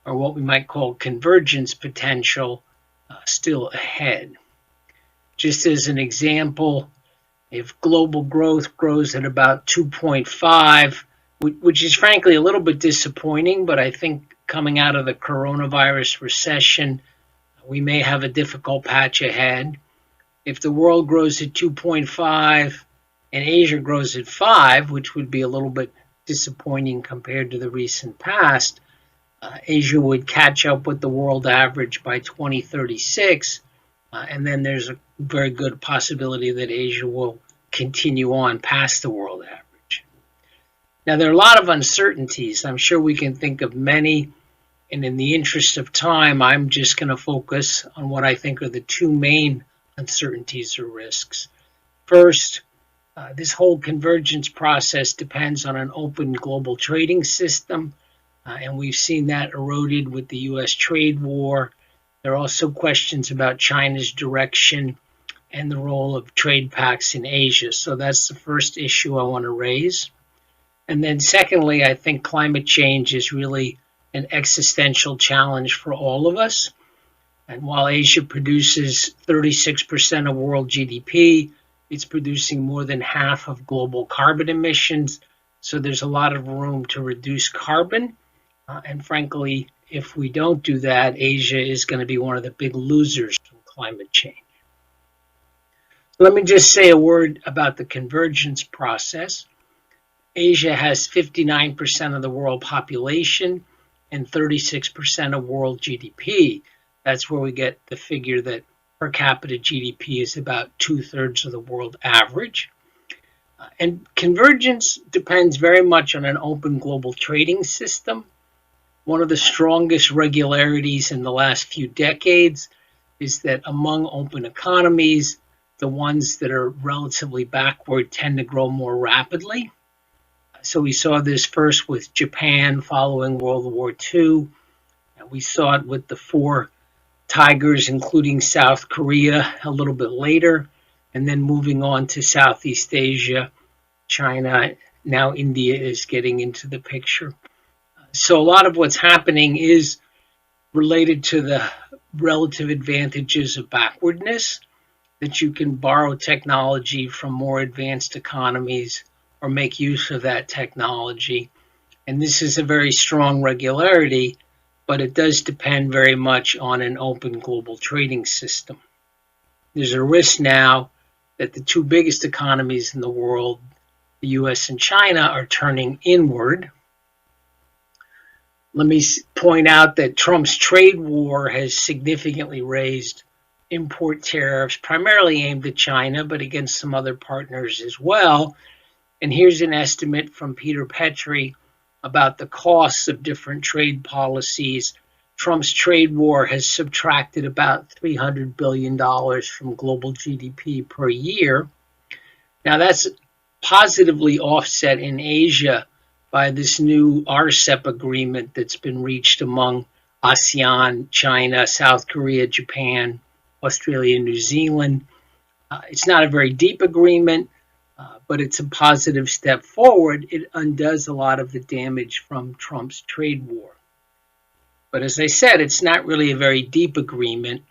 or what we might call convergence potential, still ahead. Just as an example, if global growth grows at about 2.5, which is frankly a little bit disappointing, but I think coming out of the coronavirus recession, we may have a difficult patch ahead. If the world grows at 2.5 and Asia grows at 5, which would be a little bit disappointing compared to the recent past, Asia would catch up with the world average by 2036, and then there's a very good possibility that Asia will continue on past the world average. Now, there are a lot of uncertainties. I'm sure we can think of many, and in the interest of time, I'm just going to focus on what I think are the two main uncertainties or risks. First, this whole convergence process depends on an open global trading system, and we've seen that eroded with the U.S. trade war. There are also questions about China's direction and the role of trade pacts in Asia. So that's the first issue I want to raise. And then secondly, I think climate change is really an existential challenge for all of us. And while Asia produces 36% of world GDP, it's producing more than half of global carbon emissions. So there's a lot of room to reduce carbon. And frankly, if we don't do that, Asia is going to be one of the big losers from climate change. Let me just say a word about the convergence process. Asia has 59% of the world population, and 36% of world GDP. That's where we get the figure that per capita GDP is about 2/3 of the world average. And convergence depends very much on an open global trading system. One of the strongest regularities in the last few decades is that among open economies, the ones that are relatively backward tend to grow more rapidly. So we saw this first with Japan following World War II. We saw it with the four tigers, including South Korea, a little bit later, and then moving on to Southeast Asia, China, now India is getting into the picture. So a lot of what's happening is related to the relative advantages of backwardness, that you can borrow technology from more advanced economies or make use of that technology. And this is a very strong regularity, but it does depend very much on an open global trading system. There's a risk now that the two biggest economies in the world, the US and China, are turning inward. Let me point out that Trump's trade war has significantly raised import tariffs, primarily aimed at China, but against some other partners as well. And here's an estimate from Peter Petrie about the costs of different trade policies. Trump's trade war has subtracted about $300 billion from global GDP per year. Now that's positively offset in Asia by this new RCEP agreement that's been reached among ASEAN, China, South Korea, Japan, Australia, and New Zealand. It's not a very deep agreement, but it's a positive step forward. It undoes a lot of the damage from Trump's trade war. But as I said, it's not really a very deep agreement.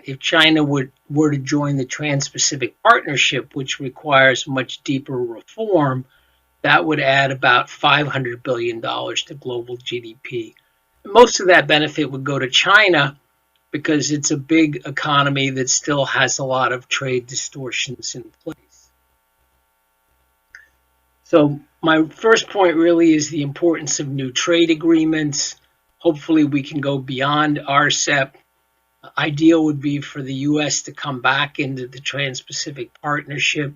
If China were to join the Trans-Pacific Partnership, which requires much deeper reform, that would add about $500 billion to global GDP. Most of that benefit would go to China because it's a big economy that still has a lot of trade distortions in place. So my first point really is the importance of new trade agreements. Hopefully we can go beyond RCEP. Ideal would be for the US to come back into the Trans-Pacific Partnership,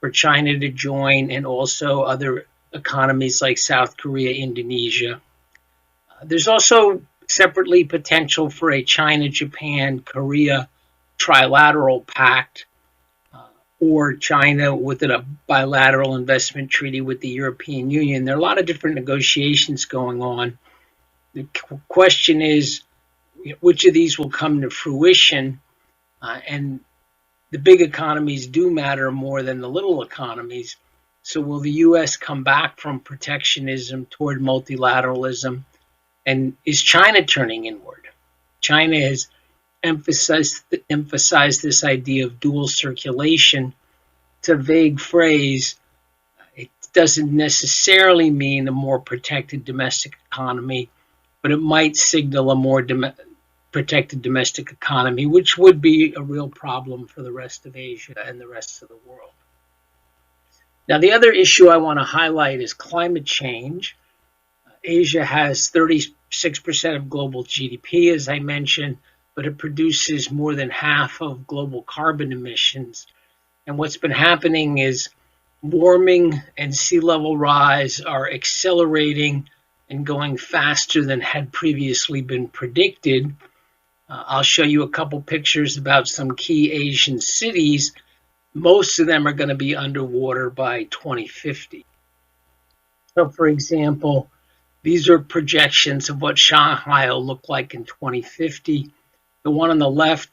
for China to join, and also other economies like South Korea, Indonesia. There's also separately potential for a China, Japan, Korea trilateral pact, or China with a bilateral investment treaty with the European Union. There are a lot of different negotiations going on. The question is, which of these will come to fruition? And the big economies do matter more than the little economies. So will the US come back from protectionism toward multilateralism? And is China turning inward? China has emphasized this idea of dual circulation. It's a vague phrase. It doesn't necessarily mean a more protected domestic economy, but it might signal a more protected domestic economy, which would be a real problem for the rest of Asia and the rest of the world. Now, the other issue I want to highlight is climate change. Asia has 36% of global GDP, as I mentioned, but it produces more than half of global carbon emissions. And what's been happening is warming and sea level rise are accelerating and going faster than had previously been predicted. I'll show you a couple pictures about some key Asian cities. Most of them are going to be underwater by 2050. So, for example, these are projections of what Shanghai will look like in 2050. The one on the left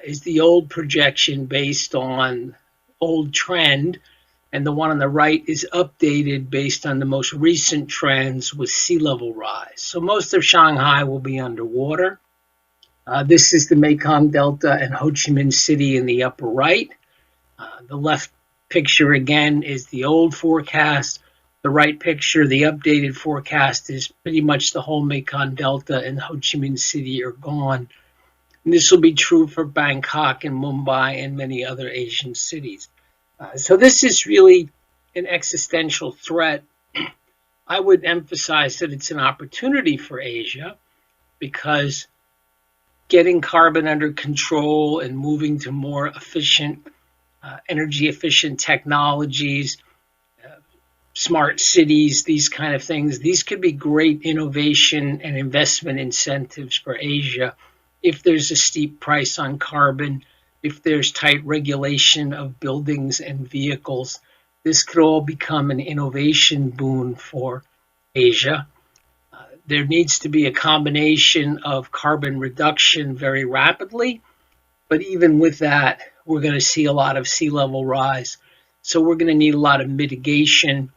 is the old projection based on old trend, and the one on the right is updated based on the most recent trends with sea level rise. So most of Shanghai will be underwater. This is the Mekong Delta and Ho Chi Minh City in the upper right. The left picture again is the old forecast. The right picture, the updated forecast, is pretty much the whole Mekong Delta and Ho Chi Minh City are gone. And this will be true for Bangkok and Mumbai and many other Asian cities. So this is really an existential threat I would emphasize that it's an opportunity for Asia because getting carbon under control and moving to more efficient, energy efficient technologies, smart cities, these kind of things, these could be great innovation and investment incentives for Asia if there's a steep price on carbon, if there's tight regulation of buildings and vehicles. This could all become an innovation boon for Asia. There needs to be a combination of carbon reduction very rapidly, but even with that, we're going to see a lot of sea level rise. So we're going to need a lot of mitigation.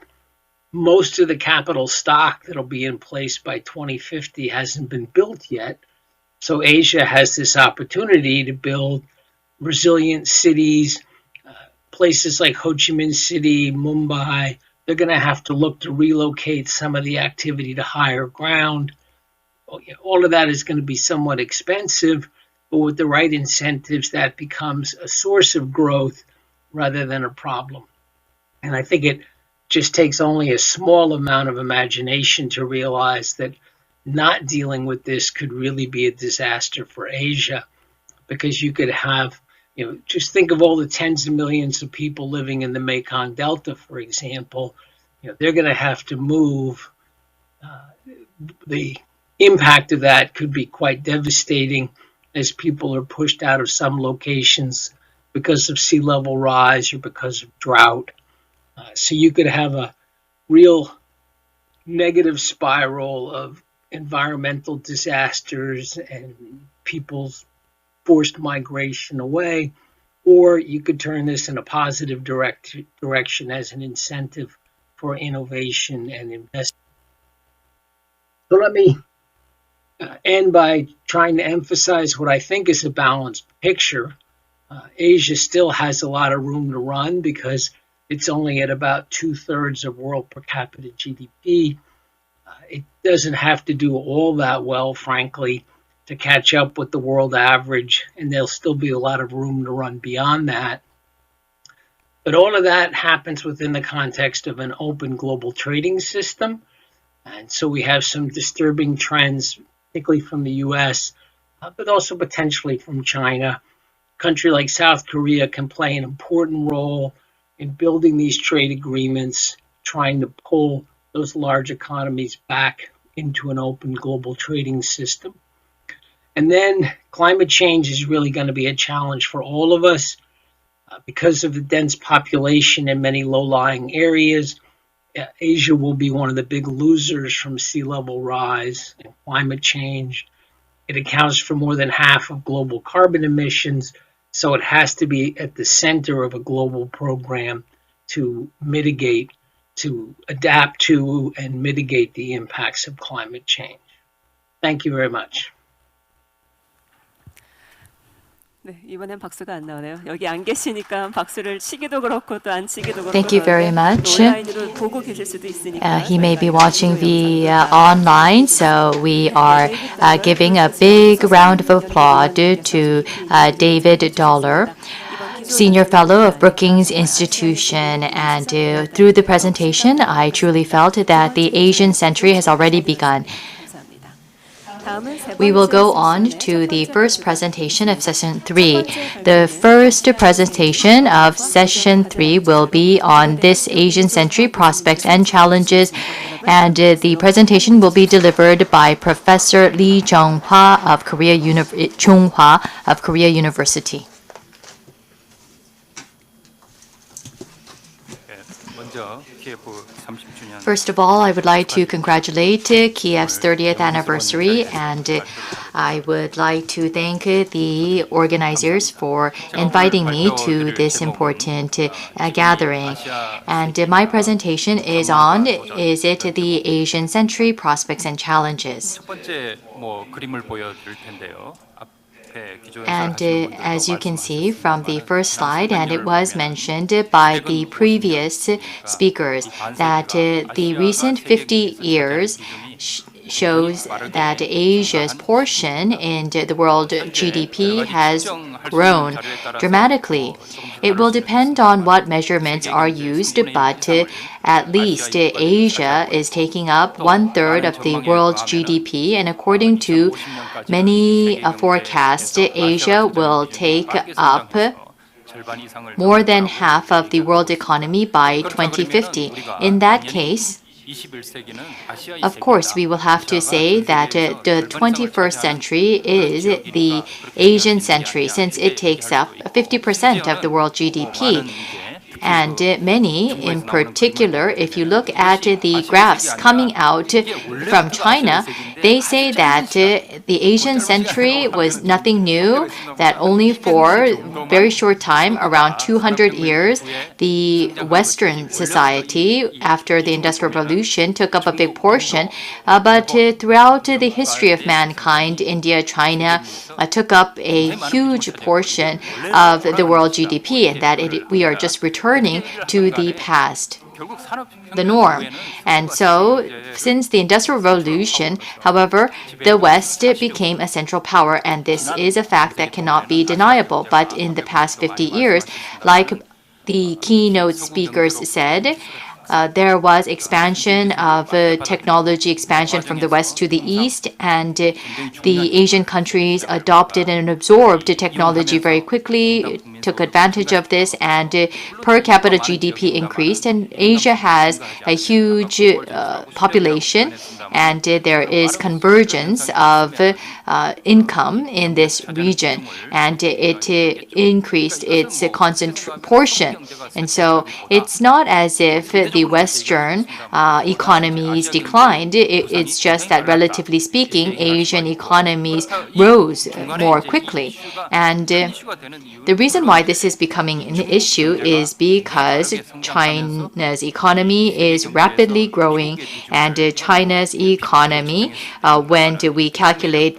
Most of the capital stock that'll be in place by 2050 hasn't been built yet. So Asia has this opportunity to build resilient cities, places like Ho Chi Minh City, Mumbai. They're going to have to look to relocate some of the activity to higher ground. All of that is going to be somewhat expensive, but with the right incentives, that becomes a source of growth rather than a problem. And I think it just takes only a small amount of imagination to realize that not dealing with this could really be a disaster for Asia, because you could have, just think of all the tens of millions of people living in the Mekong Delta, for example. They're going to have to move. The impact of that could be quite devastating as people are pushed out of some locations because of sea level rise or because of drought. So you could have a real negative spiral of environmental disasters and people's forced migration away, or you could turn this in a positive direction as an incentive for innovation and investment. So let me end by trying to emphasize what I think is a balanced picture. Asia still has a lot of room to run because it's only at about 2/3 of world per capita GDP. It doesn't have to do all that well, frankly, to catch up with the world average, and there'll still be a lot of room to run beyond that. But all of that happens within the context of an open global trading system. And so we have some disturbing trends, particularly from the US, but also potentially from China. A country like South Korea can play an important role in building these trade agreements, trying to pull those large economies back into an open global trading system. And then climate change is really going to be a challenge for all of us because of the dense population in many low-lying areas. Asia will be one of the big losers from sea level rise and climate change. It accounts for more than half of global carbon emissions, so it has to be at the center of a global program to mitigate, to adapt to and mitigate the impacts of climate change. Thank you very much. 네, 이번엔 박수가 안 나오네요. 여기 안 계시니까 박수를 치기도 그렇고 또 안 치기도 그렇고. Thank you very much. 온라인으로 보고 계실 수도 있으니까. He may be watching via online, so we are giving a big round of applause to David Dollar, Senior Fellow of Brookings Institution. And through the presentation, I truly felt that the Asian century has already begun. We will go on to the first presentation of Session 3. The first presentation of Session 3 will be on this Asian century prospects and challenges, and the presentation will be delivered by Professor Lee Jung-hwa of Korea University. 먼저 KIEP 30주년. First of all, I would like to congratulate KIEP's 30th anniversary, and I would like to thank the organizers for inviting me to this important gathering. And my presentation is on, is it the Asian century prospects and challenges? 첫 번째 그림을 보여드릴 텐데요. And as you can see from the first slide, and it was mentioned by the previous speakers, that the recent 50 years shows that Asia's portion in the world GDP has grown dramatically. It will depend on what measurements are used, but at least Asia is taking up 1/3 of the world's GDP, and according to many forecasts, Asia will take up more than half of the world economy by 2050. In that case, of course, we will have to say that the 21st century is the Asian century, since it takes up 50% of the world GDP. And many, in particular, if you look at the graphs coming out from China, they say that the Asian century was nothing new, that only for a very short time, around 200 years, the Western society, after the Industrial Revolution, took up a big portion. But throughout the history of mankind, India, China took up a huge portion of the world GDP, and that we are just returning to the past, the norm. And so, since the Industrial Revolution, however, the West became a central power, and this is a fact that cannot be deniable. But in the past 50 years, like the keynote speakers said, there was expansion of technology expansion from the West to the East, and the Asian countries adopted and absorbed technology very quickly, took advantage of this, and per capita GDP increased. And Asia has a huge population, and there is convergence of income in this region, and it increased its portion. And so it's not as if the Western economies declined. It's just that, relatively speaking, Asian economies rose more quickly. And the reason why this is becoming an issue is because China's economy is rapidly growing, and China's economy, when we calculate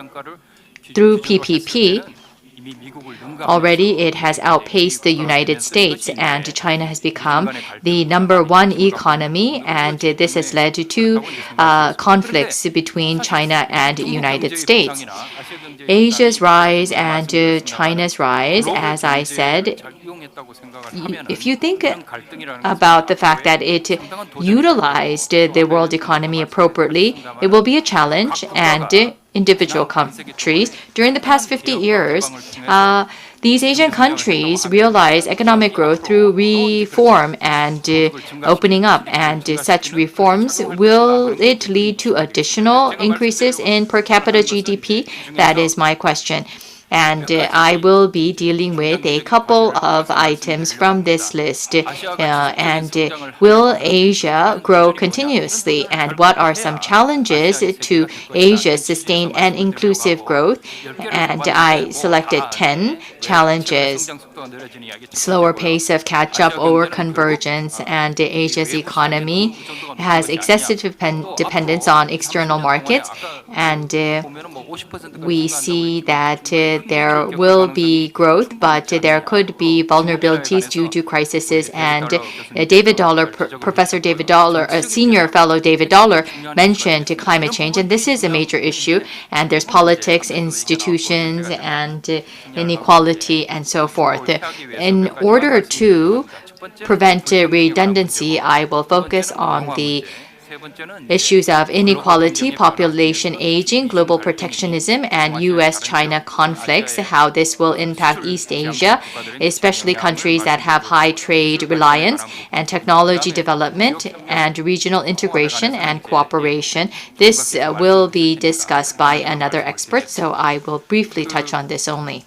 through PPP, already it has outpaced the United States, and China has become the #1 economy, and this has led to conflicts between China and the United States. Asia's rise and China's rise, as I said, if you think about the fact that it utilized the world economy appropriately, it will be a challenge, and individual countries during the past 50 years, these Asian countries realize economic growth through reform and opening up, and such reforms, will it lead to additional increases in per capita GDP? That is my question. And I will be dealing with a couple of items from this list. And will Asia grow continuously? And what are some challenges to Asia's sustained and inclusive growth? And I selected 10 challenges. Slower pace of catch-up or convergence, and Asia's economy has excessive dependence on external markets, and we see that there will be growth, but there could be vulnerabilities due to crises. And Professor David Dollar, a senior fellow David Dollar, mentioned climate change, and this is a major issue. And there's politics, institutions, and inequality, and so forth. In order to prevent redundancy, I will focus on the issues of inequality, population aging, global protectionism, and U.S.-China conflicts, how this will impact East Asia, especially countries that have high trade reliance, and technology development, and regional integration and cooperation. This will be discussed by another expert, so I will briefly touch on this only.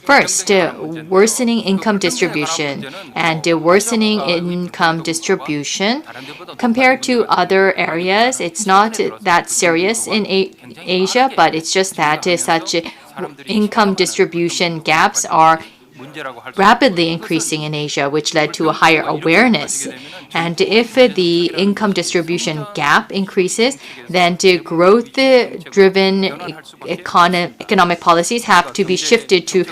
First, worsening income distribution. And worsening income distribution, compared to other areas, it's not that serious in Asia, but it's just that such income distribution gaps are rapidly increasing in Asia, which led to a higher awareness. And if the income distribution gap increases, then the growth-driven economic policies have to be shifted to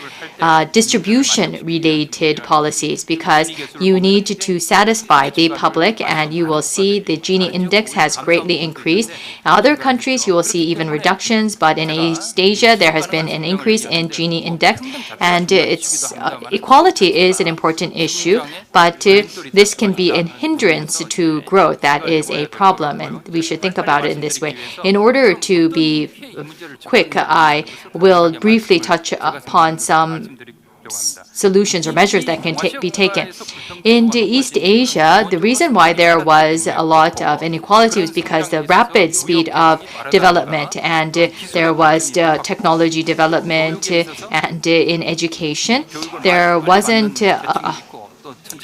distribution-related policies, because you need to satisfy the public, and you will see the Gini index has greatly increased. In other countries, you will see even reductions, but in East Asia, there has been an increase in Gini index, and equality is an important issue, but this can be a hindrance to growth. That is a problem, and we should think about it in this way. In order to be quick, I will briefly touch upon some solutions or measures that can be taken. In East Asia, the reason why there was a lot of inequality was because the rapid speed of development, and there was the technology development, and in education, there wasn't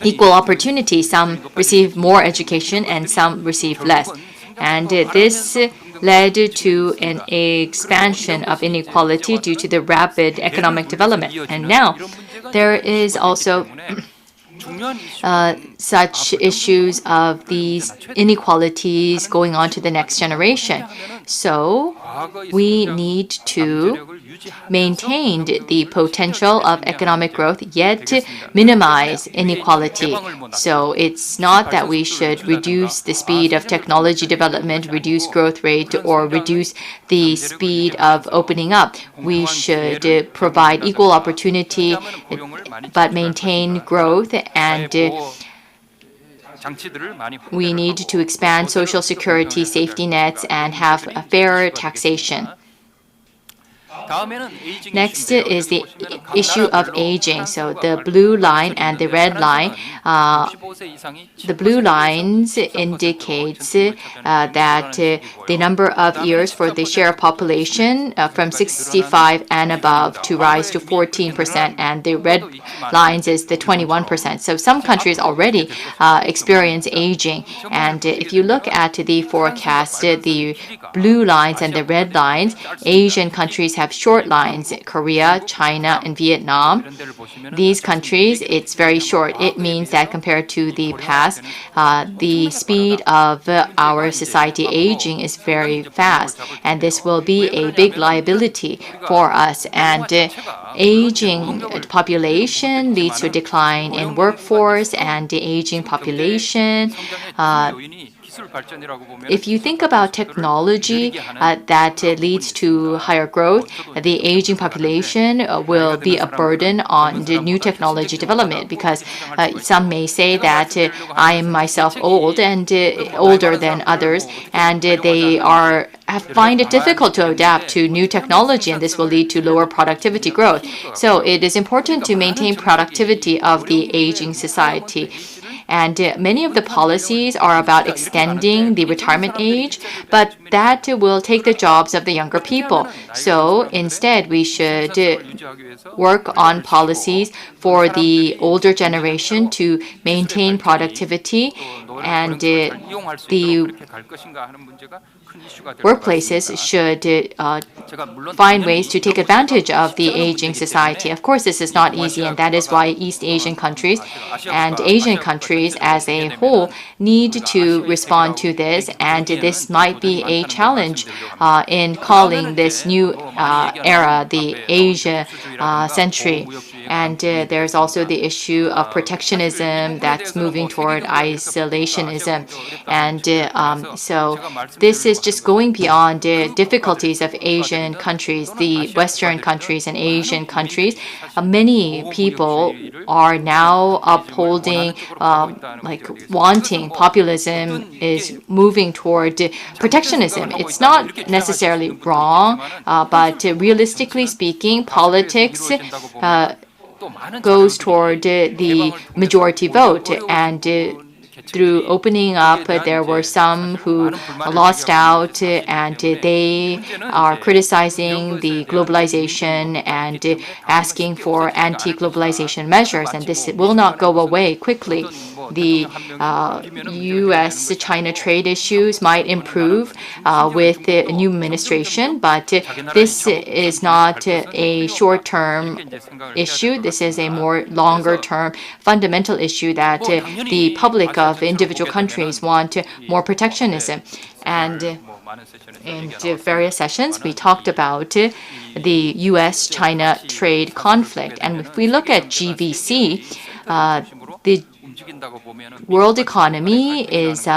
equal opportunity. Some received more education and some received less. And this led to an expansion of inequality due to the rapid economic development. And now there is also such issues of these inequalities going on to the next generation. So we need to maintain the potential of economic growth, yet minimize inequality. So it's not that we should reduce the speed of technology development, reduce growth rate, or reduce the speed of opening up. We should provide equal opportunity, but maintain growth, and we need to expand social security safety nets and have a fair taxation. Next is the issue of aging. So the blue line and the red line, the blue lines indicates that the number of years for the share of population from 65 and above to rise to 14%, and the red lines is the 21%. So some countries already experience aging, and if you look at the forecast, the blue lines and the red lines, Asian countries have short lines: Korea, China, and Vietnam. These countries, it's very short. It means that compared to the past, the speed of our society aging is very fast, and this will be a big liability for us. And aging population leads to a decline in workforce, and the aging population if you think about technology that leads to higher growth, the aging population will be a burden on the new technology development, because some may say that I am myself old and older than others, and they find it difficult to adapt to new technology, and this will lead to lower productivity growth. So it is important to maintain productivity of the aging society. And many of the policies are about extending the retirement age, but that will take the jobs of the younger people. So instead, we should work on policies for the older generation to maintain productivity, and the workplaces should find ways to take advantage of the aging society. Of course, this is not easy, and that is why East Asian countries and Asian countries as a whole need to respond to this, and this might be a challenge in calling this new era the Asia century. And there's also the issue of protectionism that's moving toward isolationism. And so this is just going beyond the difficulties of Asian countries, the Western countries and Asian countries. Many people are now upholding, wanting populism is moving toward protectionism. It's not necessarily wrong, but realistically speaking, politics goes toward the majority vote, and through opening up, there were some who lost out, and they are criticizing the globalization and asking for anti-globalization measures, and this will not go away quickly. the U.S.-China trade issues might improve with the new administration, but this is not a short-term issue. This is a more longer-term fundamental issue that the public of individual countries want more protectionism. And in various sessions, we talked about the U.S.-China trade conflict. And if we look at GVC, the world economy is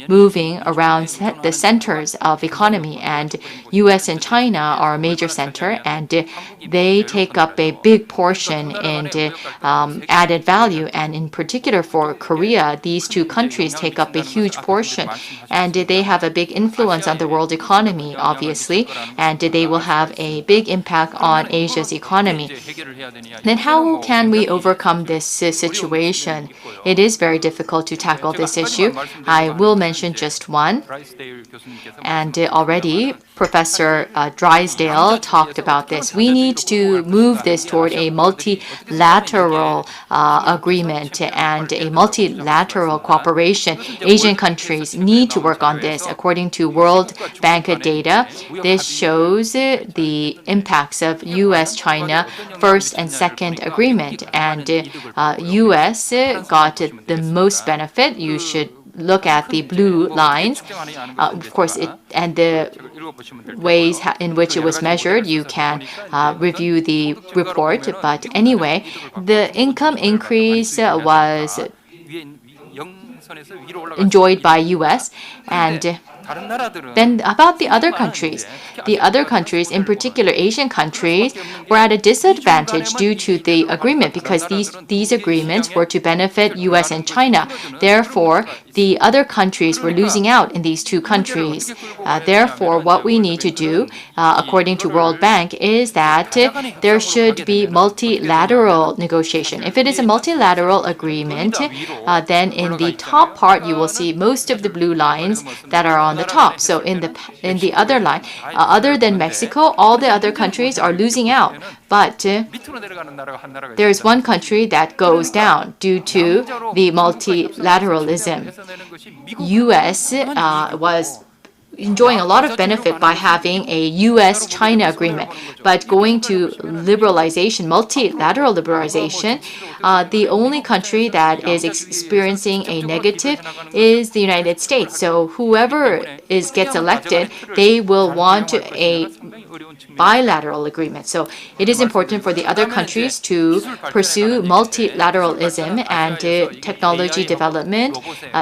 moving around the centers of economy, and U.S. and China are a major center, and they take up a big portion in added value. And in particular for Korea, these two countries take up a huge portion, and they have a big influence on the world economy, obviously, and they will have a big impact on Asia's economy. Then how can we overcome this situation? It is very difficult to tackle this issue. I will mention just one. And already Professor Drysdale talked about this. We need to move this toward a multilateral agreement and a multilateral cooperation. Asian countries need to work on this. According to World Bank data, this shows the impacts of U.S.-China first and second agreement. And U.S. got the most benefit. You should look at the blue lines. Of course, and the ways in which it was measured, you can review the report. But anyway, the income increase was enjoyed by U.S. and then about the other countries. The other countries, in particular Asian countries, were at a disadvantage due to the agreement because these agreements were to benefit U.S. and China. Therefore, the other countries were losing out in these two countries. Therefore, what we need to do, according to World Bank, is that there should be multilateral negotiation. If it is a multilateral agreement, then in the top part you will see most of the blue lines that are on the top. So in the other line, other than Mexico, all the other countries are losing out. But there is one country that goes down due to the multilateralism. U.S. was enjoying a lot of benefit by having a U.S.-China agreement. But going to liberalization, multilateral liberalization, the only country that is experiencing a negative is the United States. So whoever gets elected, they will want a bilateral agreement. So it is important for the other countries to pursue multilateralism and technology development.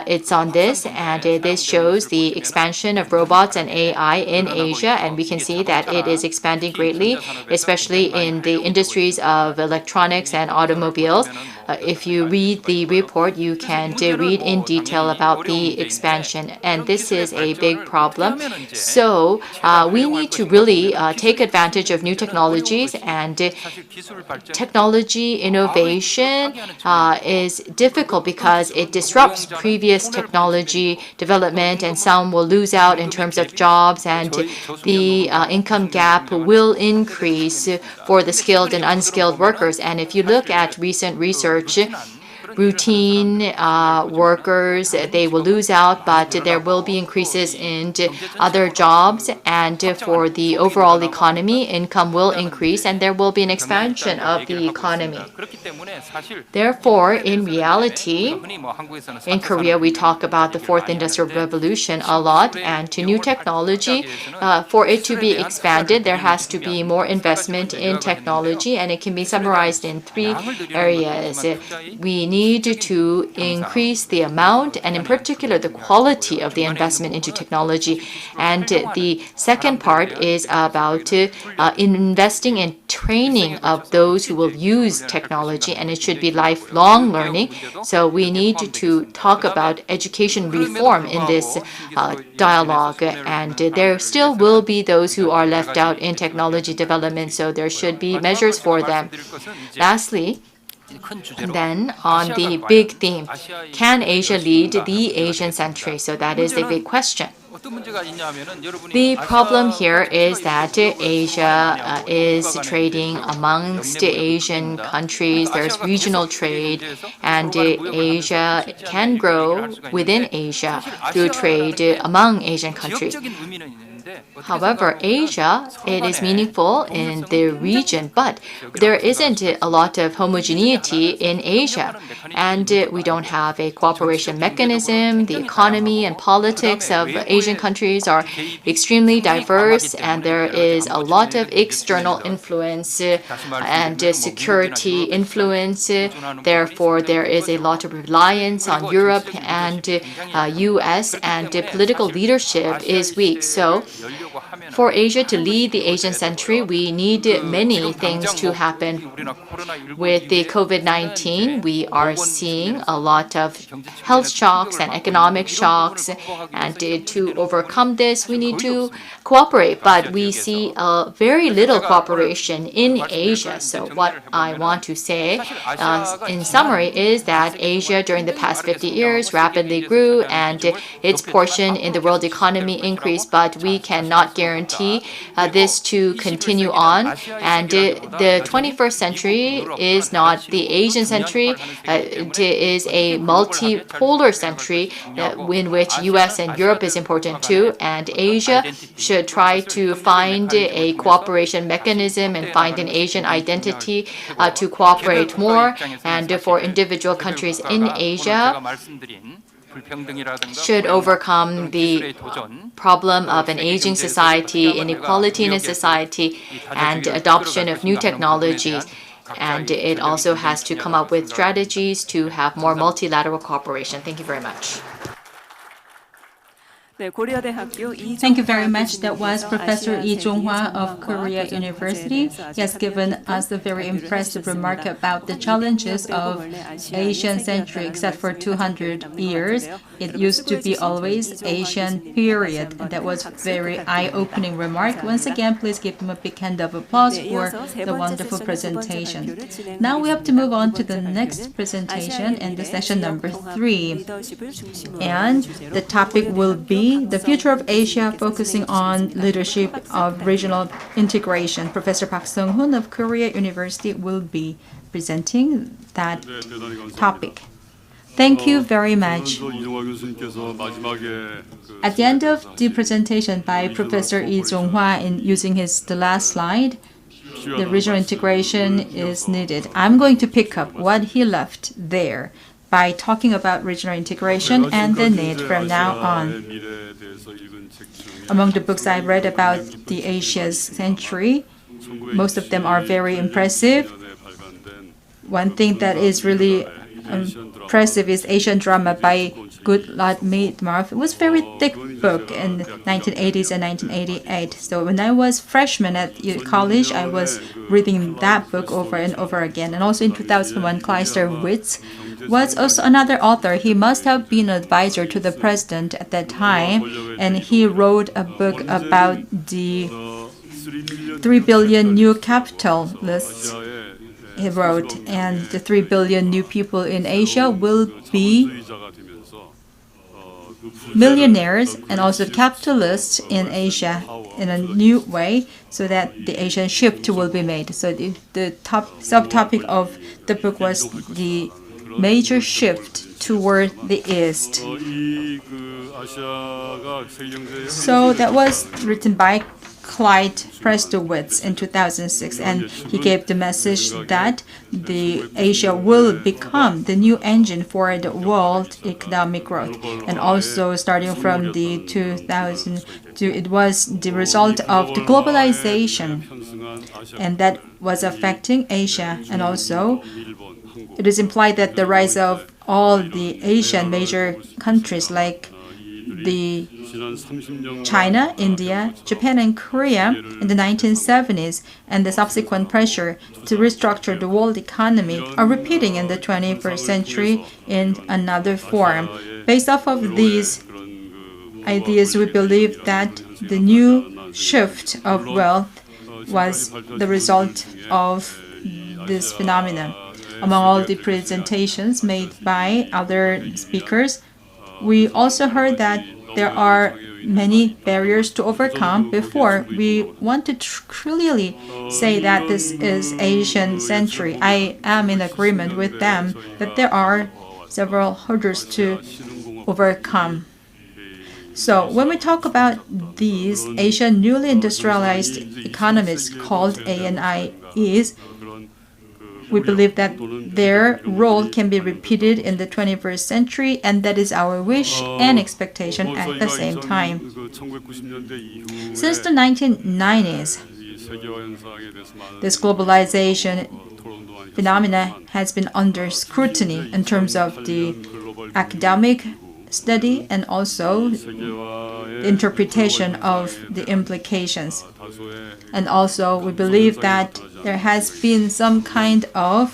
It's on this, and this shows the expansion of robots and AI in Asia, and we can see that it is expanding greatly, especially in the industries of electronics and automobiles. If you read the report, you can read in detail about the expansion, and this is a big problem. So we need to really take advantage of new technologies, and technology innovation is difficult because it disrupts previous technology development, and some will lose out in terms of jobs, and the income gap will increase for the skilled and unskilled workers. And if you look at recent research, routine workers, they will lose out, but there will be increases in other jobs, and for the overall economy, income will increase, and there will be an expansion of the economy. Therefore, in reality, in Korea, we talk about the fourth industrial revolution a lot, and to new technology, for it to be expanded, there has to be more investment in technology, and it can be summarized in three areas. We need to increase the amount and in particular the quality of the investment into technology. And the second part is about investing in training of those who will use technology, and it should be lifelong learning. So we need to talk about education reform in this dialogue, and there still will be those who are left out in technology development, so there should be measures for them. Lastly, then on the big theme, can Asia lead the Asian century? So that is the big question. The problem here is that Asia is trading amongst Asian countries. There's regional trade, and Asia can grow within Asia through trade among Asian countries. However, Asia, it is meaningful in the region, but there isn't a lot of homogeneity in Asia, and we don't have a cooperation mechanism. The economy and politics of Asian countries are extremely diverse, and there is a lot of external influence and security influence. Therefore, there is a lot of reliance on Europe and US, and political leadership is weak. So for Asia to lead the Asian century, we need many things to happen. With the COVID-19, we are seeing a lot of health shocks and economic shocks, and to overcome this, we need to cooperate. But we see very little cooperation in Asia. So what I want to say in summary is that Asia during the past 50 years rapidly grew, and its portion in the world economy increased, but we cannot guarantee this to continue on. And the 21st century is not the Asian century. It is a multipolar century in which US and Europe is important too. And Asia should try to find a cooperation mechanism and find an Asian identity to cooperate more. And for individual countries in Asia, should overcome the problem of an aging society, inequality in a society, and adoption of new technologies. And it also has to come up with strategies to have more multilateral cooperation. Thank you very much. Thank you very much. That was Professor Lee Jong-hwa of Korea University. He has given us a very impressive remark about the challenges of Asian century, except for 200 years. It used to be always Asian period. And that was a very eye-opening remark. Once again, please give him a big hand of applause for the wonderful presentation. Now we have to move on to the next presentation and the session number 3. And the topic will be the future of Asia, focusing on leadership of regional integration. Professor Park Sung-hoon of Korea University will be presenting that topic. Thank you very much. At the end of the presentation by Professor Lee Jong-hwa, in using the last slide, the regional integration is needed. I'm going to pick up what he left there by talking about regional integration and the need from now on. Among the books I read about the Asia's century, most of them are very impressive. One thing that is really impressive is Asian Drama by Goodlad Meadmarf. It was a very thick book in the 1980s and 1988. So when I was freshman at college, I was reading that book over and over again. And also in 2001, Kleister Witz was also another author. He must have been an advisor to the president at that time, and he wrote a book about the 3 billion new capitalists. He wrote, and the 3 billion new people in Asia will be millionaires and also capitalists in Asia in a new way, so that the Asian shift will be made. So the top subtopic of the book was the major shift toward the East. So that was written by Clyde Prestowitz in 2006, and he gave the message that the Asia will become the new engine for the world economic growth. And also starting from the 2002, it was the result of the globalization, and that was affecting Asia. And also it is implied that the rise of all the Asian major countries like the China, India, Japan, and Korea in the 1970s, and the subsequent pressure to restructure the world economy are repeating in the 21st century in another form. Based off of these ideas, we believe that the new shift of wealth was the result of this phenomenon. Among all the presentations made by other speakers, we also heard that there are many barriers to overcome before we want to clearly say that this is Asian century. I am in agreement with them that there are several hurdles to overcome. So when we talk about these Asian newly industrialized economies called ANIEs, we believe that their role can be repeated in the 21st century, and that is our wish and expectation at the same time. Since the 1990s, this globalization phenomena has been under scrutiny in terms of the academic study and also the interpretation of the implications. And also we believe that there has been some kind of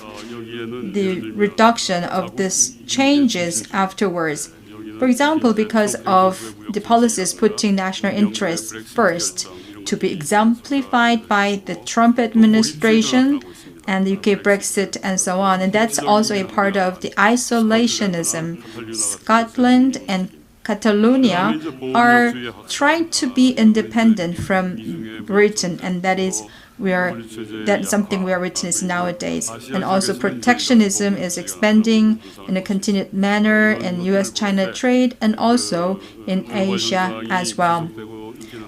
the reduction of these changes afterwards. For example, because of the policies putting national interests first to be exemplified by the Trump administration and the UK Brexit and so on. And that's also a part of the isolationism. Scotland and Catalonia are trying to be independent from Britain, and that's something we are witnessing nowadays. And also protectionism is expanding in a continued manner in US-China trade and also in Asia as well.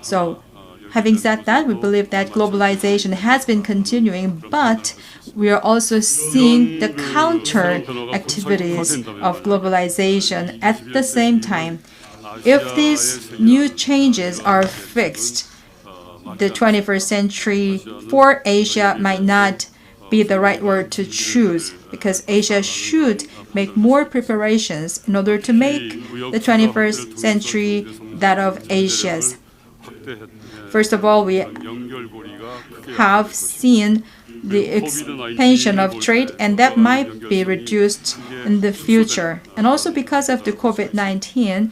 So having said that, we believe that globalization has been continuing, but we are also seeing the counter activities of globalization at the same time. If these new changes are fixed, the 21st century for Asia might not be the right word to choose, because Asia should make more preparations in order to make the 21st century that of Asia's. First of all, we have seen the expansion of trade, and that might be reduced in the future. And also because of the COVID-19,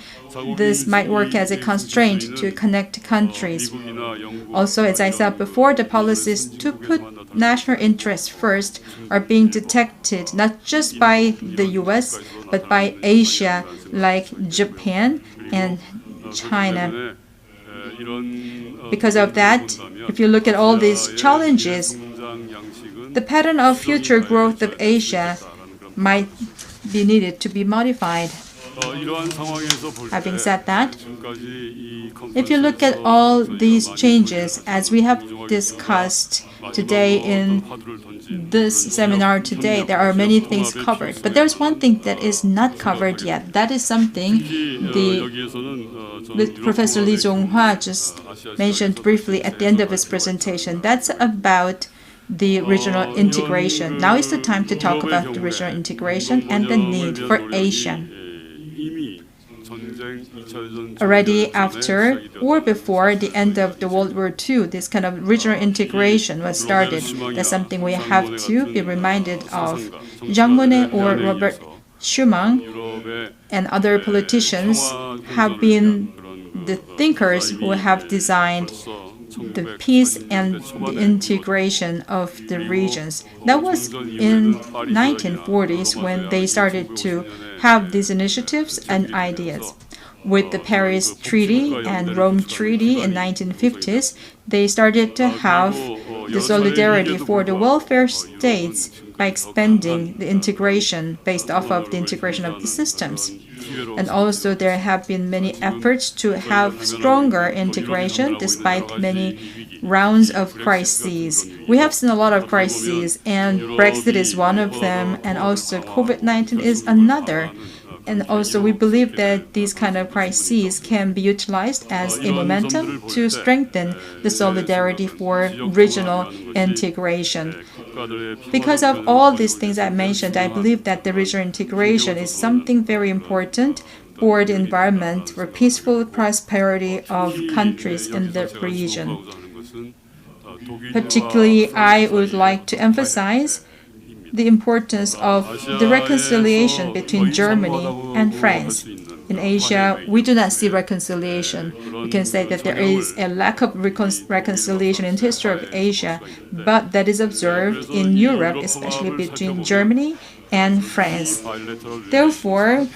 this might work as a constraint to connect countries. Also, as I said before, the policies to put national interests first are being detected not just by the US, but by Asia, like Japan and China. Because of that, if you look at all these challenges, the pattern of future growth of Asia might be needed to be modified. Having said that, if you look at all these changes, as we have discussed today in this seminar today, there are many things covered. But there's one thing that is not covered yet. That is something Professor Lee Jong-hwa just mentioned briefly at the end of his presentation. That's about the regional integration. Now is the time to talk about the regional integration and the need for Asia. Already after or before the end of the World War II, this kind of regional integration was started. That's something we have to be reminded of. Jang Moon-hae or Robert Schuman and other politicians have been the thinkers who have designed the peace and the integration of the regions. That was in 1940s when they started to have these initiatives and ideas. With the Paris Treaty and Rome Treaty in 1950s, they started to have the solidarity for the welfare states by expanding the integration based off of the integration of the systems. And also there have been many efforts to have stronger integration despite many rounds of crises. We have seen a lot of crises, and Brexit is one of them, and also COVID-19 is another. And also we believe that these kind of crises can be utilized as a momentum to strengthen the solidarity for regional integration. Because of all these things I mentioned, I believe that the regional integration is something very important for the environment, for peaceful prosperity of countries in the region. Particularly, I would like to emphasize the importance of the reconciliation between Germany and France. In Asia, we do not see reconciliation. We can say that there is a lack of reconciliation in the history of Asia, but that is observed in Europe, especially between Germany and France. Therefore,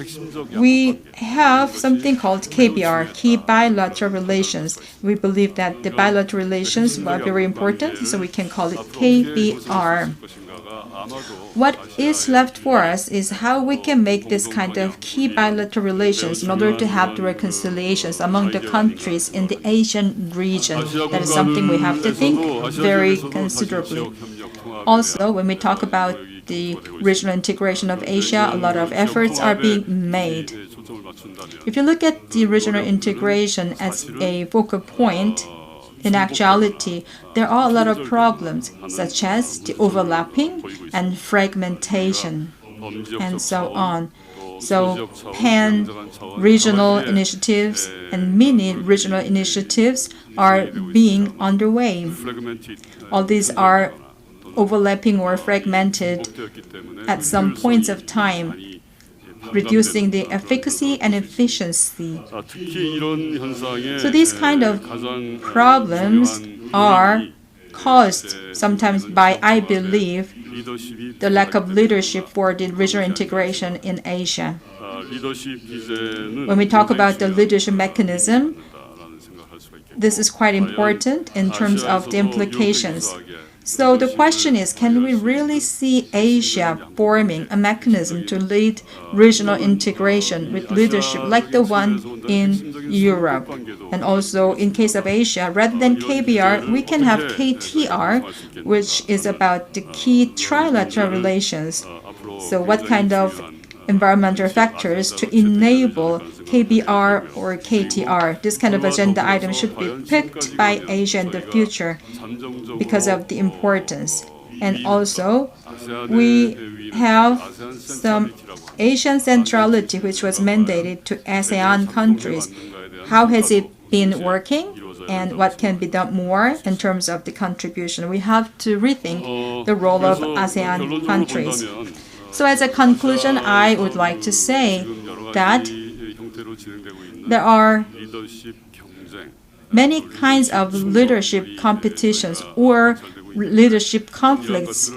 we have something called KBR, Key Bilateral Relations. We believe that the bilateral relations are very important, so we can call it KBR. What is left for us is how we can make this kind of key bilateral relations in order to have the reconciliations among the countries in the Asian region. That is something we have to think very considerably. Also, when we talk about the regional integration of Asia, a lot of efforts are being made. If you look at the regional integration as a focal point, in actuality, there are a lot of problems, such as the overlapping and fragmentation, and so on. So, pan-regional initiatives and mini-regional initiatives are being underway. All these are overlapping or fragmented at some points of time, reducing the efficacy and efficiency. So these kind of problems are caused sometimes by, I believe, the lack of leadership for the regional integration in Asia. When we talk about the leadership mechanism, this is quite important in terms of the implications. So the question is, can we really see Asia forming a mechanism to lead regional integration with leadership like the one in Europe? And also, in case of Asia, rather than KBR, we can have KTR, which is about the key trilateral relations. So what kind of environmental factors to enable KBR or KTR? This kind of agenda item should be picked by Asia in the future because of the importance. And also, we have some Asian centrality which was mandated to ASEAN countries. How has it been working? And what can be done more in terms of the contribution? We have to rethink the role of ASEAN countries. So as a conclusion, I would like to say that there are many kinds of leadership competitions or leadership conflicts,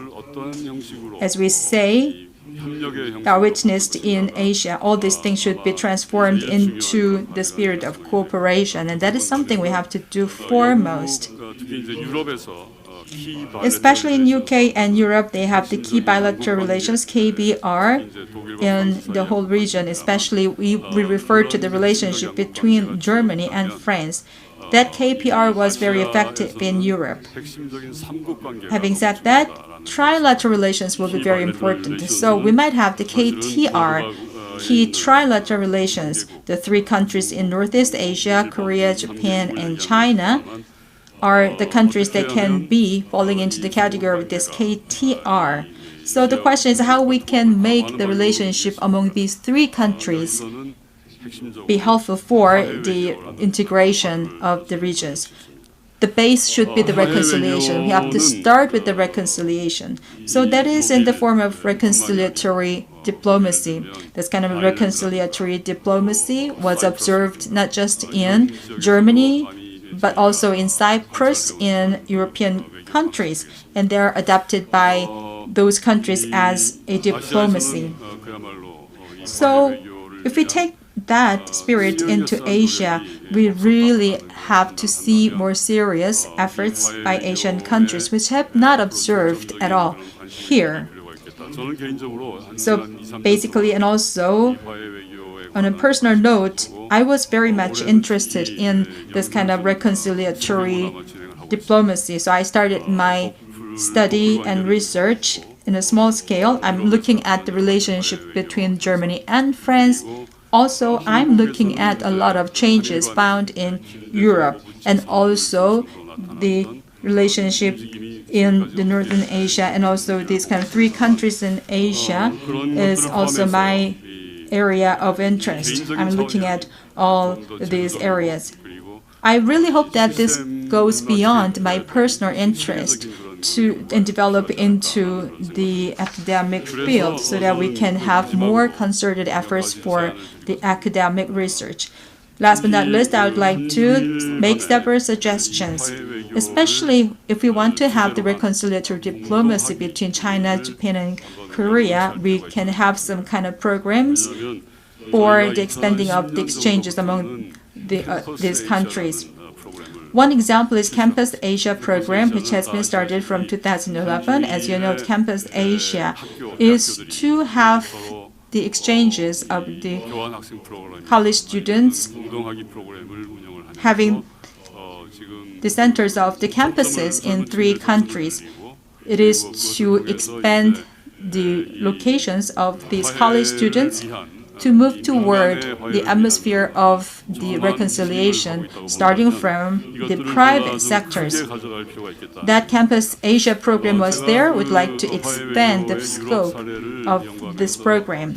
as we say, are witnessed in Asia. All these things should be transformed into the spirit of cooperation, and that is something we have to do foremost. Especially in UK and Europe, they have the key bilateral relations, KBR, in the whole region. Especially, we refer to the relationship between Germany and France. That KPR was very effective in Europe. Having said that, trilateral relations will be very important. So we might have the KTR, key trilateral relations. The three countries in Northeast Asia, Korea, Japan, and China, are the countries that can be falling into the category of this KTR. So the question is how we can make the relationship among these three countries be helpful for the integration of the regions. The base should be the reconciliation. We have to start with the reconciliation. So that is in the form of reconciliatory diplomacy. This kind of reconciliatory diplomacy was observed not just in Germany, but also in Cyprus, in European countries, and they're adopted by those countries as a diplomacy. So if we take that spirit into Asia, we really have to see more serious efforts by Asian countries, which have not observed at all here. So basically, and also on a personal note, I was very much interested in this kind of reconciliatory diplomacy. So I started my study and research in a small scale. I'm looking at the relationship between Germany and France. Also, I'm looking at a lot of changes found in Europe, and also the relationship in the Northern Asia, and also these kind of three countries in Asia is also my area of interest. I'm looking at all these areas. I really hope that this goes beyond my personal interest and develop into the academic field so that we can have more concerted efforts for the academic research. Last but not least, I would like to make several suggestions, especially if we want to have the reconciliatory diplomacy between China, Japan, and Korea, we can have some kind of programs for the expanding of the exchanges among these countries. One example is Campus Asia program, which has been started from 2011. As you know, Campus Asia is to have the exchanges of the college students having the centers of the campuses in 3 countries. It is to expand the locations of these college students to move toward the atmosphere of the reconciliation, starting from the private sectors. That Campus Asia program was there. We'd like to expand the scope of this program.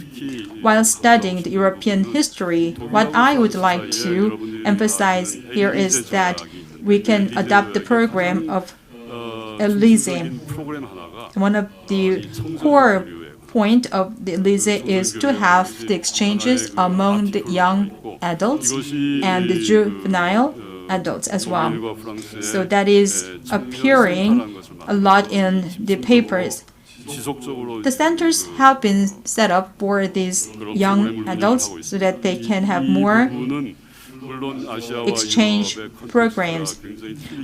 While studying the European history, what I would like to emphasize here is that we can adopt the program of Elysium. One of the core point of the Elysee is to have the exchanges among the young adults and the juvenile adults as well. So that is appearing a lot in the papers. The centers have been set up for these young adults so that they can have more exchange programs.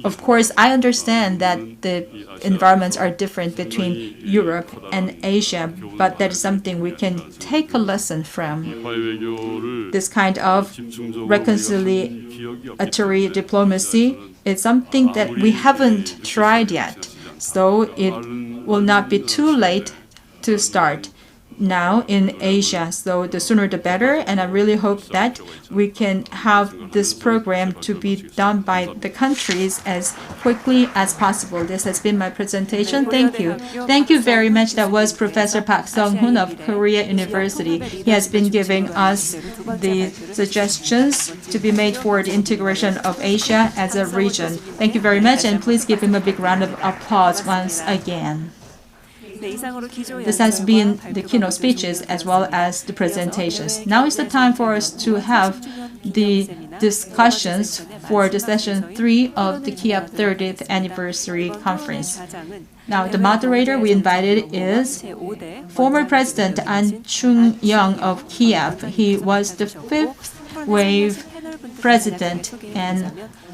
Of course, I understand that the environments are different between Europe and Asia, but that is something we can take a lesson from. This kind of reconciliatory diplomacy is something that we haven't tried yet, so it will not be too late to start now in Asia. So the sooner the better, and I really hope that we can have this program to be done by the countries as quickly as possible. This has been my presentation. Thank you. Thank you very much. That was Professor Park Sung-hoon of Korea University. He has been giving us the suggestions to be made for the integration of Asia as a region. Thank you very much, and please give him a big round of applause once again. This has been the keynote speeches as well as the presentations. Now is the time for us to have the discussions for the session 3 of the KIEP 30th anniversary conference. Now the moderator we invited is former President An Chung-young of KIEP. He was the 5th wave president, and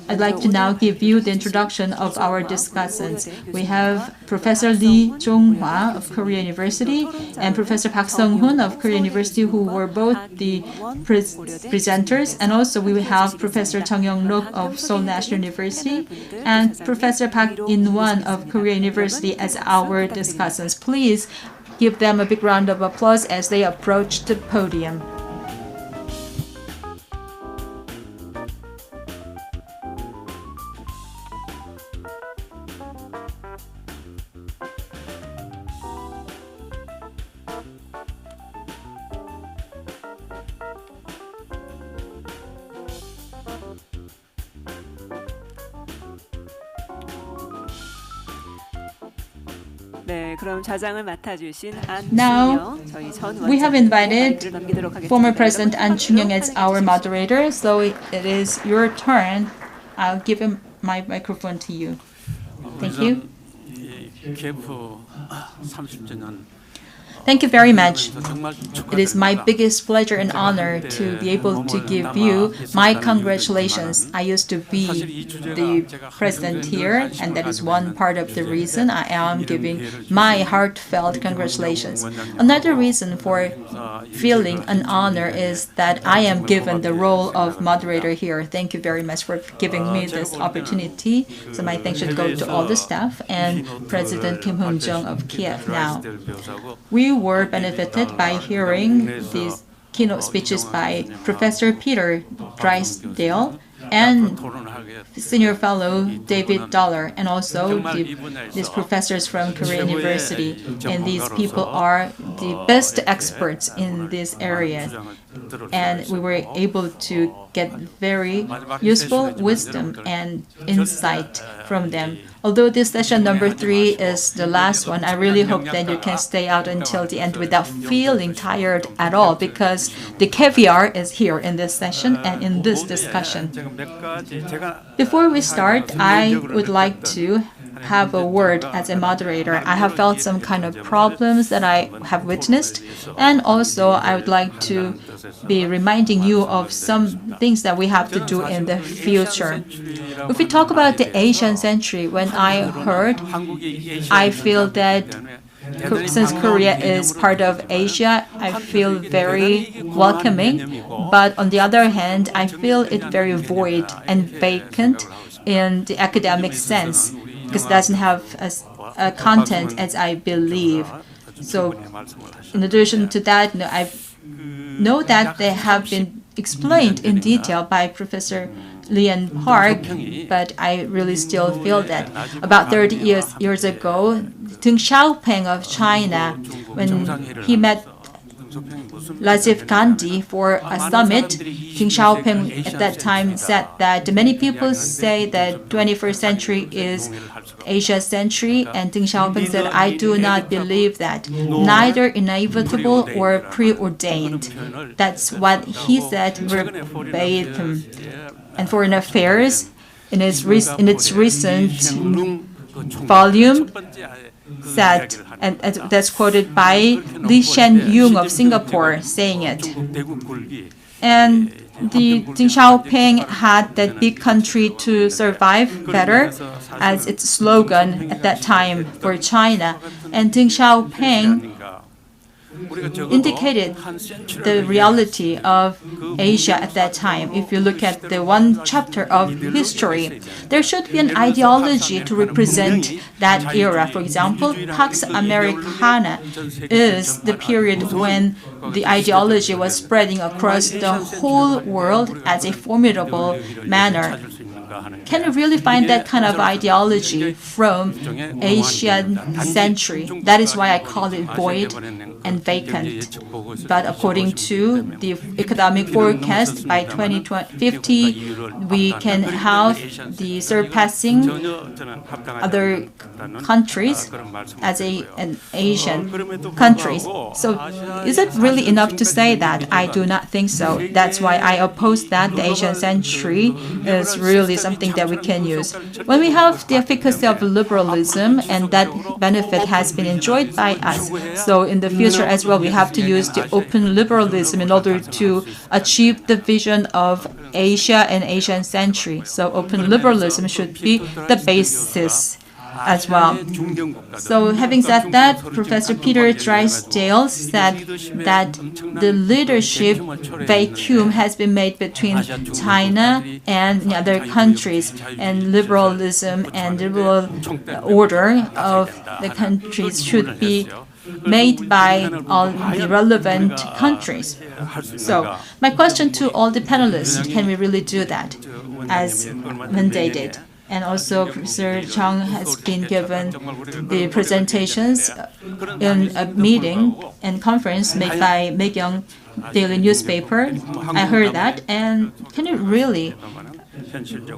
I'd like to now give you the introduction of our discussants. We have Professor Lee Jong-hwa of Korea University and Professor Park Sung-hoon of Korea University, who were both the presenters. And also we have Professor Chung Young-ruk of Seoul National University and Professor Park In-won of Korea University as our discussants. Please give them a big round of applause as they approach the podium. Now, we have invited former President An Chung-young as our moderator, so it is your turn. I'll give him my microphone to you. Thank you. Thank you very much. It is my biggest pleasure and honor to be able to give you my congratulations. I used to be the president here, and that is one part of the reason I am giving my heartfelt congratulations. Another reason for feeling an honor is that I am given the role of moderator here. Thank you very much for giving me this opportunity. So my thanks should go to all the staff and President Kim Hoon-jung of KIEP now. We were benefited by hearing these keynote speeches by Professor Peter Drysdale and Senior Fellow David Dollar, and also these professors from Korea University. And these people are the best experts in this area. And we were able to get very useful wisdom and insight from them. Although this session number 3 is the last one, I really hope that you can stay out until the end without feeling tired at all, because the caviar is here in this session and in this discussion. Before we start, I would like to have a word as a moderator. I have felt some kind of problems that I have witnessed, and also I would like to be reminding you of some things that we have to do in the future. If we talk about the Asian century, when I heard, I feel that since Korea is part of Asia, I feel very welcoming. But on the other hand, I feel it very void and vacant in the academic sense, because it doesn't have a content as I believe. So in addition to that, I know that they have been explained in detail by Professor Lian Park, but I really still feel that about 30 years ago, Deng Xiaoping of China, when he met Rajiv Gandhi for a summit, Deng Xiaoping at that time said that many people say that 21st century is Asia's century, and Deng Xiaoping said, I do not believe that, neither inevitable or preordained. That's what he said verbatim. And Foreign Affairs, in its recent volume, said, and that's quoted by Lee Hsien-yung of Singapore saying it. And the Deng Xiaoping had that big country to survive better as its slogan at that time for China. And Deng Xiaoping indicated the reality of Asia at that time. If you look at the one chapter of history, there should be an ideology to represent that era. For example, Pax Americana is the period when the ideology was spreading across the whole world as a formidable manner. Can you really find that kind of ideology from Asian century? That is why I call it void and vacant. But according to the economic forecast, by 2050, we can have the surpassing other countries as an Asian countries. So is it really enough to say that? I do not think so. That's why I oppose that the Asian century is really something that we can use. When we have the efficacy of liberalism, and that benefit has been enjoyed by us, so in the future as well, we have to use the open liberalism in order to achieve the vision of Asia and Asian century. So open liberalism should be the basis as well. So having said that, Professor Peter Drysdale said that the leadership vacuum has been made between China and the other countries, and liberalism and liberal order of the countries should be made by all the relevant countries. So my question to all the panelists, can we really do that as mandated? And also, Professor Chung has been given the presentations in a meeting and conference made by Megyeong Daily Newspaper. I heard that. And can it really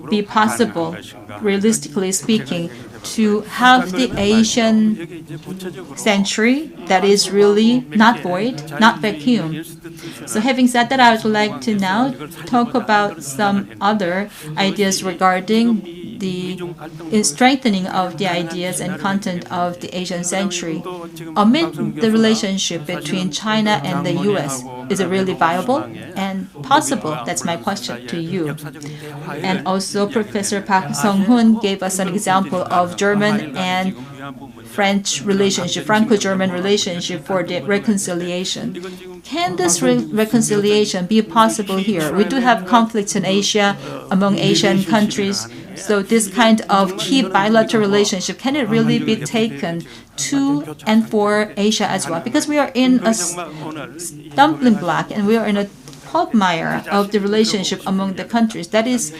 be possible, realistically speaking, to have the Asian century that is really not void, not vacuum? So having said that, I would like to now talk about some other ideas regarding the strengthening of the ideas and content of the Asian century. Amid the relationship between China and the US, is it really viable and possible? That's my question to you. And also, Professor Park Sung-hoon gave us an example of German and French relationship, Franco-German relationship for the reconciliation. Can this reconciliation be possible here? We do have conflicts in Asia, among Asian countries. So this kind of key bilateral relationship, can it really be taken to and for Asia as well? Because we are in a stumbling block and we are in a quagmire of the relationship among the countries. That is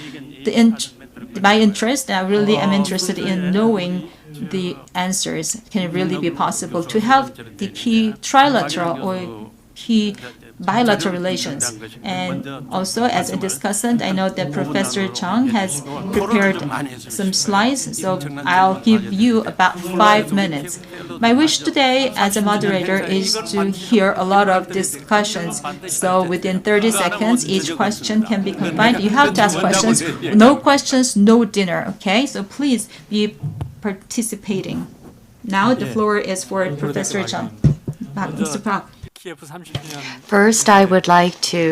my interest, and I really am interested in knowing the answers. Can it really be possible to have the key trilateral or key bilateral relations? And also, as a discussant, I know that Professor Chung has prepared some slides, so I'll give you about 5 minutes. My wish today as a moderator is to hear a lot of discussions. So within 30 seconds, each question can be combined. You have to ask questions. No questions, no dinner, okay? So please be participating. Now the floor is for Professor Chung. Mr. Park. First, I would like to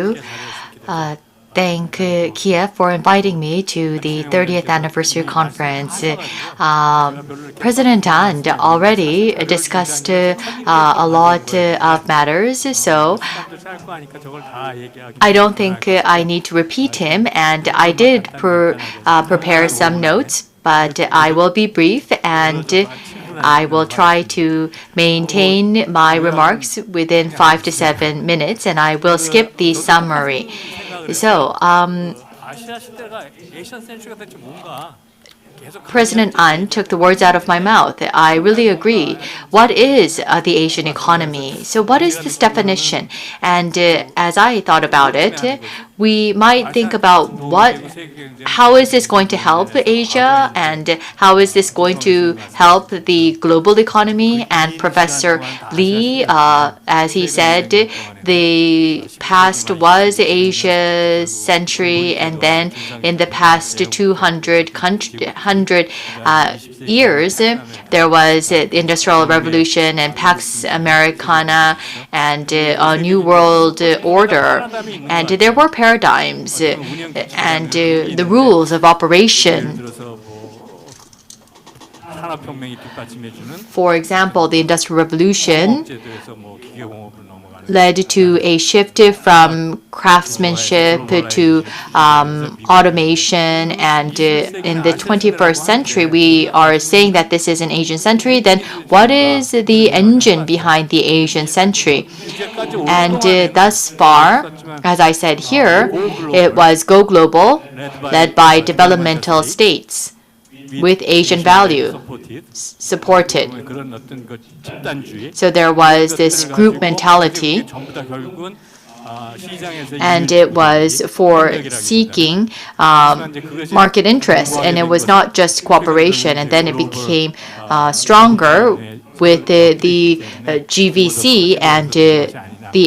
thank KIEP for inviting me to the 30th anniversary conference. President An already discussed a lot of matters, so I don't think I need to repeat him, and I did prepare some notes, but I will be brief and I will try to maintain my remarks within 5 to 7 minutes, and I will skip the summary. So, President An took the words out of my mouth. I really agree. What is the Asian economy? So what is this definition? And as I thought about it, we might think about how is this going to help Asia, and how is this going to help the global economy? And Professor Lee, as he said, the past was Asia's century, and then in the past 200 years, there was the Industrial Revolution and Pax Americana and a New World Order, and there were paradigms and the rules of operation. For example, the Industrial Revolution led to a shift from craftsmanship to automation, and in the 21st century we are saying that this is an Asian century. Then what is the engine behind the Asian century? And thus far, as I said here, it was Go Global, led by developmental states with Asian value supported. So there was this group mentality, and it was for seeking market interests, and it was not just cooperation. And then it became stronger with the GVC, and the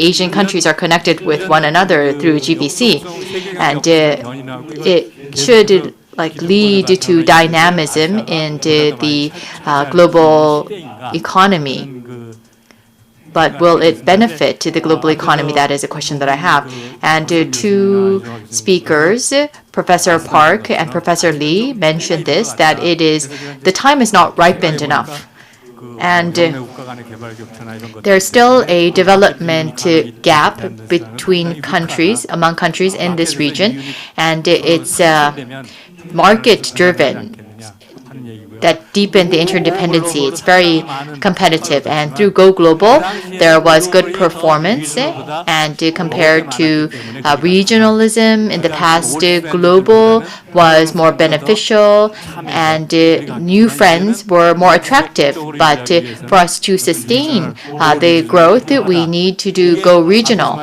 Asian countries are connected with one another through GVC, and it should lead to dynamism in the global economy. But will it benefit to the global economy? That is a question that I have. And two speakers, Professor Park and Professor Lee, mentioned this, that the time is not ripened enough. And there's still a development gap between countries, among countries in this region, and it's market-driven that deepened the interdependency. It's very competitive, and through Go Global, there was good performance, and compared to regionalism in the past, global was more beneficial, and new friends were more attractive. But for us to sustain the growth, we need to do Go Regional.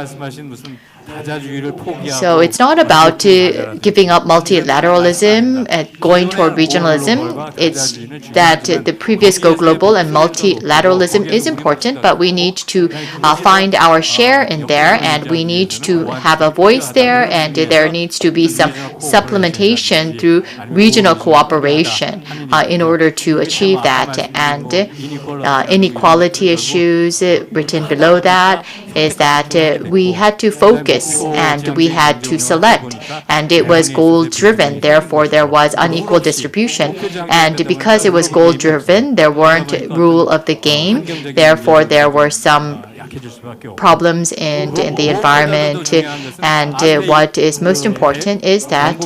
So it's not about giving up multilateralism and going toward regionalism. It's that the previous Go Global and multilateralism is important, but we need to find our share in there, and we need to have a voice there, and there needs to be some supplementation through regional cooperation in order to achieve that. And inequality issues written below that is that we had to focus and we had to select, and it was goal-driven. Therefore, there was unequal distribution, and because it was goal-driven, there weren't rule of the game. Therefore, there were some problems in the environment. And what is most important is that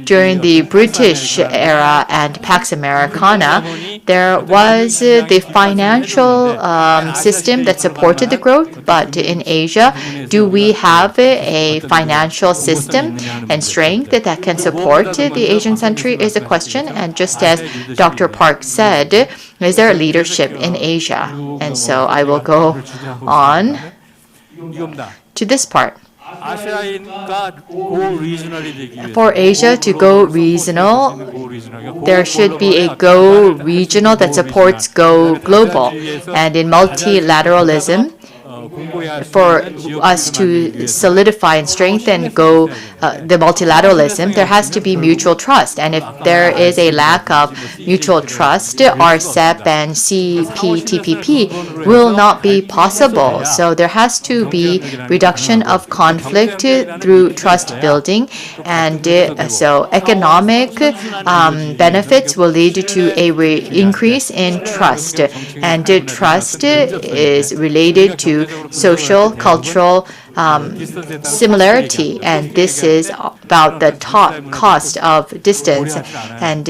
during the British era and Pax Americana, there was the financial system that supported the growth. But in Asia, do we have a financial system and strength that can support the Asian century is a question. And just as Dr. Park said, is there leadership in Asia? And so I will go on to this part. For Asia to go regional, there should be a Go Regional that supports Go Global. And in multilateralism, for us to solidify and strengthen the multilateralism, there has to be mutual trust. And if there is a lack of mutual trust, RCEP and CPTPP will not be possible. So there has to be reduction of conflict through trust building. And so economic benefits will lead to a increase in trust. And trust is related to social, cultural similarity, and this is about the cost of distance and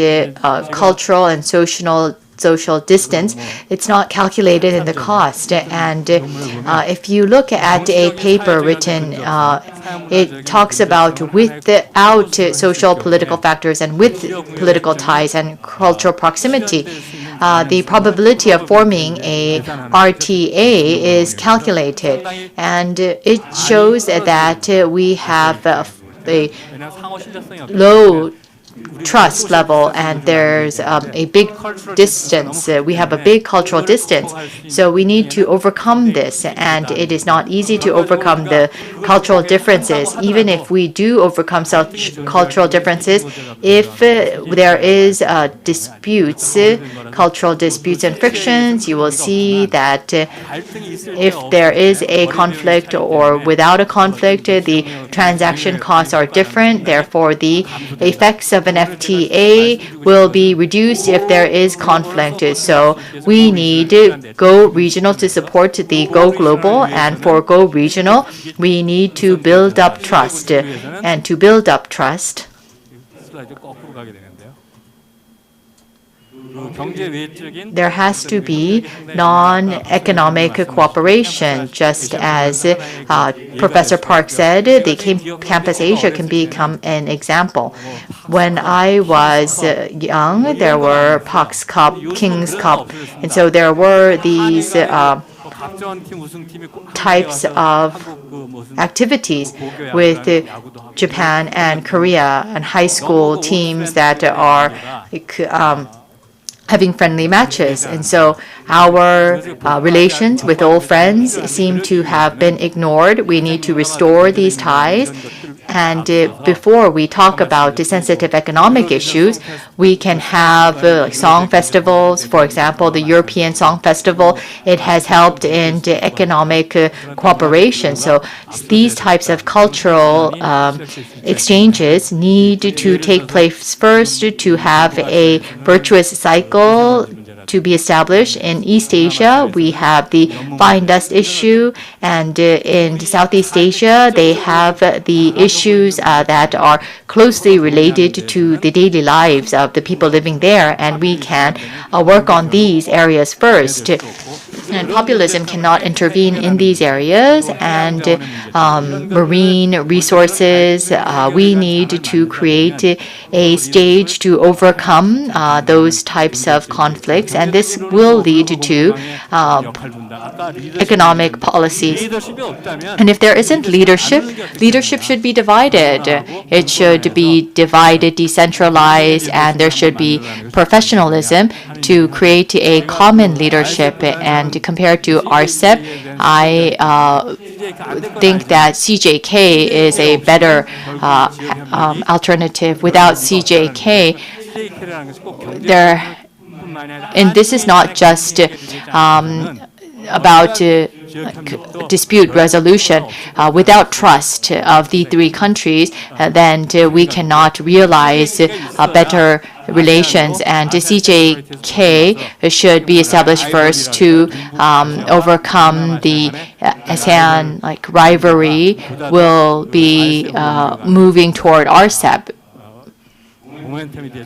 cultural and social distance. It's not calculated in the cost. And if you look at a paper written, it talks about without social political factors and with political ties and cultural proximity, the probability of forming a RTA is calculated, and it shows that we have a low trust level, and there's a big distance. We have a big cultural distance. So we need to overcome this, and it is not easy to overcome the cultural differences. Even if we do overcome such cultural differences, if there is disputes, cultural disputes and frictions, you will see that if there is a conflict or without a conflict, the transaction costs are different. Therefore, the effects of an FTA will be reduced if there is conflict. So we need Go Regional to support the Go Global, and for Go Regional, we need to build up trust. And to build up trust, there has to be non-economic cooperation, just as Professor Park said. The Campus Asia can become an example. When I was young, there were Park's Cup, King's Cup, and so there were these types of activities with Japan and Korea and high school teams that are having friendly matches. And so our relations with old friends seem to have been ignored. We need to restore these ties. And before we talk about the sensitive economic issues, we can have song festivals. For example, the European Song Festival, it has helped in the economic cooperation. So these types of cultural exchanges need to take place first to have a virtuous cycle to be established. In East Asia, we have the fine dust issue, and in Southeast Asia, they have the issues that are closely related to the daily lives of the people living there, and we can work on these areas first. And populism cannot intervene in these areas, and marine resources, we need to create a stage to overcome those types of conflicts, and this will lead to economic policies. And if there isn't leadership, leadership should be divided. It should be divided, decentralized, and there should be professionalism to create a common leadership. And compared to RCEP, I think that CJK is a better alternative. Without CJK, and this is not just about dispute resolution. Without trust of the three countries, then we cannot realize better relations. And the CJK should be established first to overcome the ASEAN rivalry. Will be moving toward RCEP.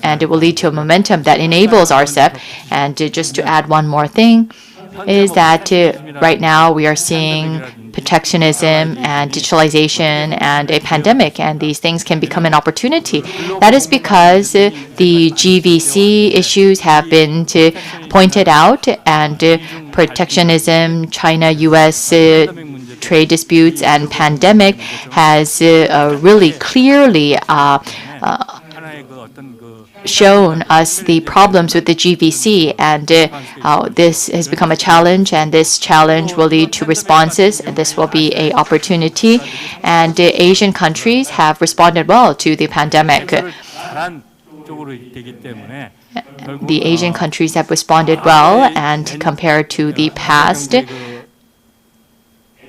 And it will lead to a momentum that enables RCEP. And just to add one more thing, is that right now we are seeing protectionism and digitalization and a pandemic, and these things can become an opportunity. That is because the GVC issues have been pointed out, and protectionism, China-US trade disputes, and pandemic has really clearly shown us the problems with the GVC and how this has become a challenge, and this challenge will lead to responses, and this will be an opportunity. And Asian countries have responded well to the pandemic. The Asian countries have responded well, and compared to the past,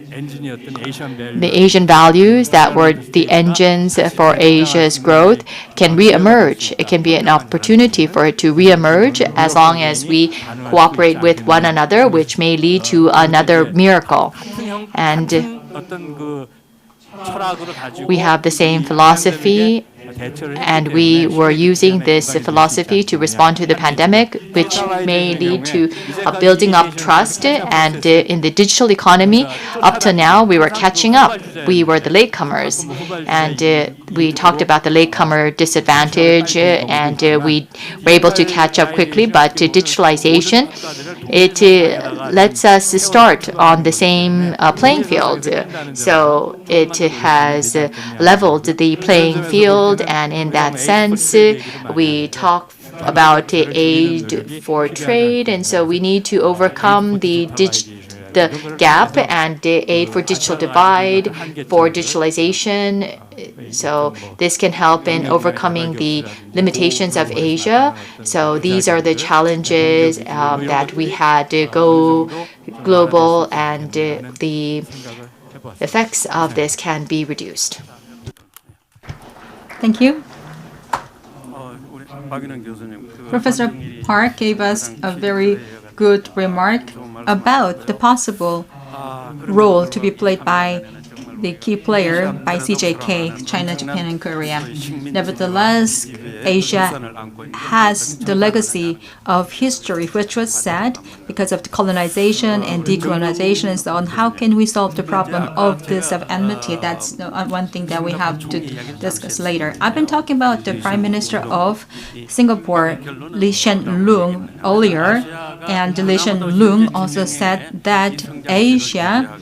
the Asian values that were the engines for Asia's growth can reemerge. It can be an opportunity for it to reemerge as long as we cooperate with one another, which may lead to another miracle. And we have the same philosophy, and we were using this philosophy to respond to the pandemic, which may lead to building up trust. And in the digital economy, up to now, we were catching up. We were the latecomers, and we talked about the latecomer disadvantage, and we were able to catch up quickly. But digitalization, it lets us start on the same playing field. So it has leveled the playing field, and in that sense, we talk about aid for trade, and so we need to overcome the gap and the aid for digital divide, for digitalization. So this can help in overcoming the limitations of Asia. So these are the challenges that we had to go global, and the effects of this can be reduced. Thank you. Professor Park gave us a very good remark about the possible role to be played by the key player by CJK, China, Japan, and Korea. Nevertheless, Asia has the legacy of history, which was sad because of the colonization and decolonization and so on. How can we solve the problem of this of enmity? That's one thing that we have to discuss later. I've been talking about the Prime Minister of Singapore, Lee Hsien Loong, earlier, and Lee Hsien Loong also said that Asia,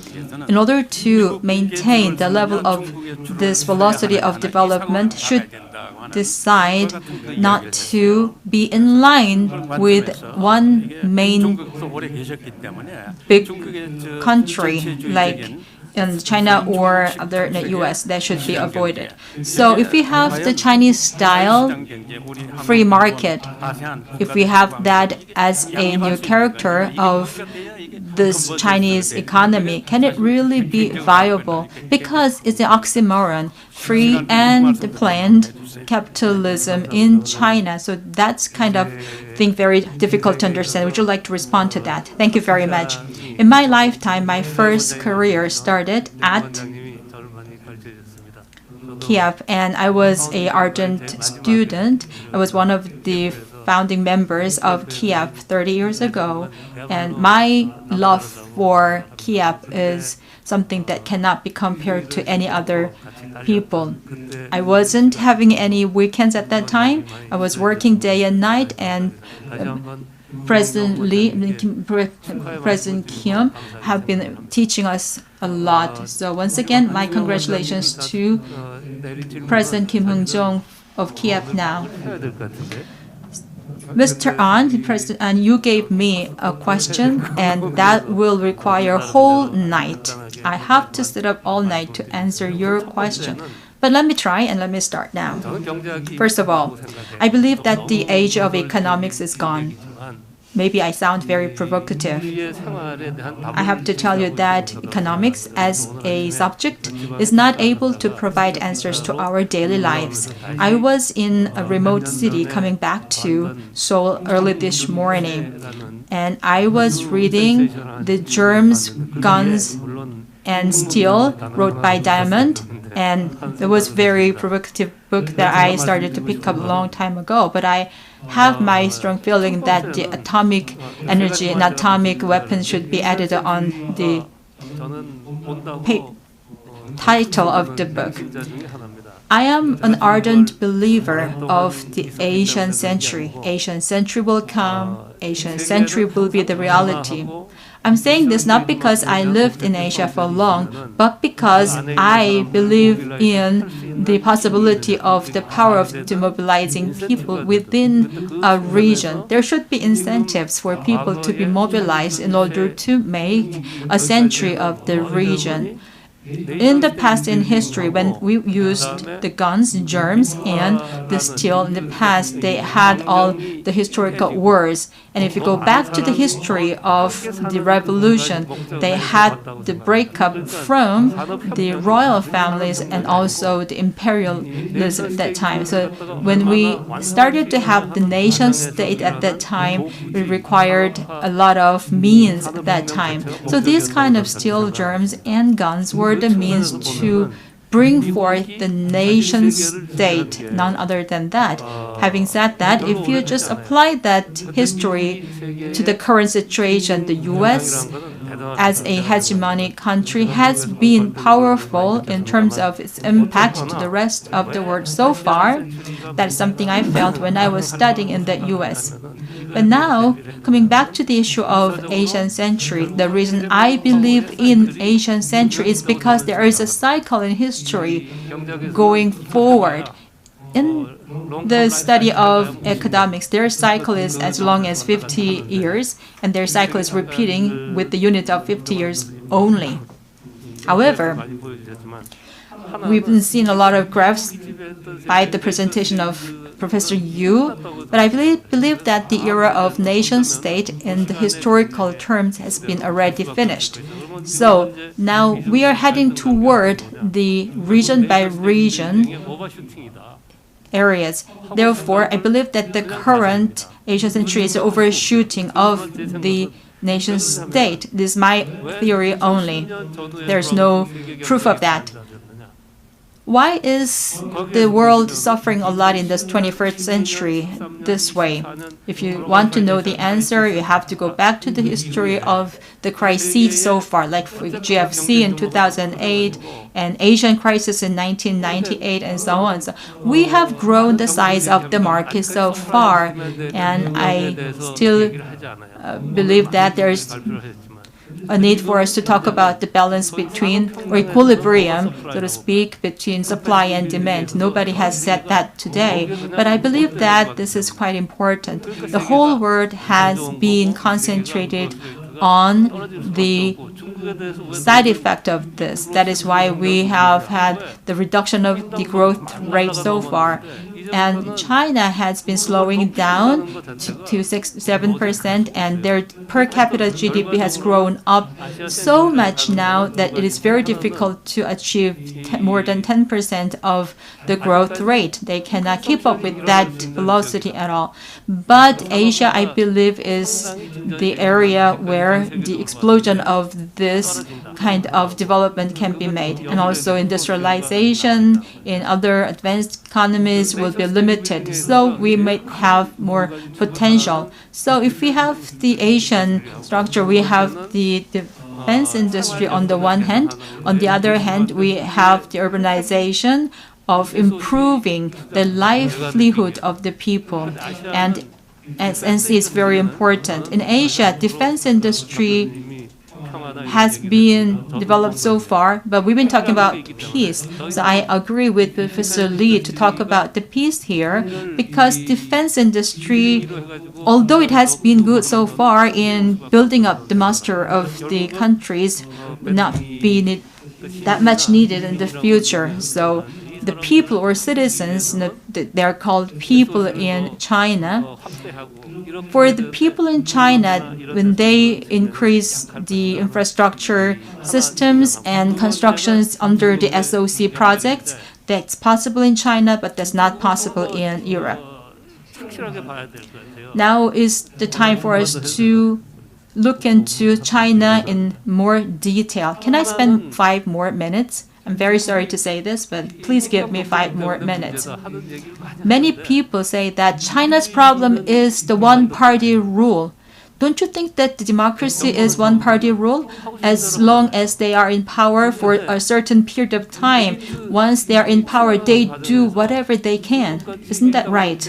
in order to maintain the level of this velocity of development, should decide not to be in line with one main big country like in China or other in the US. That should be avoided. So if we have the Chinese style free market, if we have that as a new character of this Chinese economy, can it really be viable? Because it's an oxymoron, free and planned capitalism in China. So that's kind of thing very difficult to understand. Would you like to respond to that? Thank you very much. In my lifetime, my first career started at KIEP, and I was an ardent student. I was one of the founding members of KIEP 30 years ago, and my love for KIEP is something that cannot be compared to any other people. I wasn't having any weekends at that time. I was working day and night, and President Lee, President Kim have been teaching us a lot. So once again, my congratulations to President Kim Hung-jong of KIEP now. Mr. An, President An, you gave me a question, and that will require a whole night. I have to sit up all night to answer your question. But let me try, and let me start now. First of all, I believe that the age of economics is gone. Maybe I sound very provocative. I have to tell you that economics as a subject is not able to provide answers to our daily lives. I was in a remote city coming back to Seoul early this morning, and I was reading The Germs, Guns, and Steel, wrote by Diamond, and it was a very provocative book that I started to pick up a long time ago. But I have my strong feeling that the atomic energy and atomic weapons should be added on the title of the book. I am an ardent believer of the Asian century. Asian century will come. Asian century will be the reality. I'm saying this not because I lived in Asia for long, but because I believe in the possibility of the power of demobilizing people within a region. There should be incentives for people to be mobilized in order to make a century of the region. In the past, in history, when we used the guns, germs, and the steel in the past, they had all the historical wars. And if you go back to the history of the revolution, they had the breakup from the royal families and also the imperialism at that time. So when we started to have the nation state at that time, we required a lot of means at that time. So these kind of steel, germs, and guns were the means to bring forth the nation state, none other than that. Having said that, if you just apply that history to the current situation, the US as a hegemonic country has been powerful in terms of its impact to the rest of the world so far. That's something I felt when I was studying in the US. But now, coming back to the issue of Asian century, the reason I believe in Asian century is because there is a cycle in history going forward. In the study of economics, their cycle is as long as 50 years, and their cycle is repeating with the unit of 50 years only. However, we've seen a lot of graphs by the presentation of Professor Yu, but I believe that the era of nation-state in the historical terms has been already finished. So now we are heading toward the region-by-region areas. Therefore, I believe that the current Asian century is overshooting of the nation state. This is my theory only. There's no proof of that. Why is the world suffering a lot in this 21st century this way? If you want to know the answer, you have to go back to the history of the crises so far, like GFC in 2008 and Asian crisis in 1998 and so on. So we have grown the size of the market so far, and I still believe that there's a need for us to talk about the balance between, or equilibrium, so to speak, between supply and demand. Nobody has said that today, but I believe that this is quite important. The whole world has been concentrated on the side effect of this. That is why we have had the reduction of the growth rate so far. And China has been slowing down to 7%, and their per capita GDP has grown up so much now that it is very difficult to achieve more than 10% of the growth rate. They cannot keep up with that velocity at all. But Asia, I believe, is the area where the explosion of this kind of development can be made. And also industrialization in other advanced economies will be limited. So we might have more potential. So if we have the Asian structure, we have the defense industry on the one hand. On the other hand, we have the urbanization of improving the livelihood of the people. And SNC is very important. In Asia, defense industry has been developed so far, but we've been talking about peace. So I agree with Professor Lee to talk about the peace here, because defense industry, although it has been good so far in building up the muster of the countries, will not be that much needed in the future. So the people or citizens, they're called people in China. For the people in China, when they increase the infrastructure systems and constructions under the SOC projects, that's possible in China, but that's not possible in Europe. Now is the time for us to look into China in more detail. Can I spend 5 more minutes? I'm very sorry to say this, but please give me 5 more minutes. Many people say that China's problem is the one-party rule. Don't you think that the democracy is one-party rule? As long as they are in power for a certain period of time, once they are in power, they do whatever they can. Isn't that right?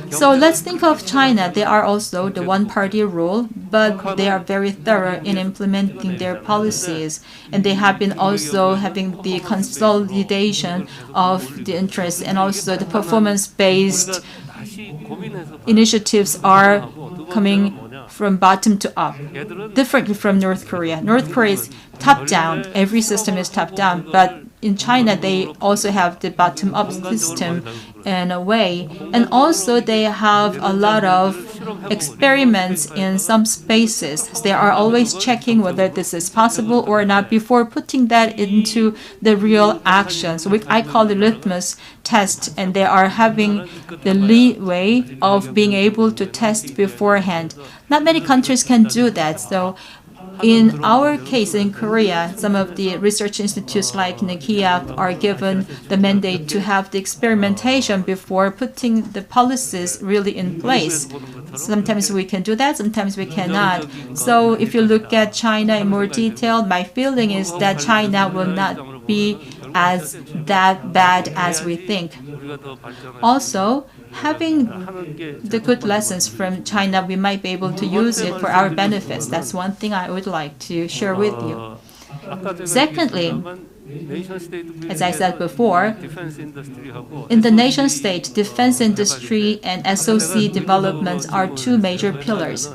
So let's think of China. They are also the one-party rule, but they are very thorough in implementing their policies. And they have been also having the consolidation of the interests, and also the performance-based initiatives are coming from bottom to up, differently from North Korea. North Korea is top-down. Every system is top-down, but in China, they also have the bottom-up system in a way. And also, they have a lot of experiments in some spaces. They are always checking whether this is possible or not before putting that into the real action. So I call it litmus test, and they are having the leeway of being able to test beforehand. Not many countries can do that. So in our case in Korea, some of the research institutes like KIEP are given the mandate to have the experimentation before putting the policies really in place. Sometimes we can do that, sometimes we cannot. So if you look at China in more detail, my feeling is that China will not be as that bad as we think. Also, having the good lessons from China, we might be able to use it for our benefits. That's one thing I would like to share with you. Secondly, as I said before, in the nation-state, defense industry and SOC developments are two major pillars.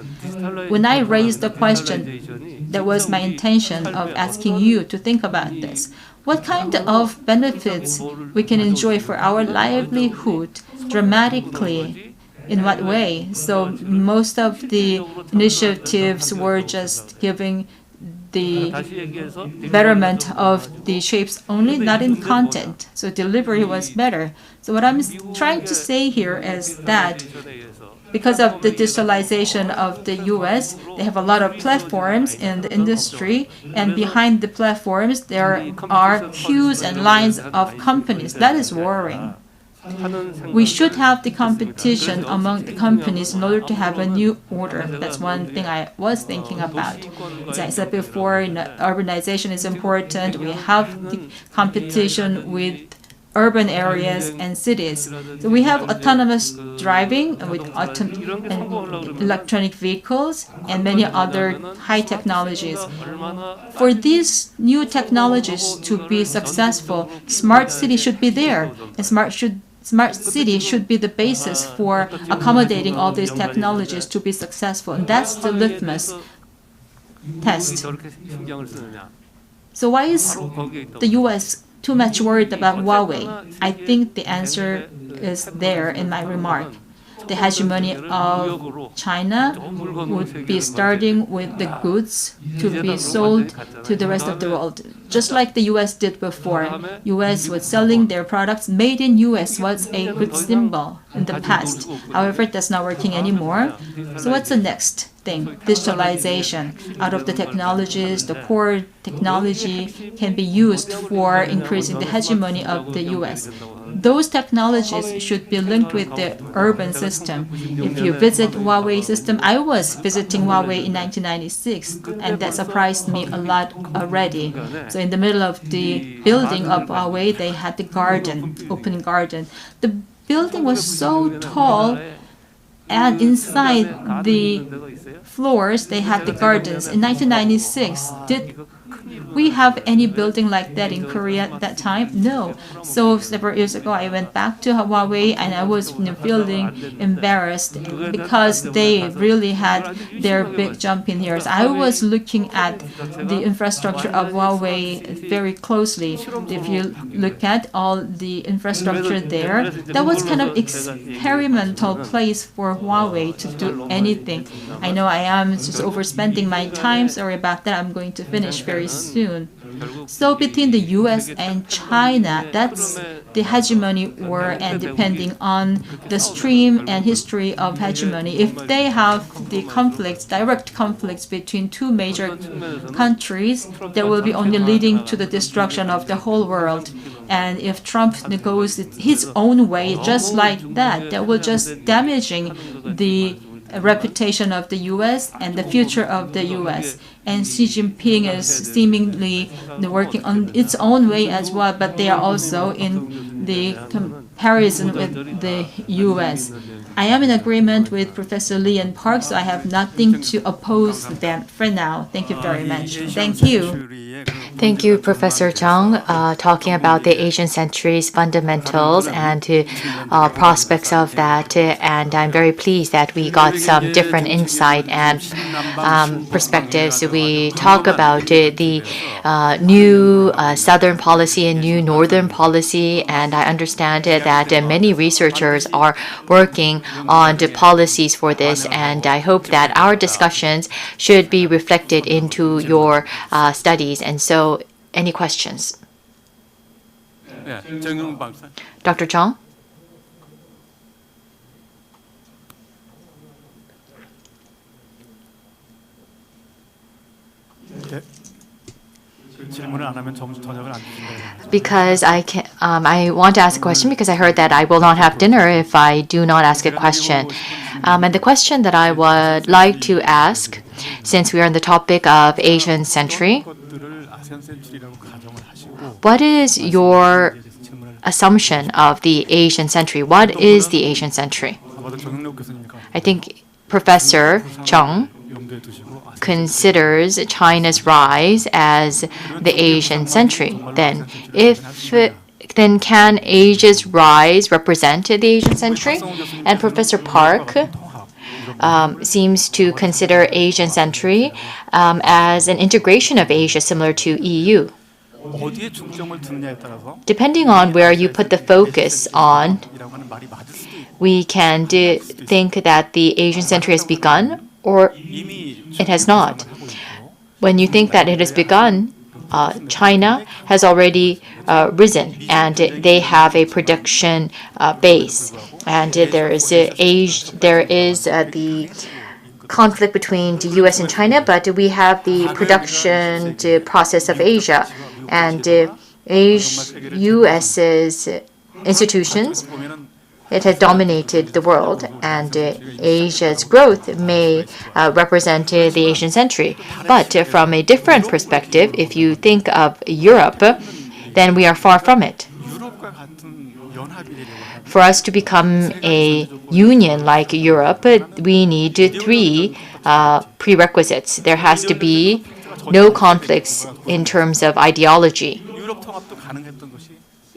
When I raised the question, that was my intention of asking you to think about this. What kind of benefits we can enjoy for our livelihood dramatically? In what way? So most of the initiatives were just giving the betterment of the shapes only, not in content. So delivery was better. So what I'm trying to say here is that because of the digitalization of the US, they have a lot of platforms in the industry, and behind the platforms there are queues and lines of companies. That is worrying. We should have the competition among the companies in order to have a new order. That's one thing I was thinking about. As I said before, urbanization is important. We have the competition with urban areas and cities. So we have autonomous driving with and electronic vehicles and many other high technologies. For these new technologies to be successful, smart city should be there, and smart city should be the basis for accommodating all these technologies to be successful. And that's the litmus test. So why is the US too much worried about Huawei? I think the answer is there in my remark. The hegemony of China would be starting with the goods to be sold to the rest of the world, just like the US did before. US was selling their products. Made in US was a good symbol in the past. However, that's not working anymore. So what's the next thing? Digitalization. Out of the technologies, the core technology can be used for increasing the hegemony of the US. Those technologies should be linked with the urban system. If you visit Huawei system, I was visiting Huawei in 1996, and that surprised me a lot already. So in the middle of the building of Huawei, they had the garden, open garden. The building was so tall, and inside the floors, they had the gardens. In 1996, did we have any building like that in Korea at that time? No. So several years ago, I went back to Huawei, and I was feeling embarrassed because they really had their big jump in here. So I was looking at the infrastructure of Huawei very closely. If you look at all the infrastructure there, that was kind of experimental place for Huawei to do anything. I know I am just overspending my time. Sorry about that. I'm going to finish very soon. So between the US and China, that's the hegemony war, and depending on the stream and history of hegemony, if they have the conflicts, direct conflicts between two major countries, that will be only leading to the destruction of the whole world. And if Trump goes his own way, just like that, that will just damaging the reputation of the U.S. and the future of the U.S. And Xi Jinping is seemingly working on its own way as well, but they are also in the comparison with the U.S. I am in agreement with Professor Lee and Park, so I have nothing to oppose them for now. Thank you very much. Thank you. Thank you, Professor Chung, talking about the Asian century's fundamentals and prospects of that. And I'm very pleased that we got some different insight and perspectives. We talk about the new Southern policy and new Northern policy, and I understand that many researchers are working on the policies for this, and I hope that our discussions should be reflected into your studies. And so, any questions? Dr. Chung? Because I want to ask a question because I heard that I will not have dinner if I do not ask a question. And the question that I would like to ask, since we are on the topic of Asian century, what is your assumption of the Asian century? What is the Asian century? I think Professor Chung considers China's rise as the Asian century. Then can Asia's rise represent the Asian century? And Professor Park seems to consider Asian century as an integration of Asia similar to EU. Depending on where you put the focus on, we can think that the Asian century has begun or it has not. When you think that it has begun, China has already risen, and they have a production base. And there is the conflict between the U.S. and China, but we have the production process of Asia. And U.S.'s institutions, it has dominated the world, and Asia's growth may represent the Asian century. But from a different perspective, if you think of Europe, then we are far from it. For us to become a union like Europe, we need 3 prerequisites. There has to be no conflicts in terms of ideology.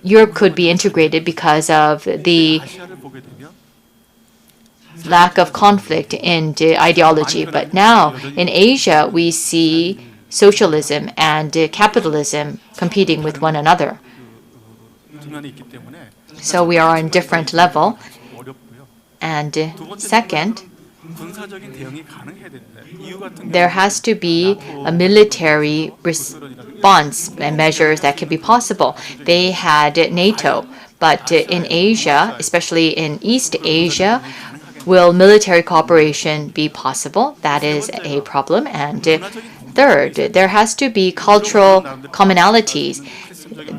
Europe could be integrated because of the lack of conflict in the ideology. But now in Asia, we see socialism and capitalism competing with one another. So we are on different level. And second, there has to be a military response and measures that can be possible. They had NATO, but in Asia, especially in East Asia, will military cooperation be possible? That is a problem. And third, there has to be cultural commonalities.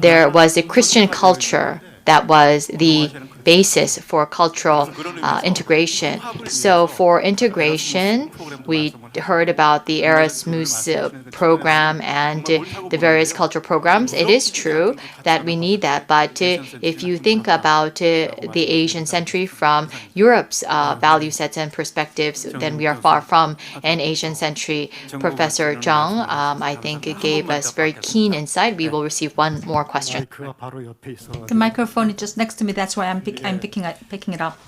There was a Christian culture that was the basis for cultural integration. So for integration, we heard about the Erasmus program and the various cultural programs. It is true that we need that, but if you think about the Asian century from Europe's value sets and perspectives, then we are far from an Asian century. Professor Chung, I think it gave us very keen insight. We will receive one more question. The microphone is just next to me. That's why I'm picking it up.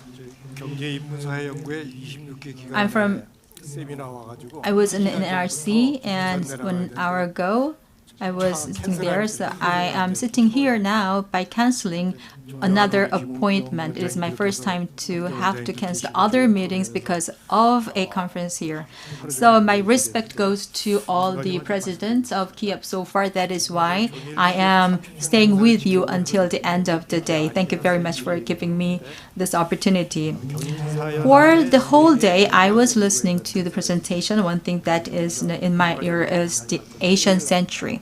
I was in NRC, and 1 hour ago, I was sitting there, so I am sitting here now by canceling another appointment. It is my first time to have to cancel other meetings because of a conference here. So my respect goes to all the presidents of KIEP so far. That is why I am staying with you until the end of the day. Thank you very much for giving me this opportunity. For the whole day, I was listening to the presentation. One thing that is in my ear is the Asian century.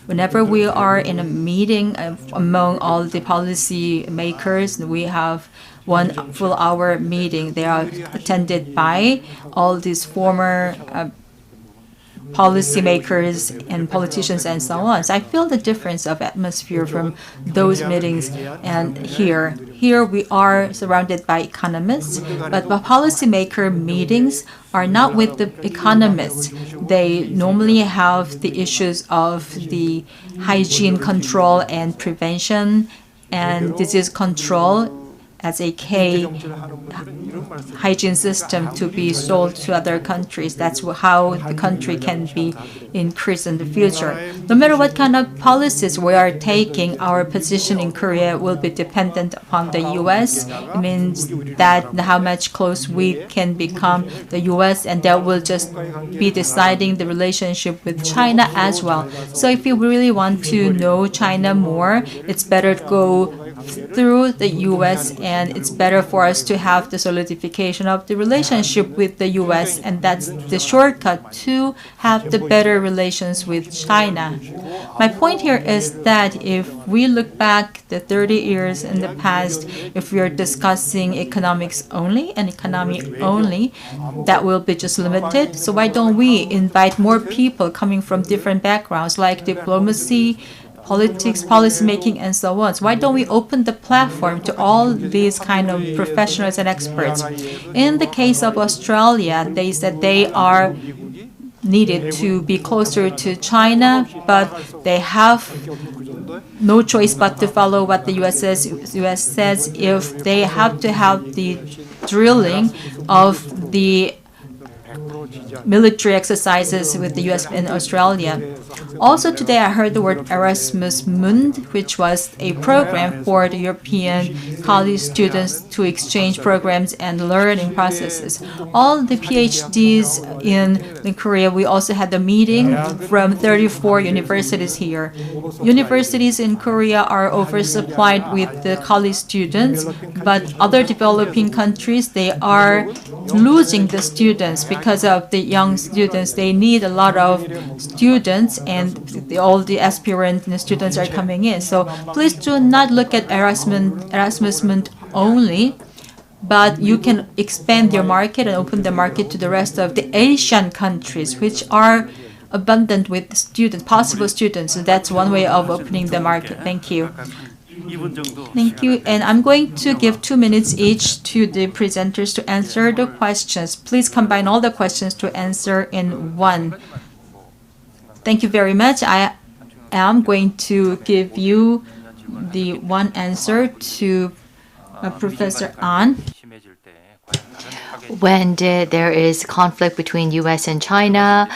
Whenever we are in a meeting among all the policy makers, we have 1 full hour meeting. They are attended by all these former policymakers and politicians and so on. So I feel the difference of atmosphere from those meetings and here. Here we are surrounded by economists, but the policymaker meetings are not with the economists. They normally have the issues of the hygiene control and prevention and disease control as a hygiene system to be sold to other countries. That's how the country can be increased in the future. No matter what kind of policies we are taking, our position in Korea will be dependent upon the U.S. It means that how much close we can become the U.S. and that will just be deciding the relationship with China as well. So if you really want to know China more, it's better to go through the U.S. and it's better for us to have the solidification of the relationship with the U.S. and that's the shortcut to have the better relations with China. My point here is that if we look back the 30 years in the past, if we are discussing economics only and economy only, that will be just limited. So why don't we invite more people coming from different backgrounds like diplomacy, politics, policymaking, and so on. So why don't we open the platform to all these kind of professionals and experts? In the case of Australia, they said they are needed to be closer to China, but they have no choice but to follow what the US says if they have to have the drilling of the military exercises with the US and Australia. Also today I heard the word Erasmus Mund, which was a program for the European college students to exchange programs and learning processes. All the PhDs in Korea, we also had a meeting from 34 universities here. Universities in Korea are oversupplied with the college students, but other developing countries, they are losing the students because of the young students. They need a lot of students and all the aspirant students are coming in. So please do not look at Erasmus Mund only, but you can expand your market and open the market to the rest of the Asian countries, which are abundant with students, possible students. So that's one way of opening the market. Thank you. Thank you. And I'm going to give 2 minutes each to the presenters to answer the questions. Please combine all the questions to answer in one. Thank you very much. I am going to give you the one answer to Professor An. When there is conflict between U.S. and China,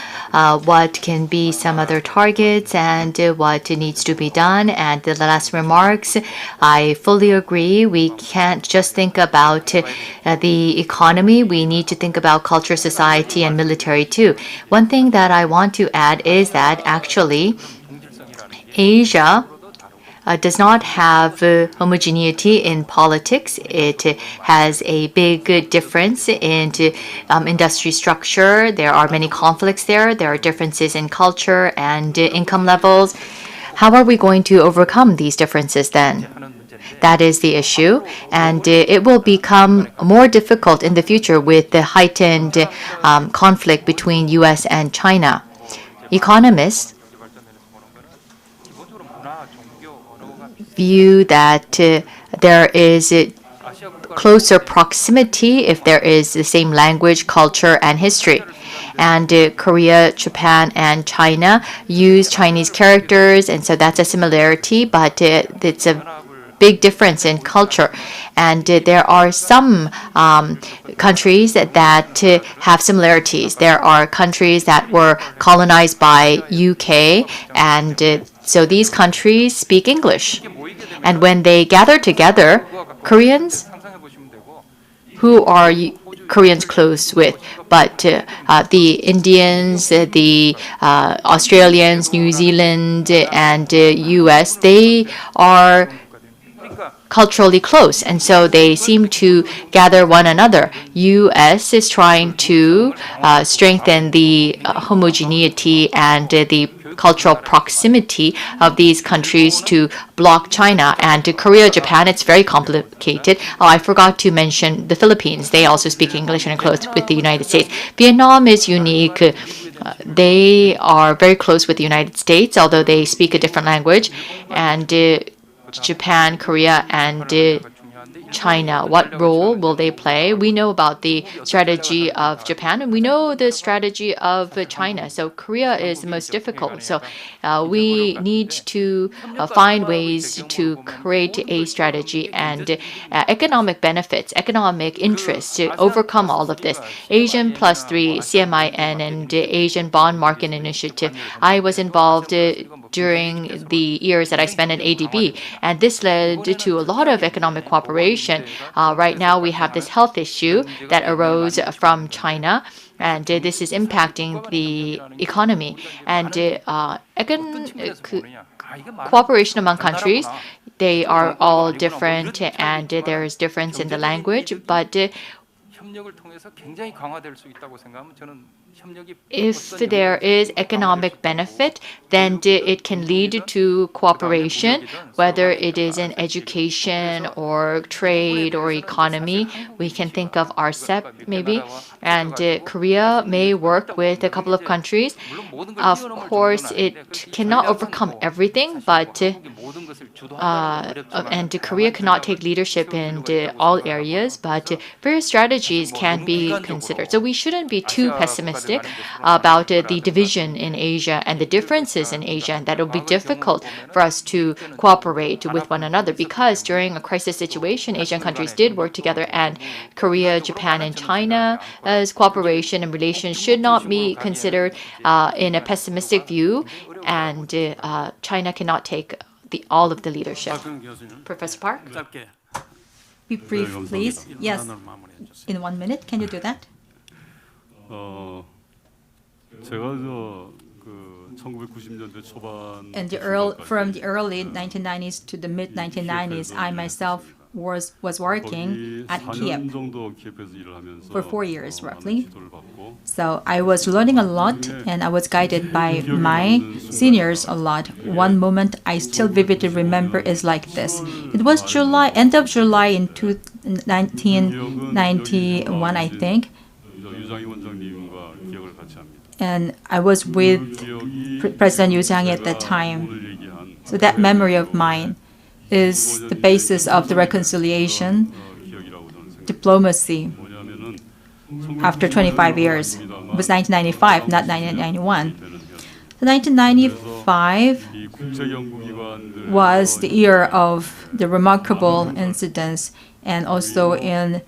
what can be some other targets and what needs to be done? And the last remarks, I fully agree. We can't just think about the economy. We need to think about culture, society, and military too. One thing that I want to add is that actually Asia does not have homogeneity in politics. It has a big difference in industry structure. There are many conflicts there. There are differences in culture and income levels. How are we going to overcome these differences then? That is the issue, and it will become more difficult in the future with the heightened conflict between U.S. and China. Economists view that there is closer proximity if there is the same language, culture, and history. And Korea, Japan, and China use Chinese characters, and so that's a similarity, but it's a big difference in culture. And there are some countries that have similarities. There are countries that were colonized by UK, and so these countries speak English. And when they gather together, Koreans, who are Koreans close with, but the Indians, the Australians, New Zealand, and US, they are culturally close, and so they seem to gather one another. U.S. is trying to strengthen the homogeneity and the cultural proximity of these countries to block China. And to Korea, Japan, it's very complicated. Oh, I forgot to mention the Philippines. They also speak English and are close with the United States. Vietnam is unique. They are very close with the United States, although they speak a different language. And Japan, Korea, and China, what role will they play? We know about the strategy of Japan, and we know the strategy of China. So Korea is the most difficult. So we need to find ways to create a strategy and economic benefits, economic interests to overcome all of this. Asian Plus 3, CMIN, and Asian Bond Market Initiative. I was involved during the years that I spent at ADB, and this led to a lot of economic cooperation. Right now, we have this health issue that arose from China, and this is impacting the economy. And cooperation among countries, they are all different, and there is difference in the language, but if there is economic benefit, then it can lead to cooperation, whether it is in education or trade or economy. We can think of RCEP maybe, and Korea may work with a couple of countries. Of course, it cannot overcome everything, but and Korea cannot take leadership in all areas, but various strategies can be considered. So we shouldn't be too pessimistic about the division in Asia and the differences in Asia, and that it will be difficult for us to cooperate with one another, because during a crisis situation, Asian countries did work together, and Korea, Japan, and China's cooperation and relations should not be considered in a pessimistic view, and China cannot take all of the leadership. Professor Park? Be brief, please. Yes. In 1 minute, can you do that? From the early 1990s to the mid 1990s, I myself was working at KIEP for 4 years roughly. So I was learning a lot, and I was guided by my seniors a lot. One moment I still vividly remember is like this. It was end of July in 1991, I think. And I was with President Yoo Jang at that time. So that memory of mine is the basis of the reconciliation, diplomacy, after 25 years. It was 1995, not 1991. So 1995 was the year of the remarkable incidents, and also in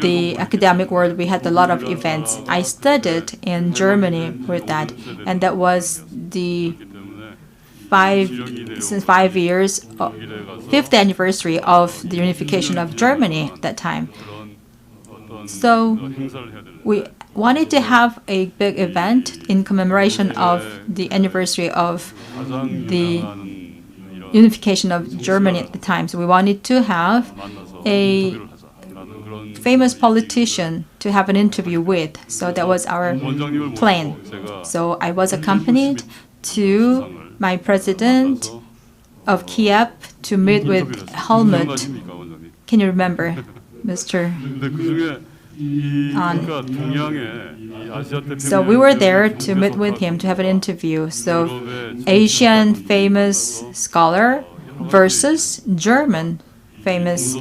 the academic world, we had a lot of events. I studied in Germany with that, and that was the 5 years, 5th anniversary of the unification of Germany at that time. So we wanted to have a big event in commemoration of the anniversary of the unification of Germany at the time. So we wanted to have a famous politician to have an interview with. So that was our plan. So I was accompanied to my president of KIEP to meet with Helmut. Can you remember, Mr. An? So we were there to meet with him to have an interview. So Asian famous scholar versus German famous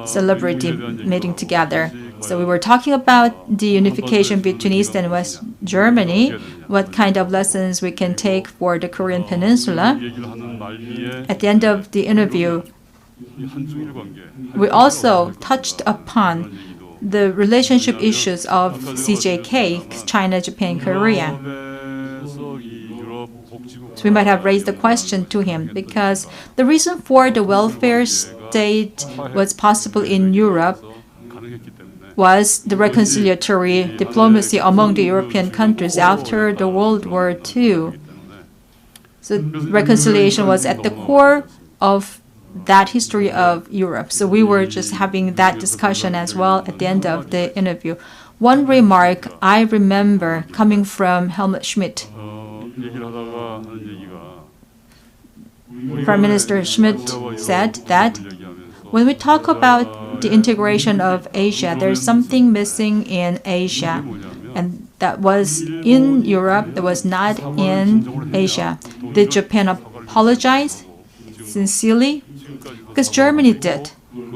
celebrity meeting together. So we were talking about the unification between East and West Germany, what kind of lessons we can take for the Korean Peninsula. At the end of the interview, we also touched upon the relationship issues of CJK, China, Japan, Korea. So we might have raised the question to him, because the reason for the welfare state was possible in Europe was the reconciliatory diplomacy among the European countries after the World War II. So reconciliation was at the core of that history of Europe. So we were just having that discussion as well at the end of the interview. One remark I remember coming from Helmut Schmidt. 얘기를 하다가 하는 얘기가 Prime Minister Schmidt said that when we talk about the integration of Asia, there's something missing in Asia, and that was in Europe, that was not in Asia. Did Japan apologize sincerely? Because Germany did.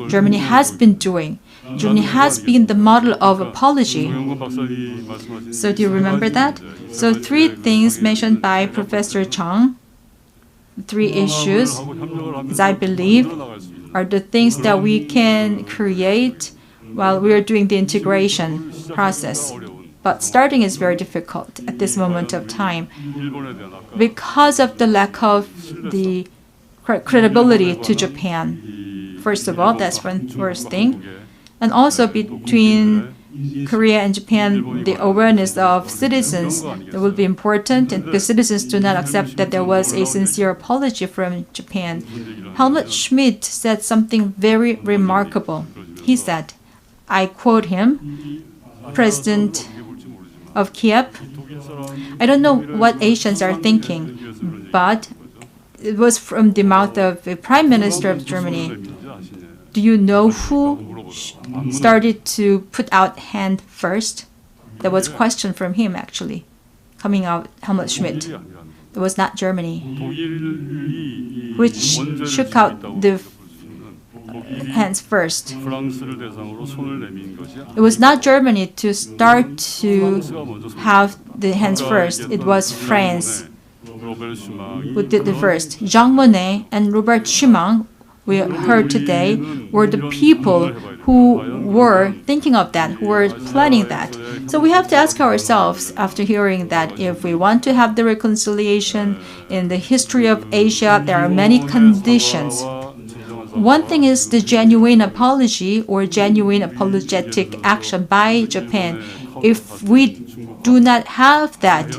Germany has been doing. Germany has been the model of apology. So do you remember that? So 3 things mentioned by Professor Chang, 3 issues, as I believe, are the things that we can create while we are doing the integration process. But starting is very difficult at this moment of time because of the lack of the credibility to Japan. First of all, that's one first thing. And also between Korea and Japan, the awareness of citizens that will be important, and because citizens do not accept that there was a sincere apology from Japan. Helmut Schmidt said something very remarkable. He said, I quote him, President of KIEP, I don't know what Asians are thinking, but it was from the mouth of the Prime Minister of Germany. Do you know who started to put out hand first? That was a question from him, actually, coming out Helmut Schmidt. It was not Germany, which shook out the hands first. It was not Germany to start to have the hands first. It was France who did it first. Jean Monnet and Robert Schuman, we heard today, were the people who were thinking of that, who were planning that. So we have to ask ourselves, after hearing that, if we want to have the reconciliation in the history of Asia, there are many conditions. One thing is the genuine apology or genuine apologetic action by Japan. If we do not have that,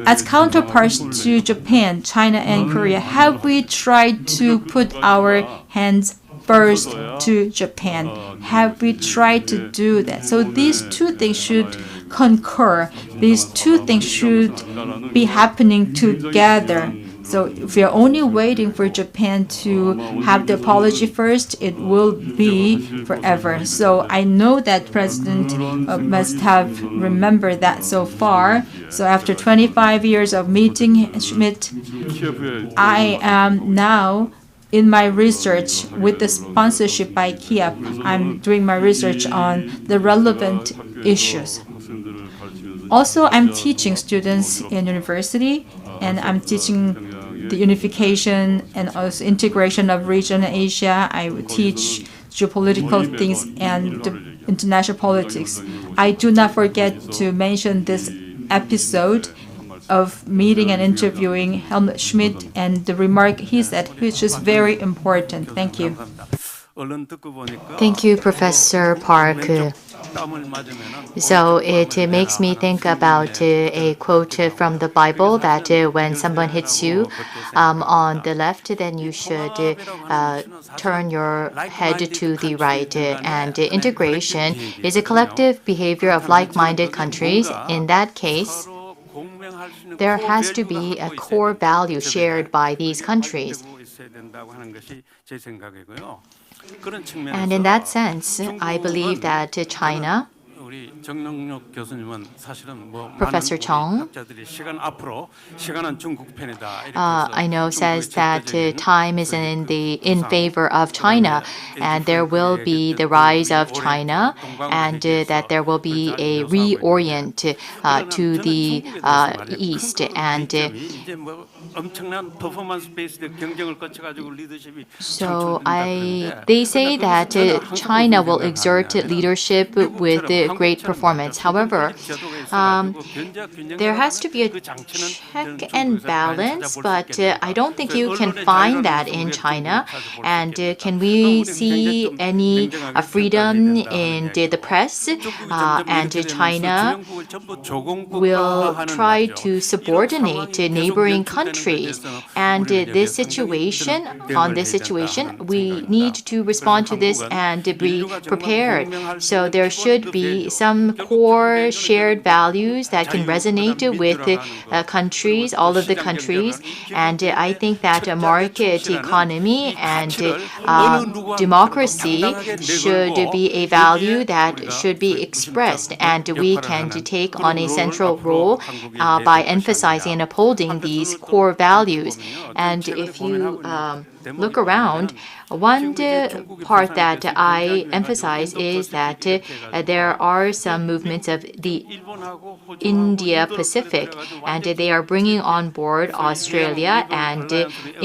as counterparts to Japan, China, and Korea, have we tried to put our hands first to Japan? Have we tried to do that? So these 2 things should concur. These 2 things should be happening together. So if we are only waiting for Japan to have the apology first, it will be forever. So I know that President must have remembered that so far. So after 25 years of meeting Schmidt, I am now in my research with the sponsorship by KIEP. I'm doing my research on the relevant issues. Also, I'm teaching students in university, and I'm teaching the unification and also integration of region in Asia. I would teach geopolitical things and the international politics. I do not forget to mention this episode of meeting and interviewing Helmut Schmidt and the remark he said, which is very important. Thank you. Thank you, Professor Park. So it makes me think about a quote from the Bible that when someone hits you on the left, then you should turn your head to the right. And integration is a collective behavior of like-minded countries. In that case, there has to be a core value shared by these countries. And in that sense, I believe that China, Professor Chong, I know says that time is in favor of China, and there will be the rise of China, and that there will be a reorient to the east. And so they say that China will exert leadership with great performance. However, there has to be a check and balance, but I don't think you can find that in China. And can we see any freedom in the press? And China will try to subordinate neighboring countries. And on this situation, we need to respond to this and be prepared. So there should be be some core shared values that can resonate with countries, all of the countries. And I think that a market economy and democracy should be a value that should be expressed, and we can take on a central role by emphasizing and upholding these core values. And if you look around, one part that I emphasize is that there are some movements of the India Pacific, and they are bringing on board Australia and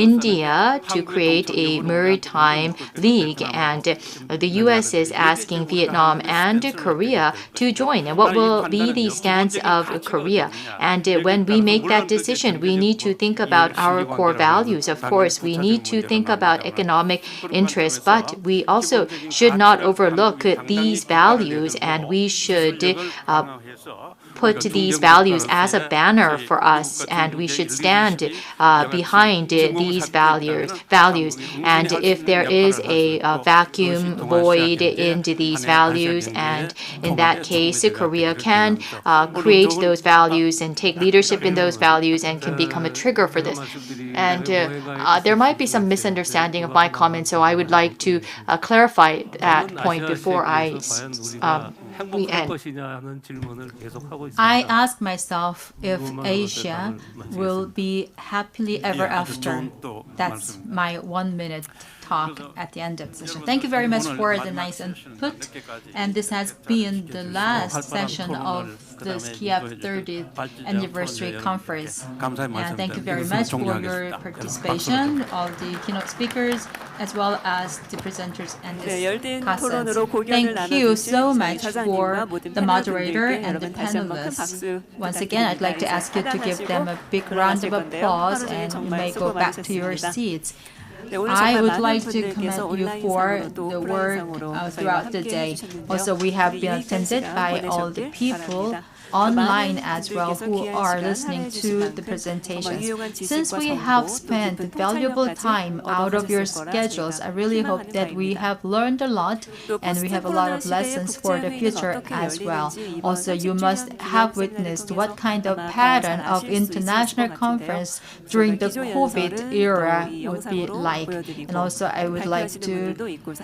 India to create a maritime league, and the US is asking Vietnam and Korea to join. And what will be the stance of Korea? And when we make that decision, we need to think about our core values. Of course, we need to think about economic interests, but we also should not overlook these values, and we should put these values as a banner for us, and we should stand behind these values. And if there is a vacuum void into these values, and in that case, Korea can create those values and take leadership in those values and can become a trigger for this. And there might be some misunderstanding of my comments, so I would like to clarify that point before we end. I ask myself if Asia will be happily ever after. That's my 1-minute talk at the end of the session. Thank you very much for the nice input. And this has been the last session of this KIEP 30th anniversary conference. And thank you very much for your participation, all the keynote speakers, as well as the presenters and discussants. Thank you so much for the moderator and the panelists. Once again, I'd like to ask you to give them a big round of applause, and you may go back to your seats. I would like to commend you for the work throughout the day. Also, we have been attended by all the people online as well who are listening to the presentations. Since we have spent valuable time out of your schedules, I really hope that we have learned a lot and we have a lot of lessons for the future as well. Also, you must have witnessed what kind of pattern of international conference during the COVID era would be like. And also, I would like to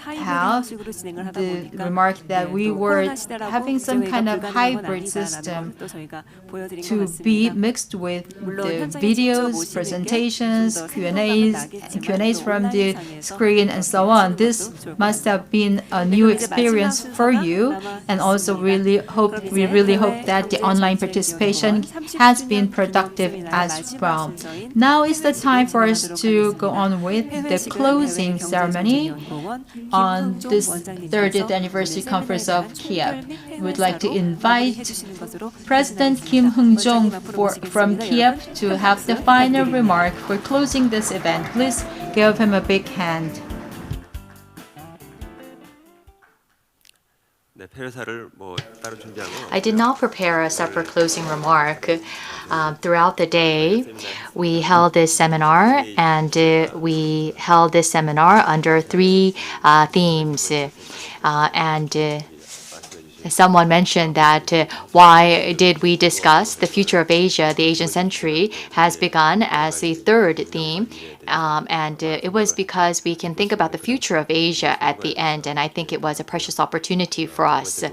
have the remark that we were having some kind of hybrid system to be mixed with the videos, presentations, Q&As from the screen, and so on. This must have been a new experience for you, and also we really hope that the online participation has been productive as well. Now is the time for us to go on with the closing ceremony on this 30th anniversary conference of KIEP. We would like to invite President Kim Hung-jong from KIEP to have the final remark for closing this event. Please give him a big hand. I did not prepare a separate closing remark. Throughout the day, we held this seminar, and we held this seminar under 3 themes. Someone mentioned that why did we discuss the future of Asia? The Asian century has begun as the 3rd theme. And it was because we can think about the future of Asia at the end, and I think it was a precious opportunity for us.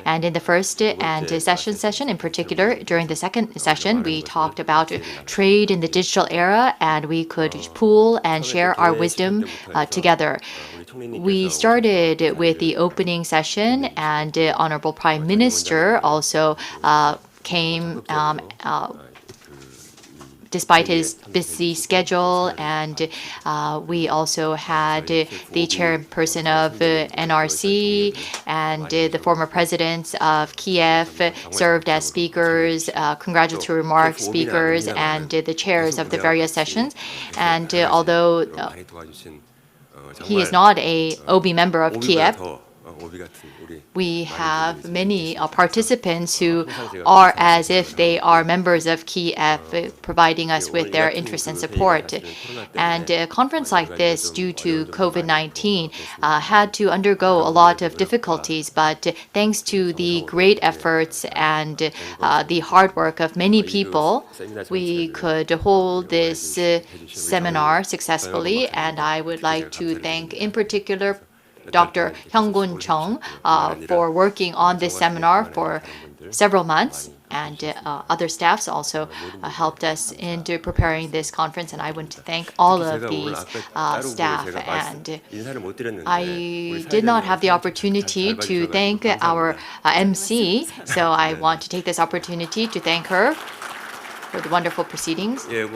And in the first and session in particular, during the second session, we talked about trade in the digital era, and we could pool and share our wisdom together. We started with the opening session, and Honorable Prime Minister also came despite his busy schedule, and we also had the chairperson of NRC and the former presidents of KIEP served as speakers, congratulatory remark speakers, and the chairs of the various sessions. And although he is not a OB member of KIEP, we have many participants who are as if they are members of KIEP, providing us with their interest and support. And a conference like this, due to COVID-19, had to undergo a lot of difficulties, but thanks to the great efforts and the hard work of many people, we could hold this seminar successfully. And I would like to thank in particular Dr. Hyung-gun Chung for working on this seminar for several months, and other staffs also helped us into preparing this conference, and I want to thank all of these staff. And I did not have the opportunity to thank our MC, so I want to take this opportunity to thank her for the wonderful proceedings. So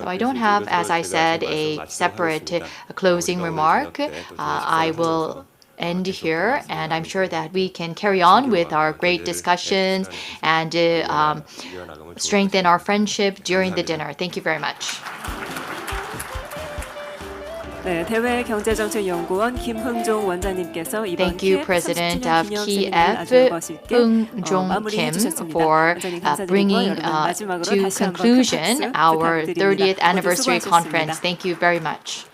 I don't have, as I said, a separate closing remark. I will end here, and I'm sure that we can carry on with our great discussions and strengthen our friendship during the dinner. Thank you very much. 네, 대외 경제정책연구원 김흥종 원장님께서 이번 Thank you, KIEP President 30주년 of 기념 세미나를 KIEP, 아주 멋있게 Hung-jong 마무리해 Kim, 주셨습니다. for 원장님 감사드리고 bringing 여러분 마지막으로 to 다시 한번 큰 conclusion 박수 our 부탁드립니다. 30th 모두 anniversary 수고하셨습니다. conference. Thank you very much.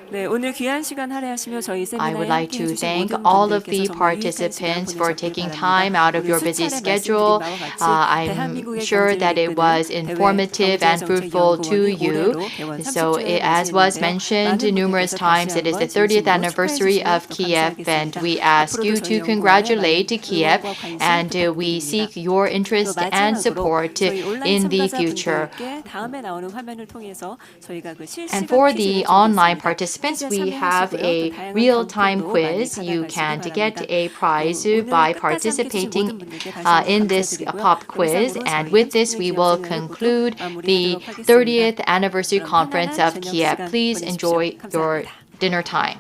네, 오늘 귀한 시간 할애하시며 저희 I would 세미나에 like 함께해 to 주신 thank 모든 all of 분들께서 the 정말 유익한 시간 participants for 보내셨길 taking 바랍니다. time out of 오늘 your busy 수차례 schedule. 말씀드린 바와 같이 I'm 대한민국의 sure 경제를 that it 이끄는 was 대외 informative and fruitful to 경제정책연구원이 you. 올해로 개원 So, 30주년을 as was 맞이했는데요. mentioned 많은 numerous 분들께서 times, 다시 it is the 한번 30th 진심으로 anniversary 축하해 of 주시면 또 KIEP, and 감사하겠습니다. we ask 앞으로도 you 저희 to 연구원에 congratulate 많은 KIEP, 응원과 관심 and we 부탁드립니다. seek your 또 interest and 마지막으로 support 저희 온라인 in the future. 참가자분들께 다음에 나오는 화면을 통해서 저희가 그 And 실시간 for 퀴즈를 the online 준비했습니다. participants, 퀴즈에 we have 참여하시고요. 또 a 다양한 real-time 경품도 많이 quiz. You 받아가시기 can get 바랍니다. a prize 오늘 by 끝까지 함께 해주신 participating 모든 분들께 다시 한번 in this 감사드리고요. pop quiz. 영상으로 And 저희 with this, 30주년 we 기념 will 세미나를 모두 conclude the 마무리하도록 하겠습니다. 30th anniversary 그럼 conference 편안한 of 저녁 KIEP. 시간 Please 보내십시오. enjoy your 감사합니다. dinner time.